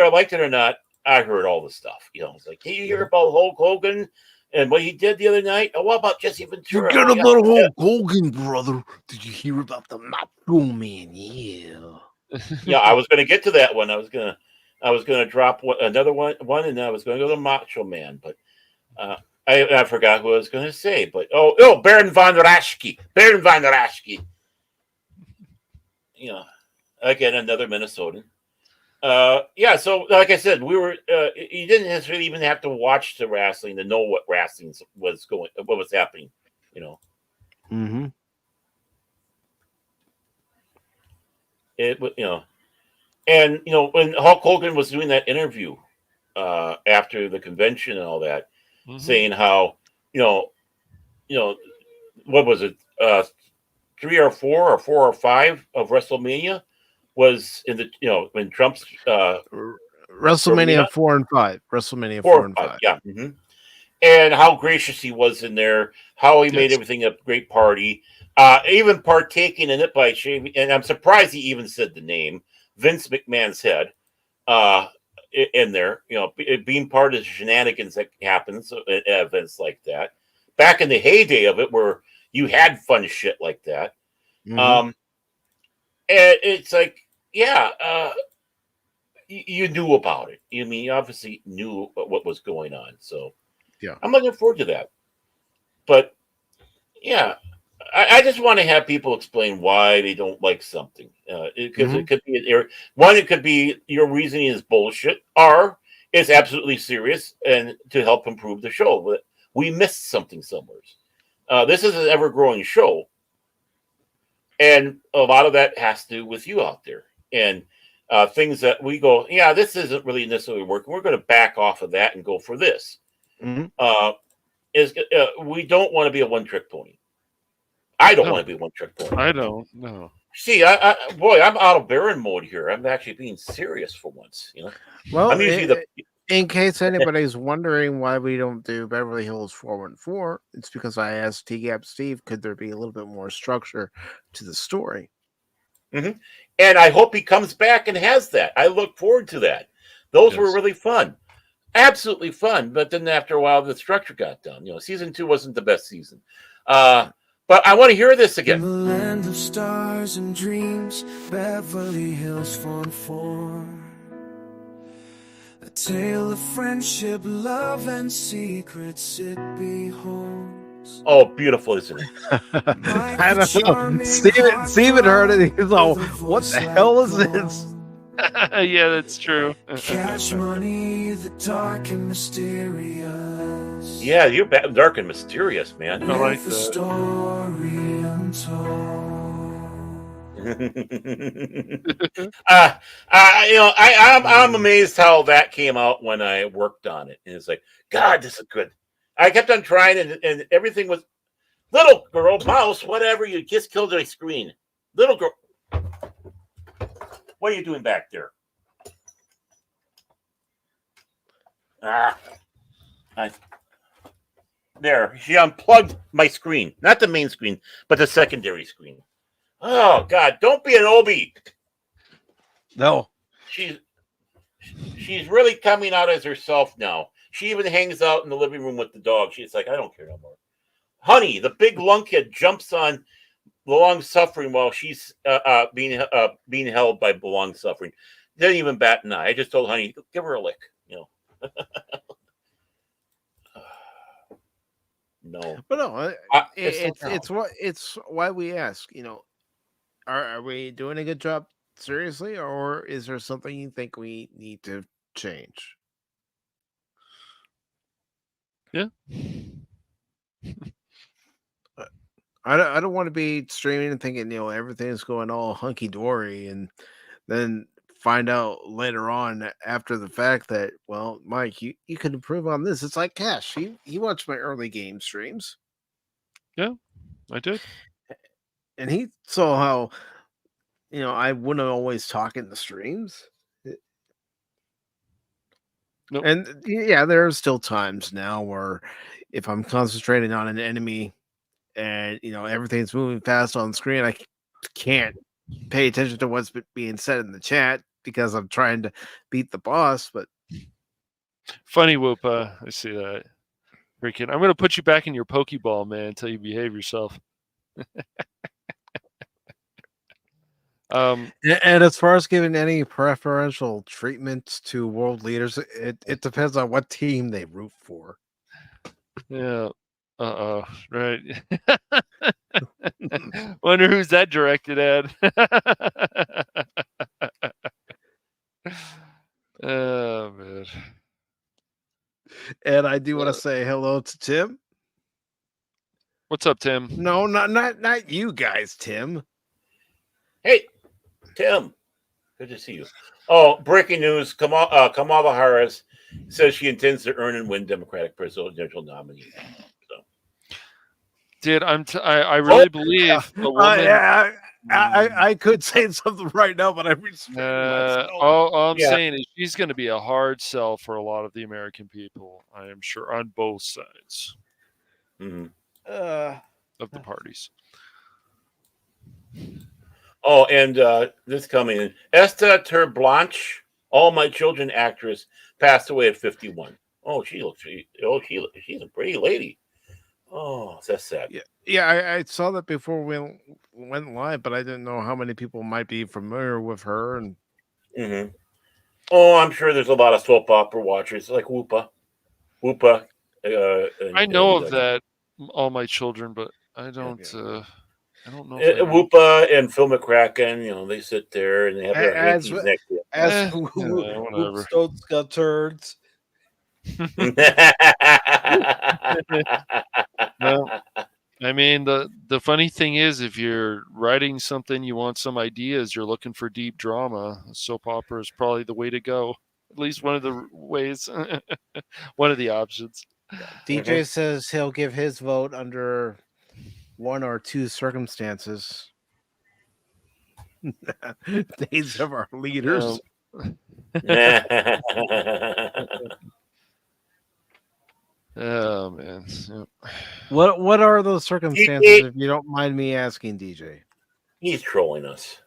I liked it or not, I heard all the stuff. It's like, hey, you hear about Hulk Hogan and what he did the other night? Oh, what about Jesse Ventura? Forget about Hulk Hogan, brother. Did you hear about the Macho Man? Yeah. Yeah, I was going to get to that one. I was going to drop another one, and I was going to go to Macho Man, but I forgot who I was going to say. But Baron von Raschke. Again, another Minnesotan. So like I said, we were. You didn't necessarily even have to watch the wrestling to know what wrestling was what was happening. Mm-hmm. It and when Hulk Hogan was doing that interview after the convention and all that, saying how what was it 3 or 4 or 4 or 5 of WrestleMania was in the when Trump's WrestleMania 4 and 5. WrestleMania 4 and 5. Yeah. Mm-hmm. And how gracious he was in there, how he made everything a great party, even partaking in it by shaving. And I'm surprised he even said the name Vince McMahon's head in there. Being part of the shenanigans that happens at events like that. Back in the heyday of it, where you had fun shit like that. Mm-hmm. And it's like, you knew about it. You obviously knew what was going on. So. Yeah, I'm looking forward to that. But I just want to have people explain why they don't like something. Because it could be it could be your reasoning is bullshit, or it's absolutely serious and to help improve the show. But we missed something somewhere. This is an ever-growing show, and a lot of that has to do with you out there and things that we go, this isn't really necessarily working. We're going to back off of that and go for this. Mm-hmm. We don't want to be a one-trick pony. I don't want to be a one-trick pony. I don't. No. See, I'm out of Baron mode here. I'm actually being serious for once. Well, I'm usually in case anybody's wondering why we don't do Beverly Hills 414, it's because I asked T-Gap Steve, could there be a little bit more structure to the story? Mm-hmm. And I hope he comes back and has that. I look forward to that. Those were really fun. Absolutely fun, but then after a while, the structure got done. Season 2 wasn't the best season. But I want to hear this again. In the land of stars and dreams, Beverly Hills 414. A tale of friendship, love, and secrets it beholds. Oh, beautiful, isn't it? I don't know. Steven heard it. He's like, what the hell is this? Yeah, that's true. Cash money, the dark and mysterious. Yeah, you're dark and mysterious, man. I like The that. story untold. I'm amazed how that came out when I worked on it, and it's like, God, this is good. I kept on trying, and everything was little girl, mouse, whatever. You just killed my screen, little girl. What are you doing back there? There. She unplugged my screen. Not the main screen, but the secondary screen. Oh, God. Don't be an Obi. No. She's really coming out as herself now. She even hangs out in the living room with the dog. She's like, I don't care no more. Honey, the big lunkhead jumps on the long suffering while she's being held by the long suffering. Didn't even bat an eye. I just told Honey, give her a lick. No, but no, it's why we ask. Are we doing a good job seriously, or is there something you think we need to change? Yeah. I don't want to be streaming and thinking everything's going all hunky dory, and then find out later on after the fact that, well, Mike, you could improve on this. It's like Cash. He watched my early game streams. Yeah, I did. And he saw how, I wouldn't always talk in the streams. Nope. And yeah, there are still times now where if I'm concentrating on an enemy and, everything's moving fast on the screen, I can't pay attention to what's being said in the chat because I'm trying to beat the boss. But funny, Whoopa, I see that. Freaking, I'm gonna put you back in your Pokeball, man, until you behave yourself. And as far as giving any preferential treatment to world leaders, it depends on what team they root for. Yeah. Right. Wonder who's that directed at. Oh man. And I do want to say hello to Tim. What's up, Tim? No, not you guys, Tim. Hey, Tim. Good to see you. Oh, breaking news. Kamala Harris says she intends to earn and win Democratic presidential nominee. Dude, I really believe the woman. I could say something right now, but I restrained myself. All I'm saying is she's going to be a hard sell for a lot of the American people. I am sure on both sides of the parties. Oh, and this coming in, Esther Terblanche, All My Children actress, passed away at 51. Oh, she's a pretty lady. Oh, that's sad. Yeah, I saw that before we went live, but I didn't know how many people might be familiar with her. And oh, I'm sure there's a lot of soap opera watchers like Whoopa. I know of that, All My Children, but I don't. I don't know. Whoopa and Phil McCracken, they sit there and they have their hankies next to them. Whoops, got turds. Well, I mean, the funny thing is, if you're writing something, you want some ideas, you're looking for deep drama, soap opera is probably the way to go. At least one of the ways, one of the options. DJ says he'll give his vote under one or two circumstances. Days of our leaders. Oh man. Yep. What are those circumstances, if you don't mind me asking, DJ? He's trolling us.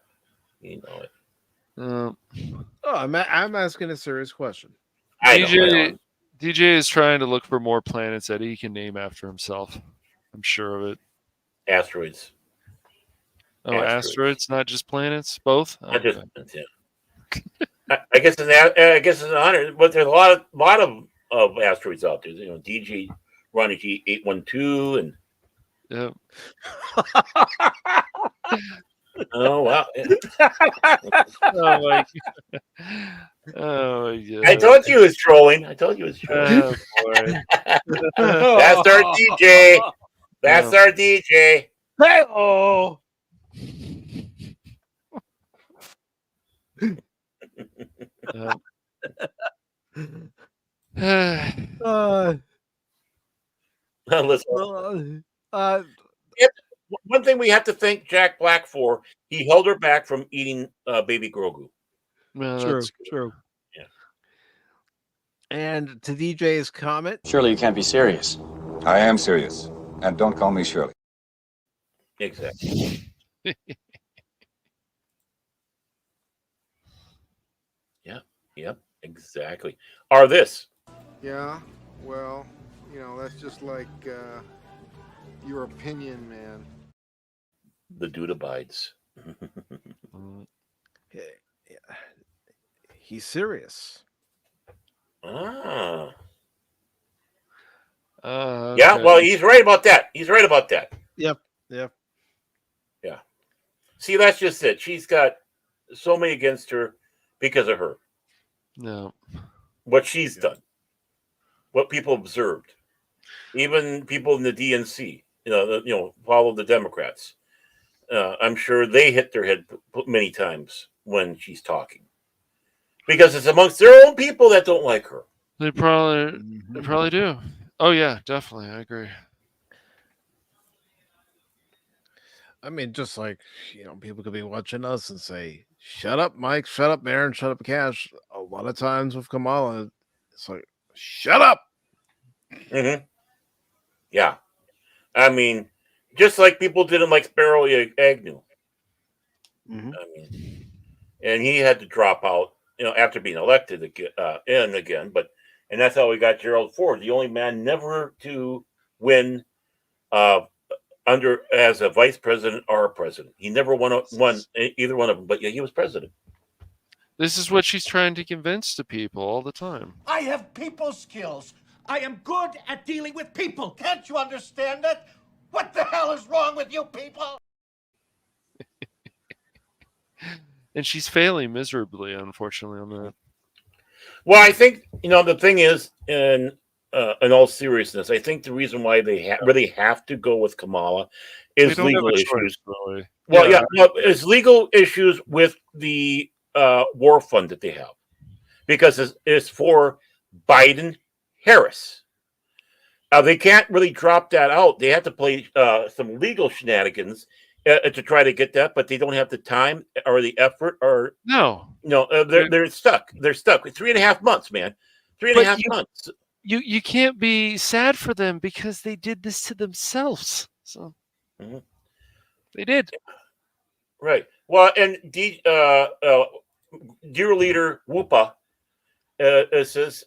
You know it. I'm asking a serious question. DJ is trying to look for more planets that he can name after himself. I'm sure of it. Asteroids. Oh, asteroids, not just planets, both. Not just planets, yeah. I guess it's an honor, but there's a lot of asteroids out there. DG Ronnie G 812 and yeah. Oh wow! Oh my god! Oh my god! I told you it was trolling. Oh boy! That's our DJ. That's our DJ. Hey-oh. Listen. One thing we have to thank Jack Black for, he held her back from eating baby Grogu. Well, true. Yeah. And to DJ's comment, surely you can't be serious. I am serious. And don't call me Shirley. Exactly. Yep, exactly. Are this? Yeah, well, that's just like your opinion, man. The dude abides. He's serious. Ah. Okay. Yeah, well, he's right about that. He's right about that. Yep. Yeah. See, that's just it. She's got so many against her because of her. No. What she's done. What people observed. Even people in the DNC, follow the Democrats. I'm sure they hit their head many times when she's talking. Because it's amongst their own people that don't like her. They probably do. Oh yeah, definitely. I agree. I mean, just like, people could be watching us and say, shut up, Mike, shut up, Aaron, shut up, Cash. A lot of times with Kamala, it's like, shut up. Mm-hmm. Yeah. I mean, just like people didn't like Sparrow Agnew. Mm-hmm. I mean, and he had to drop out, after being elected again, and that's how we got Gerald Ford, the only man never to win under as a vice president or a president. He never won either one of them, but yeah, he was president. This is what she's trying to convince to people all the time. I have people skills. I am good at dealing with people. Can't you understand that? What the hell is wrong with you people? And she's failing miserably, unfortunately, on that. Well, I think, the thing is, in all seriousness, I think the reason why they really have to go with Kamala is legal issues. Choice, really. Well, it's legal issues with the war fund that they have, because it's for Biden-Harris. They can't really drop that out. They have to play some legal shenanigans to try to get that, but they don't have the time or the effort or they're stuck. They're stuck with 3.5 months, man. 3.5 months. You can't be sad for them because they did this to themselves. So they did. Right. Well, and dear leader Whoopa says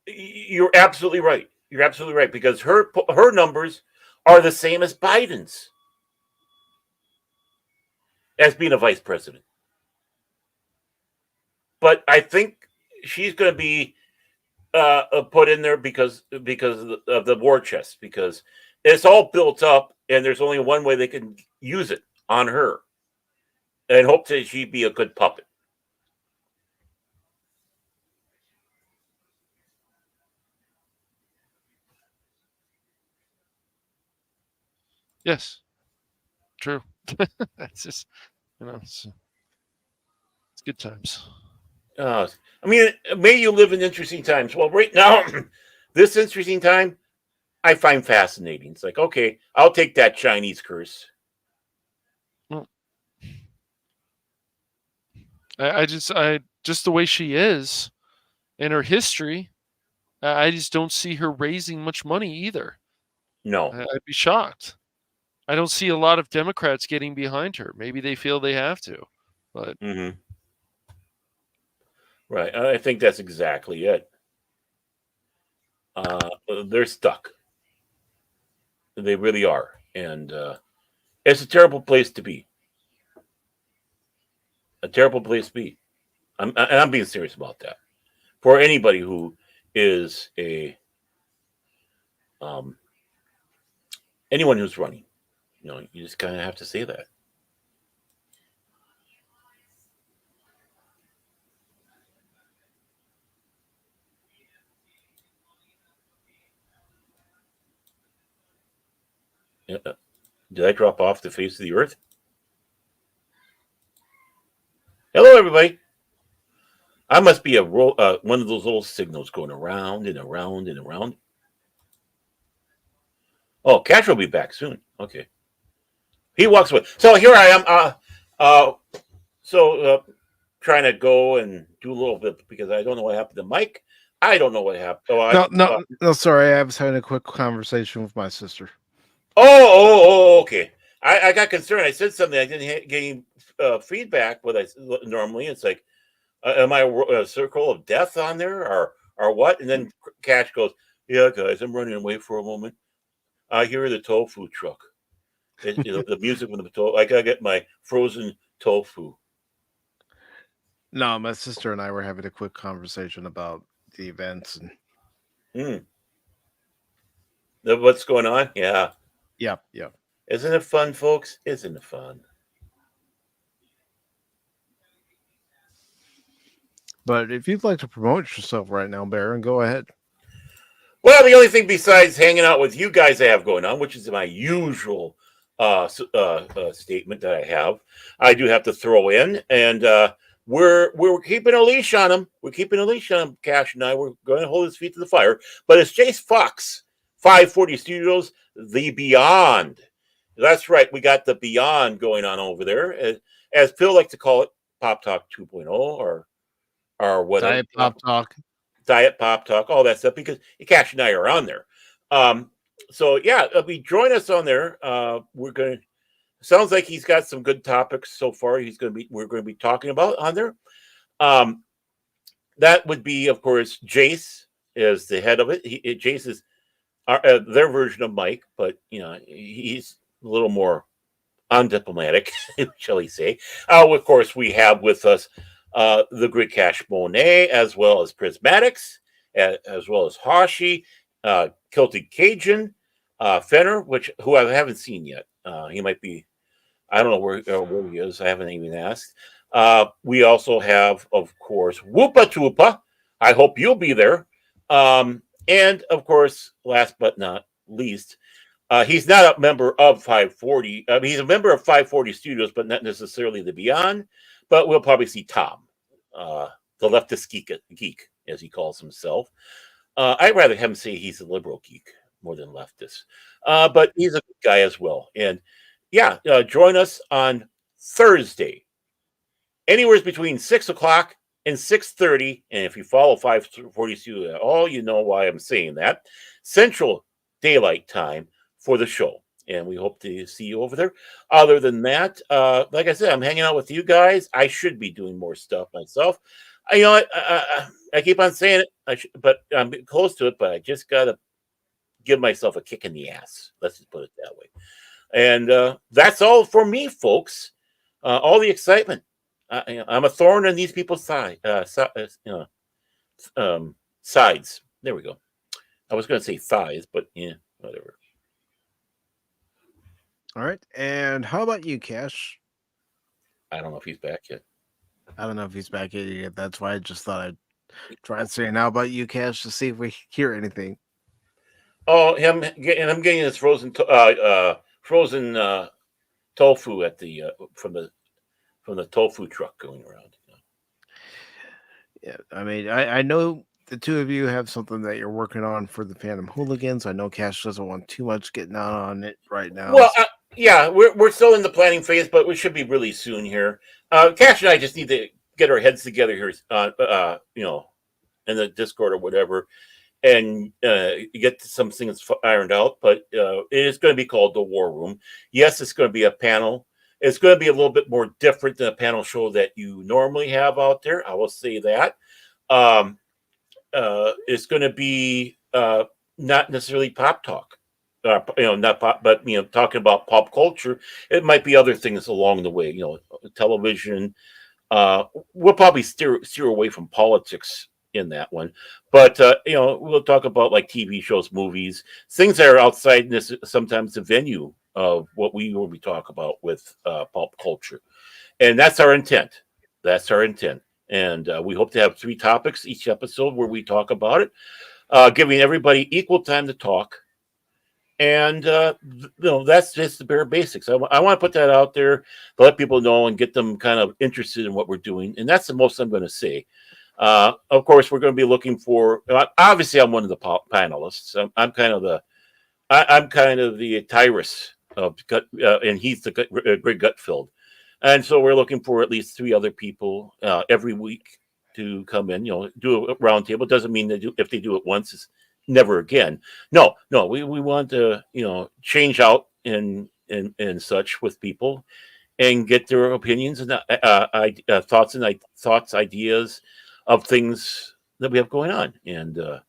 you're absolutely right. You're absolutely right, because her numbers are the same as Biden's as being a vice president. But I think she's going to be put in there because of the war chest, because it's all built up and there's only one way they can use it on her, and hope that she'd be a good puppet. Yes. True. That's just, it's good times. I mean, may you live in interesting times. Well, right now, this interesting time, I find fascinating. It's like, okay, I'll take that Chinese curse. I just the way she is and her history, I just don't see her raising much money either. No. I'd be shocked. I don't see a lot of Democrats getting behind her. Maybe they feel they have to, but right. I think that's exactly it. They're stuck. They really are, and it's a terrible place to be. A terrible place to be. I'm being serious about that. For anybody who is anyone who's running, you just kind of have to say that. Did I drop off the face of the earth? Hello, everybody. I must be one of those little signals going around and around and around. Oh, Cash will be back soon. Okay. He walks away. So here I am. Trying to go and do a little bit, because I don't know what happened to Mike. I don't know what happened. Oh, no, sorry. I was having a quick conversation with my sister. Oh, okay. I got concerned. I said something. I didn't get any feedback. What I normally, it's like, Am I a circle of death on there, or what? And then Cash goes, "Yeah, guys, I'm running away for a moment. I hear the tofu truck. The music from the tofu. I gotta get my frozen tofu." No, my sister and I were having a quick conversation about the events, and What's going on? Yeah. yep. Isn't it fun, folks? Isn't it fun? But if you'd like to promote yourself right now, Baron, go ahead. Well, the only thing besides hanging out with you guys I have going on, which is my usual statement that I do have to throw in, and we're keeping a leash on him. We're keeping a leash on him. Cash and I. We're going to hold his feet to the fire. But it's Jace Fox, 540 Studios, The Beyond. That's right. We got the Beyond going on over there, as Phil likes to call it, Pop Talk 2.0 or whatever. Diet Pop Talk, all that stuff, because Cash and I are on there. So yeah, join us on there. We're going to. Sounds like he's got some good topics so far. We're going to be talking about on there. That would be, of course, Jace is the head of it. Jace is their version of Mike, but he's a little more undiplomatic, shall we say. Of course, we have with us the great Cash Monet, as well as Prismatics, as well as Hashi, Celtic Cajun, Fenner, who I haven't seen yet. He might be, I don't know where he is. I haven't even asked. We also have, of course, Whoopa Toopa. I hope you'll be there. And, of course, last but not least, he's not a member of 540. He's a member of 540 Studios, but not necessarily the Beyond. But we'll probably see Tom, the leftist geek, as he calls himself. I'd rather have him say he's a liberal geek more than leftist. But he's a good guy as well. And yeah, join us on Thursday, anywhere between 6 o'clock and 6:30. And if you follow 540 Studio at all, you know why I'm saying that. Central Daylight Time for the show. And we hope to see you over there. Other than that, like I said, I'm hanging out with you guys. I should be doing more stuff myself. I keep on saying it, but I'm close to it, but I just got to give myself a kick in the ass. Let's just put it that way. And that's all for me, folks. All the excitement. I'm a thorn in these people's sides. There we go. I was going to say thighs, but yeah, whatever. All right. And how about you, Cash? I don't know if he's back yet. I don't know if he's back yet. That's why I just thought I'd try and say, how about you, Cash, to see if we hear anything. Oh, I'm getting this frozen tofu at the from the tofu truck going around. Yeah, I mean, I know the two of you have something that you're working on for the Phantom Hooligans. I know Cash doesn't want too much getting out on it right now. Well, yeah, we're still in the planning phase, but we should be really soon here. Cash and I just need to get our heads together here, in the Discord or whatever, and get some things ironed out. But it is going to be called the War Room. Yes, it's going to be a panel. It's going to be a little bit more different than a panel show that you normally have out there. I will say that. It's going to be not necessarily pop talk, not pop, but talking about pop culture. It might be other things along the way. Television. We'll probably steer away from politics in that one, but we'll talk about like TV shows, movies, things that are outside this. Sometimes the venue of what we will be talking about with pop culture, and that's our intent. And we hope to have 3 topics each episode where we talk about it, giving everybody equal time to talk. And that's just the bare basics. I want to put that out there to let people know and get them kind of interested in what we're doing. And that's the most I'm going to say. Of course, we're going to be looking for. Obviously, I'm one of the panelists. I'm kind of the Tyrus of gut, and he's the Greg Gutfeld. And so we're looking for at least 3 other people every week to come in. Do a roundtable. Doesn't mean if they do it once, it's never again. No. We want to change out and such with people, and get their opinions and thoughts, ideas of things that we have going on. And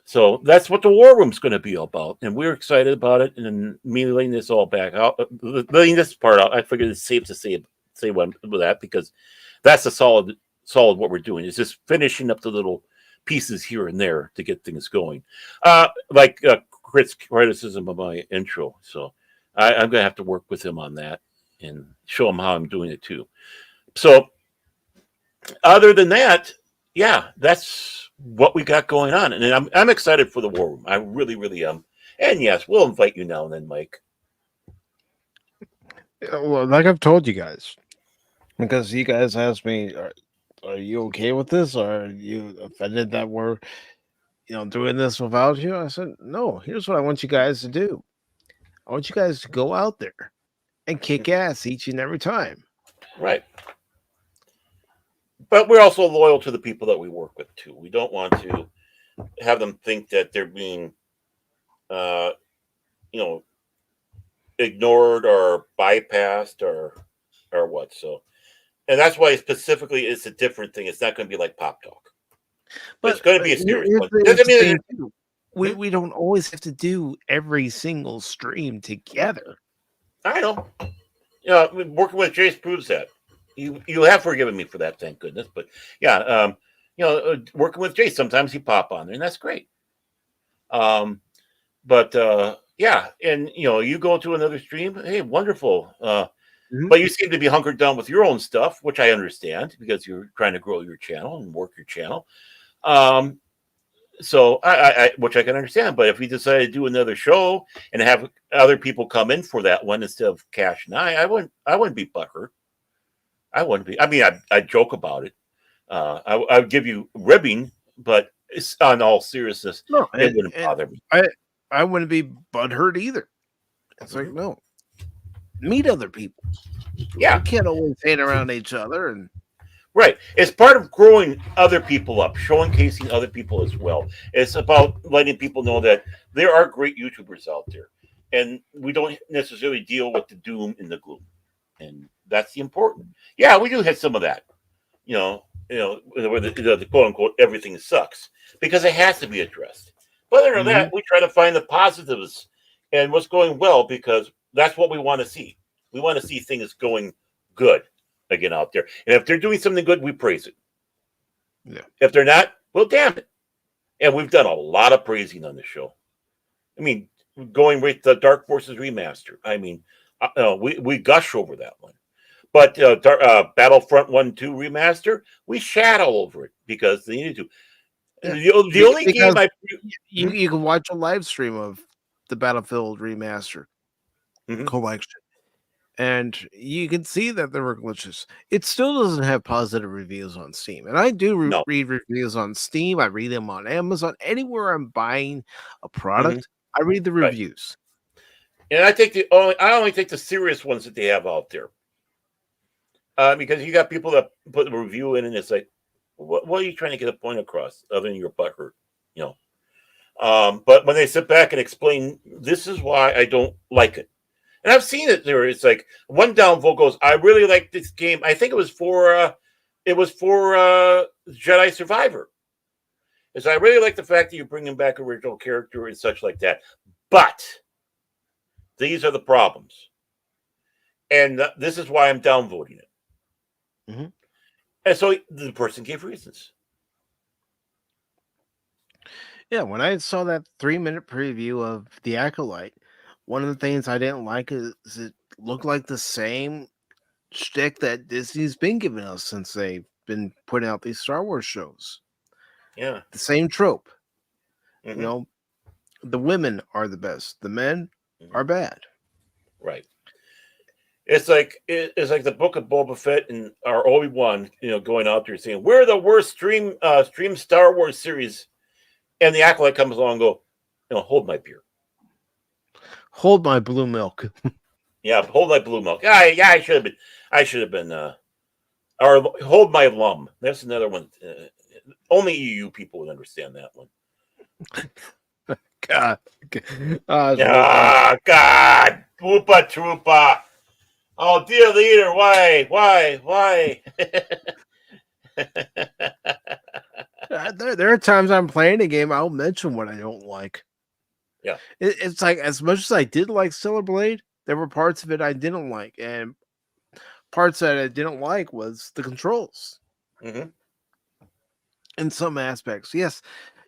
so that's what the War Room's going to be about. And we're excited about it. And then me laying this all back out, laying this part out, I figured it's safe to say one with that, because that's a solid what we're doing. It's just finishing up the little pieces here and there to get things going. Like Chris' criticism of my intro. So I'm going to have to work with him on that and show him how I'm doing it too. So other than that, yeah, that's what we got going on. And I'm excited for the War Room. I really, really am. And yes, we'll invite you now and then, Mike. Well, like I've told you guys, because you guys asked me, are you okay with this? Or are you offended that we're, doing this without you? I said, no, here's what I want you guys to do. I want you guys to go out there and kick ass each and every time. Right. But we're also loyal to the people that we work with too. We don't want to have them think that they're being, ignored or bypassed or what. So, and that's why specifically it's a different thing. It's not going to be like Pop Talk. But it's going to be a serious one. We don't always have to do every single stream together. I know. Working with Jace proves that. You have forgiven me for that, thank goodness. But yeah, working with Jace, sometimes he pop on there, and that's great. Yeah, and you go to another stream, hey, wonderful. But you seem to be hunkered down with your own stuff, which I understand because you're trying to grow your channel and work your channel. So I which I can understand. But if we decide to do another show and have other people come in for that one instead of Cash and I wouldn't be butthurt. I wouldn't be. I mean, I joke about it. I would give you ribbing, but it's on all seriousness. No, it wouldn't bother me. I wouldn't be butthurt either. It's like, no, meet other people. Yeah, we can't always hang around each other. And right, it's part of growing other people up, showcasing other people as well. It's about letting people know that there are great YouTubers out there, and we don't necessarily deal with the doom and the gloom, and that's the important. Yeah, we do have some of that, where the quote unquote everything sucks, because it has to be addressed. But other than that, we try to find the positives and what's going well, because that's what we want to see. We want to see things going good again out there. And if they're doing something good, we praise it. Yeah. If they're not, well, damn it. And we've done a lot of praising on the show. I mean, going with the Dark Forces remaster. I mean, we gush over that one. But Battlefront 1-2 remaster, we shat all over it because they needed to. Yeah. The only game you can watch a live stream of the Battlefield remaster collection, and you can see that there were glitches. It still doesn't have positive reviews on Steam, and I do read reviews on Steam. I read them on Amazon. Anywhere I'm buying a product, I read the reviews. And I only take the serious ones that they have out there, because you got people that put the review in, and it's like, what are you trying to get a point across other than your butthurt, But when they sit back and explain, this is why I don't like it. And I've seen it there. It's like one downvote goes, I really like this game. I think it was for Jedi Survivor. Is I really like the fact that you're bringing back original character and such like that. But these are the problems. And this is why I'm downvoting it. And so the person gave reasons. Yeah, when I saw that 3-minute preview of The Acolyte, one of the things I didn't like is it looked like the same shtick that Disney's been giving us since they've been putting out these Star Wars shows. Yeah. The same trope. The women are the best. The men are bad. Right. It's like the book of Boba Fett and our Obi-Wan, going out there saying, we're the worst stream Star Wars series. And the Acolyte comes along and go, hold my beer. Hold my blue milk. Yeah, hold my blue milk. I should have been or hold my lum. That's another one. Only EU people would understand that one. God. God. Whoopa troopa. Oh, dear leader, why? There are times I'm playing a game, I'll mention what I don't like. Yeah. It's like, as much as I did like Stellar Blade, there were parts of it I didn't like, and parts that I didn't like was the controls. Mm-hmm. In some aspects, yes,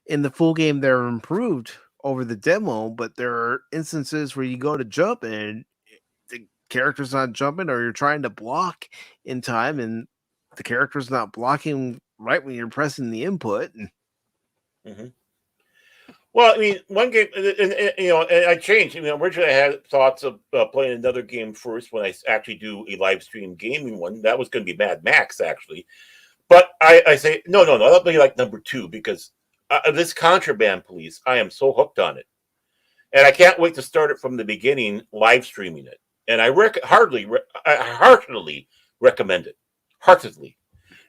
in the full game they're improved over the demo, but there are instances where you go to jump and the character's not jumping, or you're trying to block in time and the character's not blocking right when you're pressing the input. Mm-hmm. Well, I mean, one game, and I changed. Originally I had thoughts of playing another game first when I actually do a live stream gaming one. That was going to be Mad Max, actually. But I say, no, that'll be like number 2, because this Contraband Police, I am so hooked on it. And I can't wait to start it from the beginning, live streaming it. And I heartily recommend it. Heartedly.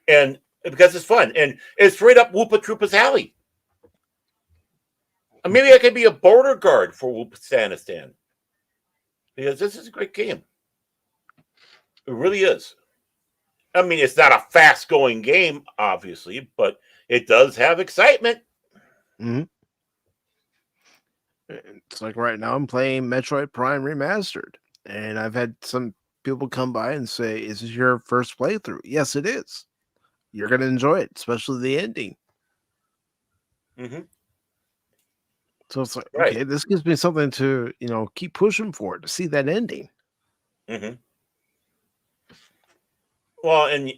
And because it's fun. And it's right up Whoopa Troopa's alley. Maybe I could be a border guard for Whoopastanistan. Because this is a great game. It really is. I mean, it's not a fast-going game, obviously, but it does have excitement. Mm-hmm. It's like right now I'm playing Metroid Prime Remastered, and I've had some people come by and say, "Is this your first playthrough?" Yes, it is. You're going to enjoy it, especially the ending. Mm-hmm. So it's like, Right. okay, this gives me something to, keep pushing for, to see that ending. Mm-hmm. Well, and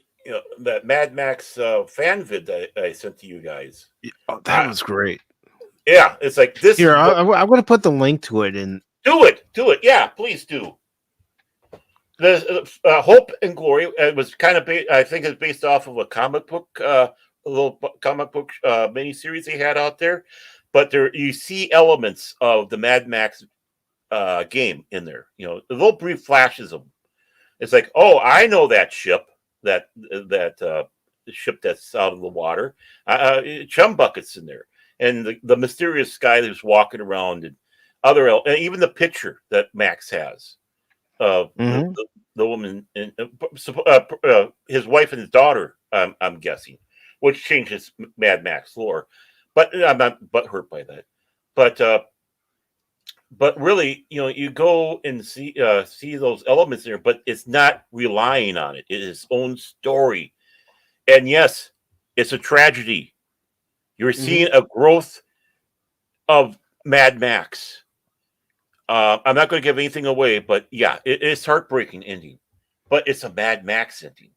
that Mad Max fan vid that I sent to you guys. Oh, that was great. Yeah, it's like this. Here, I'm going to put the link to it in. Do it. Yeah, please do. The Hope and Glory. It was kind of, I think, it's based off of a comic book, a little comic book miniseries they had out there. But there, you see elements of the Mad Max game in there. The little brief flashes of them. It's like, oh, I know that ship, that ship that's out of the water. Chum Bucket's in there, and the mysterious guy who's walking around, and and even the picture that Max has of the woman and his wife and his daughter. I'm guessing, which changes Mad Max lore, but I'm not hurt by that. But really, you go and see those elements there, but it's not relying on it. It is its own story. And yes, it's a tragedy. You're seeing a growth of Mad Max. I'm not going to give anything away, but yeah, it's heartbreaking ending. But it's a Mad Max ending.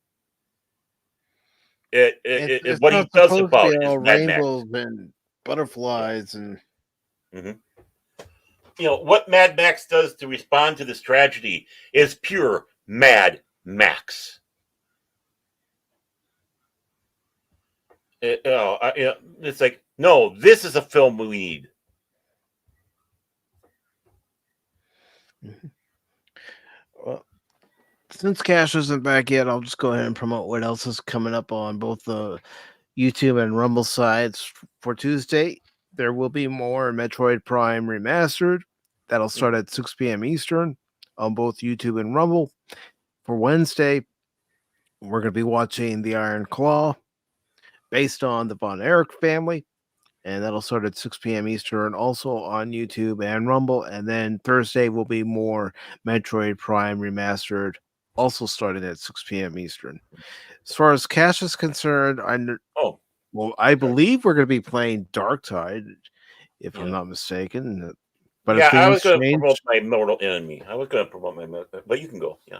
It's what he does about is Mad Max. Rainbows and butterflies and... Mm-hmm. What Mad Max does to respond to this tragedy is pure Mad Max. It's like, no, this is a film we need. Well, since Cash isn't back yet, I'll just go ahead and promote what else is coming up on both the YouTube and Rumble sides for Tuesday. There will be more Metroid Prime Remastered. That'll start at 6 p.m. Eastern on both YouTube and Rumble. For Wednesday, we're going to be watching The Iron Claw, based on the Von Erich family, and that'll start at 6 p.m. Eastern, also on YouTube and Rumble. And then Thursday will be more Metroid Prime Remastered, also starting at 6 p.m. Eastern. As far as Cash is concerned, I believe we're going to be playing Darktide, if I'm not mistaken. But yeah, I was going to promote my Mortal Enemy. But you can go. Yeah.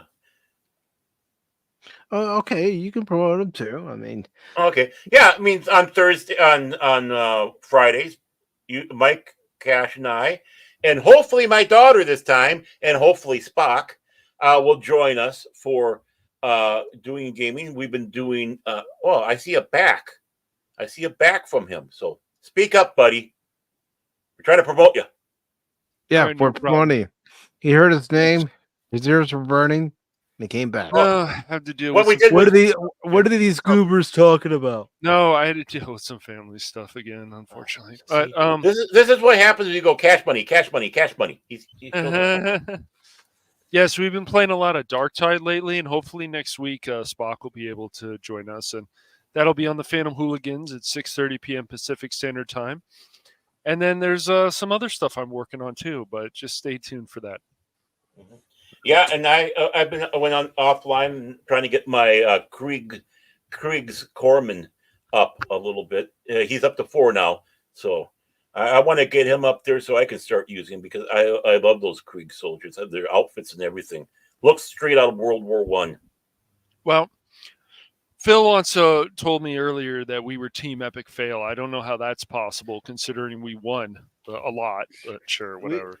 Oh, okay, you can promote them too. I mean, okay, yeah. I mean, on Thursday, on Fridays, Mike, Cash, and I, and hopefully my daughter this time, and hopefully Spock, will join us for doing gaming. We've been doing. I see a back. I see a back from him. So speak up, buddy. We're trying to promote you. Yeah, we're promoting. He heard his name. His ears were burning. And he came back. I have to deal what with what are these goobers talking about? No, I had to deal with some family stuff again, unfortunately. But this is what happens when you go cash money. Yeah, Yes, we've been playing a lot of Dark Tide lately, and hopefully next week Spock will be able to join us, and that'll be on the Phantom Hooligans at 6:30 p.m. Pacific Standard Time. And then there's some other stuff I'm working on too, but just stay tuned for that. Yeah, and I went on offline trying to get my Krieg's Corpsman up a little bit. He's up to 4 now, so I want to get him up there so I can start using him because I love those Krieg soldiers, their outfits and everything. Looks straight out of World War One. Well, Phil also told me earlier that we were Team Epic Fail. I don't know how that's possible considering we won a lot, but sure, whatever.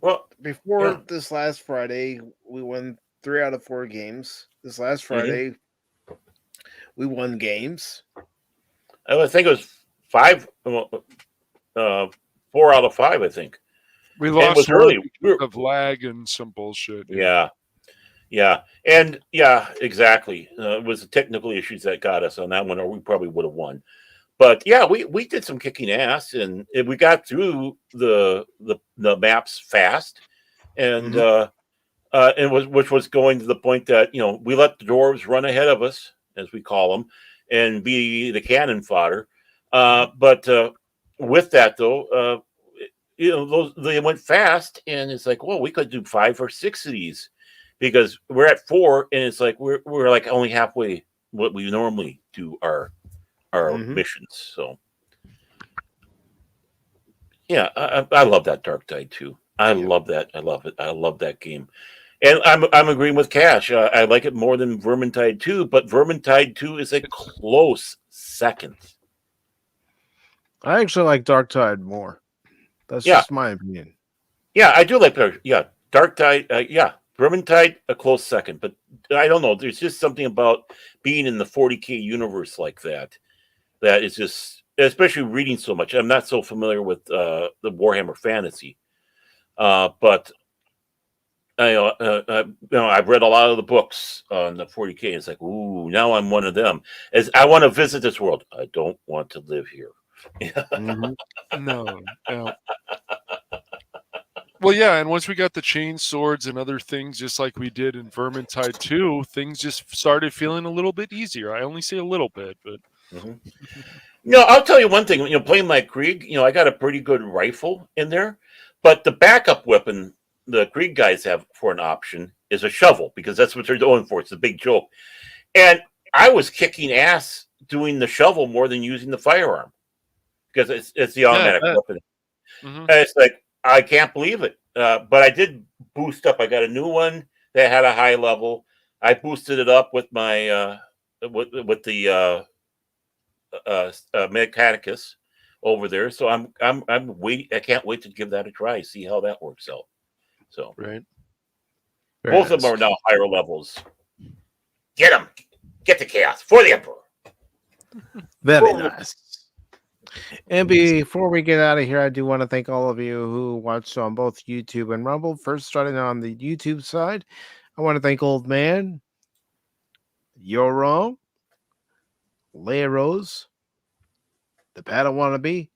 Well, before this last Friday, we won 3 out of 4 games. This last Friday, we won games. I think it was 5, 4 out of 5. I think we lost was early of lag and some bullshit. Yeah, exactly. It was the technical issues that got us on that one, or we probably would have won. But yeah, we did some kicking ass, and we got through the maps fast, and which was going to the point that we let the dwarves run ahead of us, as we call them, and be the cannon fodder. But with that though, they went fast, and it's like, well, we could do 5 or 6 of these because we're at 4, and it's like we're like only halfway what we normally do our missions. So yeah, I love that Dark Tide too. I love that. I love it. I love that game. And I'm agreeing with Cash. I like it more than Vermintide 2, but Vermintide 2 is a close second. I actually like Dark Tide more. That's just my opinion. Yeah, I do like Dark Tide. Vermintide a close second, but I don't know. There's just something about being in the 40K universe like that is just, especially reading so much. I'm not so familiar with the Warhammer Fantasy, but I've read a lot of the books on the 40K. It's like, ooh, now I'm one of them. As I want to visit this world, I don't want to live here. No. Well, yeah, and once we got the chain swords and other things, just like we did in Vermintide 2, things just started feeling a little bit easier. I only say a little bit, but I'll tell you one thing. Playing like Krieg, I got a pretty good rifle in there, but the backup weapon the Krieg guys have for an option is a shovel because that's what they're going for. It's a big joke, and I was kicking ass doing the shovel more than using the firearm because it's the automatic weapon. And it's like, I can't believe it. But I did boost up. I got a new one that had a high level. I boosted it up with my with the Mechanicus over there. So I'm waiting. I can't wait to give that a try. See how that works out. So both of them are now higher levels. Get them. Get the chaos for the Emperor. Very nice. And before we get out of here, I do want to thank all of you who watched on both YouTube and Rumble. First, starting on the YouTube side, I want to thank Old Man, You're Wrong, Leia Rose, the Paddle Wannabe,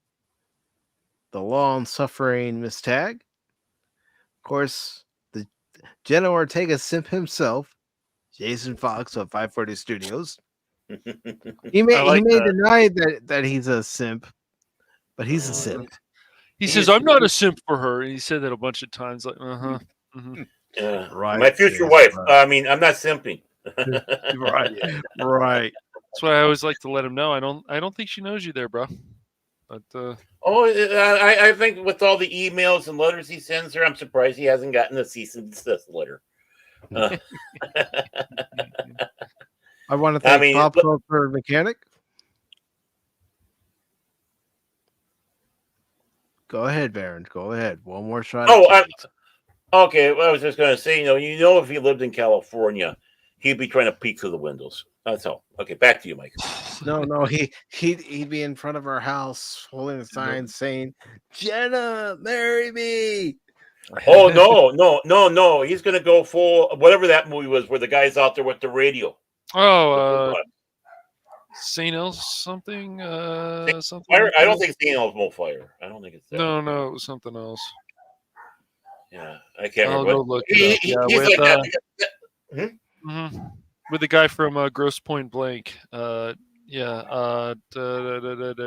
the long-suffering Miss Tag, of course, the Jenna Ortega simp himself, Jason Fox of 540 Studios. He may deny that he's a simp, but he's a simp. He says, "I'm not a simp for her." And he said that a bunch of times. Like, Yeah, right. My future wife. Right. I mean, I'm not simping. right. That's why I always like to let him know. I don't think she knows you there, bro. But I think with all the emails and letters he sends her, I'm surprised he hasn't gotten a cease and desist letter. I want to thank Pop Culture Mechanic. Go ahead, Baron. Go ahead. One more shot. Okay. Well, I was just going to say, if he lived in California, he'd be trying to peek through the windows. That's all. Okay, back to you, Mike. No, he'd be in front of our house holding a sign saying, "Jenna, marry me." Oh no! He's going to go full whatever that movie was, where the guy's out there with the radio. St. El's something. Something. Fire? I don't think St. El's Mo Fire. I don't think it's that. No, it was something else. Yeah, I can't I'll remember. go look it up. He's Yeah, like that. with the guy from Grosse Pointe Blank.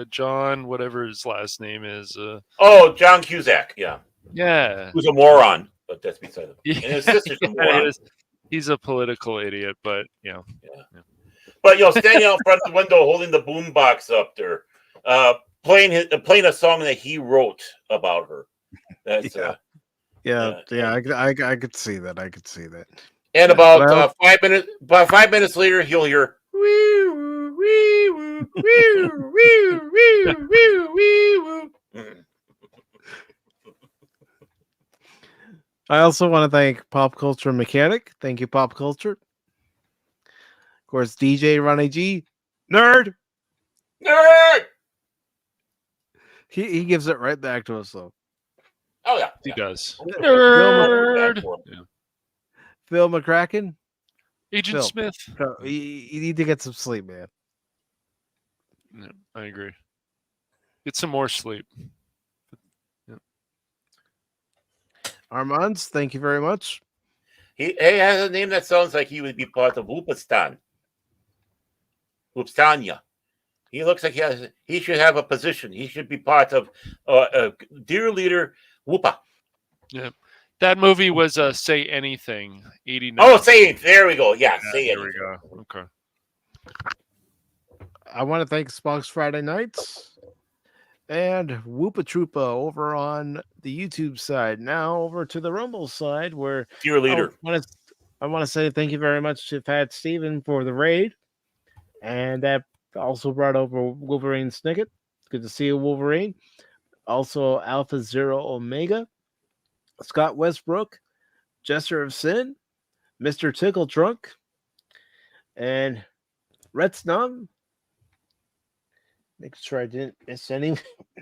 John, whatever his last name is. John Cusack. Yeah. Yeah. Who's a moron, but that's beside the Yeah. And his sister's a moron. He's a political idiot, but Yeah. But standing out front of the window, holding the boom box up there, playing a song that he wrote about her. That's I could see that. I could see that. And about 5 minutes later, he'll hear. I also want to thank Pop Culture Mechanic. Thank you, Pop Culture. Of course, DJ Ronnie G. Nerd! He gives it right back to us, though. Oh, yeah. He does. Nerd! Phil McCracken. Agent Phil, Smith. You need to get some sleep, man. Yeah, I agree. Get some more sleep. Armands, thank you very much. He has a name that sounds like he would be part of Whoopistania. He looks like he should have a position. He should be part of Dear Leader Whoopa. Yeah. That movie was Say Anything, 89. Oh, Say Anything. There we go. Yeah, Say Anything. There we go. Okay. I want to thank Spock's Friday Nights and Whoopa Troopa over on the YouTube side. Now over to the Rumble side, where Dear Leader. I want to say thank you very much to Fat Steven for the raid. And that also brought over Wolverine Snicket. Good to see you, Wolverine. Also, Alpha Zero Omega, Scott Westbrook, Jester of Sin, Mr. Tickle Trunk, and Red Snum. Make sure I didn't miss any.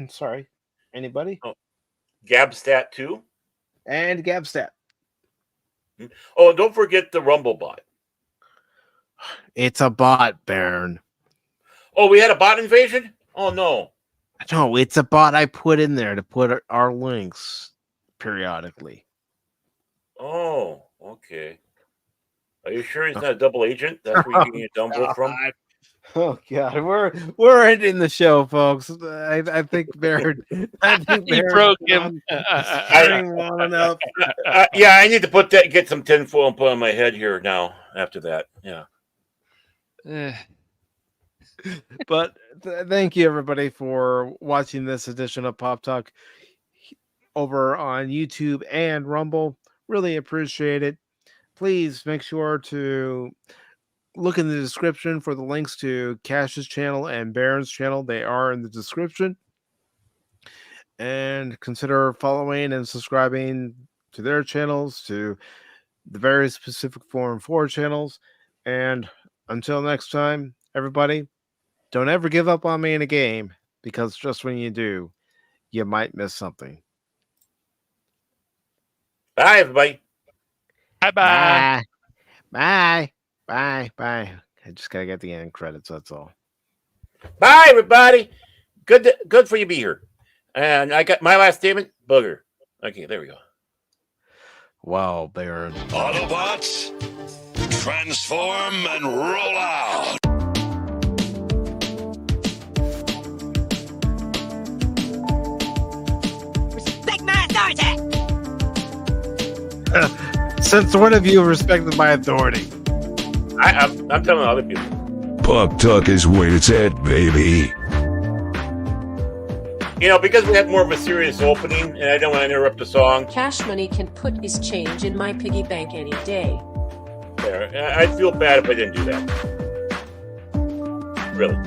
Sorry. Anybody? Oh, Gabstat 2. And Gabstat. Oh, don't forget the Rumble bot. It's a bot, Baron. Oh, we had a bot invasion? Oh, no. No, it's a bot I put in there to put our links periodically. Oh, okay. Are you sure he's not a double agent? That's where you're getting your Dumbo from? Oh God, we're ending the show, folks. I think Baron. He broke him. Enough. Yeah, I need to get some tinfoil and put on my head here now. After that, yeah. But thank you everybody for watching this edition of Pop Talk over on YouTube and Rumble. Really appreciate it. Please make sure to look in the description for the links to Cash's channel and Baron's channel. They are in the description. And consider following and subscribing to their channels, to the various Pacific414 channels. And until next time, everybody, don't ever give up on me in a game, because just when you do, you might miss something. Bye, everybody. Bye-bye. Bye. Bye. Bye. I just gotta get the end credits. That's all. Bye, everybody. Good for you to be here. And I got my last statement. Booger. Okay, there we go. Wow, Baron. Autobots, transform and roll out. Respect my authority. Since one of you respected my authority. I'm telling other people. Pop Talk is where it's at, baby. You know, because we had more of a serious opening, and I don't want to interrupt the song. Cash Money can put his change in my piggy bank any day. There, I'd feel bad if I didn't do that. Really.